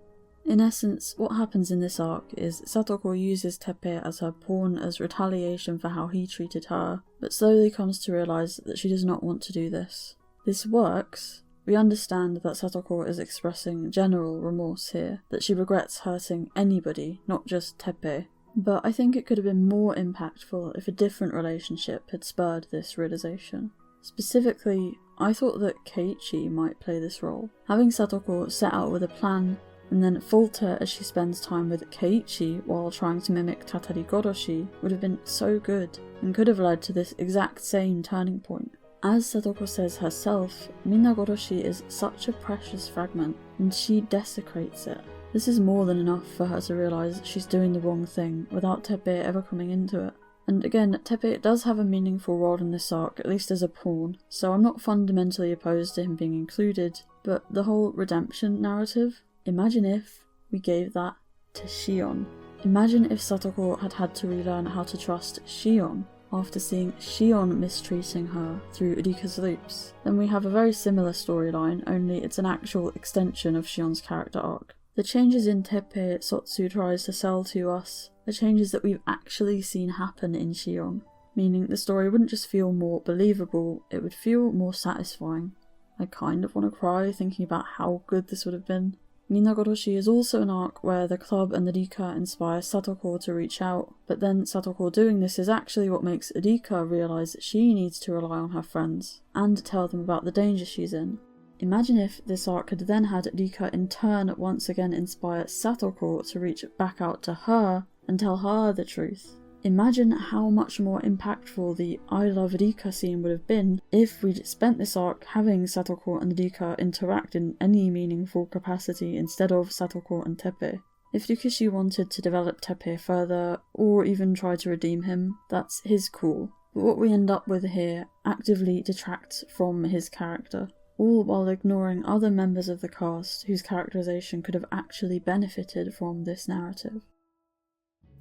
In essence, what happens in this arc is Satoko uses Teppei as her pawn as retaliation for how he treated her, but slowly comes to realise that she does not want to do this. This works. We understand that Satoko is expressing general remorse here, that she regrets hurting anybody, not just Teppei, but I think it could have been more impactful if a different relationship had spurred this realisation. Specifically, I thought that Keiichi might play this role. Having Satoko set out with a plan, and then falter as she spends time with Keiichi while trying to mimic TATARIGOROSHI would have been so good, and could have led to this exact same turning point. As Satoko says herself, Minagoroshi is such a precious fragment, and she desecrates it. This is more than enough for her to realise she's doing the wrong thing without Teppei ever coming into it. And again, Teppei does have a meaningful role in this arc, at least as a pawn, so I'm not fundamentally opposed to him being included, but the whole redemption narrative, imagine if we gave that to Shion. Imagine if Satoko had had to relearn how to trust Shion after seeing Shion mistreating her through Rika's loops. Then we have a very similar storyline, only it's an actual extension of Shion's character arc. The changes in Teppei Sotsu tries to sell to us are changes that we've actually seen happen in Shion, meaning the story wouldn't just feel more believable, it would feel more satisfying. I kind of want to cry thinking about how good this would have been. Minagoroshi is also an arc where the club and the Rika inspire Satoko to reach out, but then Satoko doing this is actually what makes Rika realise that she needs to rely on her friends, and tell them about the danger she's in. Imagine if this arc had then had Rika in turn once again inspire Satoko to reach back out to her and tell her the truth. Imagine how much more impactful the I Love Rika scene would have been if we'd spent this arc having Satoko and Rika interact in any meaningful capacity instead of Satoko and Teppei. If Rikishi wanted to develop Teppei further, or even try to redeem him, that's his call. But what we end up with here actively detracts from his character, all while ignoring other members of the cast whose characterization could have actually benefited from this narrative.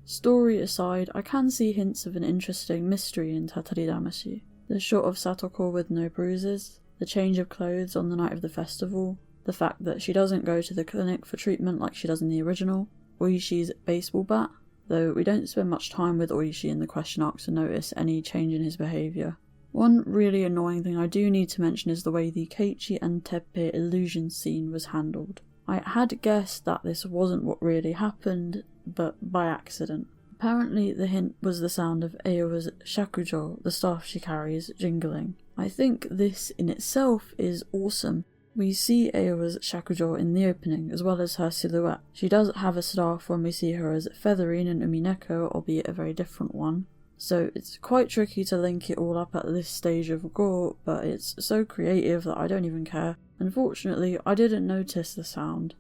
Story aside, I can see hints of an interesting mystery in TATARIDAMASHI. The shot of Satoko with no bruises, the change of clothes on the night of the festival, The fact that she doesn't go to the clinic for treatment like she does in the original, Oishi's baseball bat, though we don't spend much time with Oishi in the question arc to notice any change in his behaviour. One really annoying thing I do need to mention is the way the Keiichi and Teppei illusion scene was handled. I had guessed that this wasn't what really happened, but by accident. Apparently the hint was the sound of Aowa's shakujo, the staff she carries, jingling. I think this in itself is awesome. We see Aowa's shakujo in the opening, as well as her silhouette. She does have a staff when we see her as Featherine in Umineko, albeit a very different one. So it's quite tricky to link it all up at this stage of Gou, but it's so creative that I don't even care. Unfortunately, I didn't notice the sound.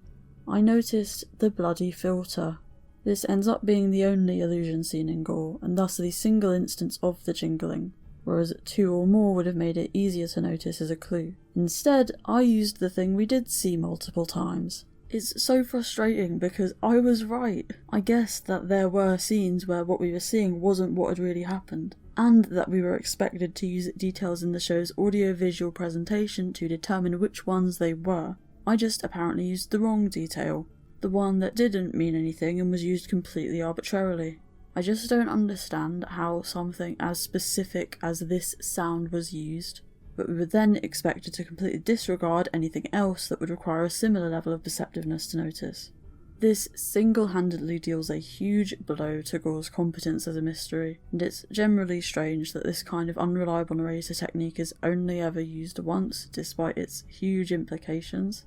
I noticed the bloody filter. This ends up being the only illusion scene in Gou, and thus the single instance of the jingling, whereas 2 or more would have made it easier to notice as a clue. Instead, I used the thing we did see multiple times. It's so frustrating because I was right. I guessed that there were scenes where what we were seeing wasn't what had really happened, and that we were expected to use details in the show's audio-visual presentation to determine which ones they were. I just apparently used the wrong detail, the one that didn't mean anything and was used completely arbitrarily. I just don't understand how something as specific as this sound was used, but we were then expected to completely disregard anything else that would require a similar level of perceptiveness to notice. This single-handedly deals a huge blow to Gou's competence as a mystery, and it's generally strange that this kind of unreliable narrator technique is only ever used once, despite its huge implications.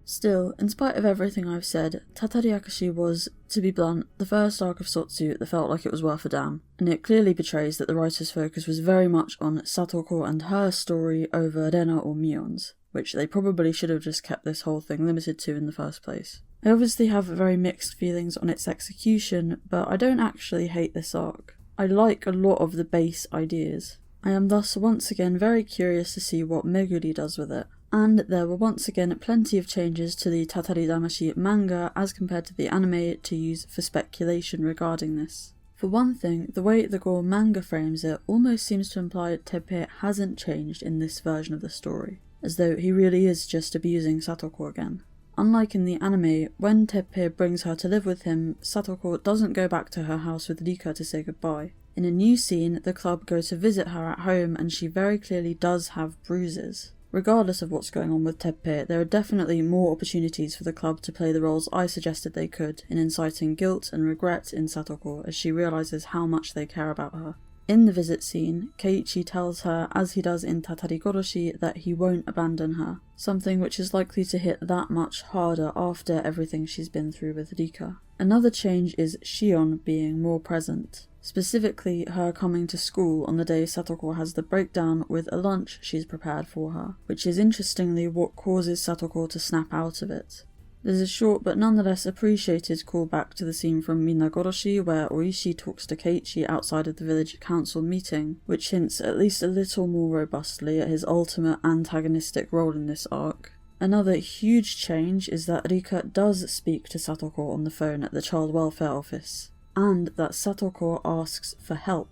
Still, in spite of everything I've said, TATARIAKASHI was, to be blunt, the first arc of Sotsu that felt like it was worth a damn, and it clearly betrays that the writer's focus was very much on Satoko and her story over Rena or Mion's, which they probably should have just kept this whole thing limited to in the first place. I obviously have very mixed feelings on its execution, but I don't actually hate this arc. I like a lot of the base ideas. I am thus once again very curious to see what Meguri does with it. And there were once again plenty of changes to the TATARIDAMASHI manga as compared to the anime to use for speculation regarding this. For one thing, the way the Gou manga frames it almost seems to imply Teppei hasn't changed in this version of the story, as though he really is just abusing Satoko again. Unlike in the anime, when Teppei brings her to live with him, Satoko doesn't go back to her house with Rika to say goodbye. In a new scene, the club go to visit her at home and she very clearly does have bruises. Regardless of what's going on with Teppei, there are definitely more opportunities for the club to play the roles I suggested they could in inciting guilt and regret in Satoko as she realises how much they care about her. In the visit scene, Keiichi tells her, as he does in TATARIGOROSHI, that he won't abandon her, something which is likely to hit that much harder after everything she's been through with Rika. Another change is Shion being more present. Specifically, her coming to school on the day Satoko has the breakdown with a lunch she's prepared for her, which is interestingly what causes Satoko to snap out of it. There's a short but nonetheless appreciated callback to the scene from Minagoroshi where Oishi talks to Keiichi outside of the village council meeting, which hints at least a little more robustly at his ultimate antagonistic role in this arc. Another huge change is that Rika does speak to Satoko on the phone at the child welfare office, and that Satoko asks for help,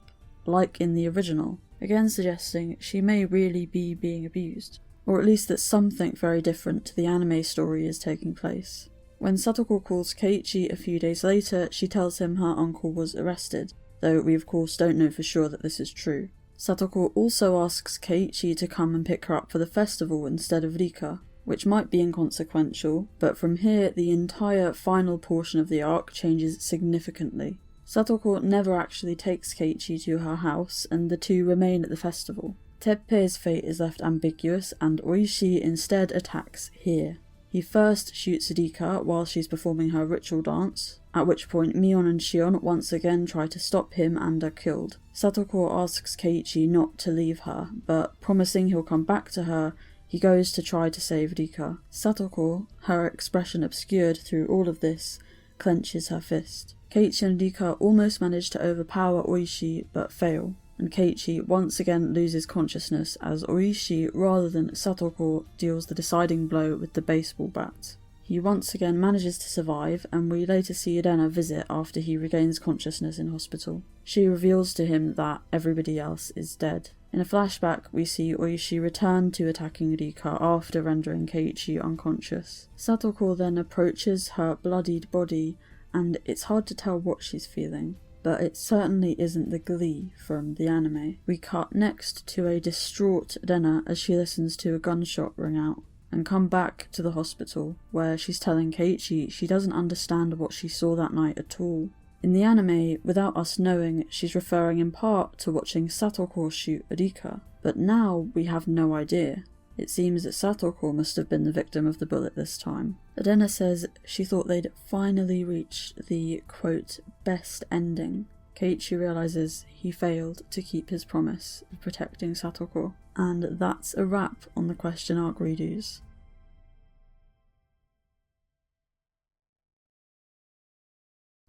like in the original, again suggesting she may really be being abused, or at least that something very different to the anime story is taking place. When Satoko calls Keiichi a few days later, she tells him her uncle was arrested, though we of course don't know for sure that this is true. Satoko also asks Keiichi to come and pick her up for the festival instead of Rika, which might be inconsequential, but from here the entire final portion of the arc changes significantly. Satoko never actually takes Keiichi to her house, and the two remain at the festival. Teppei's fate is left ambiguous, and Oishi instead attacks here. He first shoots Rika while she's performing her ritual dance, at which point Mion and Shion once again try to stop him and are killed. Satoko asks Keiichi not to leave her, but promising he'll come back to her, he goes to try to save Rika. Satoko, her expression obscured through all of this, clenches her fist. Keiichi and Rika almost manage to overpower Oishi, but fail, and Keiichi once again loses consciousness as Oishi, rather than Satoko, deals the deciding blow with the baseball bat. He once again manages to survive, and we later see Rena visit after he regains consciousness in hospital. She reveals to him that everybody else is dead. In a flashback, we see Oishi return to attacking Rika after rendering Keiichi unconscious. Satoko then approaches her bloodied body, and it's hard to tell what she's feeling, but it certainly isn't the glee from the anime. We cut next to a distraught Rena as she listens to a gunshot ring out, and come back to the hospital, where she's telling Keiichi she doesn't understand what she saw that night at all. In the anime, without us knowing, she's referring in part to watching Satoko shoot Rika, but now we have no idea. It seems that Satoko must have been the victim of the bullet this time. Rena says she thought they'd finally reached the, quote, best ending. Keiichi realises he failed to keep his promise of protecting Satoko. And that's a wrap on the question arc redos.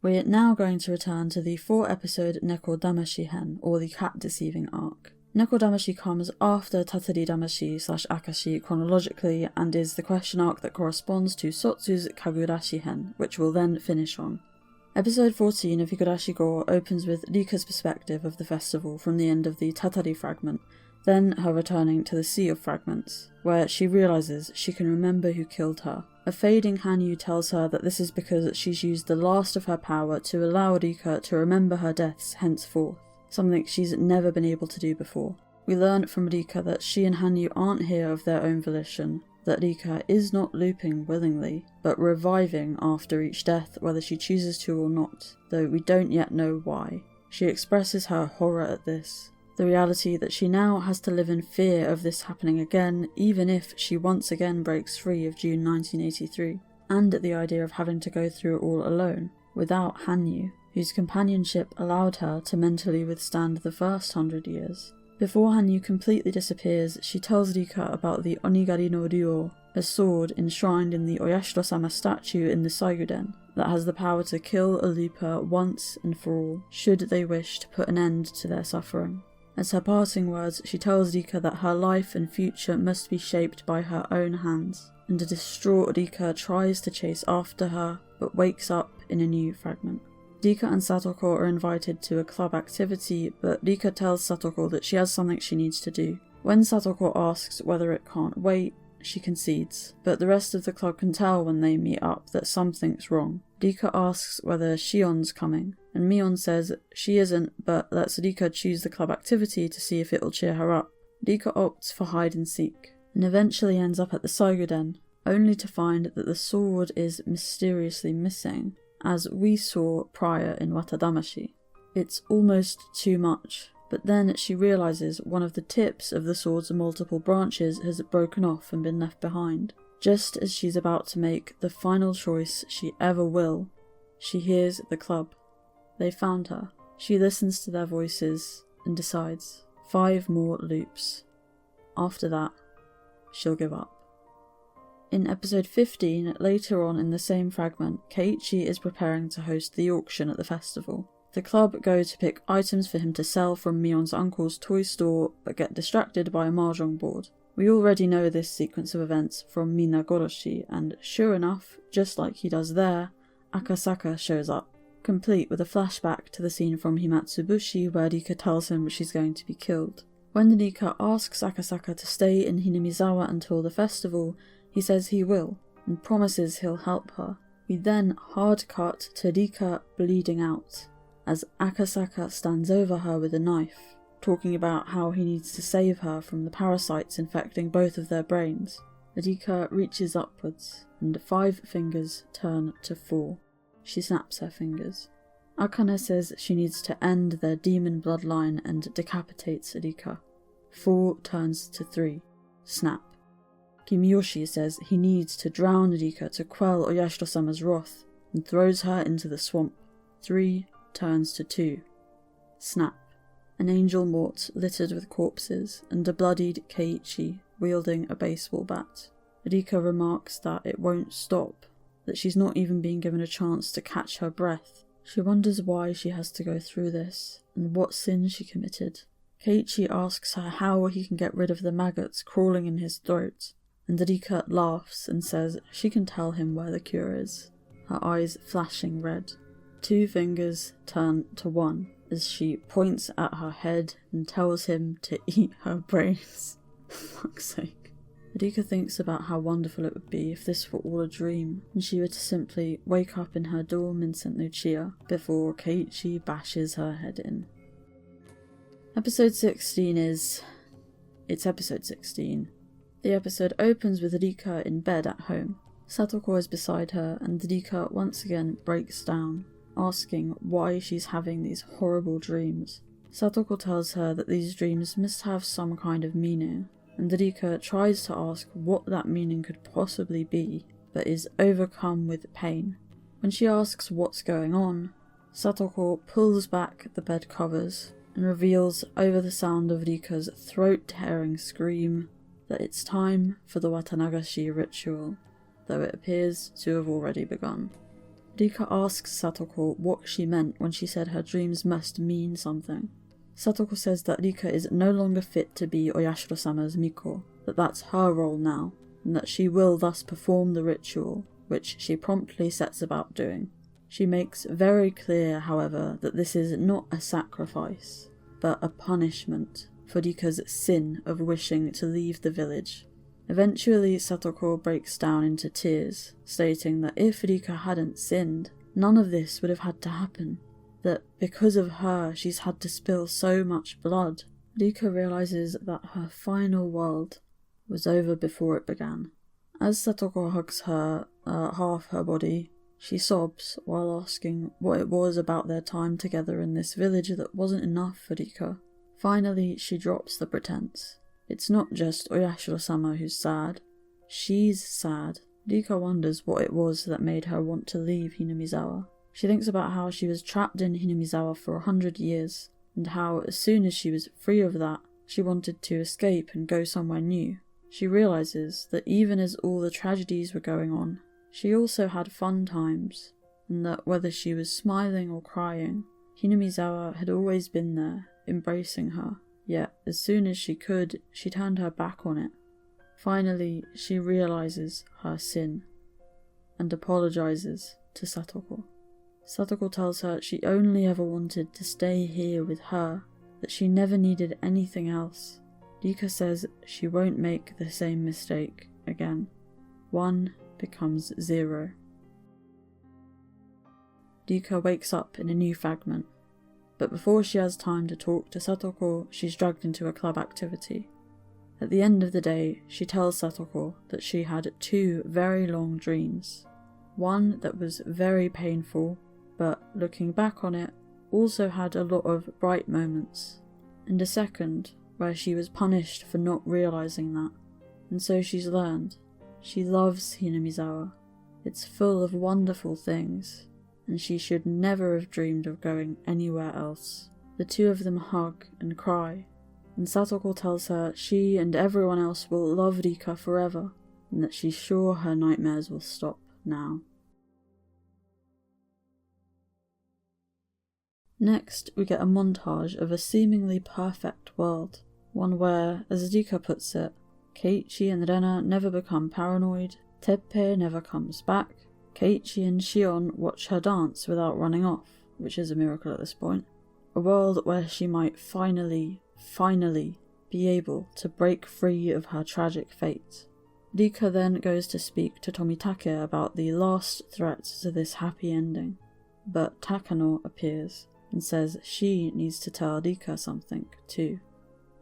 We're now going to return to the 4-episode NEKODAMASHI Hen, or the cat deceiving arc. NEKODAMASHI comes after TATARIDAMASHI/Akashi chronologically and is the question arc that corresponds to Sotsu's KAGURASHI Hen, which we'll then finish on. Episode 14 of Higurashi Gou opens with Rika's perspective of the festival from the end of the Tatari fragment, then her returning to the Sea of Fragments, where she realises she can remember who killed her. A fading Hanyu tells her that this is because she's used the last of her power to allow Rika to remember her deaths henceforth, something she's never been able to do before. We learn from Rika that she and Hanyu aren't here of their own volition, that Rika is not looping willingly, but reviving after each death whether she chooses to or not, though we don't yet know why. She expresses her horror at this, the reality that she now has to live in fear of this happening again, even if she once again breaks free of June 1983, and at the idea of having to go through it all alone, without Hanyu, whose companionship allowed her to mentally withstand the first 100 years. Before Hanyu completely disappears, she tells Rika about the Onigari no Ryo, a sword enshrined in the Oyashiro-sama statue in the Saiguden, that has the power to kill a looper once and for all, should they wish to put an end to their suffering. As her parting words, she tells Rika that her life and future must be shaped by her own hands, and a distraught Rika tries to chase after her, but wakes up in a new fragment. Rika and Satoko are invited to a club activity, but Rika tells Satoko that she has something she needs to do. When Satoko asks whether it can't wait, she concedes, but the rest of the club can tell when they meet up that something's wrong. Rika asks whether Shion's coming, and Mion says she isn't, but lets Rika choose the club activity to see if it'll cheer her up. Rika opts for hide and seek, and eventually ends up at the Saiguden, only to find that the sword is mysteriously missing, as we saw prior in WATADAMASHI. It's almost too much, but then she realises one of the tips of the sword's multiple branches has broken off and been left behind. Just as she's about to make the final choice she ever will, she hears the club. They found her. She listens to their voices and decides 5 more loops. After that, she'll give up. In episode 15, later on in the same fragment, Keiichi is preparing to host the auction at the festival. The club go to pick items for him to sell from Mion's uncle's toy store, but get distracted by a mahjong board. We already know this sequence of events from Minagoroshi, and sure enough, just like he does there, Akasaka shows up, complete with a flashback to the scene from Himatsubushi where Rika tells him she's going to be killed. When Rika asks Akasaka to stay in Hinamizawa until the festival, he says he will, and promises he'll help her. We then hard cut to Rika bleeding out, as Akasaka stands over her with a knife, talking about how he needs to save her from the parasites infecting both of their brains. Rika reaches upwards, and 5 fingers turn to 4. She snaps her fingers. Akane says she needs to end their demon bloodline and decapitates Rika. 4 turns to 3. Snap. Kimiyoshi says he needs to drown Rika to quell Oyashiro-sama's wrath, and throws her into the swamp. 3 turns to 2. Snap. An angel mort littered with corpses, and a bloodied Keiichi wielding a baseball bat. Rika remarks that it won't stop, that she's not even being given a chance to catch her breath. She wonders why she has to go through this, and what sin she committed. Keiichi asks her how he can get rid of the maggots crawling in his throat, and Rika laughs and says she can tell him where the cure is, her eyes flashing red. 2 fingers turn to 1. as she points at her head and tells him to eat her brains. For fuck's sake. Rika thinks about how wonderful it would be if this were all a dream, and she were to simply wake up in her dorm in St. Lucia before Keiichi bashes her head in. Episode 16 is... it's episode 16. The episode opens with Rika in bed at home. Satoko is beside her, and Rika once again breaks down, asking why she's having these horrible dreams. Satoko tells her that these dreams must have some kind of meaning, and Rika tries to ask what that meaning could possibly be, but is overcome with pain. When she asks what's going on, Satoko pulls back the bed covers and reveals over the sound of Rika's throat-tearing scream that it's time for the WATANAGASHI ritual, though it appears to have already begun. Rika asks Satoko what she meant when she said her dreams must mean something. Satoko says that Rika is no longer fit to be Oyashiro-sama's Miko, that that's her role now, and that she will thus perform the ritual, which she promptly sets about doing. She makes very clear, however, that this is not a sacrifice, but a punishment for Rika's sin of wishing to leave the village. Eventually, Satoko breaks down into tears, stating that if Rika hadn't sinned, none of this would have had to happen. That because of her, she's had to spill so much blood. Rika realizes that her final world was over before it began. As Satoko hugs her, half her body, she sobs while asking what it was about their time together in this village that wasn't enough for Rika. Finally, she drops the pretense. It's not just Oyashiro-sama who's sad. She's sad. Rika wonders what it was that made her want to leave Hinamizawa. She thinks about how she was trapped in Hinamizawa for 100 years, and how as soon as she was free of that, she wanted to escape and go somewhere new. She realizes that even as all the tragedies were going on, she also had fun times, and that whether she was smiling or crying, Hinamizawa had always been there, embracing her. Yet, as soon as she could, she turned her back on it. Finally, she realizes her sin, and apologizes to Satoko. Satoko tells her she only ever wanted to stay here with her, that she never needed anything else. Rika says she won't make the same mistake again. 1 becomes 0. Rika wakes up in a new fragment, but before she has time to talk to Satoko, she's dragged into a club activity. At the end of the day, she tells Satoko that she had 2 very long dreams. One that was very painful, but looking back on it, also had a lot of bright moments, and a second where she was punished for not realizing that. And so she's learned. She loves Hinamizawa. It's full of wonderful things, and she should never have dreamed of going anywhere else. The 2 of them hug and cry, and Satoko tells her she and everyone else will love Rika forever, and that she's sure her nightmares will stop now. Next, we get a montage of a seemingly perfect world, one where, as Rika puts it, Keiichi and Rena never become paranoid, Teppei never comes back, Keiichi and Shion watch her dance without running off, which is a miracle at this point. A world where she might finally be able to break free of her tragic fate. Rika then goes to speak to Tomitake about the last threat to this happy ending, but Takano appears and says she needs to tell Rika something too.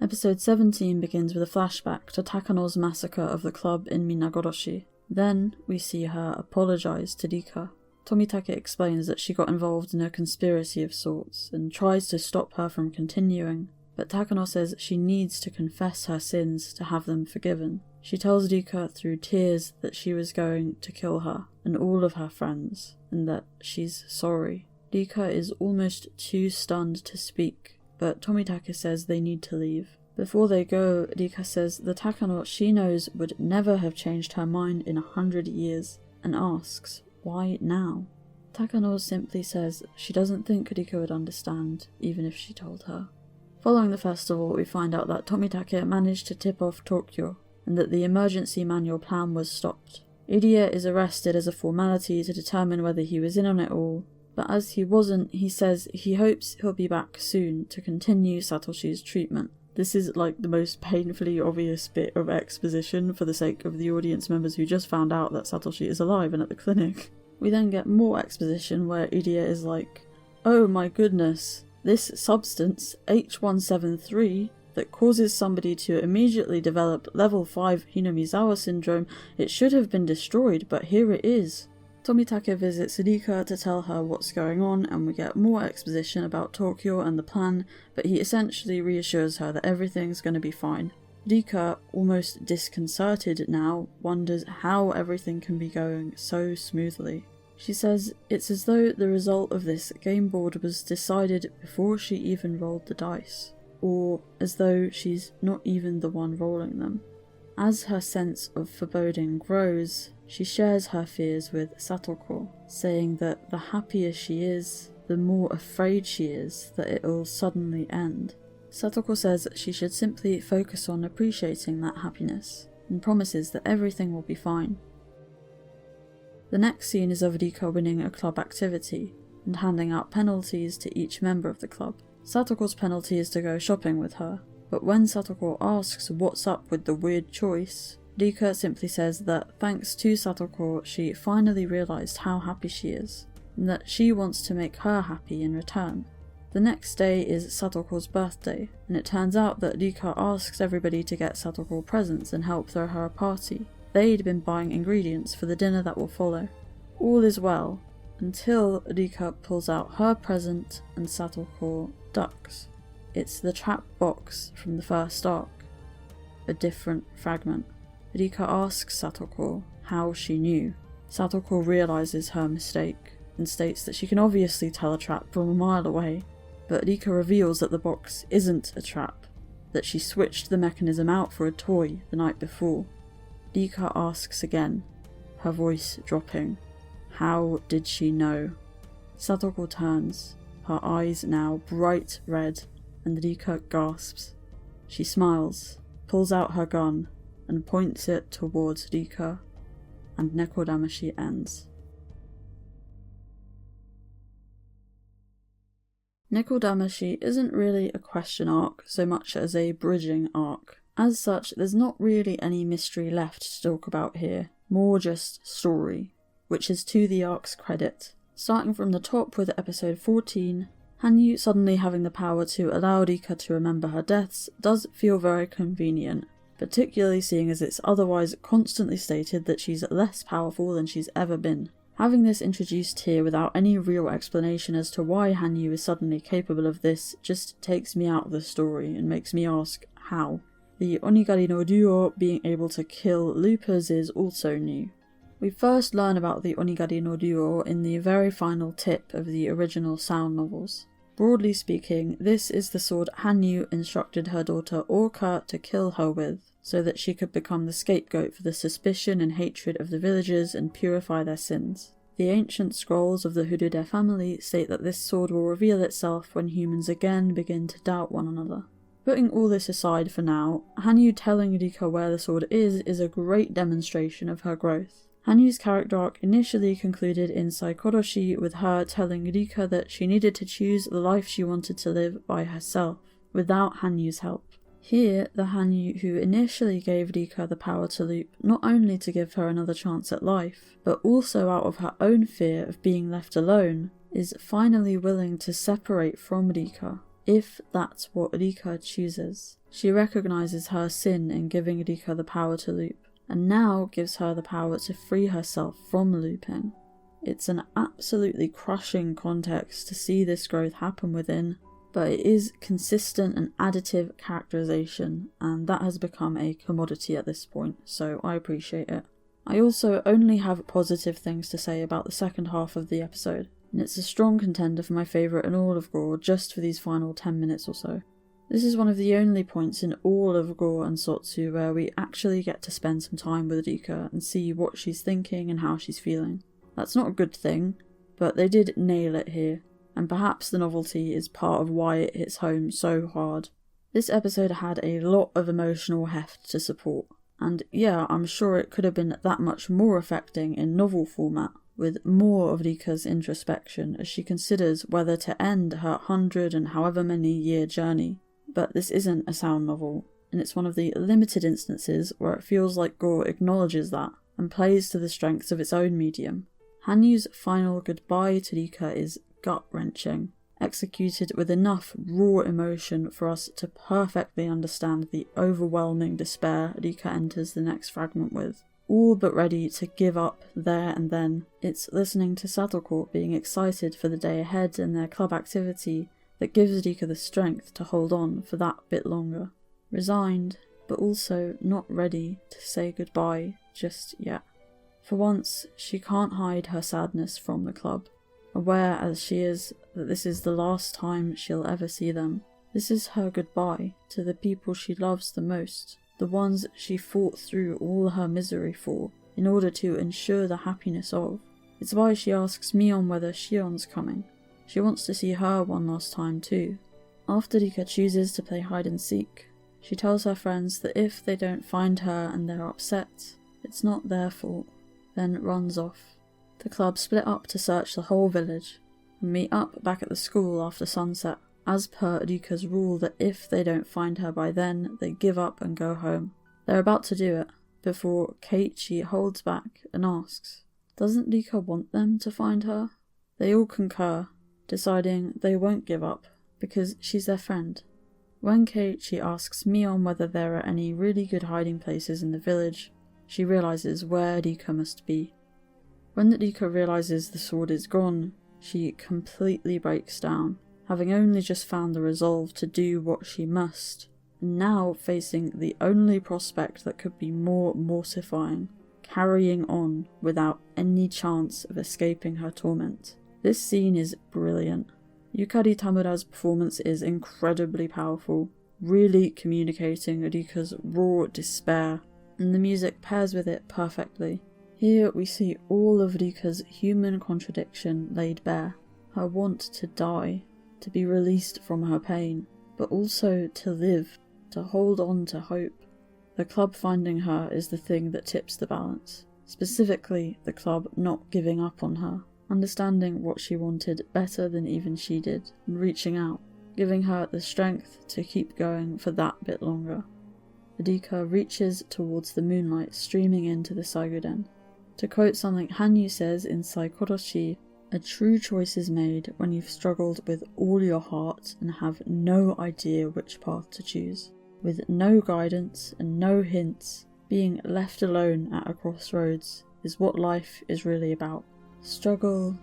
Episode 17 begins with a flashback to Takano's massacre of the club in Minagoroshi. Then we see her apologise to Rika. Tomitake explains that she got involved in a conspiracy of sorts and tries to stop her from continuing, but Takano says she needs to confess her sins to have them forgiven. She tells Rika through tears that she was going to kill her and all of her friends, and that she's sorry. Rika is almost too stunned to speak, but Tomitake says they need to leave. Before they go, Rika says the Takano she knows would never have changed her mind in 100 years, and asks, why now? Takano simply says she doesn't think Rika would understand, even if she told her. Following the festival, we find out that Tomitake managed to tip off Tokyo, and that the emergency manual plan was stopped. Irie is arrested as a formality to determine whether he was in on it all, but as he wasn't, he says he hopes he'll be back soon to continue Satoshi's treatment. This is like the most painfully obvious bit of exposition for the sake of the audience members who just found out that Satoshi is alive and at the clinic. We then get more exposition where Iria is like, oh my goodness, this substance, H173, that causes somebody to immediately develop level 5 Hinamizawa syndrome, it should have been destroyed, but here it is. Tomitake visits Rika to tell her what's going on, and we get more exposition about Tokyo and the plan, but he essentially reassures her that everything's going to be fine. Rika, almost disconcerted now, wonders how everything can be going so smoothly. She says it's as though the result of this game board was decided before she even rolled the dice, or as though she's not even the one rolling them. As her sense of foreboding grows, she shares her fears with Satoko, saying that the happier she is, the more afraid she is that it'll suddenly end. Satoko says she should simply focus on appreciating that happiness, and promises that everything will be fine. The next scene is of Rika winning a club activity, and handing out penalties to each member of the club. Satoko's penalty is to go shopping with her, but when Satoko asks what's up with the weird choice, Rika simply says that thanks to Satoko she finally realised how happy she is, and that she wants to make her happy in return. The next day is Satoko's birthday, and it turns out that Rika asks everybody to get Satoko presents and help throw her a party. They'd been buying ingredients for the dinner that will follow. All is well, until Rika pulls out her present and Satoko ducks. It's the trap box from the first arc. A different fragment. Rika asks Satoko how she knew. Satoko realises her mistake and states that she can obviously tell a trap from a mile away, but Rika reveals that the box isn't a trap, that she switched the mechanism out for a toy the night before. Rika asks again, her voice dropping, how did she know? Satoko turns, her eyes now bright red, and Rika gasps. She smiles, pulls out her gun, and points it towards Rika, and Nekodamashi ends. Nekodamashi isn't really a question arc so much as a bridging arc. As such, there's not really any mystery left to talk about here, more just story, which is to the arc's credit. Starting from the top with episode 14, Hanyu suddenly having the power to allow Rika to remember her deaths does feel very convenient, particularly seeing as it's otherwise constantly stated that she's less powerful than she's ever been. Having this introduced here without any real explanation as to why Hanyu is suddenly capable of this just takes me out of the story and makes me ask how. The Onigari no Duo being able to kill loopers is also new. We first learn about the Onigari no Duo in the very final tip of the original sound novels. Broadly speaking, this is the sword Hanyu instructed her daughter Orca to kill her with, so that she could become the scapegoat for the suspicion and hatred of the villagers and purify their sins. The ancient scrolls of the Furude family state that this sword will reveal itself when humans again begin to doubt one another. Putting all this aside for now, Hanyu telling Rika where the sword is a great demonstration of her growth. Hanyu's character arc initially concluded in Saikoroshi with her telling Rika that she needed to choose the life she wanted to live by herself, without Hanyu's help. Here, the Hanyu who initially gave Rika the power to loop not only to give her another chance at life, but also out of her own fear of being left alone, is finally willing to separate from Rika, if that's what Rika chooses. She recognises her sin in giving Rika the power to loop, and now gives her the power to free herself from looping. It's an absolutely crushing context to see this growth happen within, but it is consistent and additive characterization, and that has become a commodity at this point, so I appreciate it. I also only have positive things to say about the second half of the episode, and it's a strong contender for my favourite in all of Gou just for these final 10 minutes or so. This is one of the only points in all of Gou and Sotsu where we actually get to spend some time with Rika and see what she's thinking and how she's feeling. That's not a good thing, but they did nail it here, and perhaps the novelty is part of why it hits home so hard. This episode had a lot of emotional heft to support, and yeah, I'm sure it could have been that much more affecting in novel format, with more of Rika's introspection as she considers whether to end her 100 and however many year journey. But this isn't a sound novel, and it's one of the limited instances where it feels like Gou acknowledges that and plays to the strengths of its own medium. Hanyu's final goodbye to Rika is gut-wrenching, executed with enough raw emotion for us to perfectly understand the overwhelming despair Rika enters the next fragment with. All but ready to give up there and then, it's listening to Satoko being excited for the day ahead and their club activity that gives Rika the strength to hold on for that bit longer. Resigned, but also not ready to say goodbye just yet. For once, she can't hide her sadness from the club, aware as she is that this is the last time she'll ever see them. This is her goodbye to the people she loves the most, the ones she fought through all her misery for, in order to ensure the happiness of. It's why she asks Mion whether Shion's coming. She wants to see her one last time too. After Rika chooses to play hide and seek, she tells her friends that if they don't find her and they're upset, it's not their fault, then runs off. The club split up to search the whole village, and meet up back at the school after sunset, as per Rika's rule that if they don't find her by then, they give up and go home. They're about to do it, before Keiichi holds back and asks, doesn't Rika want them to find her? They all concur, deciding they won't give up, because she's their friend. When Keiichi asks Mion whether there are any really good hiding places in the village, she realises where Rika must be. When Rika realises the sword is gone, she completely breaks down, having only just found the resolve to do what she must, and now facing the only prospect that could be more mortifying, carrying on without any chance of escaping her torment. This scene is brilliant. Yukari Tamura's performance is incredibly powerful, really communicating Rika's raw despair, and the music pairs with it perfectly. Here we see all of Rika's human contradiction laid bare, her want to die, to be released from her pain, but also to live, to hold on to hope. The club finding her is the thing that tips the balance, specifically the club not giving up on her, understanding what she wanted better than even she did, and reaching out, giving her the strength to keep going for that bit longer. Rika reaches towards the moonlight streaming into the Saiguden. To quote something Hanyu says in Saikoroshi, a true choice is made when you've struggled with all your heart and have no idea which path to choose. With no guidance and no hints, being left alone at a crossroads is what life is really about. Struggle,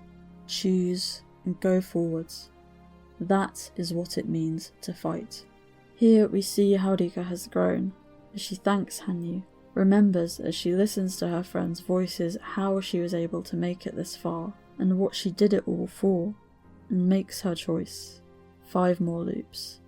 choose, and go forwards. That is what it means to fight. Here we see how Rika has grown, as she thanks Hanyu, remembers as she listens to her friends' voices how she was able to make it this far, and what she did it all for, and makes her choice. 5 more loops.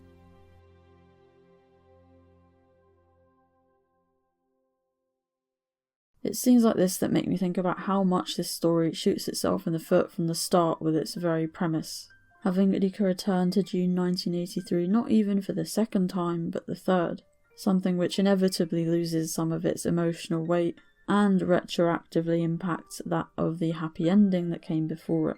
It's scenes like this that make me think about how much this story shoots itself in the foot from the start with its very premise. Having Rika return to June 1983 not even for the second time but the third, something which inevitably loses some of its emotional weight and retroactively impacts that of the happy ending that came before it.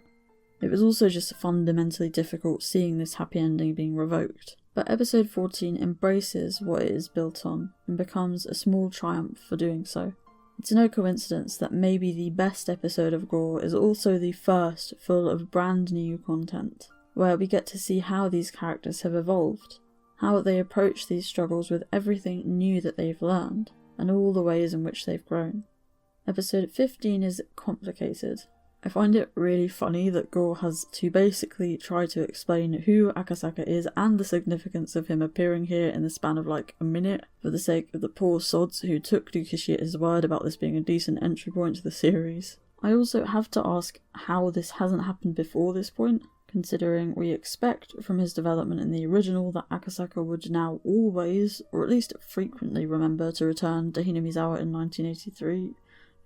It was also just fundamentally difficult seeing this happy ending being revoked, but episode 14 embraces what it is built on and becomes a small triumph for doing so. It's no coincidence that maybe the best episode of Gou is also the first full of brand new content, where we get to see how these characters have evolved, how they approach these struggles with everything new that they've learned, and all the ways in which they've grown. Episode 15 is complicated. I find it really funny that Gou has to basically try to explain who Akasaka is and the significance of him appearing here in the span of like a minute for the sake of the poor sods who took Rikishi at his word about this being a decent entry point to the series. I also have to ask how this hasn't happened before this point, considering we expect from his development in the original that Akasaka would now always, or at least frequently, remember to return to Hinamizawa in 1983,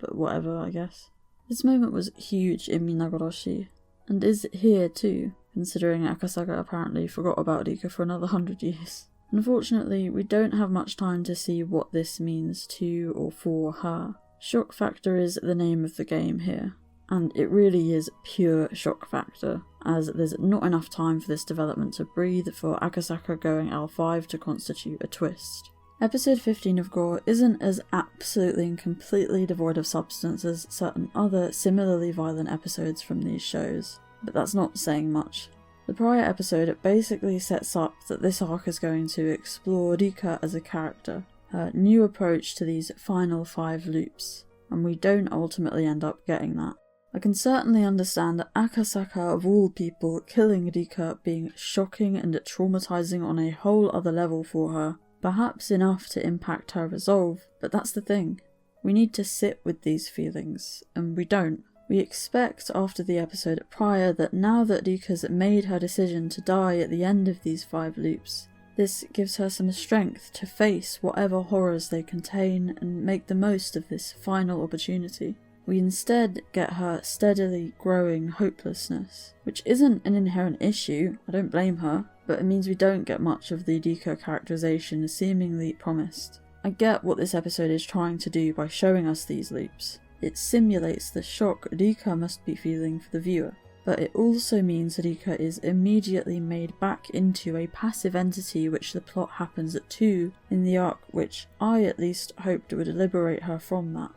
but whatever, I guess. This moment was huge in Minagoroshi, and is here too, considering Akasaka apparently forgot about Rika for another 100 years. Unfortunately, we don't have much time to see what this means to or for her. Shock factor is the name of the game here. and it really is pure shock factor, as there's not enough time for this development to breathe for Akasaka going L5 to constitute a twist. Episode 15 of Gou isn't as absolutely and completely devoid of substance as certain other similarly violent episodes from these shows, but that's not saying much. The prior episode basically sets up that this arc is going to explore Rika as a character, her new approach to these final 5 loops, and we don't ultimately end up getting that. I can certainly understand Akasaka of all people killing Rika being shocking and traumatizing on a whole other level for her, perhaps enough to impact her resolve, but that's the thing. We need to sit with these feelings, and we don't. We expect after the episode prior that now that Rika's made her decision to die at the end of these 5 loops, this gives her some strength to face whatever horrors they contain and make the most of this final opportunity. We instead get her steadily growing hopelessness, which isn't an inherent issue, I don't blame her, but it means we don't get much of the Rika characterization seemingly promised. I get what this episode is trying to do by showing us these loops. It simulates the shock Rika must be feeling for the viewer, but it also means Rika is immediately made back into a passive entity which the plot happens to in the arc, which I at least hoped would liberate her from that.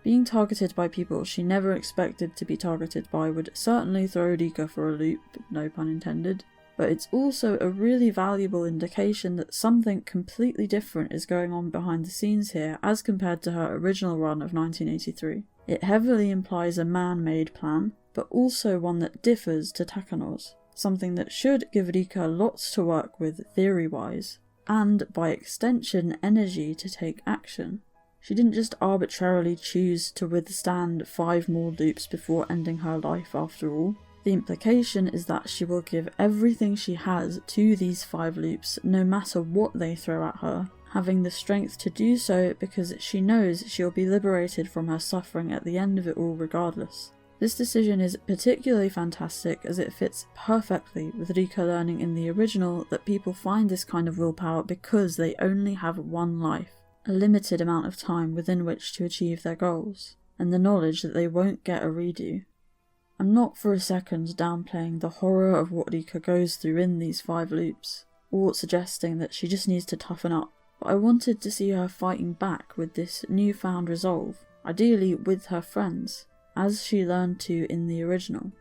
Being targeted by people she never expected to be targeted by would certainly throw Rika for a loop, no pun intended, but it's also a really valuable indication that something completely different is going on behind the scenes here as compared to her original run of 1983. It heavily implies a man-made plan, but also one that differs to Takano's, something that should give Rika lots to work with theory-wise, and by extension energy to take action. She didn't just arbitrarily choose to withstand 5 more loops before ending her life after all. The implication is that she will give everything she has to these 5 loops no matter what they throw at her, having the strength to do so because she knows she'll be liberated from her suffering at the end of it all regardless. This decision is particularly fantastic as it fits perfectly with Rika learning in the original that people find this kind of willpower because they only have one life, a limited amount of time within which to achieve their goals, and the knowledge that they won't get a redo. I'm not for a second downplaying the horror of what Rika goes through in these 5 loops, or suggesting that she just needs to toughen up, but I wanted to see her fighting back with this newfound resolve, ideally with her friends, as she learned to in the original.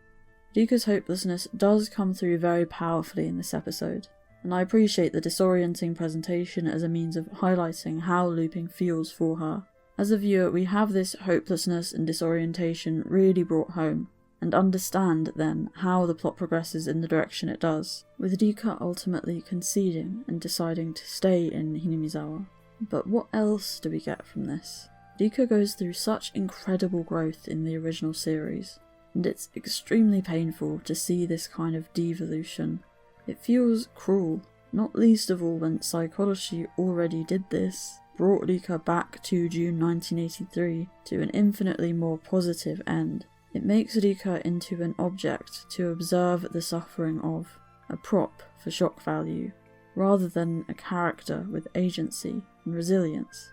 Rika's hopelessness does come through very powerfully in this episode, and I appreciate the disorienting presentation as a means of highlighting how looping feels for her. As a viewer, we have this hopelessness and disorientation really brought home, and understand then how the plot progresses in the direction it does, with Rika ultimately conceding and deciding to stay in Hinamizawa. But what else do we get from this? Rika goes through such incredible growth in the original series, and it's extremely painful to see this kind of devolution. It feels cruel, not least of all when Psychology already did this, brought Rika back to June 1983 to an infinitely more positive end. It makes Rika into an object to observe the suffering of, a prop for shock value, rather than a character with agency and resilience.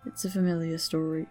It's a familiar story.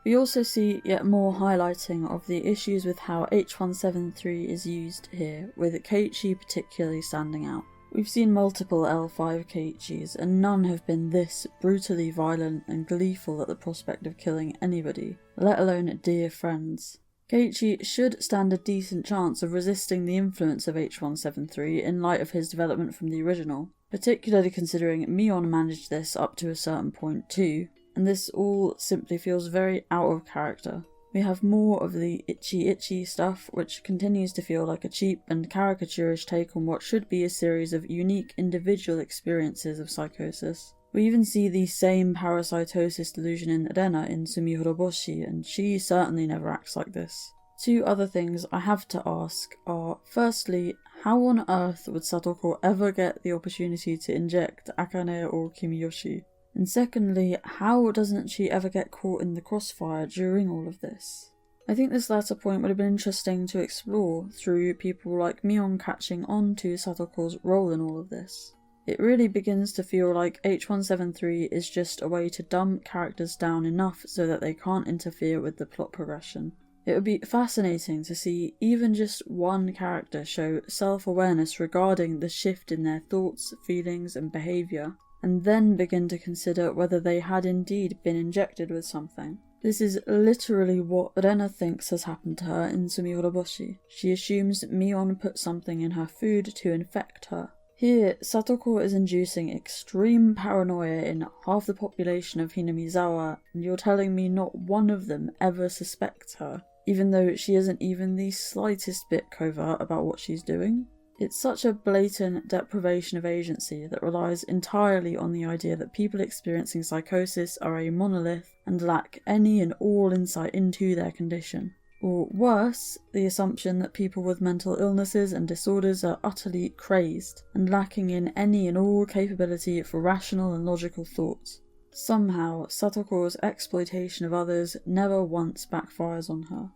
We also see yet more highlighting of the issues with how H173 is used here, with Keiichi particularly standing out. We've seen multiple L5 Keiichis, and none have been this brutally violent and gleeful at the prospect of killing anybody, let alone dear friends. Keiichi should stand a decent chance of resisting the influence of H173 in light of his development from the original, particularly considering Mion managed this up to a certain point too, and this all simply feels very out of character. We have more of the itchy stuff, which continues to feel like a cheap and caricaturish take on what should be a series of unique individual experiences of psychosis. We even see the same parasitosis delusion in Rena in Sumihoroboshi, and she certainly never acts like this. 2 other things I have to ask are, firstly, how on earth would Satoko ever get the opportunity to inject Akane or Kimiyoshi? And secondly, how doesn't she ever get caught in the crossfire during all of this? I think this latter point would have been interesting to explore through people like Mion catching on to Satoko's role in all of this. It really begins to feel like H173 is just a way to dumb characters down enough so that they can't interfere with the plot progression. It would be fascinating to see even just one character show self-awareness regarding the shift in their thoughts, feelings, and behaviour, and then begin to consider whether they had indeed been injected with something. This is literally what Rena thinks has happened to her in Sumiuraboshi. She assumes Mion put something in her food to infect her. Here, Satoko is inducing extreme paranoia in half the population of Hinamizawa, and you're telling me not one of them ever suspects her, even though she isn't even the slightest bit covert about what she's doing? It's such a blatant deprivation of agency that relies entirely on the idea that people experiencing psychosis are a monolith and lack any and all insight into their condition. Or worse, the assumption that people with mental illnesses and disorders are utterly crazed and lacking in any and all capability for rational and logical thought. Somehow, Satoko's exploitation of others never once backfires on her.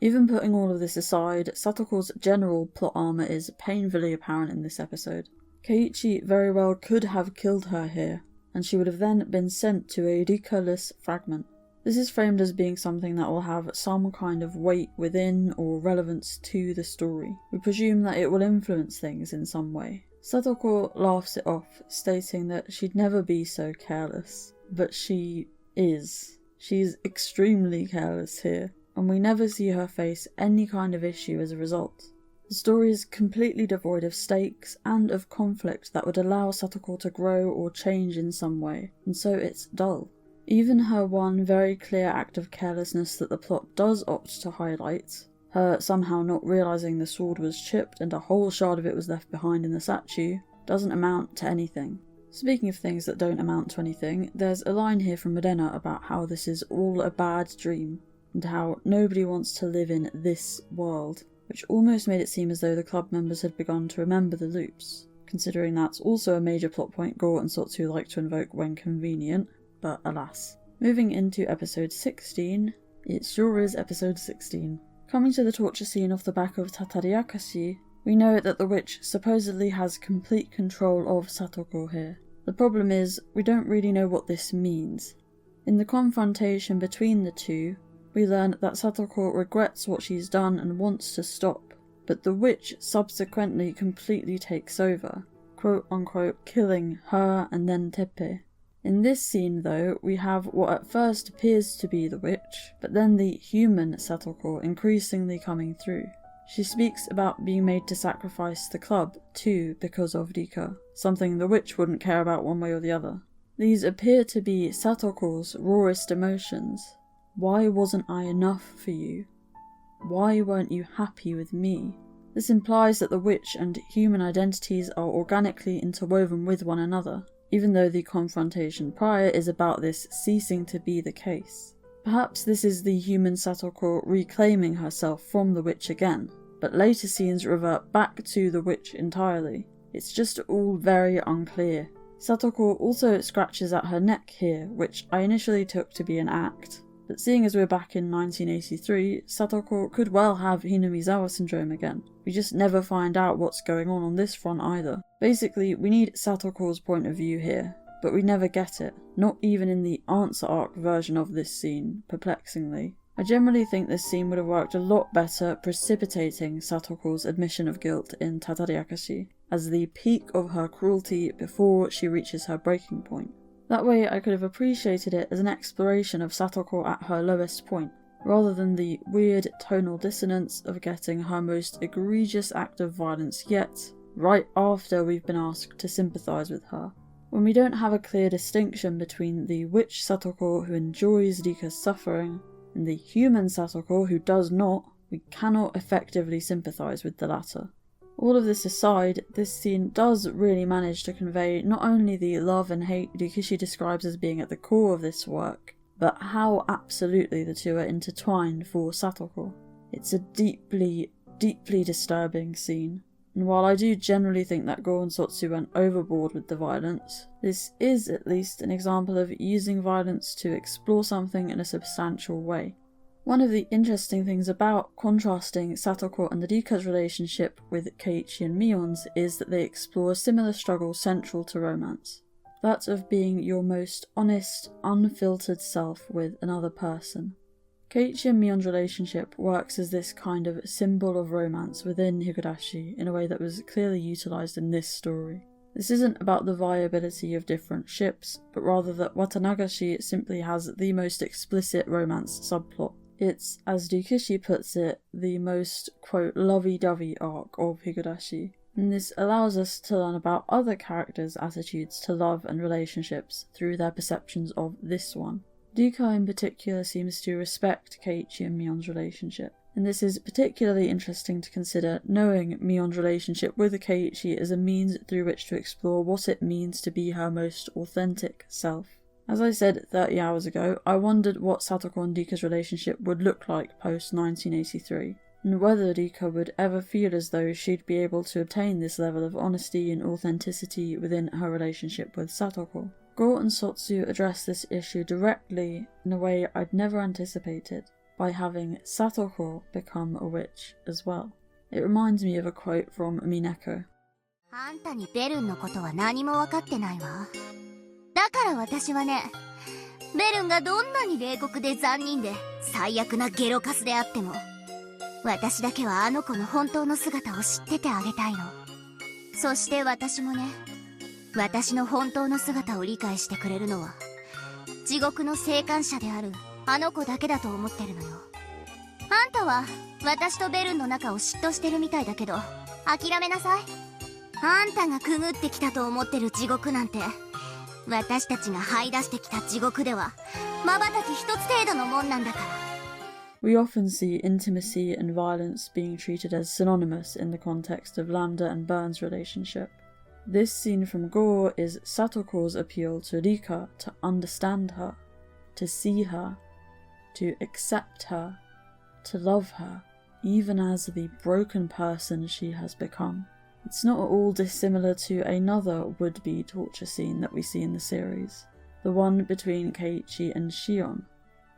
Even putting all of this aside, Satoko's general plot armour is painfully apparent in this episode. Keiichi very well could have killed her here, and she would have then been sent to a Rika-less fragment. This is framed as being something that will have some kind of weight within or relevance to the story. We presume that it will influence things in some way. Satoko laughs it off, stating that she'd never be so careless. But she is. She's extremely careless here, and we never see her face any kind of issue as a result. The story is completely devoid of stakes and of conflict that would allow Satoko to grow or change in some way, and so it's dull. Even her one very clear act of carelessness that the plot does opt to highlight, her somehow not realising the sword was chipped and a whole shard of it was left behind in the statue, doesn't amount to anything. Speaking of things that don't amount to anything, there's a line here from Modena about how this is all a bad dream, and how nobody wants to live in this world, which almost made it seem as though the club members had begun to remember the loops, considering that's also a major plot point Gou and Sotsu like to invoke when convenient, but alas. Moving into episode 16, it sure is episode 16. Coming to the torture scene off the back of TATARIAKASHI, we know that the witch supposedly has complete control of Satoko here. The problem is, we don't really know what this means. In the confrontation between the two, we learn that Satoko regrets what she's done and wants to stop, but the witch subsequently completely takes over, quote-unquote killing her and then Teppei. In this scene though, we have what at first appears to be the witch, but then the human Satoko increasingly coming through. She speaks about being made to sacrifice the club too because of Rika, something the witch wouldn't care about one way or the other. These appear to be Satoko's rawest emotions. Why wasn't I enough for you? Why weren't you happy with me? This implies that the witch and human identities are organically interwoven with one another, even though the confrontation prior is about this ceasing to be the case. Perhaps this is the human Satoko reclaiming herself from the witch again, but later scenes revert back to the witch entirely. It's just all very unclear. Satoko also scratches at her neck here, which I initially took to be an act. But seeing as we're back in 1983, Satoko could well have Hinamizawa syndrome again. We just never find out what's going on this front either. Basically, we need Satoko's point of view here, but we never get it, not even in the answer arc version of this scene, perplexingly. I generally think this scene would have worked a lot better precipitating Satoko's admission of guilt in TATARIAKASHI, as the peak of her cruelty before she reaches her breaking point. That way I could have appreciated it as an exploration of Satoko at her lowest point, rather than the weird tonal dissonance of getting her most egregious act of violence yet, right after we've been asked to sympathise with her. When we don't have a clear distinction between the witch Satoko who enjoys Rika's suffering, and the human Satoko who does not, we cannot effectively sympathise with the latter. All of this aside, this scene does really manage to convey not only the love and hate Rikishi describes as being at the core of this work, but how absolutely the two are intertwined for Satoko. It's a deeply, deeply disturbing scene, and while I do generally think that Gou and Sotsu went overboard with the violence, this is at least an example of using violence to explore something in a substantial way. One of the interesting things about contrasting Satoko and Rika's relationship with Keiichi and Mion's is that they explore a similar struggle central to romance. That of being your most honest, unfiltered self with another person. Keiichi and Mion's relationship works as this kind of symbol of romance within Higurashi in a way that was clearly utilised in this story. This isn't about the viability of different ships, but rather that WATANAGASHI simply has the most explicit romance subplot. It's, as Dukishi puts it, the most, quote, lovey-dovey arc of Higurashi, and this allows us to learn about other characters' attitudes to love and relationships through their perceptions of this one. Rika in particular seems to respect Keiichi and Mion's relationship, and this is particularly interesting to consider knowing Mion's relationship with Keiichi as a means through which to explore what it means to be her most authentic self. As I said 30 hours ago, I wondered what Satoko and Rika's relationship would look like post-1983, and whether Rika would ever feel as though she'd be able to obtain this level of honesty and authenticity within her relationship with Satoko. Gou and Sotsu address this issue directly in a way I'd never anticipated, by having Satoko become a witch as well. It reminds me of a quote from Umineko. あんたにベルンのことは何も分かってないわ。だから私はね、ベルンがどんなに冷酷で残忍で最悪なゲロカスであっても、私だけはあの子の本当の姿を知っててあげたいの。そして私もね、私の本当の姿を理解してくれるのは、地獄の生還者であるあの子だけだと思ってるのよ。あんたは私とベルンの仲を嫉妬してるみたいだけど、諦めなさい。あんたがくぐってきたと思ってる地獄なんて、私たちが這い出してきた地獄では瞬き一つ程度のもんなんだから。We often see intimacy and violence being treated as synonymous in the context of Lambda and Burn's relationship. This scene from Gou is Satoko's appeal to Rika to understand her, to see her, to accept her, to love her, even as the broken person she has become. It's not at all dissimilar to another would-be torture scene that we see in the series, the one between Keiichi and Shion,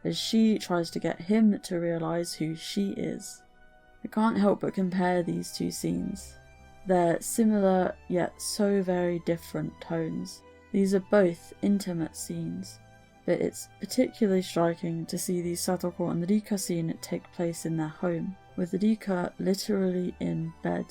as she tries to get him to realise who she is. I can't help but compare these two scenes. They're similar yet so very different tones. These are both intimate scenes, but it's particularly striking to see the Satoko and Rika scene take place in their home, with Rika literally in bed.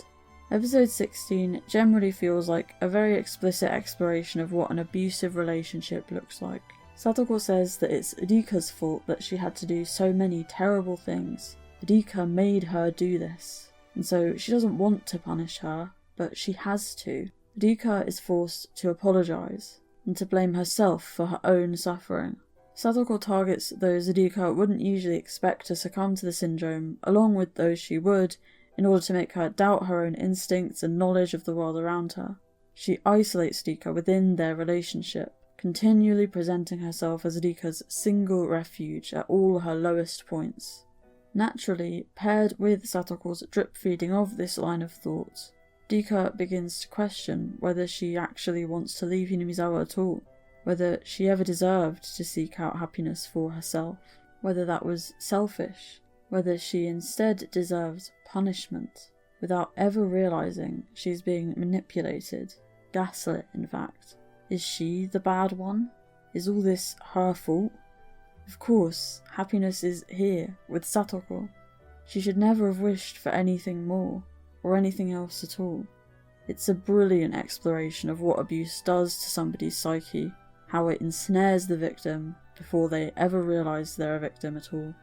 Episode 16 generally feels like a very explicit exploration of what an abusive relationship looks like. Satoko says that it's Rika's fault that she had to do so many terrible things. Rika made her do this, and so she doesn't want to punish her, but she has to. Rika is forced to apologise, and to blame herself for her own suffering. Satoko targets those Rika wouldn't usually expect to succumb to the syndrome, along with those she would, in order to make her doubt her own instincts and knowledge of the world around her. She isolates Rika within their relationship, continually presenting herself as Rika's single refuge at all her lowest points. Naturally, paired with Satoko's drip feeding of this line of thought, Rika begins to question whether she actually wants to leave Hinamizawa at all, whether she ever deserved to seek out happiness for herself, whether that was selfish, whether she instead deserves punishment, without ever realising she's being manipulated, gaslit in fact. Is she the bad one? Is all this her fault? Of course, happiness is here, with Satoko. She should never have wished for anything more, or anything else at all. It's a brilliant exploration of what abuse does to somebody's psyche, how it ensnares the victim before they ever realise they're a victim at all.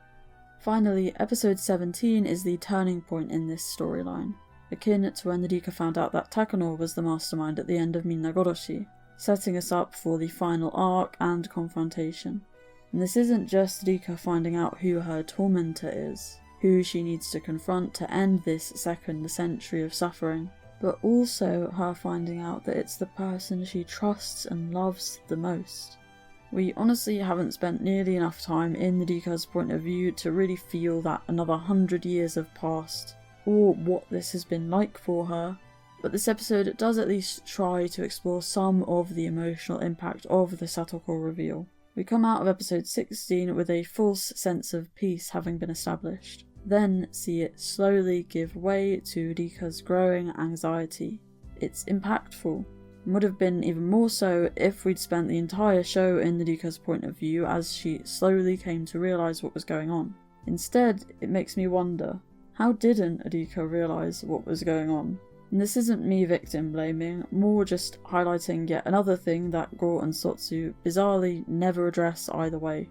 Finally, episode 17 is the turning point in this storyline, akin to when Rika found out that Takano was the mastermind at the end of Minagoroshi, setting us up for the final arc and confrontation. And this isn't just Rika finding out who her tormentor is, who she needs to confront to end this second century of suffering, but also her finding out that it's the person she trusts and loves the most. We honestly haven't spent nearly enough time in Rika's point of view to really feel that another 100 years have passed, or what this has been like for her, but this episode does at least try to explore some of the emotional impact of the Satoko reveal. We come out of episode 16 with a false sense of peace having been established, then see it slowly give way to Rika's growing anxiety. It's impactful, and would have been even more so if we'd spent the entire show in Rika's point of view as she slowly came to realise what was going on. Instead, it makes me wonder, how didn't Rika realise what was going on? And this isn't me victim blaming, more just highlighting yet another thing that Gou and Sotsu bizarrely never address either way.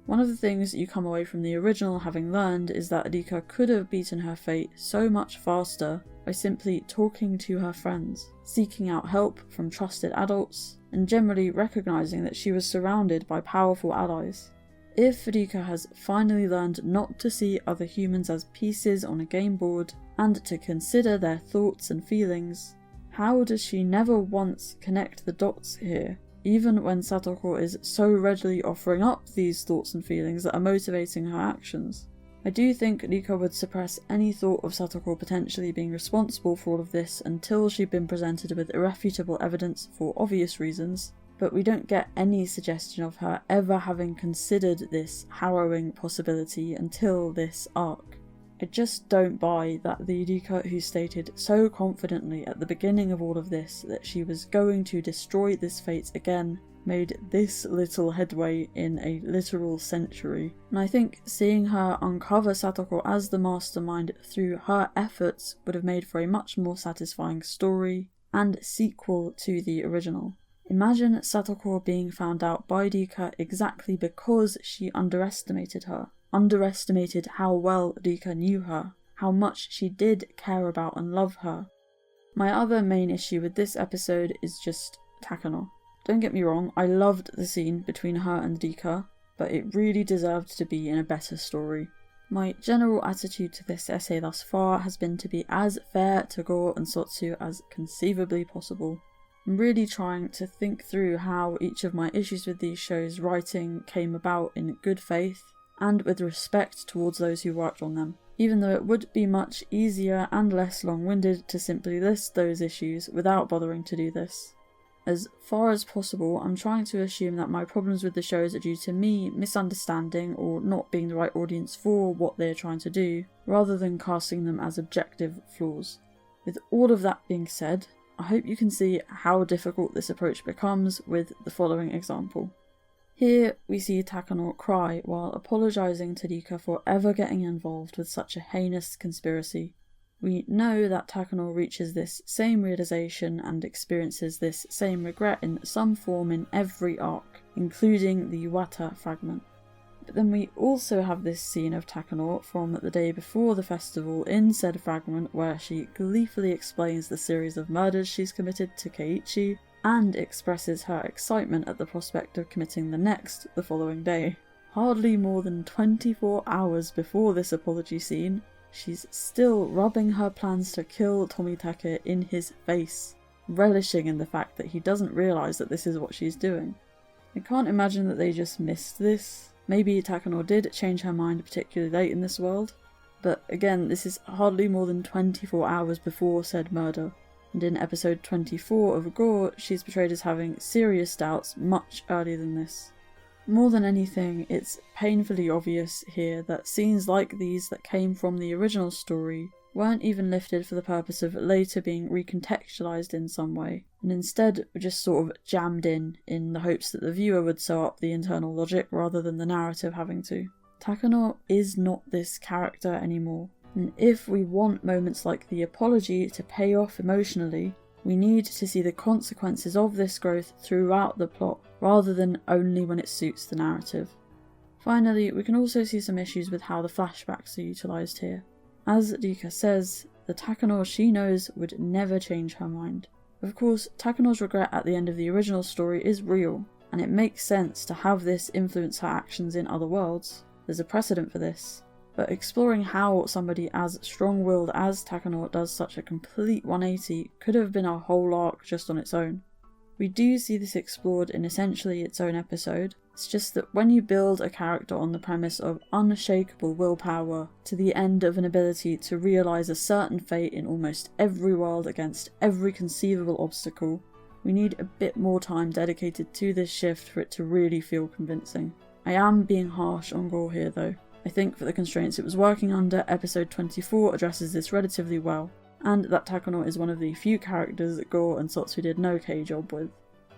One of the things you come away from the original having learned is that Rika could have beaten her fate so much faster by simply talking to her friends, seeking out help from trusted adults, and generally recognising that she was surrounded by powerful allies. If Rika has finally learned not to see other humans as pieces on a game board, and to consider their thoughts and feelings, how does she never once connect the dots here, even when Satoko is so readily offering up these thoughts and feelings that are motivating her actions? I do think Rika would suppress any thought of Satoko potentially being responsible for all of this until she'd been presented with irrefutable evidence for obvious reasons, but we don't get any suggestion of her ever having considered this harrowing possibility until this arc. I just don't buy that the Rika who stated so confidently at the beginning of all of this that she was going to destroy this fate again made this little headway in a literal century. And I think seeing her uncover Satoko as the mastermind through her efforts would have made for a much more satisfying story and sequel to the original. Imagine Satoko being found out by Rika exactly because she underestimated her. Underestimated how well Rika knew her, how much she did care about and love her. My other main issue with this episode is just Takano. Don't get me wrong, I loved the scene between her and Rika, but it really deserved to be in a better story. My general attitude to this essay thus far has been to be as fair to Gou and Sotsu as conceivably possible. I'm really trying to think through how each of my issues with these shows' writing came about in good faith, and with respect towards those who worked on them, even though it would be much easier and less long-winded to simply list those issues without bothering to do this. As far as possible, I'm trying to assume that my problems with the shows are due to me misunderstanding or not being the right audience for what they're trying to do, rather than casting them as objective flaws. With all of that being said, I hope you can see how difficult this approach becomes with the following example. Here we see Takano cry while apologising to Rika for ever getting involved with such a heinous conspiracy. We know that Takano reaches this same realisation and experiences this same regret in some form in every arc, including the Wata fragment. But then we also have this scene of Takano from the day before the festival in said fragment where she gleefully explains the series of murders she's committed to Keiichi, and expresses her excitement at the prospect of committing the next the following day. Hardly more than 24 hours before this apology scene, she's still rubbing her plans to kill Tomitake in his face, relishing in the fact that he doesn't realise that this is what she's doing. I can't imagine that they just missed this. Maybe Takano did change her mind particularly late in this world, but again, this is hardly more than 24 hours before said murder. And in episode 24 of Gou, she's portrayed as having serious doubts much earlier than this. More than anything, it's painfully obvious here that scenes like these that came from the original story weren't even lifted for the purpose of later being recontextualised in some way, and instead were just sort of jammed in the hopes that the viewer would sew up the internal logic rather than the narrative having to. Takano is not this character anymore. And if we want moments like the apology to pay off emotionally, we need to see the consequences of this growth throughout the plot, rather than only when it suits the narrative. Finally, we can also see some issues with how the flashbacks are utilised here. As Rika says, the Takano she knows would never change her mind. Of course, Takano's regret at the end of the original story is real, and it makes sense to have this influence her actions in other worlds. There's a precedent for this. But exploring how somebody as strong-willed as Takano does such a complete 180 could have been a whole arc just on its own. We do see this explored in essentially its own episode. It's just that when you build a character on the premise of unshakable willpower to the end of an ability to realise a certain fate in almost every world against every conceivable obstacle, we need a bit more time dedicated to this shift for it to really feel convincing. I am being harsh on Gou here though. I think for the constraints it was working under, episode 24 addresses this relatively well, and that Takano is one of the few characters that Gou and Sotsu did no okay job with.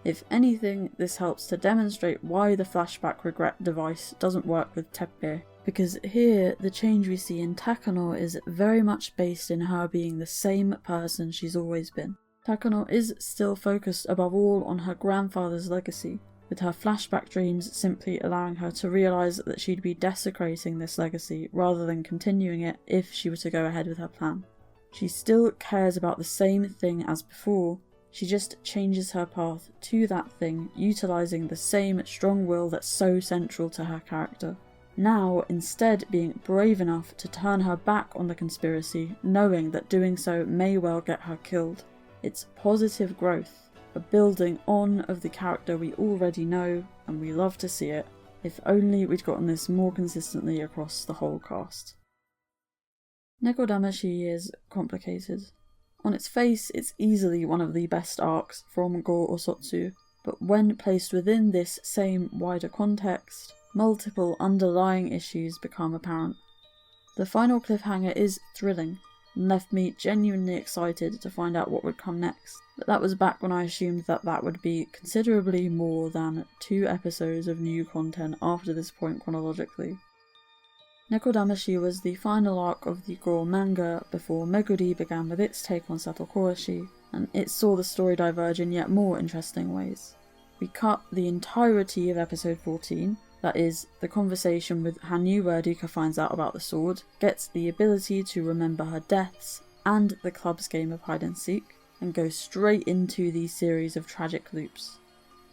If anything, this helps to demonstrate why the flashback regret device doesn't work with Teppei, because here the change we see in Takano is very much based in her being the same person she's always been. Takano is still focused above all on her grandfather's legacy, with her flashback dreams simply allowing her to realise that she'd be desecrating this legacy rather than continuing it if she were to go ahead with her plan. She still cares about the same thing as before, she just changes her path to that thing, utilising the same strong will that's so central to her character. Now, instead being brave enough to turn her back on the conspiracy, knowing that doing so may well get her killed. It's positive growth, a building on of the character we already know, and we love to see it. If only we'd gotten this more consistently across the whole cast. NEKODAMASHI is complicated. On its face, it's easily one of the best arcs from Gou and Sotsu, but when placed within this same wider context, multiple underlying issues become apparent. The final cliffhanger is thrilling, and left me genuinely excited to find out what would come next, but that was back when I assumed that would be considerably more than 2 episodes of new content after this point chronologically. NEKODAMASHI was the final arc of the Gou manga before Meguri began with its take on SATOKOWASHI, and it saw the story diverge in yet more interesting ways. We cut the entirety of episode 14, that is, the conversation with Hanyu where Rika finds out about the sword, gets the ability to remember her deaths, and the club's game of hide and seek, and go straight into the series of tragic loops.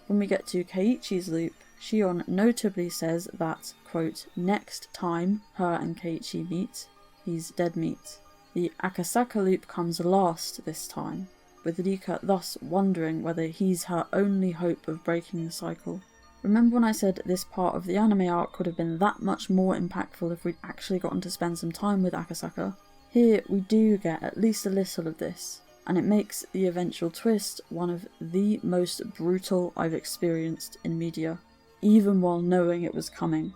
When we get to Keiichi's loop, Shion notably says that, quote, next time her and Keiichi meet, he's dead meat. The Akasaka loop comes last this time, with Rika thus wondering whether he's her only hope of breaking the cycle. Remember when I said this part of the anime arc would have been that much more impactful if we'd actually gotten to spend some time with Akasaka? Here we do get at least a little of this, and it makes the eventual twist one of the most brutal I've experienced in media, even while knowing it was coming.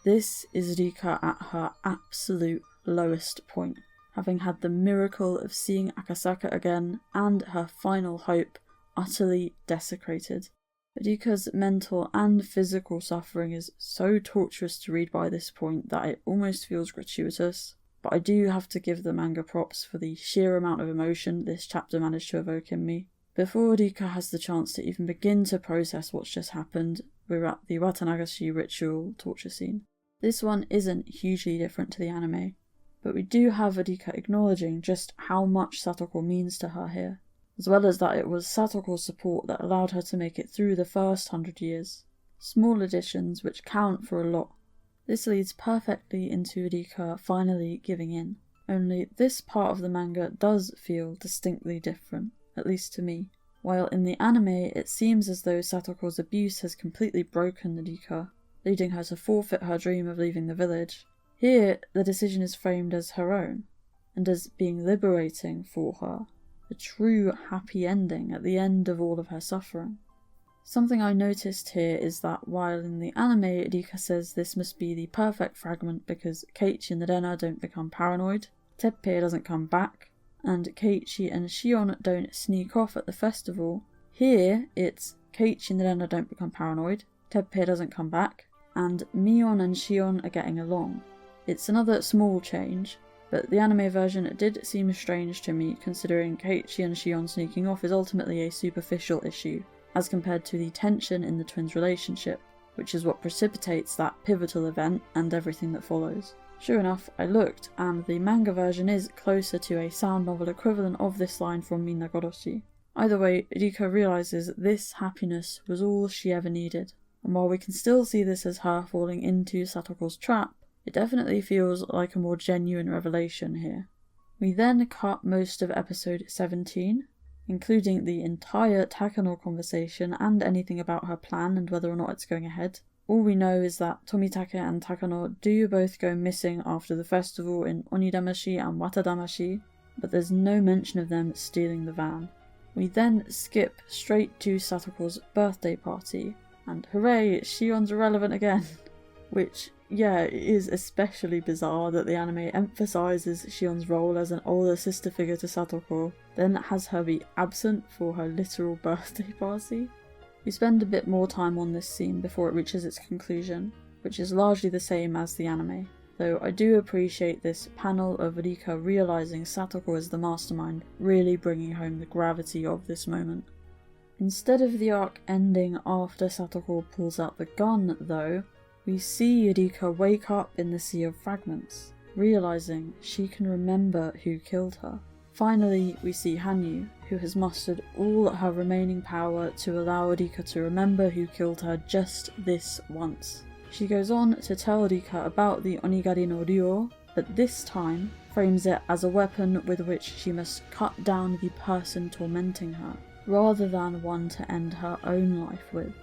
This is Rika at her absolute lowest point, having had the miracle of seeing Akasaka again and her final hope utterly desecrated. Rika's mental and physical suffering is so torturous to read by this point that it almost feels gratuitous, but I do have to give the manga props for the sheer amount of emotion this chapter managed to evoke in me. Before Rika has the chance to even begin to process what's just happened, we're at the WATAAKASHI ritual torture scene. This one isn't hugely different to the anime, but we do have Rika acknowledging just how much Satoko means to her here, as well as that it was Satoko's support that allowed her to make it through the first 100 years. Small additions which count for a lot. This leads perfectly into Rika finally giving in, only this part of the manga does feel distinctly different, at least to me. While in the anime it seems as though Satoko's abuse has completely broken Rika, leading her to forfeit her dream of leaving the village, here the decision is framed as her own, and as being liberating for her, a true happy ending at the end of all of her suffering. Something I noticed here is that while in the anime Rika says this must be the perfect fragment because Keiichi and Rena don't become paranoid, Teppei doesn't come back, and Keiichi and Shion don't sneak off at the festival, here it's Keiichi and Rena don't become paranoid, Teppei doesn't come back, and Mion and Shion are getting along. It's another small change, but the anime version did seem strange to me considering Keiichi and Shion sneaking off is ultimately a superficial issue, as compared to the tension in the twins' relationship, which is what precipitates that pivotal event and everything that follows. Sure enough, I looked, and the manga version is closer to a sound novel equivalent of this line from Minagoroshi. Either way, Rika realises this happiness was all she ever needed, and while we can still see this as her falling into Satoko's trap, it definitely feels like a more genuine revelation here. We then cut most of episode 17, including the entire Takano conversation and anything about her plan and whether or not it's going ahead. All we know is that Tomitake and Takano do both go missing after the festival in ONIDAMASHI and WATADAMASHI, but there's no mention of them stealing the van. We then skip straight to Satoko's birthday party, and hooray, Shion's relevant again! Which, yeah, it is especially bizarre that the anime emphasises Shion's role as an older sister figure to Satoko, then has her be absent for her literal birthday party. We spend a bit more time on this scene before it reaches its conclusion. which is largely the same as the anime, though I do appreciate this panel of Rika realising Satoko is the mastermind really bringing home the gravity of this moment. Instead of the arc ending after Satoko pulls out the gun though, we see Rika wake up in the Sea of Fragments, realising she can remember who killed her. Finally, we see Hanyu, who has mustered all her remaining power to allow Rika to remember who killed her just this once. She goes on to tell Rika about the Onigari no Ryo, but this time frames it as a weapon with which she must cut down the person tormenting her, rather than one to end her own life with.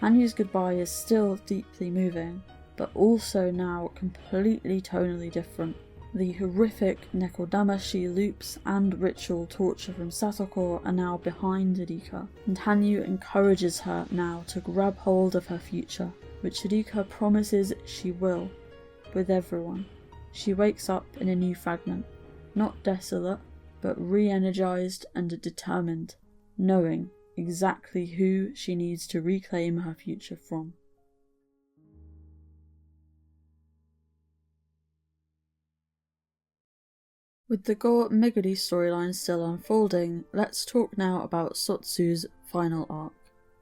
Hanyu's goodbye is still deeply moving, but also now completely tonally different. The horrific Nekodamashi loops and ritual torture from Satoko are now behind Rika, and Hanyu encourages her now to grab hold of her future, which Rika promises she will, with everyone. She wakes up in a new fragment, not desolate, but re-energized and determined, knowing exactly who she needs to reclaim her future from. With the Gou and Meguri storyline still unfolding, let's talk now about Sotsu's final arc,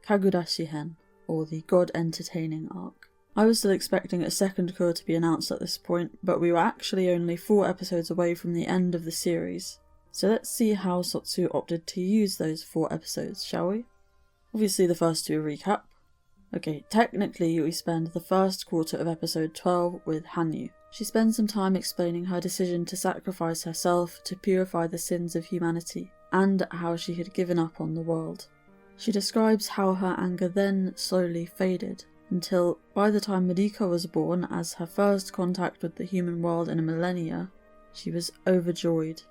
Kagurashi Hen, or the God Entertaining arc. I was still expecting a second cour to be announced at this point, but we were actually only 4 episodes away from the end of the series. So let's see how Sotsu opted to use those 4 episodes, shall we? Obviously the first 2 recap. Okay, technically we spend the first quarter of episode 12 with Hanyu. She spends some time explaining her decision to sacrifice herself to purify the sins of humanity, and how she had given up on the world. She describes how her anger then slowly faded, until by the time Rika was born as her first contact with the human world in a millennia, she was overjoyed.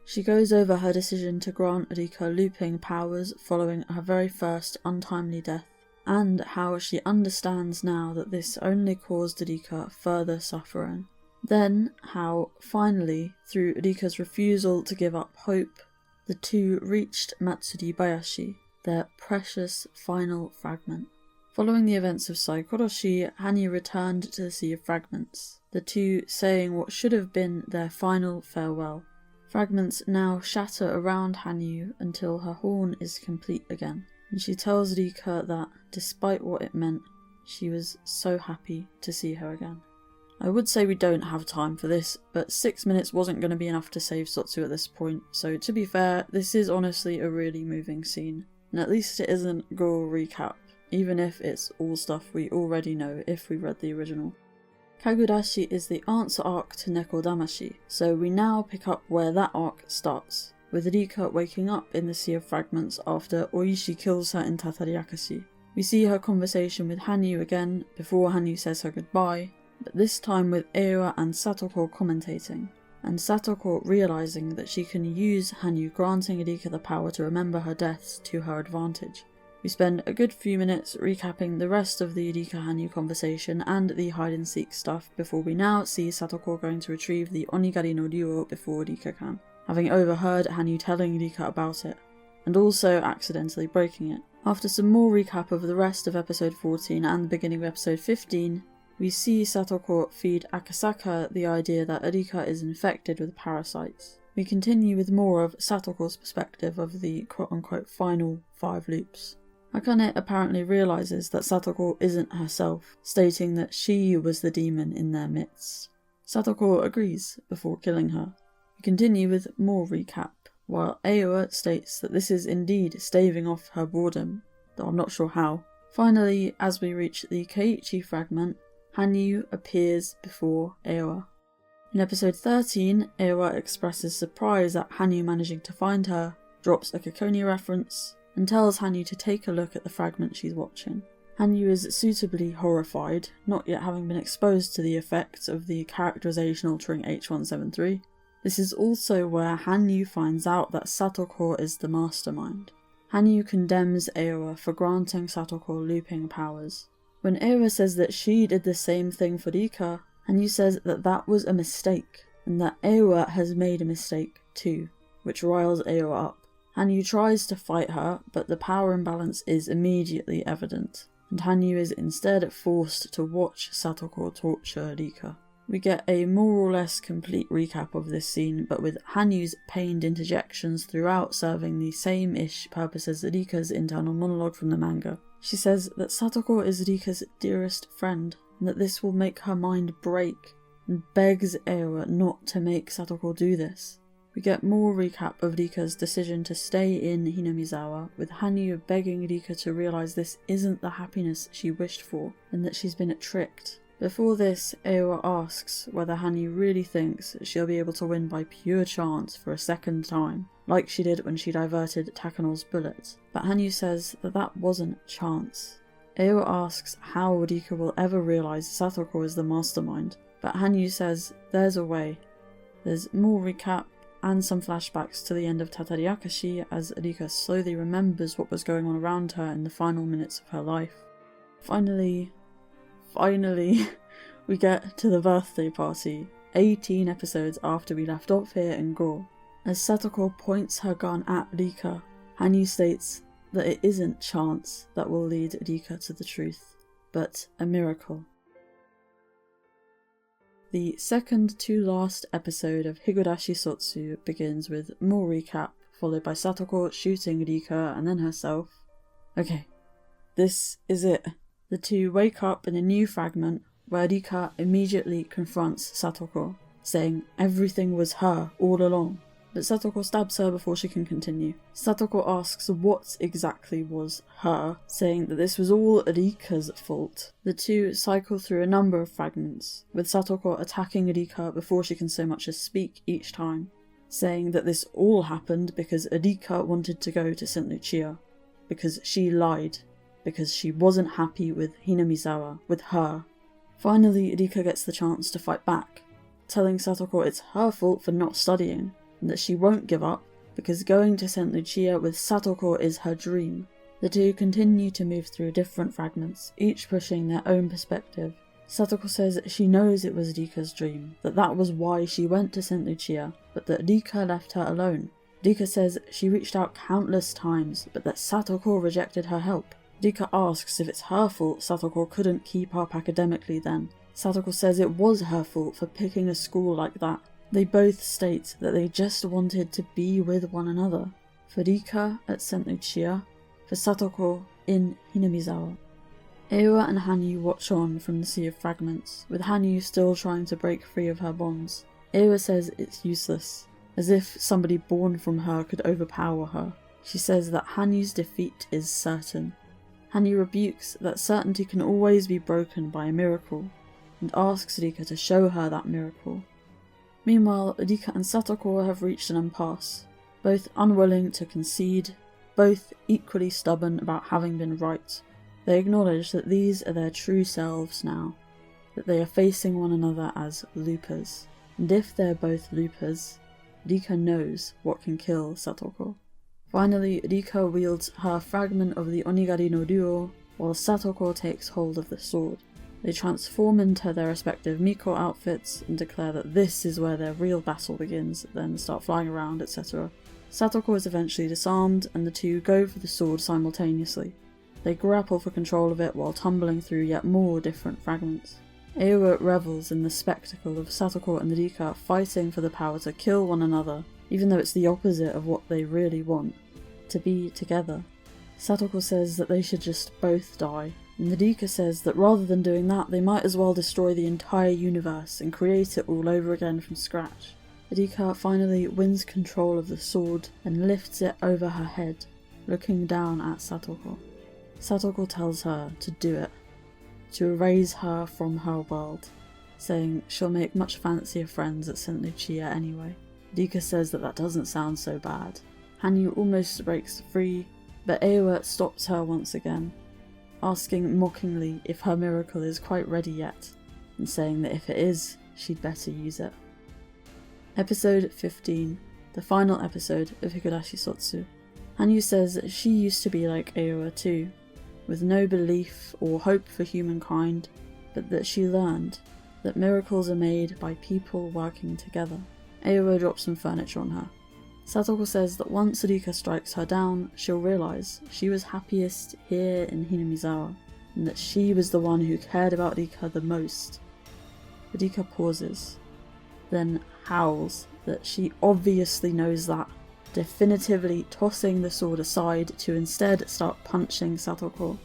She goes over her decision to grant Rika looping powers following her very first untimely death, and how she understands now that this only caused Rika further suffering. Then how, finally, through Rika's refusal to give up hope, the two reached Matsuribayashi, their precious final fragment. Following the events of Saikoroshi, Hanyu returned to the Sea of Fragments, the two saying what should have been their final farewell. Fragments now shatter around Hanyu until her horn is complete again, and she tells Rika that, despite what it meant, she was so happy to see her again. I would say we don't have time for this, but 6 minutes wasn't going to be enough to save Sotsu at this point, so to be fair, this is honestly a really moving scene, and at least it isn't Gou recap, even if it's all stuff we already know if we read the original. Kagurashi is the answer arc to Nekodamashi, so we now pick up where that arc starts, with Rika waking up in the Sea of Fragments after Oishi kills her in Tatariakashi. We see her conversation with Hanyu again before Hanyu says her goodbye, but this time with Ewa and Satoko commentating, and Satoko realising that she can use Hanyu granting Rika the power to remember her deaths to her advantage. We spend a good few minutes recapping the rest of the Rika-Hanyu conversation and the hide-and-seek stuff before we now see Satoko going to retrieve the Onigari no Ryo before Rika can, having overheard Hanyu telling Rika about it, and also accidentally breaking it. After some more recap of the rest of episode 14 and the beginning of episode 15, we see Satoko feed Akasaka the idea that Rika is infected with parasites. We continue with more of Satoko's perspective of the quote-unquote final 5 loops. Akane apparently realises that Satoko isn't herself, stating that she was the demon in their midst. Satoko agrees before killing her. We continue with more recap, while Ewa states that this is indeed staving off her boredom, though I'm not sure how. Finally, as we reach the Keiichi fragment, Hanyu appears before Ewa. In episode 13, Ewa expresses surprise at Hanyu managing to find her, drops a Kekoni reference, and tells Hanyu to take a look at the fragment she's watching. Hanyu is suitably horrified, not yet having been exposed to the effects of the characterization altering H173. This is also where Hanyu finds out that Satoko is the mastermind. Hanyu condemns Ewa for granting Satoko looping powers. When Ewa says that she did the same thing for Rika, Hanyu says that that was a mistake, and that Ewa has made a mistake too, which riles Ewa up. Hanyu tries to fight her, but the power imbalance is immediately evident, and Hanyu is instead forced to watch Satoko torture Rika. We get a more or less complete recap of this scene, but with Hanyu's pained interjections throughout serving the same-ish purpose as Rika's internal monologue from the manga. She says that Satoko is Rika's dearest friend, and that this will make her mind break, and begs Aowa not to make Satoko do this. We get more recap of Rika's decision to stay in Hinamizawa, with Hanyu begging Rika to realise this isn't the happiness she wished for, and that she's been tricked. Before this, Aowa asks whether Hanyu really thinks she'll be able to win by pure chance for a second time, like she did when she diverted Takano's bullets, but Hanyu says that that wasn't chance. Aowa asks how Rika will ever realise Satoko is the mastermind, but Hanyu says there's a way. There's more recap and some flashbacks to the end of TATARIAKASHI as Rika slowly remembers what was going on around her in the final minutes of her life. Finally, we get to the birthday party, 18 episodes after we left off here in Gou. As Satoko points her gun at Rika, Hanyu states that it isn't chance that will lead Rika to the truth, but a miracle. The second to last episode of Higurashi Sotsu begins with more recap, followed by Satoko shooting Rika and then herself. Okay, this is it. The two wake up in a new fragment where Rika immediately confronts Satoko, saying everything was her all along. But Satoko stabs her before she can continue. Satoko asks what exactly was her, saying that this was all Rika's fault. The two cycle through a number of fragments, with Satoko attacking Rika before she can so much as speak each time, saying that this all happened because Rika wanted to go to St. Lucia, because she lied, because she wasn't happy with Hinamizawa, with her. Finally, Rika gets the chance to fight back, telling Satoko it's her fault for not studying, and that she won't give up, because going to St. Lucia with Satoko is her dream. The two continue to move through different fragments, each pushing their own perspective. Satoko says she knows it was Rika's dream, that was why she went to St. Lucia, but that Rika left her alone. Rika says she reached out countless times, but that Satoko rejected her help. Rika asks if it's her fault Satoko couldn't keep up academically then. Satoko says it was her fault for picking a school like that. They both state that they just wanted to be with one another. For Rika at St. Lucia, for Satoko in Hinamizawa. Aowa and Hanyu watch on from the sea of fragments, with Hanyu still trying to break free of her bonds. Aowa says it's useless, as if somebody born from her could overpower her. She says that Hanyu's defeat is certain. Hanyu rebukes that certainty can always be broken by a miracle, and asks Rika to show her that miracle. Meanwhile, Rika and Satoko have reached an impasse, both unwilling to concede, both equally stubborn about having been right. They acknowledge that these are their true selves now, that they are facing one another as loopers, and if they're both loopers, Rika knows what can kill Satoko. Finally, Rika wields her fragment of the Onigari no Ryuo, while Satoko takes hold of the sword. They transform into their respective Miko outfits and declare that this is where their real battle begins, then start flying around, etc. Satoko is eventually disarmed, and the two go for the sword simultaneously. They grapple for control of it while tumbling through yet more different fragments. Aowa revels in the spectacle of Satoko and Rika fighting for the power to kill one another, even though it's the opposite of what they really want, to be together. Satoko says that they should just both die, and Rika says that rather than doing that, they might as well destroy the entire universe and create it all over again from scratch. Rika finally wins control of the sword and lifts it over her head, looking down at Satoko. Satoko tells her to do it, to erase her from her world, saying she'll make much fancier friends at St. Lucia anyway. Rika says that doesn't sound so bad. Hanyu almost breaks free, but Aowa stops her once again, asking mockingly if her miracle is quite ready yet, and saying that if it is, she'd better use it. Episode 15, the final episode of Higurashi Sotsu. Hanyu says that she used to be like Aowa too, with no belief or hope for humankind, but that she learned that miracles are made by people working together. Aowa drops some furniture on her. Satoko says that once Rika strikes her down, she'll realise she was happiest here in Hinamizawa, and that she was the one who cared about Rika the most. Rika pauses, then howls that she obviously knows that, definitively tossing the sword aside to instead start punching Satoko.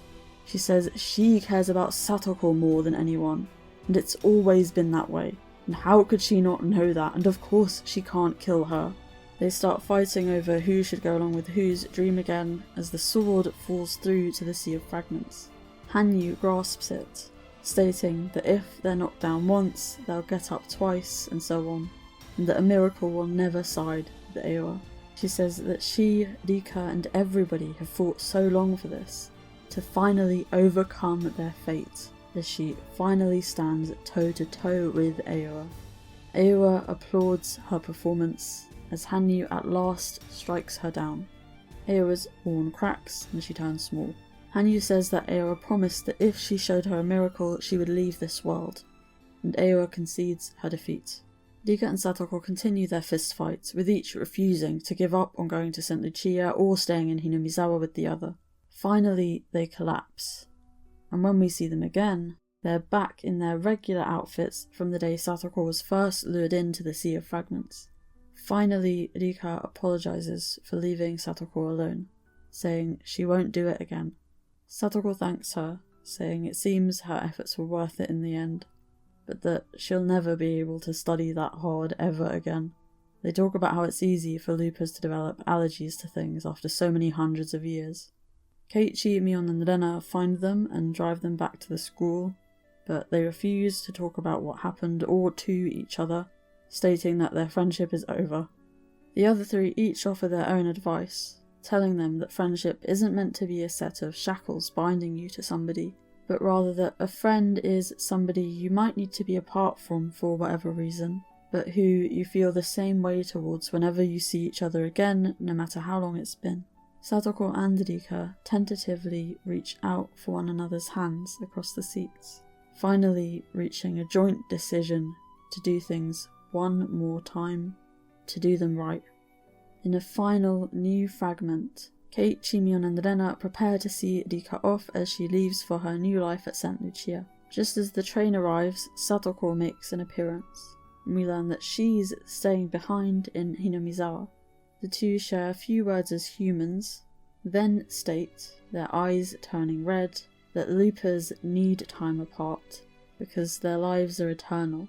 She says she cares about Satoko more than anyone, and it's always been that way, and how could she not know that, and of course she can't kill her. They start fighting over who should go along with whose dream again as the sword falls through to the sea of fragments. Hanyu grasps it, stating that if they're knocked down once, they'll get up twice, and so on, and that a miracle will never side with Aoa. She says that she, Rika, and everybody have fought so long for this, to finally overcome their fate, as she finally stands toe to toe with Aoa. Aoa applauds her performance as Hanyu at last strikes her down. Aoa's horn cracks and she turns small. Hanyu says that Aoa promised that if she showed her a miracle, she would leave this world, and Aoa concedes her defeat. Rika and Satoko continue their fistfights, with each refusing to give up on going to St. Lucia or staying in Hinamizawa with the other. Finally, they collapse, and when we see them again, they're back in their regular outfits from the day Satoko was first lured into the Sea of Fragments. Finally, Rika apologizes for leaving Satoko alone, saying she won't do it again. Satoko thanks her, saying it seems her efforts were worth it in the end, but that she'll never be able to study that hard ever again. They talk about how it's easy for loopers to develop allergies to things after so many hundreds of years. Keiichi, Mion and Rena find them and drive them back to the school, but they refuse to talk about what happened or to each other, stating that their friendship is over. The other three each offer their own advice, telling them that friendship isn't meant to be a set of shackles binding you to somebody, but rather that a friend is somebody you might need to be apart from for whatever reason, but who you feel the same way towards whenever you see each other again, no matter how long it's been. Satoko and Rika tentatively reach out for one another's hands across the seats, finally reaching a joint decision to do things one more time, to do them right. In a final new fragment, Keiichi, Mion and Rena prepare to see Rika off as she leaves for her new life at St. Lucia. Just as the train arrives, Satoko makes an appearance, and we learn that she's staying behind in Hinamizawa. The two share a few words as humans, then state, their eyes turning red, that loopers need time apart, because their lives are eternal.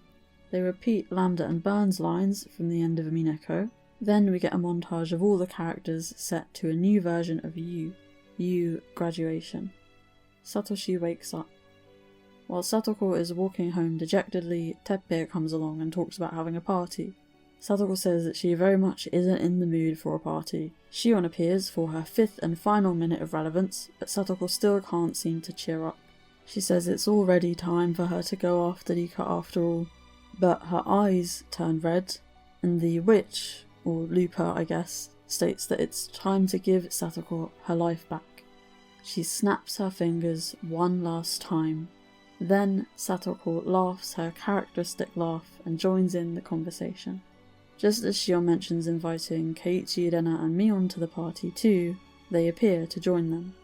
They repeat Lambda and Burns' lines from the end of Umineko. Then we get a montage of all the characters set to a new version of You graduation. Satoshi wakes up. While Satoko is walking home dejectedly, Teppei comes along and talks about having a party. Satoko says that she very much isn't in the mood for a party. Shion appears for her 5th and final minute of relevance, but Satoko still can't seem to cheer up. She says it's already time for her to go after Rika after all, but her eyes turn red, and the witch, or looper I guess, states that it's time to give Satoko her life back. She snaps her fingers one last time. Then Satoko laughs her characteristic laugh and joins in the conversation. Just as Shion mentions inviting Keiichi, Rena and Mion to the party too, they appear to join them.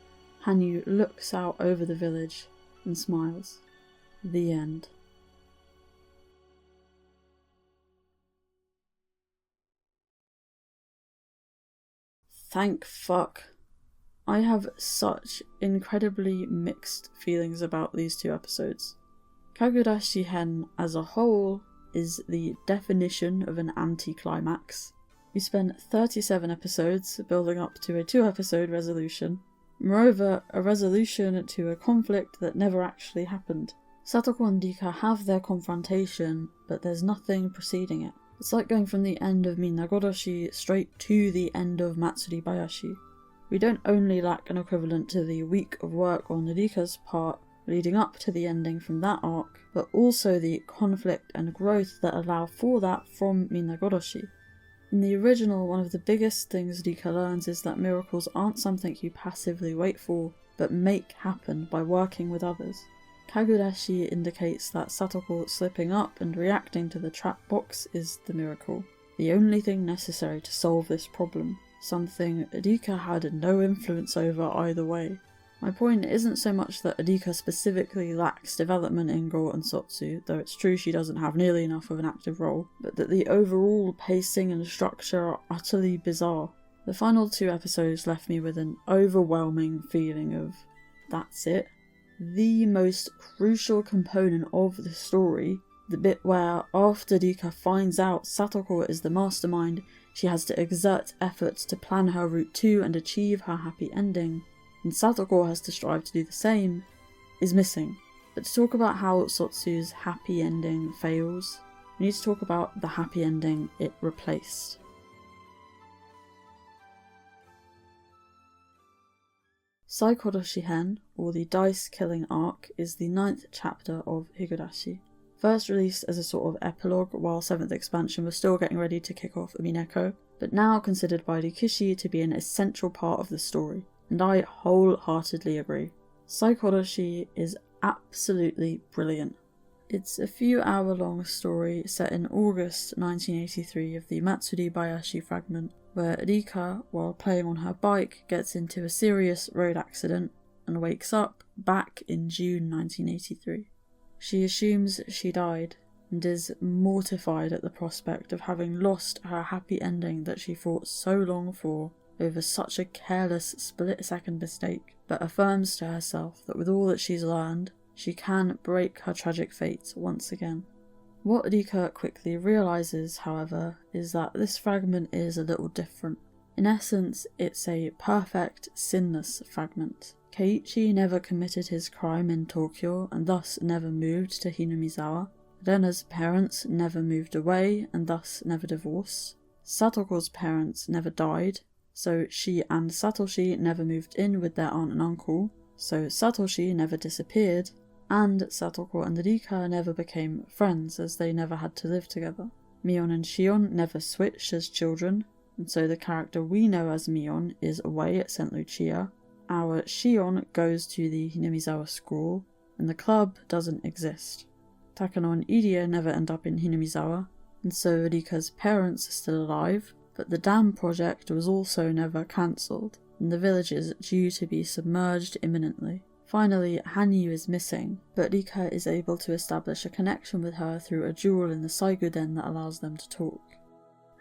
Hanyu looks out over the village and smiles. The end. Thank fuck. I have such incredibly mixed feelings about these two episodes. Kagurashi Hen as a whole is the definition of an anticlimax. We spent 37 episodes building up to a 2-episode resolution. Moreover, a resolution to a conflict that never actually happened. Satoko and Rika have their confrontation, but there's nothing preceding it. It's like going from the end of Minagorashi straight to the end of Matsuribayashi. We don't only lack an equivalent to the week of work on Rika's part leading up to the ending from that arc, but also the conflict and growth that allow for that from Minagorashi. In the original, one of the biggest things Rika learns is that miracles aren't something you passively wait for, but make happen by working with others. Kagurashi indicates that Satoko slipping up and reacting to the trap box is the miracle, the only thing necessary to solve this problem, something Rika had no influence over either way. My point isn't so much that Rika specifically lacks development in Gou and Sotsu, though it's true she doesn't have nearly enough of an active role, but that the overall pacing and structure are utterly bizarre. The final 2 episodes left me with an overwhelming feeling of, that's it. The most crucial component of the story, the bit where after Rika finds out Satoko is the mastermind, she has to exert efforts to plan her route to and achieve her happy ending, and Satoko has to strive to do the same, is missing. But to talk about how Sotsu's happy ending fails, we need to talk about the happy ending it replaced. Saikodoshi Hen, or the Dice Killing Arc, is the 9th chapter of Higurashi. First released as a sort of epilogue while 7th expansion was still getting ready to kick off Umineko, but now considered by Rikishi to be an essential part of the story, and I wholeheartedly agree. Saikodoshi is absolutely brilliant. It's a few hour-long story set in August 1983 of the Matsuribayashi fragment, where Rika, while playing on her bike, gets into a serious road accident and wakes up back in June 1983. She assumes she died and is mortified at the prospect of having lost her happy ending that she fought so long for over such a careless split-second mistake, but affirms to herself that with all that she's learned, she can break her tragic fate once again. What Rika quickly realises, however, is that this fragment is a little different. In essence, it's a perfect, sinless fragment. Keiichi never committed his crime in Tokyo and thus never moved to Hinamizawa. Rena's parents never moved away and thus never divorced. Satoko's parents never died, so she and Satoshi never moved in with their aunt and uncle, so Satoshi never disappeared, and Satoko and Rika never became friends as they never had to live together. Mion and Shion never switched as children, and so the character we know as Mion is away at St. Lucia. Our Shion goes to the Hinamizawa school, and the club doesn't exist. Takano and Irie never end up in Hinamizawa, and so Rika's parents are still alive, but the dam project was also never cancelled, and the village is due to be submerged imminently. Finally, Hanyu is missing, but Rika is able to establish a connection with her through a jewel in the Saiguden that allows them to talk.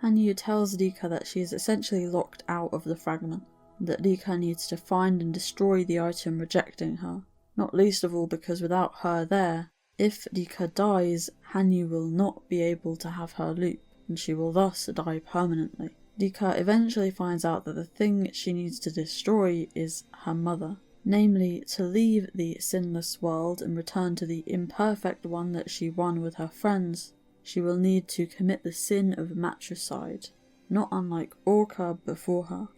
Hanyu tells Rika that she is essentially locked out of the fragment, and that Rika needs to find and destroy the item rejecting her, not least of all because without her there, if Rika dies, Hanyu will not be able to have her loop, and she will thus die permanently. Rika eventually finds out that the thing she needs to destroy is her mother. Namely, to leave the sinless world and return to the imperfect one that she won with her friends, she will need to commit the sin of matricide, not unlike Orca before her.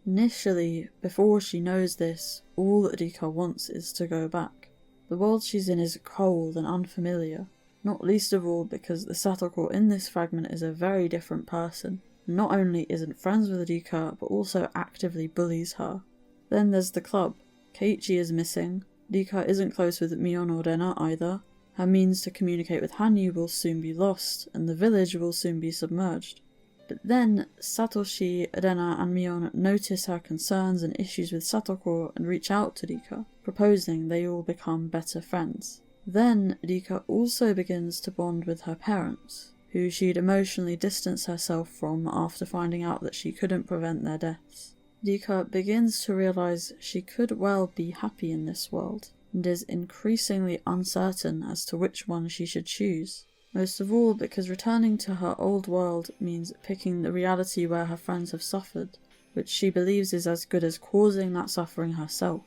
Initially, before she knows this, all that Rika wants is to go back. The world she's in is cold and unfamiliar, not least of all because the Satoko in this fragment is a very different person, and not only isn't friends with Rika, but also actively bullies her. Then there's the club. Keiichi is missing, Rika isn't close with Mion or Rena either, her means to communicate with Hanyu will soon be lost, and the village will soon be submerged. But then, Satoshi, Rena and Mion notice her concerns and issues with Satoko and reach out to Rika, proposing they all become better friends. Then, Rika also begins to bond with her parents, who she'd emotionally distanced herself from after finding out that she couldn't prevent their deaths. Rika begins to realise she could well be happy in this world, and is increasingly uncertain as to which one she should choose. Most of all because returning to her old world means picking the reality where her friends have suffered, which she believes is as good as causing that suffering herself.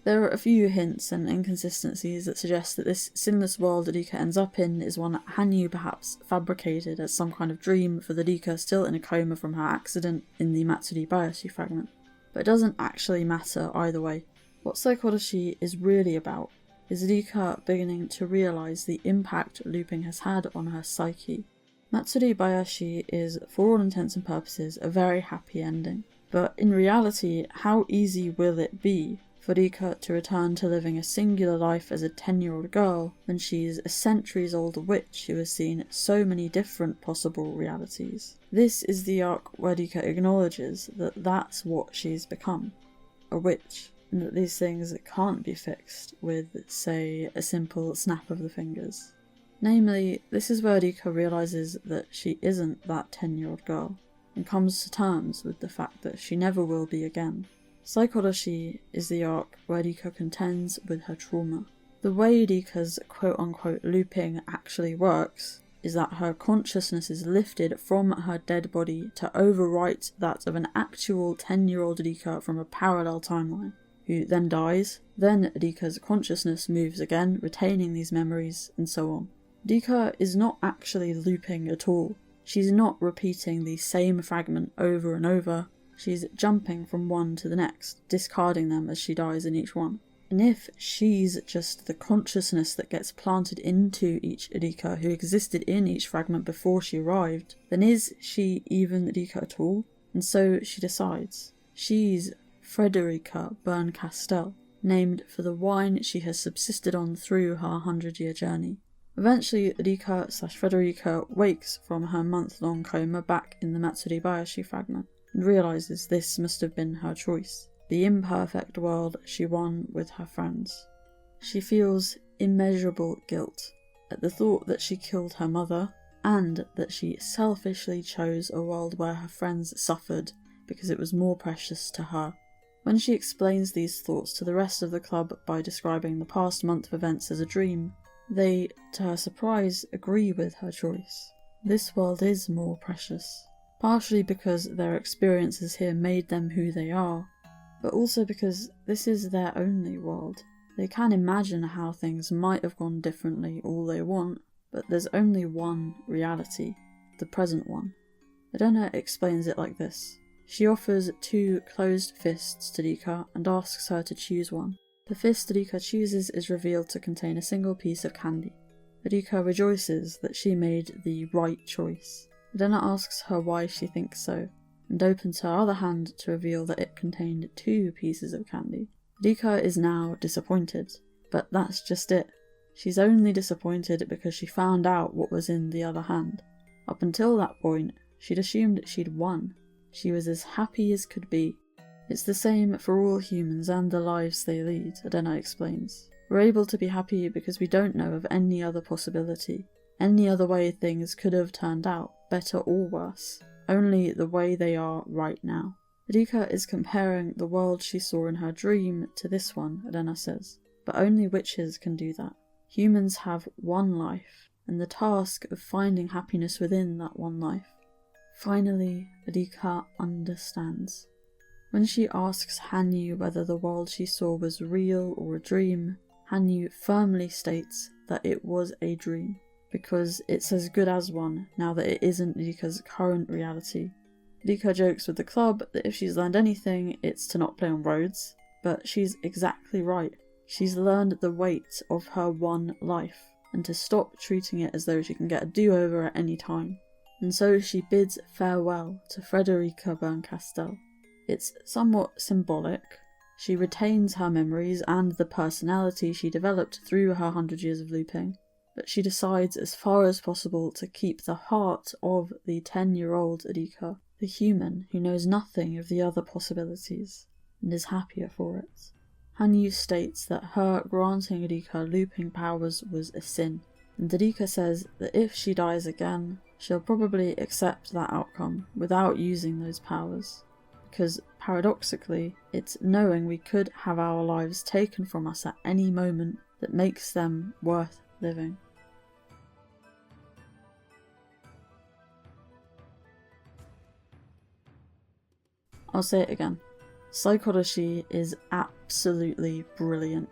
There are a few hints and inconsistencies that suggest that this sinless world Rika ends up in is one that Hanyu perhaps fabricated as some kind of dream for the Rika still in a coma from her accident in the Matsuribayashi fragment. But it doesn't actually matter either way. What Saikodoshi is really about is Rika beginning to realise the impact looping has had on her psyche. Matsuribayashi is, for all intents and purposes, a very happy ending. But in reality, how easy will it be for Rika to return to living a singular life as a 10-year-old girl when she's a centuries-old witch who has seen so many different possible realities? This is the arc where Rika acknowledges that that's what she's become. A witch. and that these things can't be fixed with, say, a simple snap of the fingers. Namely, this is where Rika realises that she isn't that 10-year-old girl, and comes to terms with the fact that she never will be again. Higurashi is the arc where Rika contends with her trauma. The way Rika's quote-unquote looping actually works is that her consciousness is lifted from her dead body to overwrite that of an actual 10-year-old Rika from a parallel timeline, who then dies. Then Rika's consciousness moves again, retaining these memories, and so on. Rika is not actually looping at all. She's not repeating the same fragment over and over. She's jumping from one to the next, discarding them as she dies in each one. And if she's just the consciousness that gets planted into each Rika who existed in each fragment before she arrived, then is she even Rika at all? And so she decides. She's Furude Rika Bernscanstel, named for the wine she has subsisted on through her 100-year journey. Eventually, Rika/Furude Rika wakes from her month-long coma back in the Matsuribayashi fragment, and realises this must have been her choice. The imperfect world she won with her friends. She feels immeasurable guilt at the thought that she killed her mother, and that she selfishly chose a world where her friends suffered because it was more precious to her. When she explains these thoughts to the rest of the club by describing the past month of events as a dream, they, to her surprise, agree with her choice. This world is more precious, partially because their experiences here made them who they are, but also because this is their only world. They can imagine how things might have gone differently all they want, but there's only one reality, the present one. Adena explains it like this. She offers 2 closed fists to Rika and asks her to choose one. The fist Rika chooses is revealed to contain a single piece of candy. Rika rejoices that she made the right choice. Adena asks her why she thinks so, and opens her other hand to reveal that it contained 2 pieces of candy. Rika is now disappointed, but that's just it. She's only disappointed because she found out what was in the other hand. Up until that point, she'd assumed she'd won. She was as happy as could be. It's the same for all humans and the lives they lead, Adena explains. We're able to be happy because we don't know of any other possibility, any other way things could have turned out, better or worse. Only the way they are right now. Rika is comparing the world she saw in her dream to this one, Adena says, but only witches can do that. Humans have one life, and the task of finding happiness within that one life. Finally, Rika understands. When she asks Hanyu whether the world she saw was real or a dream, Hanyu firmly states that it was a dream, because it's as good as one now that it isn't Rika's current reality. Rika jokes with the club that if she's learned anything, it's to not play on roads, but she's exactly right. She's learned the weight of her one life, and to stop treating it as though she can get a do-over at any time. And so she bids farewell to Furude Rika Bernscanstel. It's somewhat symbolic. She retains her memories and the personality she developed through her 100 years of looping, but she decides as far as possible to keep the heart of the 10-year-old Rika, the human who knows nothing of the other possibilities, and is happier for it. Hanyu states that her granting Rika looping powers was a sin, and Rika says that if she dies again, she'll probably accept that outcome without using those powers, because paradoxically, it's knowing we could have our lives taken from us at any moment that makes them worth living. I'll say it again. Higurashi is absolutely brilliant.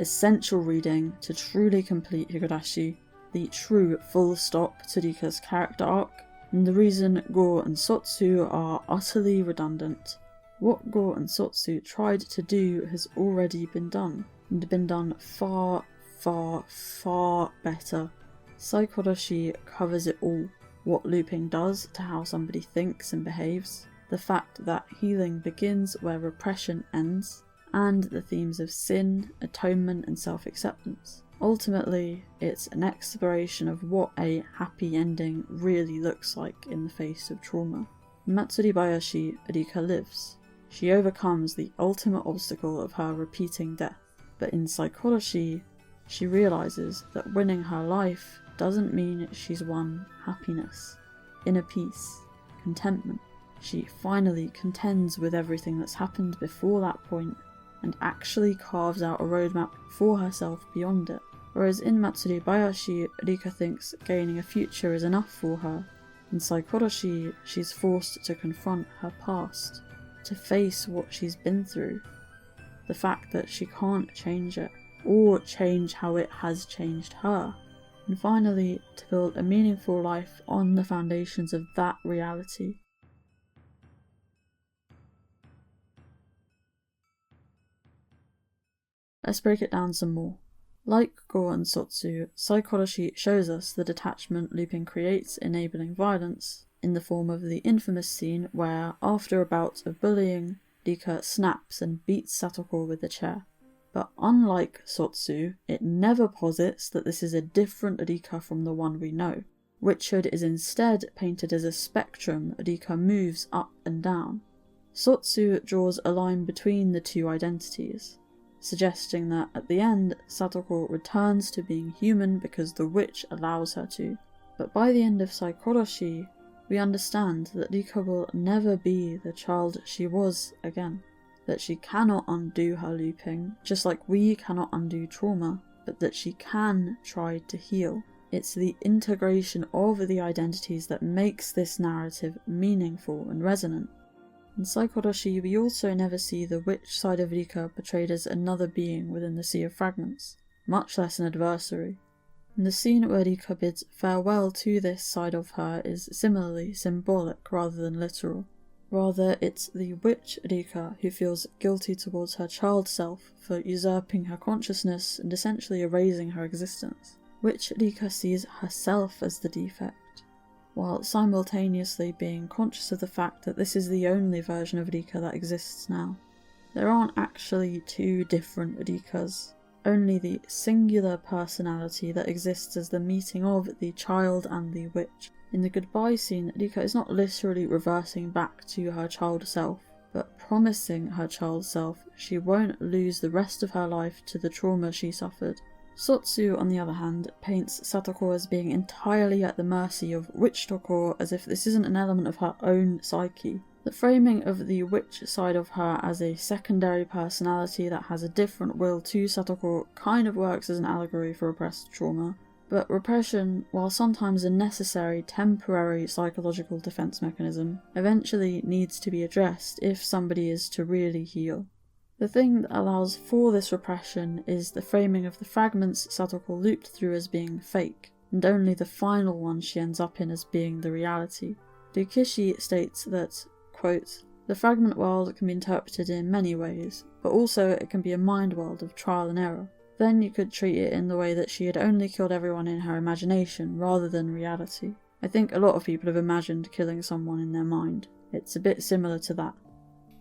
Essential reading to truly complete Higurashi, the true full stop to Rika's character arc, and the reason Gou and Sotsu are utterly redundant. What Gou and Sotsu tried to do has already been done, and been done far, far, far better. Higurashi covers it all. What looping does to how somebody thinks and behaves, the fact that healing begins where repression ends, and the themes of sin, atonement and self-acceptance. Ultimately, it's an exploration of what a happy ending really looks like in the face of trauma. In Matsuribayashi, Rika lives. she overcomes the ultimate obstacle of her repeating death. But in Saitokowashi, she realizes that winning her life doesn't mean she's won happiness, inner peace, contentment. She finally contends with everything that's happened before that point and actually carves out a roadmap for herself beyond it. Whereas in Matsuribayashi, Rika thinks gaining a future is enough for her. In Saitokowashi, she's forced to confront her past, to face what she's been through, the fact that she can't change it, or change how it has changed her, and finally to build a meaningful life on the foundations of that reality. Let's break it down some more. Like Gou and Sotsu, Saitokowashi shows us the detachment looping creates enabling violence, in the form of the infamous scene where, after a bout of bullying, Rika snaps and beats Satoko with a chair. But unlike Sotsu, it never posits that this is a different Rika from the one we know. Witchhood is instead painted as a spectrum Rika moves up and down. Sotsu draws a line between the two identities, suggesting that at the end, Satoko returns to being human because the witch allows her to. But by the end of Saitokowashi, we understand that Rika will never be the child she was again, that she cannot undo her looping, just like we cannot undo trauma, but that she can try to heal. It's the integration of the identities that makes this narrative meaningful and resonant. In Saitokowashi, we also never see the witch side of Rika portrayed as another being within the Sea of Fragments, much less an adversary. And the scene where Rika bids farewell to this side of her is similarly symbolic rather than literal. Rather, it's the witch Rika who feels guilty towards her child self for usurping her consciousness and essentially erasing her existence. Witch Rika sees herself as the defect, while simultaneously being conscious of the fact that this is the only version of Rika that exists now. There aren't actually two different Rikas, only the singular personality that exists as the meeting of the child and the witch. In the goodbye scene, Rika is not literally reversing back to her child self, but promising her child self she won't lose the rest of her life to the trauma she suffered. Sotsu, on the other hand, paints Satoko as being entirely at the mercy of Witch Toko, as if this isn't an element of her own psyche. The framing of the witch side of her as a secondary personality that has a different will to Satoko kind of works as an allegory for repressed trauma. But repression, while sometimes a necessary temporary psychological defense mechanism, eventually needs to be addressed if somebody is to really heal. The thing that allows for this repression is the framing of the fragments Satoko looped through as being fake, and only the final one she ends up in as being the reality. Ryukishi states that, quote, "The fragment world can be interpreted in many ways, but also it can be a mind world of trial and error. Then you could treat it in the way that she had only killed everyone in her imagination rather than reality. I think a lot of people have imagined killing someone in their mind. It's a bit similar to that."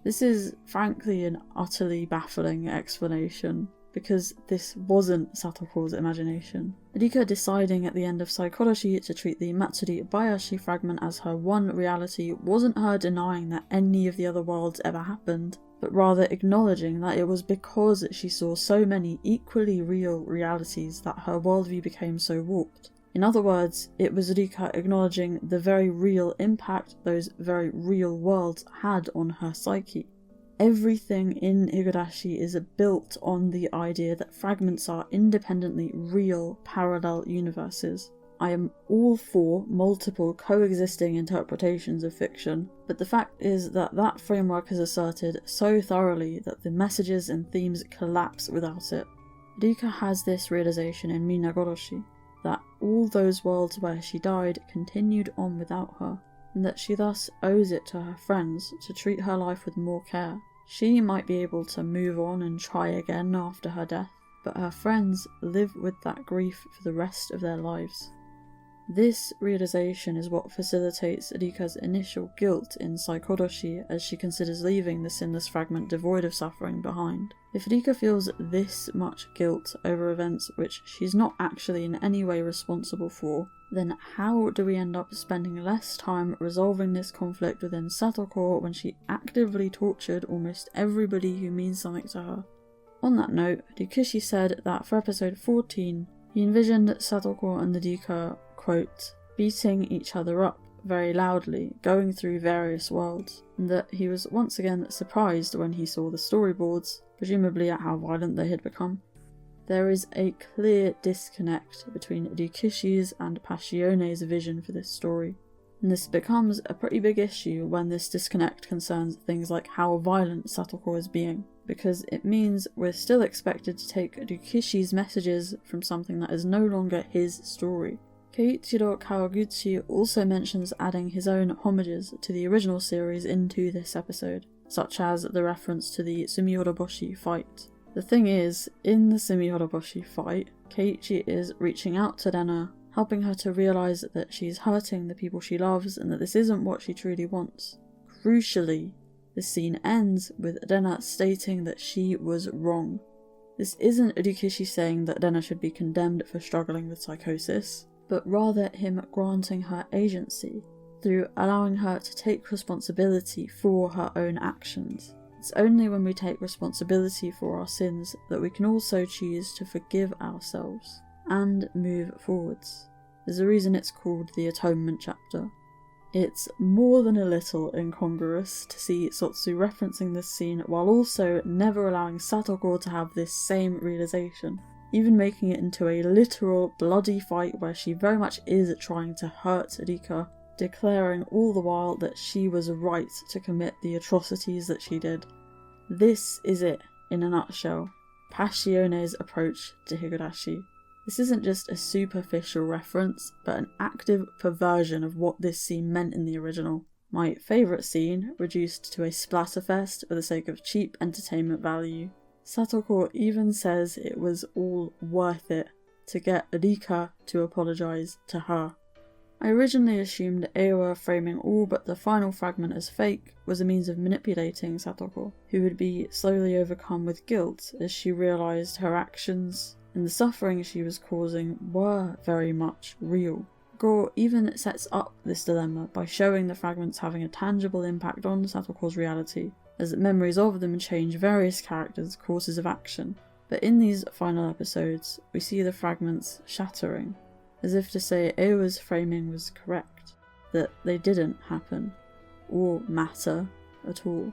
This is frankly an utterly baffling explanation, because this wasn't Satoko's imagination. Rika deciding at the end of Saitokowashi to treat the Matsuribayashi fragment as her one reality wasn't her denying that any of the other worlds ever happened, but rather acknowledging that it was because she saw so many equally real realities that her worldview became so warped. In other words, it was Rika acknowledging the very real impact those very real worlds had on her psyche. Everything in Higurashi is built on the idea that fragments are independently real parallel universes. I am all for multiple coexisting interpretations of fiction, but the fact is that that framework is asserted so thoroughly that the messages and themes collapse without it. Rika has this realization in Minagoroshi, that all those worlds where she died continued on without her, and that she thus owes it to her friends to treat her life with more care. She might be able to move on and try again after her death, but her friends live with that grief for the rest of their lives. This realization is what facilitates Rika's initial guilt in Saikodoshi as she considers leaving the sinless fragment devoid of suffering behind. If Rika feels this much guilt over events which she's not actually in any way responsible for, then how do we end up spending less time resolving this conflict within Satoko when she actively tortured almost everybody who means something to her? On that note, Rikushi said that for episode 14, he envisioned Satoko and Rika, quote, beating each other up very loudly, going through various worlds, and that he was once again surprised when he saw the storyboards, presumably at how violent they had become. There is a clear disconnect between Rikushi's and Passione's vision for this story, and this becomes a pretty big issue when this disconnect concerns things like how violent Satoko is being, because it means we're still expected to take Rikushi's messages from something that is no longer his story. Keiichiro Kawaguchi also mentions adding his own homages to the original series into this episode, such as the reference to the Sumihoroboshi fight. The thing is, in the Sumihoroboshi fight, Keiichi is reaching out to Rena, helping her to realise that she's hurting the people she loves and that this isn't what she truly wants. Crucially, the scene ends with Rena stating that she was wrong. This isn't Rikushi saying that Rena should be condemned for struggling with psychosis, but rather him granting her agency, through allowing her to take responsibility for her own actions. It's only when we take responsibility for our sins that we can also choose to forgive ourselves and move forwards. There's a reason it's called the Atonement chapter. It's more than a little incongruous to see Sotsu referencing this scene while also never allowing Satoko to have this same realization, even making it into a literal bloody fight where she very much is trying to hurt Rika, declaring all the while that she was right to commit the atrocities that she did. This is it, in a nutshell, Passione's approach to Higurashi. This isn't just a superficial reference, but an active perversion of what this scene meant in the original. My favourite scene, reduced to a splatterfest for the sake of cheap entertainment value. Satoko even says it was all worth it to get Rika to apologise to her. I originally assumed Aowa framing all but the final fragment as fake was a means of manipulating Satoko, who would be slowly overcome with guilt as she realised her actions and the suffering she was causing were very much real. Gou even sets up this dilemma by showing the fragments having a tangible impact on Satoko's reality, as memories of them change various characters' courses of action. But in these final episodes, we see the fragments shattering, as if to say Aowa's framing was correct, that they didn't happen, or matter at all.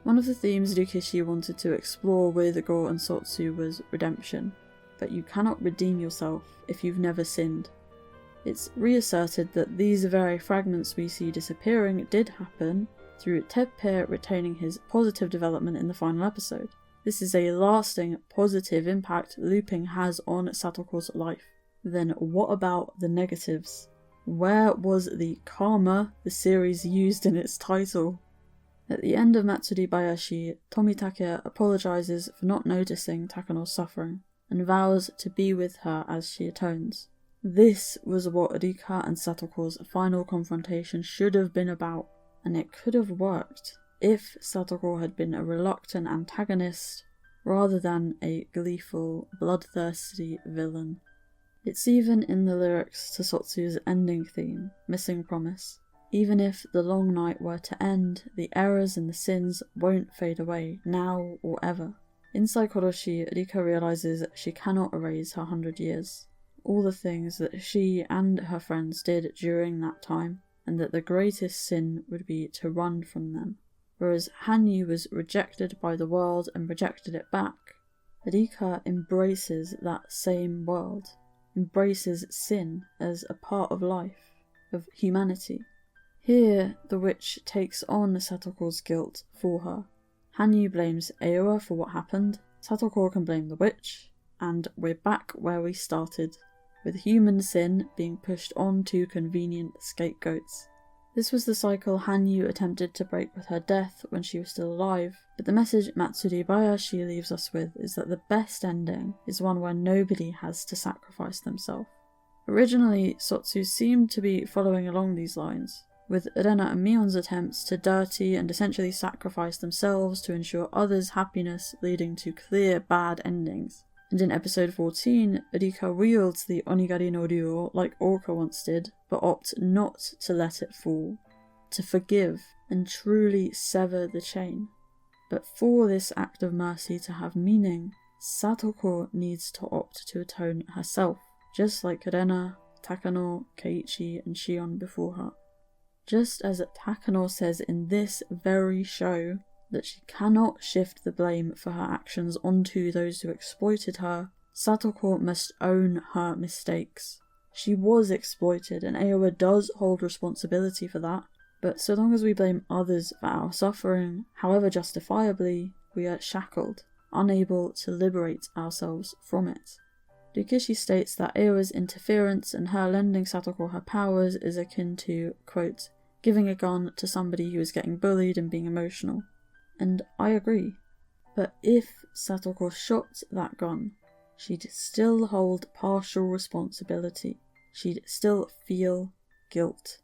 One of the themes Rikishi wanted to explore with Gou and Sotsu was redemption, but you cannot redeem yourself if you've never sinned. It's reasserted that these very fragments we see disappearing did happen through Teppei retaining his positive development in the final episode. This is a lasting positive impact looping has on Satoko's life. Then what about the negatives? Where was the karma the series used in its title? At the end of Matsuribayashi, Tomitake apologises for not noticing Takano's suffering, and vows to be with her as she atones. This was what Rika and Satoko's final confrontation should have been about, and it could have worked if Satoko had been a reluctant antagonist rather than a gleeful, bloodthirsty villain. It's even in the lyrics to Sotsu's ending theme, Missing Promise. Even if the long night were to end, the errors and the sins won't fade away, now or ever. In Saikodoshi, Rika realises she cannot erase her 100 years. All the things that she and her friends did during that time, and that the greatest sin would be to run from them. Whereas Hanyu was rejected by the world and rejected it back, Rika embraces that same world, embraces sin as a part of life, of humanity. Here, the witch takes on Satoko's guilt for her. Hanyu blames Aowa for what happened, Satoko can blame the witch, and we're back where we started, with human sin being pushed onto convenient scapegoats. This was the cycle Hanyu attempted to break with her death when she was still alive, but the message Matsuribayashi leaves us with is that the best ending is one where nobody has to sacrifice themselves. Originally, Sotsu seemed to be following along these lines, with Rena and Mion's attempts to dirty and essentially sacrifice themselves to ensure others' happiness, leading to clear bad endings. And in episode 14, Rika wields the Onigari no Ryu like Orca once did, but opts not to let it fall, to forgive and truly sever the chain. But for this act of mercy to have meaning, Satoko needs to opt to atone herself, just like Rena, Takano, Keiichi, and Shion before her. Just as Takano says in this very show that she cannot shift the blame for her actions onto those who exploited her, Satoko must own her mistakes. She was exploited, and Aowa does hold responsibility for that, but so long as we blame others for our suffering, however justifiably, we are shackled, unable to liberate ourselves from it. Rikishi states that Aowa's interference and her lending Satoko her powers is akin to, quote, giving a gun to somebody who is getting bullied and being emotional. And I agree. But if Satoko shot that gun, she'd still hold partial responsibility. She'd still feel guilt.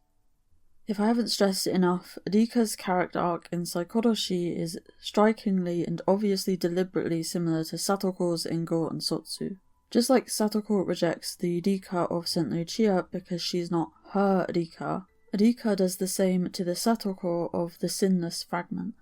If I haven't stressed it enough, Rika's character arc in Saikoroshi is strikingly and obviously deliberately similar to Satoko's in Gou and Sotsu. Just like Satoko rejects the Rika of Sentai Chia because she's not her Rika, Rika does the same to the Satoko of the Sinless Fragment.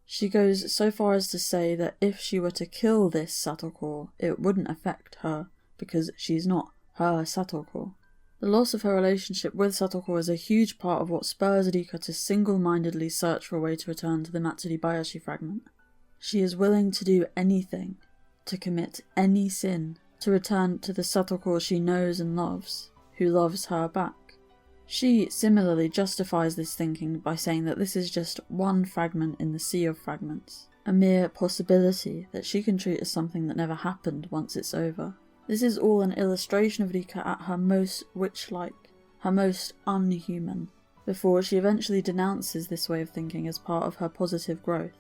She goes so far as to say that if she were to kill this Satoko, it wouldn't affect her, because she's not her Satoko. The loss of her relationship with Satoko is a huge part of what spurs Rika to single-mindedly search for a way to return to the Matsuribayashi fragment. She is willing to do anything, to commit any sin, to return to the Satoko she knows and loves, who loves her back. She similarly justifies this thinking by saying that this is just one fragment in the sea of fragments, a mere possibility that she can treat as something that never happened once it's over. This is all an illustration of Rika at her most witch-like, her most unhuman, before she eventually denounces this way of thinking as part of her positive growth.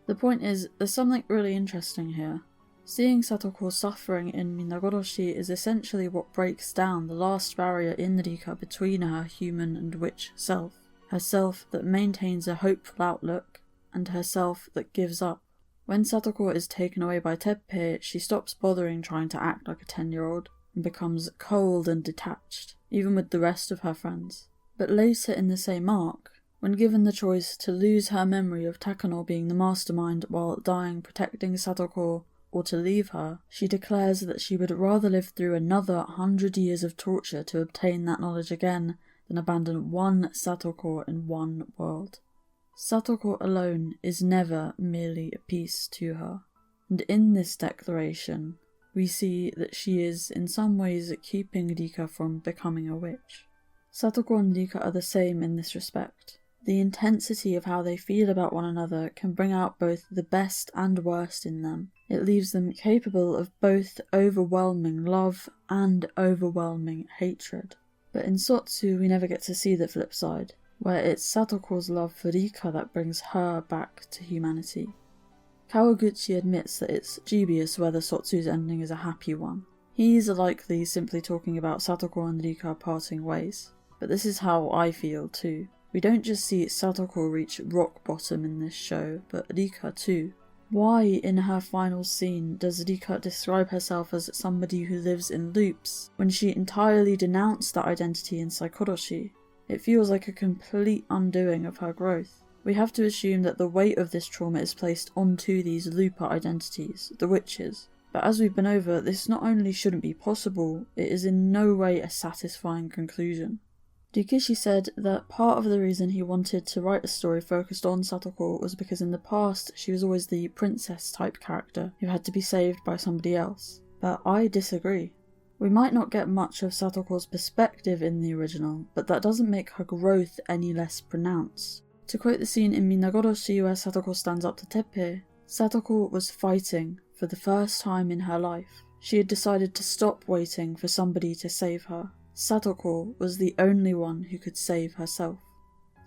The point is, there's something really interesting here. Seeing Satoko suffering in Minagoroshi is essentially what breaks down the last barrier in Rika between her human and witch self. Her self that maintains a hopeful outlook, and her self that gives up. When Satoko is taken away by Teppei, she stops bothering trying to act like a 10-year-old, and becomes cold and detached, even with the rest of her friends. But later in the same arc, when given the choice to lose her memory of Takano being the mastermind while dying protecting Satoko, or to leave her, she declares that she would rather live through another 100 years of torture to obtain that knowledge again than abandon one Satoko in one world. Satoko alone is never merely a piece to her, and in this declaration we see that she is in some ways keeping Rika from becoming a witch. Satoko and Rika are the same in this respect. The intensity of how they feel about one another can bring out both the best and worst in them. It leaves them capable of both overwhelming love and overwhelming hatred. But in Sotsu we never get to see the flip side, where it's Satoko's love for Rika that brings her back to humanity. Kawaguchi admits that it's dubious whether Sotsu's ending is a happy one. He's likely simply talking about Satoko and Rika parting ways. But this is how I feel too. We don't just see Satoko reach rock bottom in this show, but Rika too. Why, in her final scene, does Rika describe herself as somebody who lives in loops, when she entirely denounced that identity in Saikoroshi? It feels like a complete undoing of her growth. We have to assume that the weight of this trauma is placed onto these looper identities, the witches. But as we've been over, this not only shouldn't be possible, it is in no way a satisfying conclusion. Rikishi said that part of the reason he wanted to write a story focused on Satoko was because in the past she was always the princess-type character who had to be saved by somebody else. But I disagree. We might not get much of Satoko's perspective in the original, but that doesn't make her growth any less pronounced. To quote the scene in Minagoroshi where Satoko stands up to Teppei, Satoko was fighting for the first time in her life. She had decided to stop waiting for somebody to save her. Satoko was the only one who could save herself.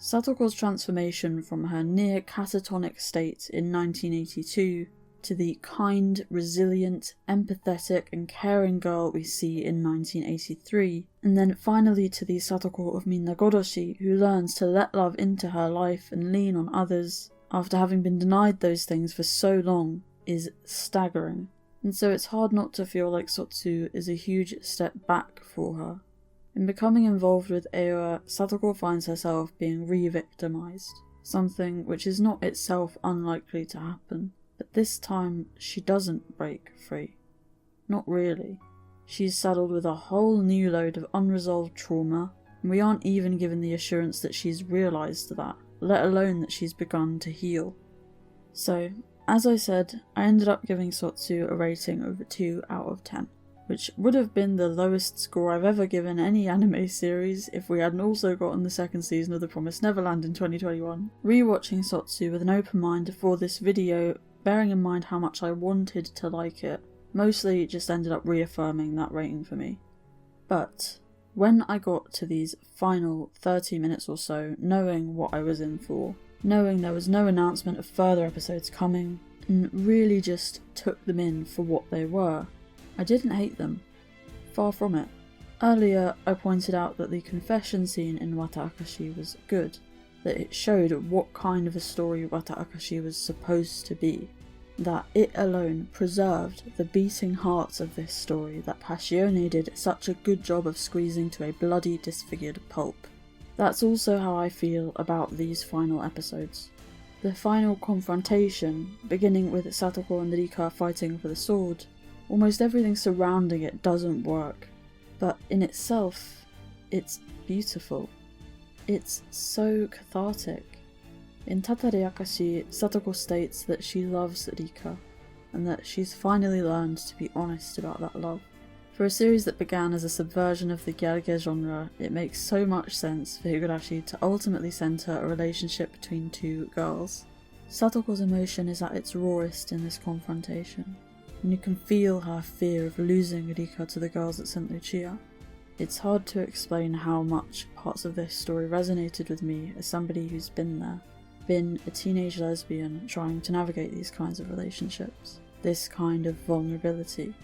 Satoko's transformation from her near catatonic state in 1982 to the kind, resilient, empathetic and caring girl we see in 1983, and then finally to the Satoko of Minagodoshi who learns to let love into her life and lean on others after having been denied those things for so long, is staggering. And so it's hard not to feel like Sotsu is a huge step back for her. In becoming involved with Aoa, Satoko finds herself being re-victimized, something which is not itself unlikely to happen. But this time, she doesn't break free. Not really. She's saddled with a whole new load of unresolved trauma, and we aren't even given the assurance that she's realised that, let alone that she's begun to heal. So, as I said, I ended up giving Sotsu a rating of a 2 out of 10. Which would have been the lowest score I've ever given any anime series if we hadn't also gotten the second season of The Promised Neverland in 2021. Rewatching Sotsu with an open mind for this video, bearing in mind how much I wanted to like it, mostly just ended up reaffirming that rating for me. But when I got to these final 30 minutes or so, knowing what I was in for, knowing there was no announcement of further episodes coming, and really just took them in for what they were, I didn't hate them. Far from it. Earlier, I pointed out that the confession scene in WATAAKASHI was good, that it showed what kind of a story WATAAKASHI was supposed to be, that it alone preserved the beating hearts of this story that Passione did such a good job of squeezing to a bloody disfigured pulp. That's also how I feel about these final episodes. The final confrontation, beginning with Satoko and Rika fighting for the sword, almost everything surrounding it doesn't work, but in itself, it's beautiful. It's so cathartic. In TATARIAKASHI, Satoko states that she loves Rika, and that she's finally learned to be honest about that love. For a series that began as a subversion of the gyarge genre, it makes so much sense for Higurashi to ultimately centre a relationship between two girls. Satoko's emotion is at its rawest in this confrontation, and you can feel her fear of losing Rika to the girls at St. Lucia. It's hard to explain how much parts of this story resonated with me as somebody who's been there, been a teenage lesbian trying to navigate these kinds of relationships, this kind of vulnerability.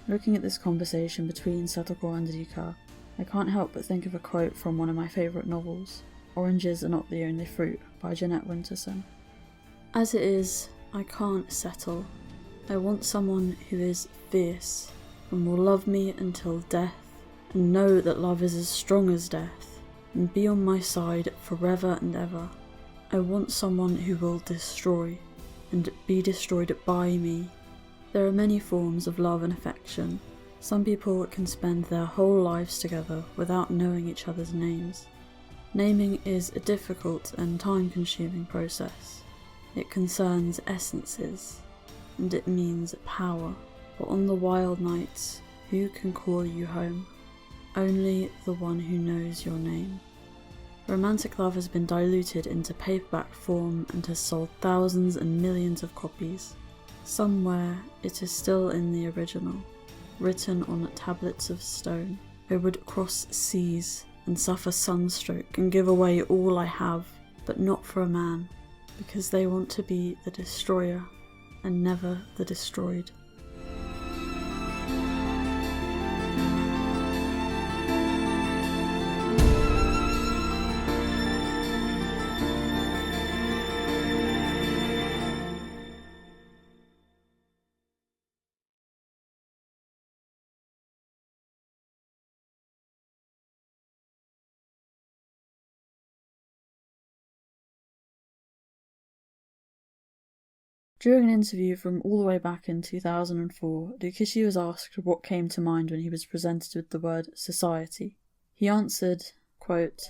Looking at this conversation between Satoko and Rika, I can't help but think of a quote from one of my favourite novels, Oranges Are Not the Only Fruit by Jeanette Winterson. As it is, I can't settle. I want someone who is fierce, and will love me until death, and know that love is as strong as death, and be on my side forever and ever. I want someone who will destroy, and be destroyed by me. There are many forms of love and affection. Some people can spend their whole lives together without knowing each other's names. Naming is a difficult and time-consuming process. It concerns essences, and it means power. But on the wild nights, who can call you home? Only the one who knows your name. Romantic love has been diluted into paperback form and has sold thousands and millions of copies. Somewhere it is still in the original, written on tablets of stone. I would cross seas and suffer sunstroke and give away all I have, but not for a man, because they want to be the destroyer and never the destroyed. During an interview from all the way back in 2004, Rikishi was asked what came to mind when he was presented with the word society. He answered, quote,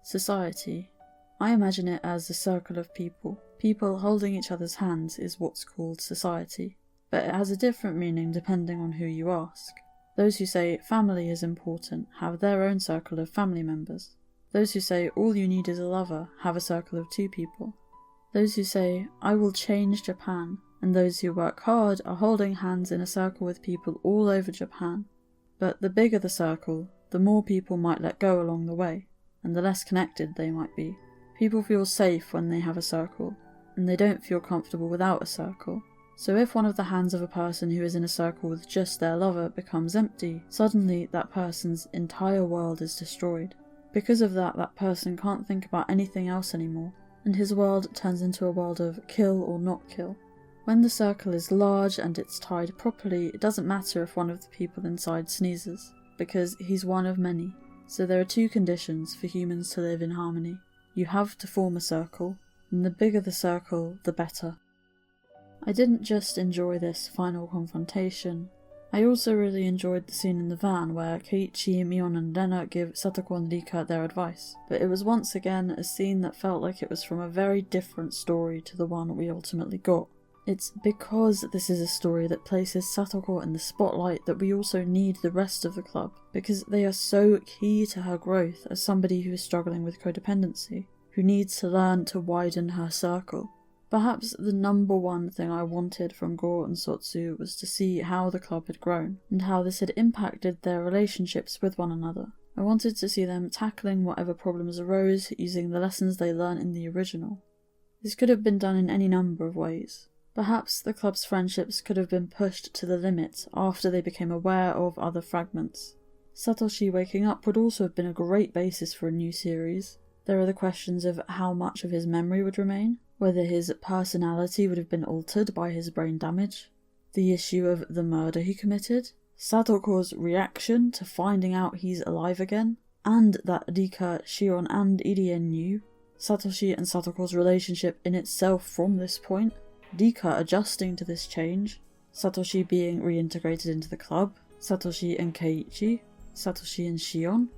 "Society. I imagine it as a circle of people. People holding each other's hands is what's called society. But it has a different meaning depending on who you ask. Those who say family is important have their own circle of family members. Those who say all you need is a lover have a circle of 2 people. Those who say, I will change Japan, and those who work hard are holding hands in a circle with people all over Japan. But the bigger the circle, the more people might let go along the way, and the less connected they might be. People feel safe when they have a circle, and they don't feel comfortable without a circle. So if one of the hands of a person who is in a circle with just their lover becomes empty, suddenly that person's entire world is destroyed. Because of that, that person can't think about anything else anymore, and his world turns into a world of kill or not kill. When the circle is large and it's tied properly, it doesn't matter if one of the people inside sneezes, because he's one of many. So there are two conditions for humans to live in harmony. You have to form a circle, and the bigger the circle, the better. I didn't just enjoy this final confrontation, I also really enjoyed the scene in the van where Keiichi, Mion and Rena give Satoko and Rika their advice, but it was once again a scene that felt like it was from a very different story to the one we ultimately got. It's because this is a story that places Satoko in the spotlight that we also need the rest of the club, because they are so key to her growth as somebody who is struggling with codependency, who needs to learn to widen her circle. Perhaps the number one thing I wanted from Gou and Sotsu was to see how the club had grown, and how this had impacted their relationships with one another. I wanted to see them tackling whatever problems arose using the lessons they learned in the original. This could have been done in any number of ways. Perhaps the club's friendships could have been pushed to the limit after they became aware of other fragments. Satoshi waking up would also have been a great basis for a new series. There are the questions of how much of his memory would remain, whether his personality would have been altered by his brain damage, the issue of the murder he committed, Satoko's reaction to finding out he's alive again, and that Rika, Shion and Irien knew, Satoshi and Satoko's relationship in itself from this point, Rika adjusting to this change, Satoshi being reintegrated into the club, Satoshi and Keiichi, Satoshi and Shion.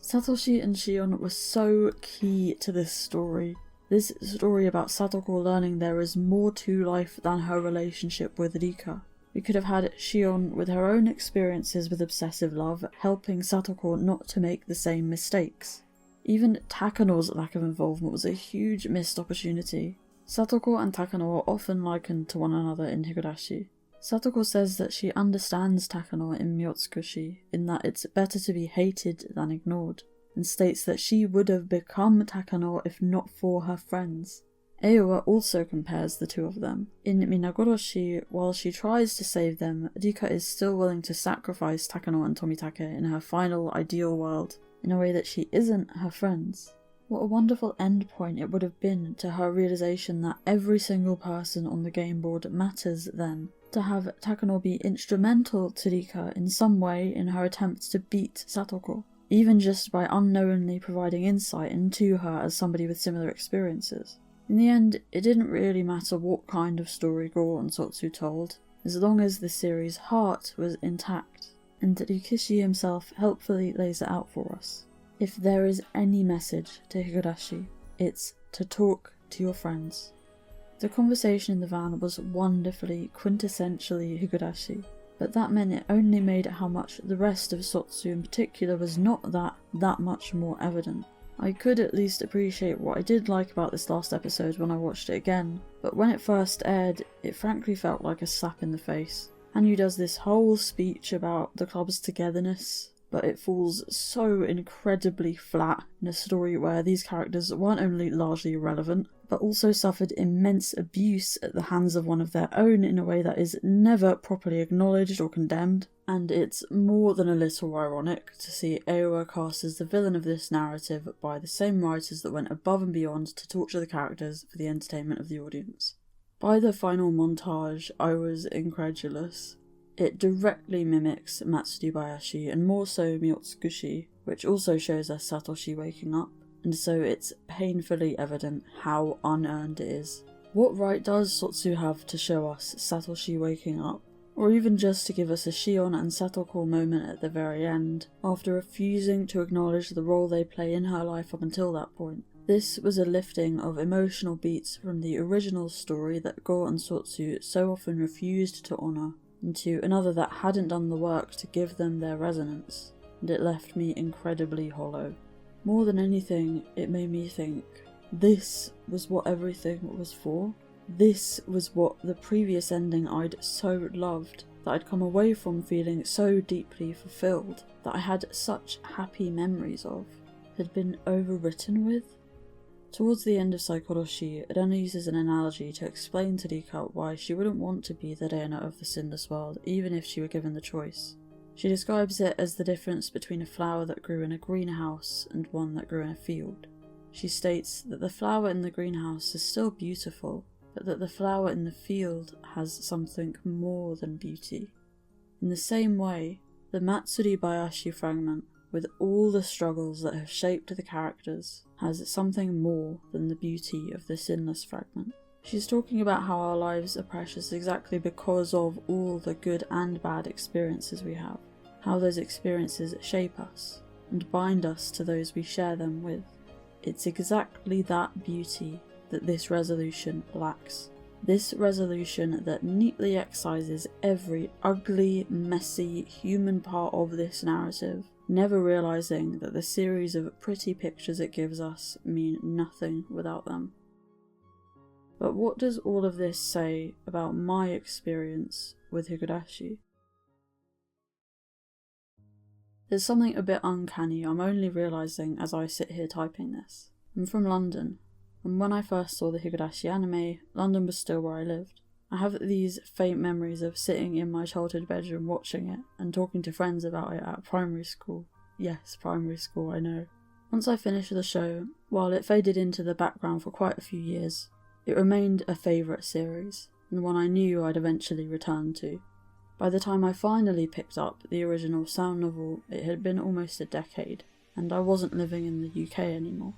Satoshi and Shion were so key to this story. This story about Satoko learning there is more to life than her relationship with Rika. We could have had Shion with her own experiences with obsessive love, helping Satoko not to make the same mistakes. Even Takano's lack of involvement was a huge missed opportunity. Satoko and Takano are often likened to one another in Higurashi. Satoko says that she understands Takano in Miyotsukushi, in that it's better to be hated than ignored, and states that she would have become Takano if not for her friends. Aowa also compares the two of them. In Minagoroshi, while she tries to save them, Rika is still willing to sacrifice Takano and Tomitake in her final ideal world, in a way that she isn't her friends. What a wonderful endpoint it would have been to her realization that every single person on the game board matters then, to have Takano be instrumental to Rika in some way in her attempts to beat Satoko, even just by unknowingly providing insight into her as somebody with similar experiences. In the end, it didn't really matter what kind of story Gou and Sotsu told, as long as the series' heart was intact, and Rikishi himself helpfully lays it out for us. If there is any message to Higurashi, it's to talk to your friends. The conversation in the van was wonderfully, quintessentially Higurashi, but that meant it only made how much the rest of Sotsu in particular was not that much more evident. I could at least appreciate what I did like about this last episode when I watched it again, but when it first aired, it frankly felt like a slap in the face. Hanyu does this whole speech about the club's togetherness, but it falls so incredibly flat in a story where these characters weren't only largely irrelevant, but also suffered immense abuse at the hands of one of their own in a way that is never properly acknowledged or condemned, and it's more than a little ironic to see Aowa cast as the villain of this narrative by the same writers that went above and beyond to torture the characters for the entertainment of the audience. By the final montage, I was incredulous. It directly mimics Matsudabayashi and more so Miyotsukushi, which also shows us Satoshi waking up, and so it's painfully evident how unearned it is. What right does Sotsu have to show us Satoshi waking up, or even just to give us a Shion and Satoko moment at the very end, after refusing to acknowledge the role they play in her life up until that point? This was a lifting of emotional beats from the original story that Gou and Sotsu so often refused to honour, into another that hadn't done the work to give them their resonance, and it left me incredibly hollow. More than anything, it made me think, this was what everything was for? This was what the previous ending I'd so loved, that I'd come away from feeling so deeply fulfilled, that I had such happy memories of, had been overwritten with? Towards the end of Saikoroshi, Rena uses an analogy to explain to Rika why she wouldn't want to be the Rena of the Sinless World even if she were given the choice. She describes it as the difference between a flower that grew in a greenhouse and one that grew in a field. She states that the flower in the greenhouse is still beautiful, but that the flower in the field has something more than beauty. In the same way, the Matsuri Bayashi fragment, with all the struggles that have shaped the characters, has something more than the beauty of the Sinless fragment. She's talking about how our lives are precious exactly because of all the good and bad experiences we have, how those experiences shape us and bind us to those we share them with. It's exactly that beauty that this resolution lacks. This resolution that neatly excises every ugly, messy, human part of this narrative, never realising that the series of pretty pictures it gives us mean nothing without them. But what does all of this say about my experience with Higurashi? There's something a bit uncanny I'm only realising as I sit here typing this. I'm from London, and when I first saw the Higurashi anime, London was still where I lived. I have these faint memories of sitting in my childhood bedroom watching it, and talking to friends about it at primary school. Yes, primary school, I know. Once I finished the show, while it faded into the background for quite a few years, it remained a favourite series, and one I knew I'd eventually return to. By the time I finally picked up the original sound novel, it had been almost a decade, and I wasn't living in the UK anymore.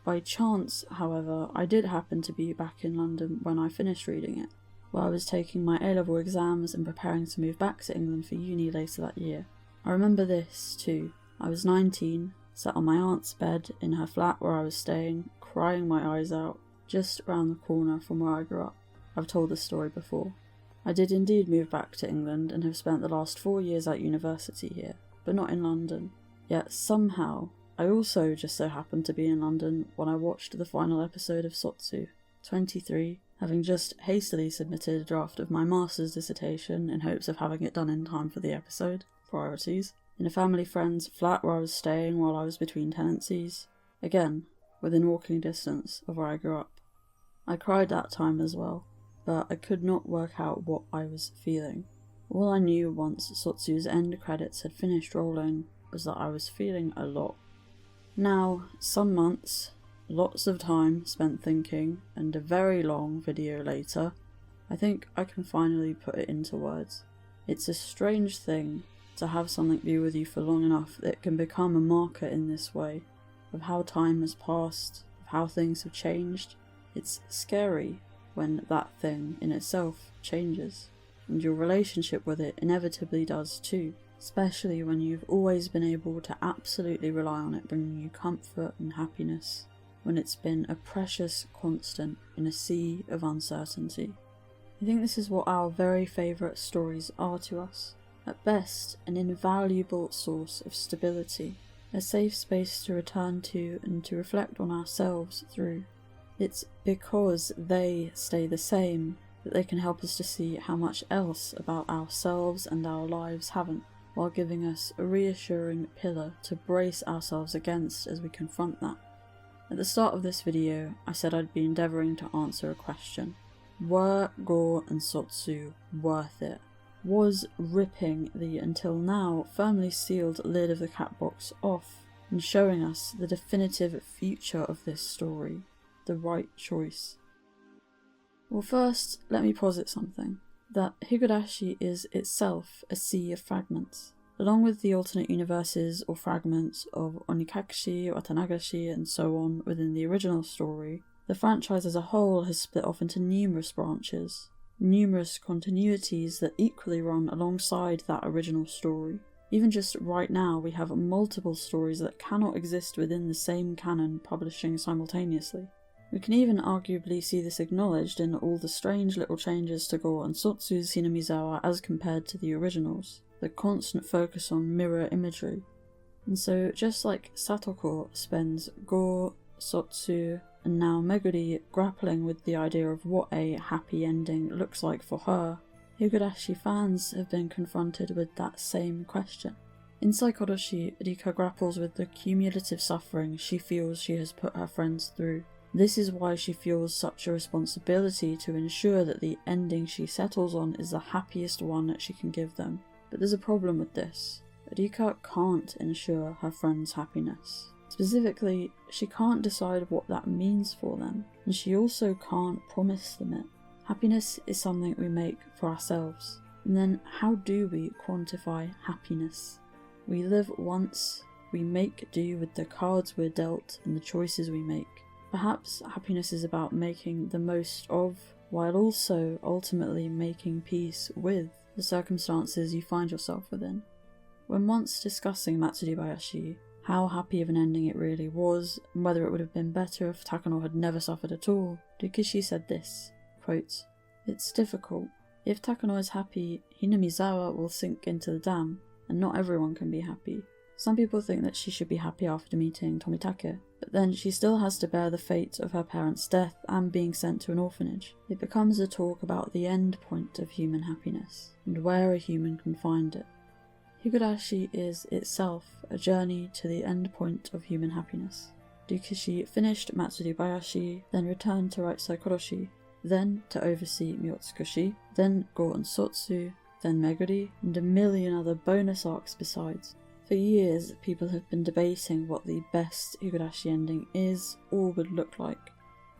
By chance, however, I did happen to be back in London when I finished reading it, while I was taking my A-level exams and preparing to move back to England for uni later that year. I remember this, too. I was 19, sat on my aunt's bed in her flat where I was staying, crying my eyes out, just round the corner from where I grew up. I've told this story before. I did indeed move back to England and have spent the last 4 years at university here, but not in London. Yet somehow, I also just so happened to be in London when I watched the final episode of Sotsu, 23, having just hastily submitted a draft of my master's dissertation in hopes of having it done in time for the episode. Priorities. In a family friend's flat where I was staying while I was between tenancies. Again, within walking distance of where I grew up. I cried that time as well, but I could not work out what I was feeling. All I knew once Sotsu's end credits had finished rolling was that I was feeling a lot. Now, some months, lots of time spent thinking, and a very long video later, I think I can finally put it into words. It's a strange thing to have something be with you for long enough that it can become a marker in this way, of how time has passed, of how things have changed. It's scary when that thing in itself changes, and your relationship with it inevitably does too, especially when you've always been able to absolutely rely on it bringing you comfort and happiness, when it's been a precious constant in a sea of uncertainty. I think this is what our very favourite stories are to us. At best, an invaluable source of stability, a safe space to return to and to reflect on ourselves through. It's because they stay the same that they can help us to see how much else about ourselves and our lives haven't, while giving us a reassuring pillar to brace ourselves against as we confront that. At the start of this video, I said I'd be endeavouring to answer a question. Were Gou and Sotsu worth it? Was ripping the until now firmly sealed lid of the cat box off and showing us the definitive future of this story the right choice? Well, first, let me posit something. That Higurashi is itself a sea of fragments. Along with the alternate universes or fragments of ONIAKASHI, WATAAKASHI, and so on within the original story, the franchise as a whole has split off into numerous branches, numerous continuities that equally run alongside that original story. Even just right now, we have multiple stories that cannot exist within the same canon publishing simultaneously. We can even arguably see this acknowledged in all the strange little changes to Gou and Sotsu's Hinamizawa as compared to the originals, the constant focus on mirror imagery. And so, just like Satoko spends Gou, Sotsu, and now Meguri grappling with the idea of what a happy ending looks like for her, Higurashi fans have been confronted with that same question. In Saikoroshi, Rika grapples with the cumulative suffering she feels she has put her friends through. This is why she feels such a responsibility to ensure that the ending she settles on is the happiest one that she can give them. But there's a problem with this. Rika can't ensure her friends' happiness. Specifically, she can't decide what that means for them, and she also can't promise them it. Happiness is something we make for ourselves. And then how do we quantify happiness? We live once, we make do with the cards we're dealt and the choices we make. Perhaps happiness is about making the most of, while also ultimately making peace with, the circumstances you find yourself within. When once discussing Matsudabashi, how happy of an ending it really was, and whether it would have been better if Takano had never suffered at all, Rikishi said this, quote, "It's difficult. If Takano is happy, Hinamizawa will sink into the dam, and not everyone can be happy. Some people think that she should be happy after meeting Tomitake, but then she still has to bear the fate of her parents' death and being sent to an orphanage. It becomes a talk about the end point of human happiness, and where a human can find it. Higurashi is itself a journey to the end point of human happiness. Rikishi finished Matsudabashi, then returned to write Saikoroshi, then to oversee Miyotsukushi, then Gou and Sotsu, then Meguri, and a million other bonus arcs besides. For years, people have been debating what the best Higurashi ending is or would look like.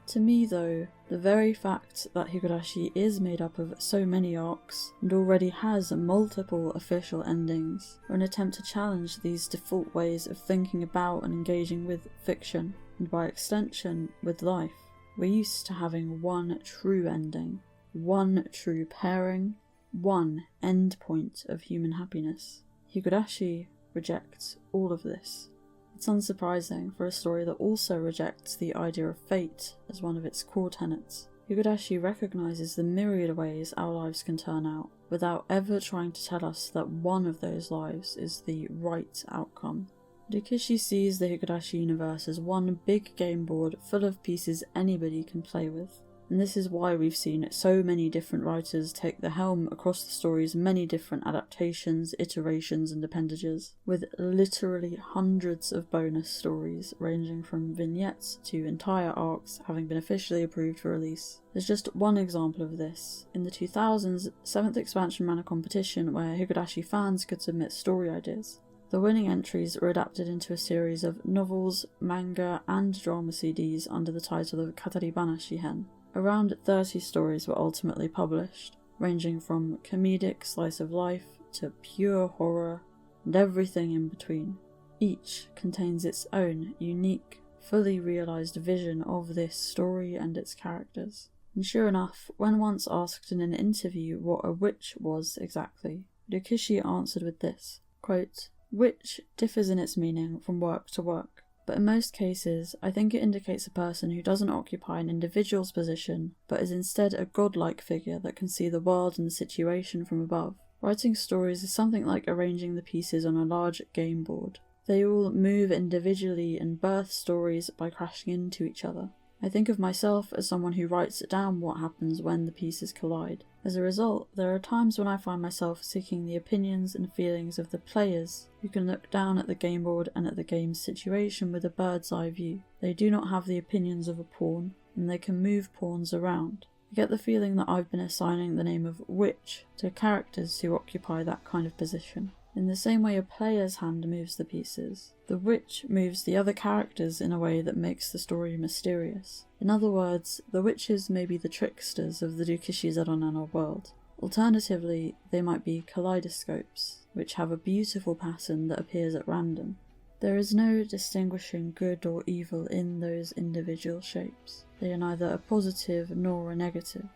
To me though, the very fact that Higurashi is made up of so many arcs and already has multiple official endings are an attempt to challenge these default ways of thinking about and engaging with fiction, and by extension with life. We're used to having one true ending, one true pairing, one end point of human happiness. Higurashi rejects all of this. It's unsurprising for a story that also rejects the idea of fate as one of its core tenets. Higurashi recognises the myriad ways our lives can turn out, without ever trying to tell us that one of those lives is the right outcome. Rikishi sees the Higurashi universe as one big game board full of pieces anybody can play with. And this is why we've seen so many different writers take the helm across the story's many different adaptations, iterations and appendages, with literally hundreds of bonus stories ranging from vignettes to entire arcs having been officially approved for release. There's just one example of this, in the 2000s 7th expansion ran a competition where Higurashi fans could submit story ideas. The winning entries were adapted into a series of novels, manga and drama CDs under the title of TATARIDAMASHI Hen. Around 30 stories were ultimately published, ranging from comedic slice of life to pure horror and everything in between. Each contains its own unique, fully realised vision of this story and its characters. And sure enough, when once asked in an interview what a witch was exactly, Rikishi answered with this, quote, "Witch differs in its meaning from work to work. But in most cases, I think it indicates a person who doesn't occupy an individual's position, but is instead a godlike figure that can see the world and the situation from above. Writing stories is something like arranging the pieces on a large game board. They all move individually and birth stories by crashing into each other. I think of myself as someone who writes down what happens when the pieces collide. As a result, there are times when I find myself seeking the opinions and feelings of the players, who can look down at the game board and at the game's situation with a bird's eye view. They do not have the opinions of a pawn, and they can move pawns around. I get the feeling that I've been assigning the name of witch to characters who occupy that kind of position. In the same way a player's hand moves the pieces, the witch moves the other characters in a way that makes the story mysterious. In other words, the witches may be the tricksters of the Rikishi Zeronano world. Alternatively, they might be kaleidoscopes, which have a beautiful pattern that appears at random. There is no distinguishing good or evil in those individual shapes. They are neither a positive nor a negative.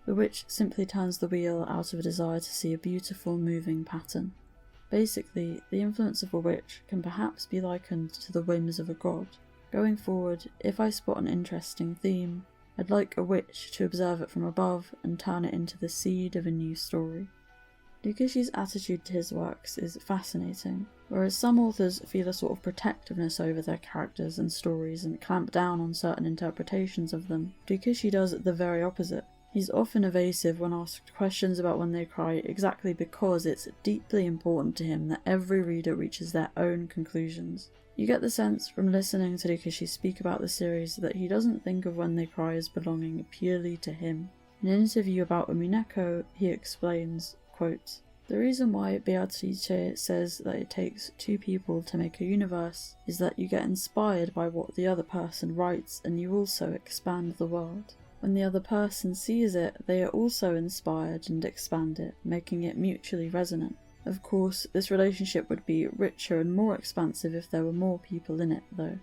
The witch simply turns the wheel out of a desire to see a beautiful moving pattern. Basically, the influence of a witch can perhaps be likened to the whims of a god. Going forward, if I spot an interesting theme, I'd like a witch to observe it from above and turn it into the seed of a new story. Rikishi's attitude to his works is fascinating. Whereas some authors feel a sort of protectiveness over their characters and stories and clamp down on certain interpretations of them, Rikishi does the very opposite. He's often evasive when asked questions about when they cry, exactly because it's deeply important to him that every reader reaches their own conclusions. You get the sense from listening to Rikishi speak about the series that he doesn't think of when they cry as belonging purely to him. In an interview about Umineko, he explains, quote, "The reason why Beatrice says that it takes two people to make a universe is that you get inspired by what the other person writes and you also expand the world. When the other person sees it, they are also inspired and expand it, making it mutually resonant. Of course, this relationship would be richer and more expansive if there were more people in it, though.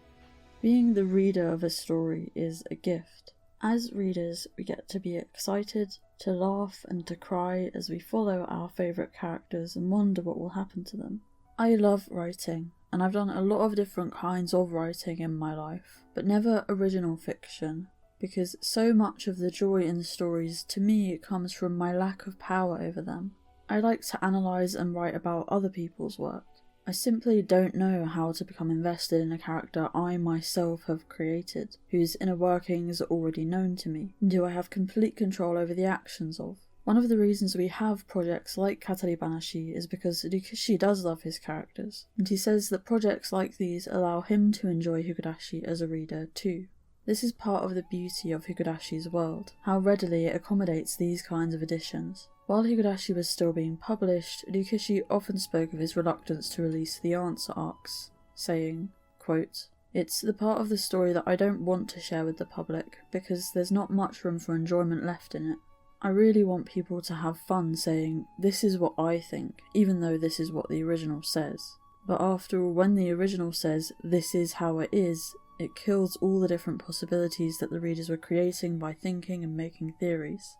Being the reader of a story is a gift. As readers, we get to be excited, to laugh and to cry as we follow our favourite characters and wonder what will happen to them. I love writing, and I've done a lot of different kinds of writing in my life, but never original fiction, because so much of the joy in stories to me comes from my lack of power over them. I like to analyse and write about other people's work. I simply don't know how to become invested in a character I myself have created, whose inner workings are already known to me, and who I have complete control over the actions of. One of the reasons we have projects like TATARIDAMASHI is because Rikishi does love his characters, and he says that projects like these allow him to enjoy Higurashi as a reader too. This is part of the beauty of Higurashi's world, how readily it accommodates these kinds of additions. While Higurashi was still being published, Rikishi often spoke of his reluctance to release the answer arcs, saying, quote, "It's the part of the story that I don't want to share with the public, because there's not much room for enjoyment left in it. I really want people to have fun saying, this is what I think, even though this is what the original says. But after all, when the original says, this is how it is, it kills all the different possibilities that the readers were creating by thinking and making theories.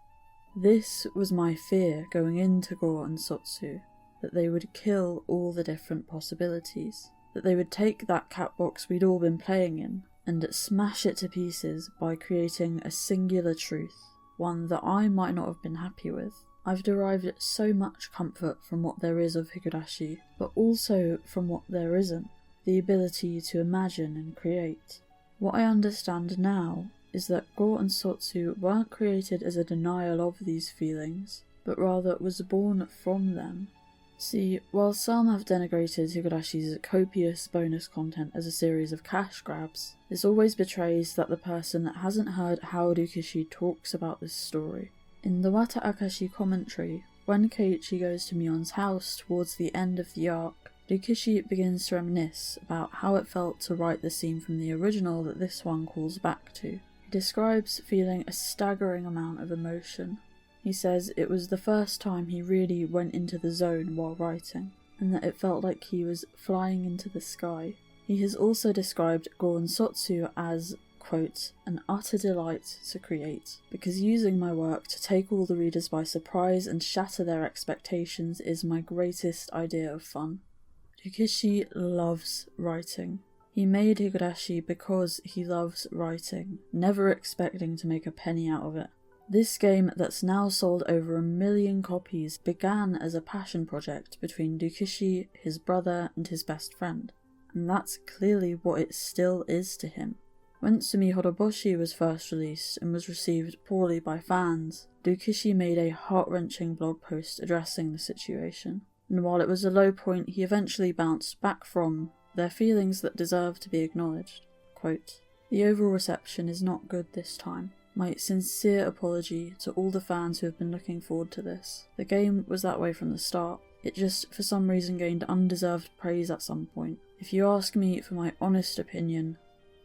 This was my fear going into Gou and Sotsu, that they would kill all the different possibilities, that they would take that cat box we'd all been playing in and smash it to pieces by creating a singular truth, one that I might not have been happy with. I've derived so much comfort from what there is of Higurashi, but also from what there isn't, the ability to imagine and create. What I understand now is that Gou and Sotsu weren't created as a denial of these feelings, but rather was born from them. See, while some have denigrated Higurashi's copious bonus content as a series of cash grabs, this always betrays that the person hasn't heard how Rikishi talks about this story. In the WATAAKASHI commentary, when Keiichi goes to Mion's house towards the end of the arc, Rikishi begins to reminisce about how it felt to write the scene from the original that this one calls back to. He describes feeling a staggering amount of emotion. He says it was the first time he really went into the zone while writing, and that it felt like he was flying into the sky. He has also described Gou and Sotsu as, quote, an utter delight to create, because using my work to take all the readers by surprise and shatter their expectations is my greatest idea of fun. Rikishi loves writing. He made Higurashi because he loves writing, never expecting to make a penny out of it. This game that's now sold over 1 million copies began as a passion project between Rikishi, his brother, and his best friend, and that's clearly what it still is to him. When Sumi Horoboshi was first released and was received poorly by fans, Rikishi made a heart-wrenching blog post addressing the situation, and while it was a low point he eventually bounced back from, they're feelings that deserve to be acknowledged. Quote, "The overall reception is not good this time. My sincere apology to all the fans who have been looking forward to this. The game was that way from the start. It just, for some reason, gained undeserved praise at some point. If you ask me for my honest opinion,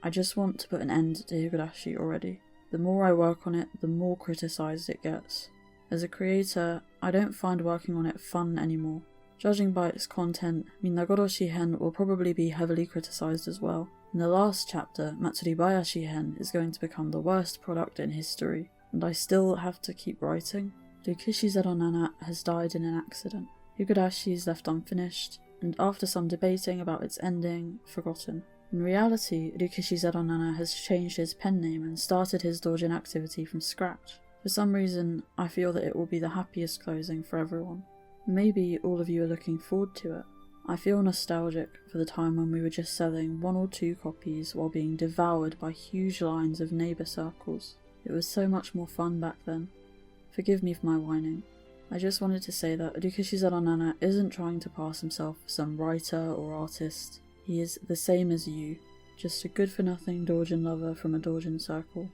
I just want to put an end to Higurashi already. The more I work on it, the more criticised it gets. As a creator, I don't find working on it fun anymore. Judging by its content, Minagoroshi Hen will probably be heavily criticised as well. In the last chapter, Matsuribayashi Hen is going to become the worst product in history, and I still have to keep writing. Rikishi Zero Nana has died in an accident. Higurashi is left unfinished, and after some debating about its ending, forgotten. In reality, Rikishi Zero Nana has changed his pen name and started his doujin activity from scratch. For some reason, I feel that it will be the happiest closing for everyone. Maybe all of you are looking forward to it. I feel nostalgic for the time when we were just selling 1 or 2 copies while being devoured by huge lines of neighbour circles. It was so much more fun back then. Forgive me for my whining. I just wanted to say that Higurashi Zaranana isn't trying to pass himself for some writer or artist. He is the same as you, just a good-for-nothing doujin lover from a doujin circle.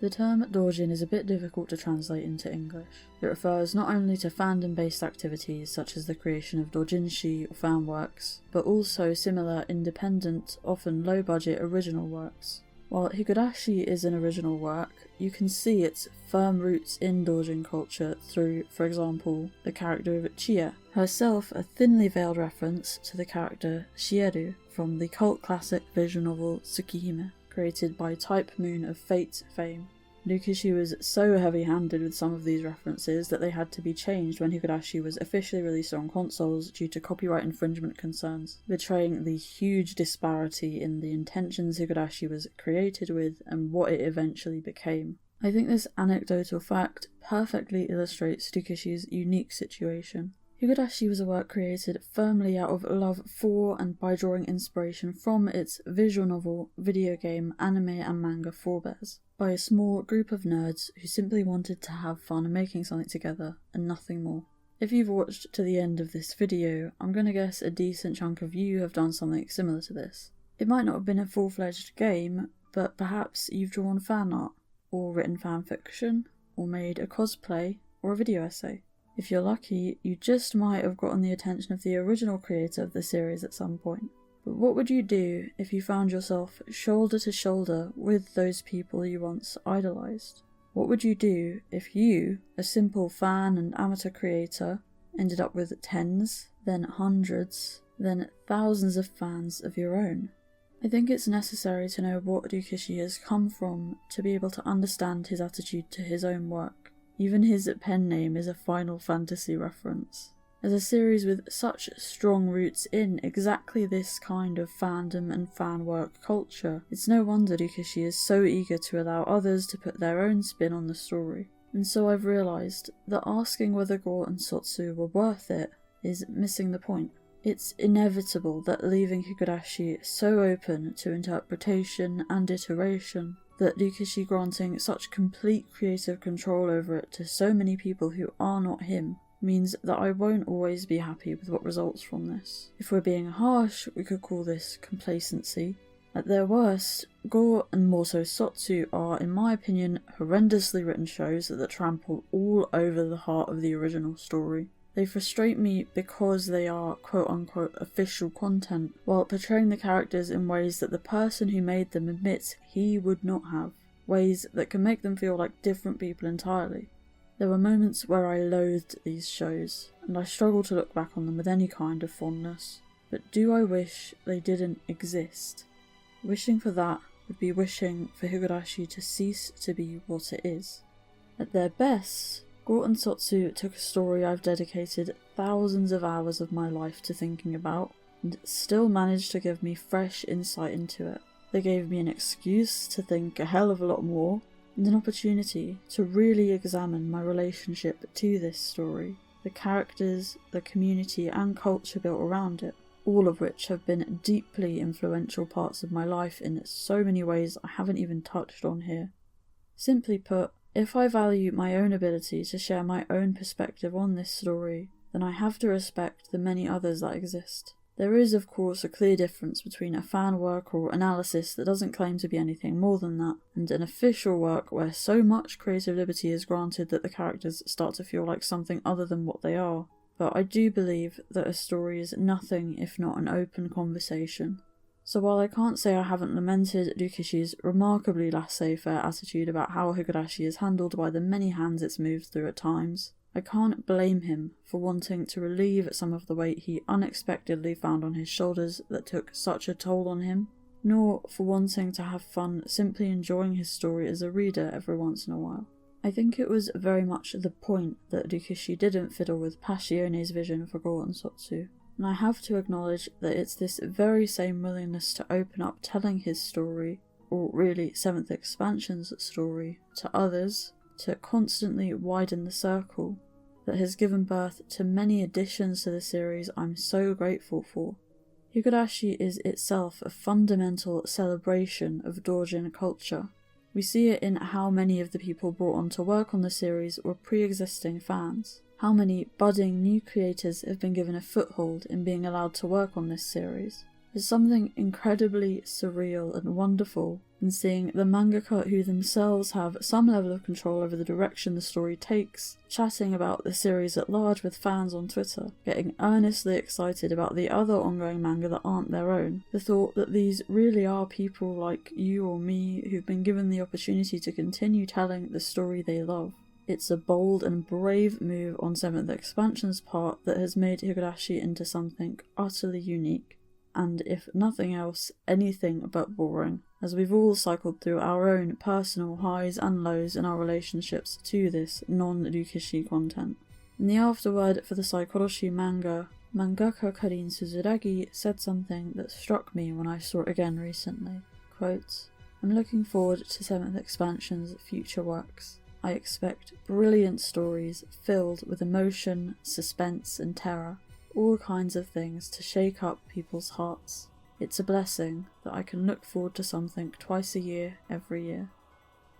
The term doujin is a bit difficult to translate into English. It refers not only to fandom-based activities such as the creation of doujinshi or fan works, but also similar independent, often low-budget original works. While Higurashi is an original work, you can see its firm roots in doujin culture through, for example, the character of Chie, herself a thinly veiled reference to the character Shieru from the cult classic visual novel Tsukihime, created by Type Moon of Fate fame. Higurashi was so heavy-handed with some of these references that they had to be changed when Higurashi was officially released on consoles due to copyright infringement concerns, betraying the huge disparity in the intentions Higurashi was created with and what it eventually became. I think this anecdotal fact perfectly illustrates Higurashi's unique situation. Higurashi was a work created firmly out of love for and by drawing inspiration from its visual novel, video game, anime and manga forebears, by a small group of nerds who simply wanted to have fun making something together and nothing more. If you've watched to the end of this video, I'm gonna guess a decent chunk of you have done something similar to this. It might not have been a full-fledged game, but perhaps you've drawn fan art, or written fan fiction, or made a cosplay, or a video essay. If you're lucky, you just might have gotten the attention of the original creator of the series at some point. But what would you do if you found yourself shoulder to shoulder with those people you once idolised? What would you do if you, a simple fan and amateur creator, ended up with tens, then hundreds, then thousands of fans of your own? I think it's necessary to know what Higurashi has come from to be able to understand his attitude to his own work. Even his pen name is a Final Fantasy reference. As a series with such strong roots in exactly this kind of fandom and fan work culture, it's no wonder Higurashi is so eager to allow others to put their own spin on the story. And so I've realised that asking whether Gou and Sotsu were worth it is missing the point. It's inevitable that leaving Higurashi so open to interpretation and iteration, that Higurashi granting such complete creative control over it to so many people who are not him, means that I won't always be happy with what results from this. If we're being harsh, we could call this complacency. At their worst, Gou and more so Sotsu are, in my opinion, horrendously written shows that trample all over the heart of the original story. They frustrate me because they are quote-unquote official content, while portraying the characters in ways that the person who made them admits he would not have, ways that can make them feel like different people entirely. There were moments where I loathed these shows, and I struggle to look back on them with any kind of fondness. But do I wish they didn't exist? Wishing for that would be wishing for Higurashi to cease to be what it is. At their best, Gou and Sotsu took a story I've dedicated thousands of hours of my life to thinking about, and still managed to give me fresh insight into it. They gave me an excuse to think a hell of a lot more, and an opportunity to really examine my relationship to this story, the characters, the community and culture built around it, all of which have been deeply influential parts of my life in so many ways I haven't even touched on here. Simply put, if I value my own ability to share my own perspective on this story, then I have to respect the many others that exist. There is, of course, a clear difference between a fan work or analysis that doesn't claim to be anything more than that, and an official work where so much creative liberty is granted that the characters start to feel like something other than what they are. But I do believe that a story is nothing if not an open conversation. So while I can't say I haven't lamented Higurashi's remarkably laissez-faire attitude about how Higurashi is handled by the many hands it's moved through at times, I can't blame him for wanting to relieve some of the weight he unexpectedly found on his shoulders that took such a toll on him, nor for wanting to have fun simply enjoying his story as a reader every once in a while. I think it was very much the point that Higurashi didn't fiddle with Passione's vision for Gou and Sotsu. And I have to acknowledge that it's this very same willingness to open up telling his story, or really 7th Expansion's story, to others, to constantly widen the circle, that has given birth to many additions to the series I'm so grateful for. Higurashi is itself a fundamental celebration of doujin culture. We see it in how many of the people brought on to work on the series were pre-existing fans. How many budding new creators have been given a foothold in being allowed to work on this series. There's something incredibly surreal and wonderful in seeing the mangaka who themselves have some level of control over the direction the story takes, chatting about the series at large with fans on Twitter, getting earnestly excited about the other ongoing manga that aren't their own. The thought that these really are people like you or me who've been given the opportunity to continue telling the story they love. It's a bold and brave move on 7th Expansion's part that has made Higurashi into something utterly unique. And if nothing else, anything but boring, as we've all cycled through our own personal highs and lows in our relationships to this non-Ryukishi content. In the afterword for the Saikoroshi manga, mangaka Karin Suzuragi said something that struck me when I saw it again recently. Quote, "I'm looking forward to 7th Expansion's future works. I expect brilliant stories filled with emotion, suspense and terror. All kinds of things to shake up people's hearts. It's a blessing that I can look forward to something twice a year, every year."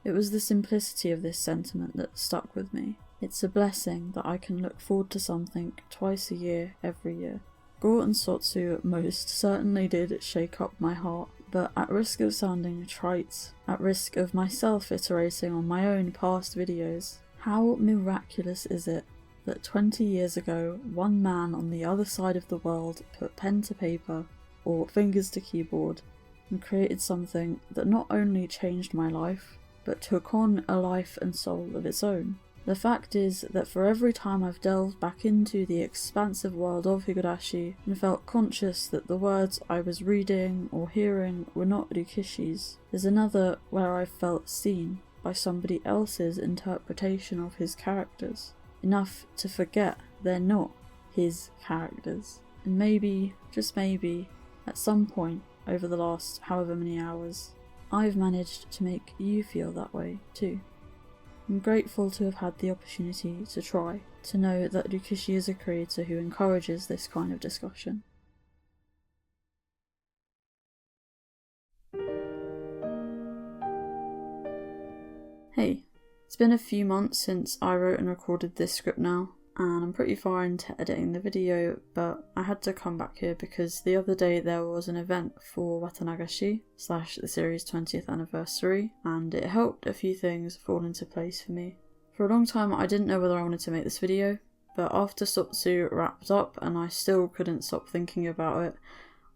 It was the simplicity of this sentiment that stuck with me. It's a blessing that I can look forward to something twice a year, every year. Gou and Sotsu most certainly did shake up my heart, but at risk of sounding trite, at risk of myself iterating on my own past videos, how miraculous is it that 20 years ago, one man on the other side of the world put pen to paper, or fingers to keyboard, and created something that not only changed my life, but took on a life and soul of its own. The fact is that for every time I've delved back into the expansive world of Higurashi and felt conscious that the words I was reading or hearing were not Ryukishi's, there's another where I've felt seen by somebody else's interpretation of his characters. Enough to forget they're not his characters. And maybe, just maybe, at some point over the last however many hours, I've managed to make you feel that way too. I'm grateful to have had the opportunity to try, to know that Ryukishi is a creator who encourages this kind of discussion. Hey. It's been a few months since I wrote and recorded this script now, and I'm pretty far into editing the video, but I had to come back here because the other day there was an event for WATAAKASHI / the series' 20th anniversary, and it helped a few things fall into place for me. For a long time I didn't know whether I wanted to make this video, but after Sotsu wrapped up and I still couldn't stop thinking about it,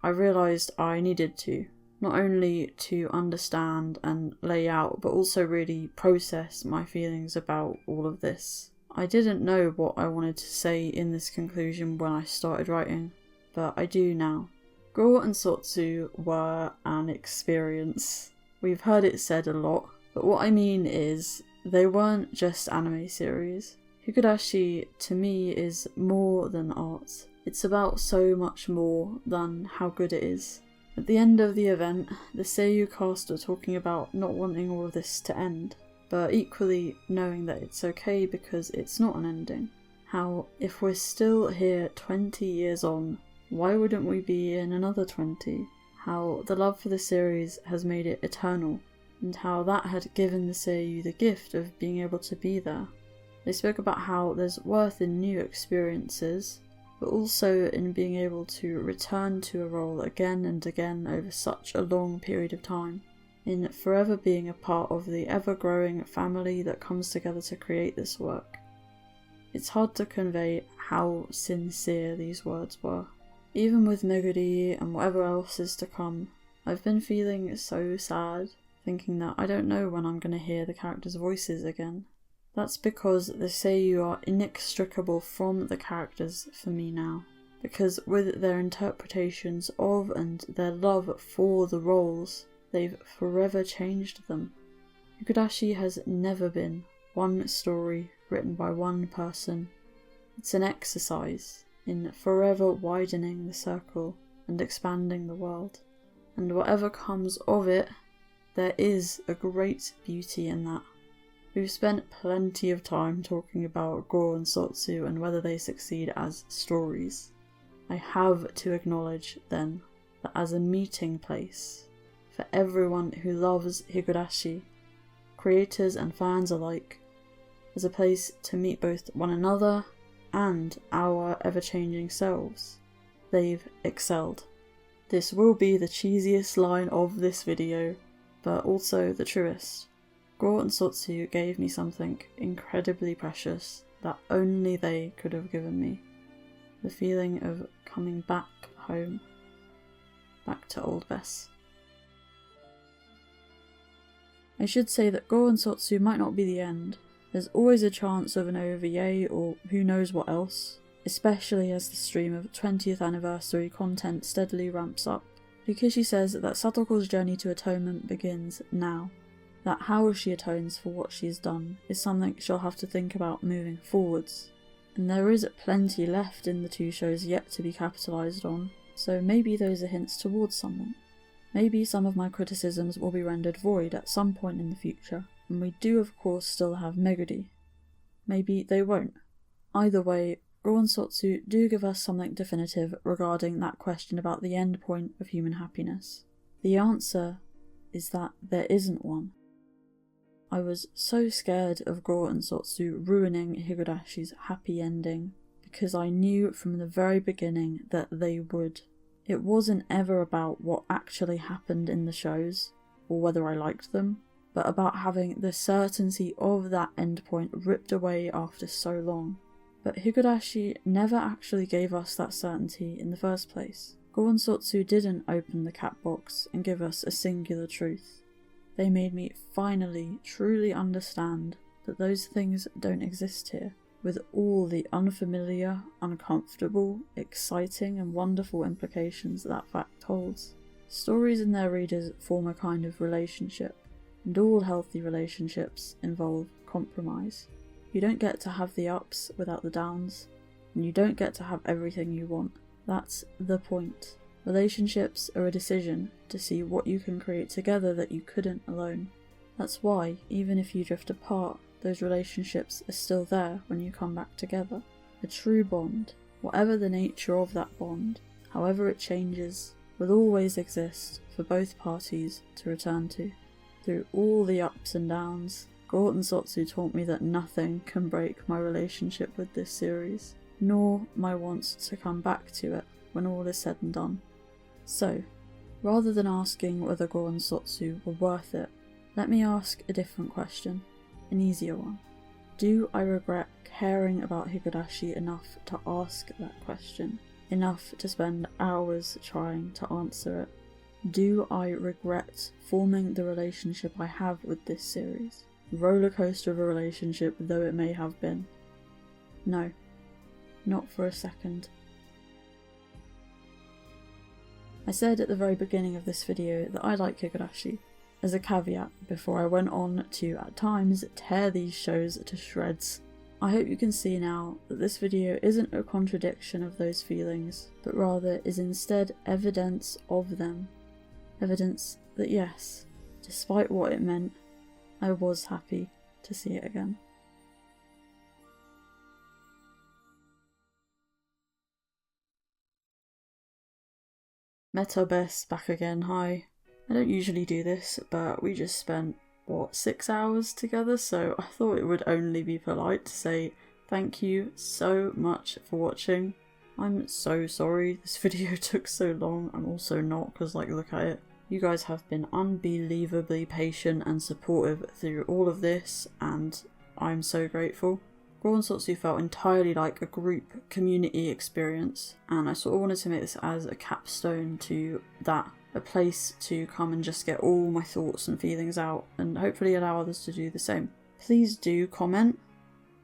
I realised I needed to. Not only to understand and lay out, but also really process my feelings about all of this. I didn't know what I wanted to say in this conclusion when I started writing, but I do now. Gou and Sotsu were an experience. We've heard it said a lot, but what I mean is, they weren't just anime series. Higurashi, to me, is more than art. It's about so much more than how good it is. At the end of the event, the seiyuu cast were talking about not wanting all of this to end, but equally knowing that it's okay because it's not an ending. How, if we're still here 20 years on, why wouldn't we be in another 20? How the love for the series has made it eternal, and how that had given the seiyuu the gift of being able to be there. They spoke about how there's worth in new experiences, but also in being able to return to a role again and again over such a long period of time, in forever being a part of the ever-growing family that comes together to create this work. It's hard to convey how sincere these words were. Even with Meguri and whatever else is to come, I've been feeling so sad, thinking that I don't know when I'm going to hear the characters' voices again. That's because the seiyuu are inextricable from the characters for me now, because with their interpretations of and their love for the roles, they've forever changed them. Higurashi has never been one story written by one person. It's an exercise in forever widening the circle and expanding the world, and whatever comes of it, there is a great beauty in that. We've spent plenty of time talking about Gou and Sotsu and whether they succeed as stories. I have to acknowledge, then, that as a meeting place, for everyone who loves Higurashi, creators and fans alike, as a place to meet both one another and our ever-changing selves. They've excelled. This will be the cheesiest line of this video, but also the truest. Gou and Sotsu gave me something incredibly precious that only they could have given me. The feeling of coming back home. Back to old Bess. I should say that Gou and Sotsu might not be the end. There's always a chance of an OVA or who knows what else, especially as the stream of 20th anniversary content steadily ramps up. Rikishi says that Satoko's journey to atonement begins now, that how she atones for what she's done is something she'll have to think about moving forwards, and there is plenty left in the two shows yet to be capitalised on, so maybe those are hints towards something. Maybe some of my criticisms will be rendered void at some point in the future, and we do of course still have Meguri. Maybe they won't. Either way, Gou and Sotsu do give us something definitive regarding that question about the end point of human happiness. The answer is that there isn't one. I was so scared of Gou and Sotsu ruining Higurashi's happy ending because I knew from the very beginning that they would. It wasn't ever about what actually happened in the shows, or whether I liked them, but about having the certainty of that endpoint ripped away after so long. But Higurashi never actually gave us that certainty in the first place. Gou and Sotsu didn't open the cat box and give us a singular truth. They made me finally truly understand that those things don't exist here, with all the unfamiliar, uncomfortable, exciting and wonderful implications that fact holds. Stories and their readers form a kind of relationship, and all healthy relationships involve compromise. You don't get to have the ups without the downs, and you don't get to have everything you want. That's the point. Relationships are a decision to see what you can create together that you couldn't alone. That's why, even if you drift apart, those relationships are still there when you come back together. A true bond, whatever the nature of that bond, however it changes, will always exist for both parties to return to. Through all the ups and downs, Gou and Sotsu taught me that nothing can break my relationship with this series, nor my wants to come back to it when all is said and done. So, rather than asking whether Gou and Sotsu were worth it, let me ask a different question, an easier one. Do I regret caring about Higurashi enough to ask that question? Enough to spend hours trying to answer it? Do I regret forming the relationship I have with this series? Roller coaster of a relationship though it may have been. No, not for a second. I said at the very beginning of this video that I like Higurashi, as a caveat before I went on to at times tear these shows to shreds. I hope you can see now that this video isn't a contradiction of those feelings, but rather is instead evidence of them. Evidence that yes, despite what it meant, I was happy to see it again. Meta Bess back again, hi. I don't usually do this, but we just spent, 6 hours together, so I thought it would only be polite to say thank you so much for watching. I'm so sorry this video took so long. I'm also not, because look at it. You guys have been unbelievably patient and supportive through all of this, and I'm so grateful. Gou and Sotsu felt entirely like a group community experience, and I sort of wanted to make this as a capstone to that. A place to come and just get all my thoughts and feelings out, and hopefully allow others to do the same. Please do comment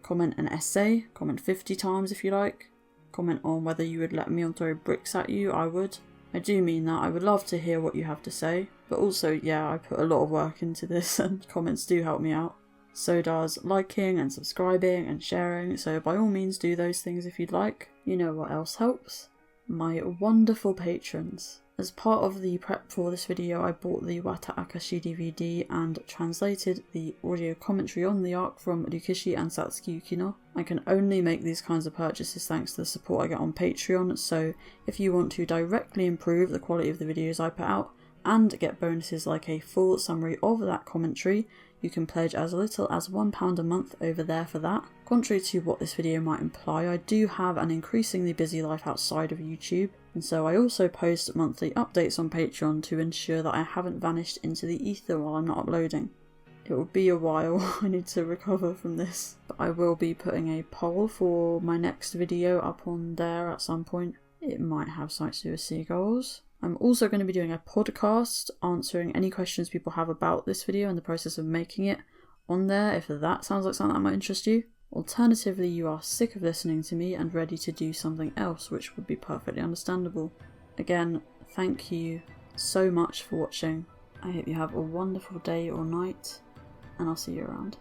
an essay, comment 50 times if you like, comment on whether you would let me throw bricks at you. I would. I do mean that. I would love to hear what you have to say, but also yeah, I put a lot of work into this and comments do help me out. So does liking and subscribing and sharing, so by all means do those things if you'd like. You know what else helps? My wonderful patrons. As part of the prep for this video, I bought the WATAAKASHI DVD and translated the audio commentary on the arc from Rikishi and Satsuki Yukino. I can only make these kinds of purchases thanks to the support I get on Patreon, so if you want to directly improve the quality of the videos I put out, and get bonuses like a full summary of that commentary. You can pledge as little as £1 a month over there for that. Contrary to what this video might imply, I do have an increasingly busy life outside of YouTube, and so I also post monthly updates on Patreon to ensure that I haven't vanished into the ether while I'm not uploading. It will be a while, I need to recover from this, but I will be putting a poll for my next video up on there at some point. It might have something to do with seagulls. I'm also going to be doing a podcast answering any questions people have about this video and the process of making it on there, if that sounds like something that might interest you. Alternatively, you are sick of listening to me and ready to do something else, which would be perfectly understandable. Again, thank you so much for watching. I hope you have a wonderful day or night, and I'll see you around.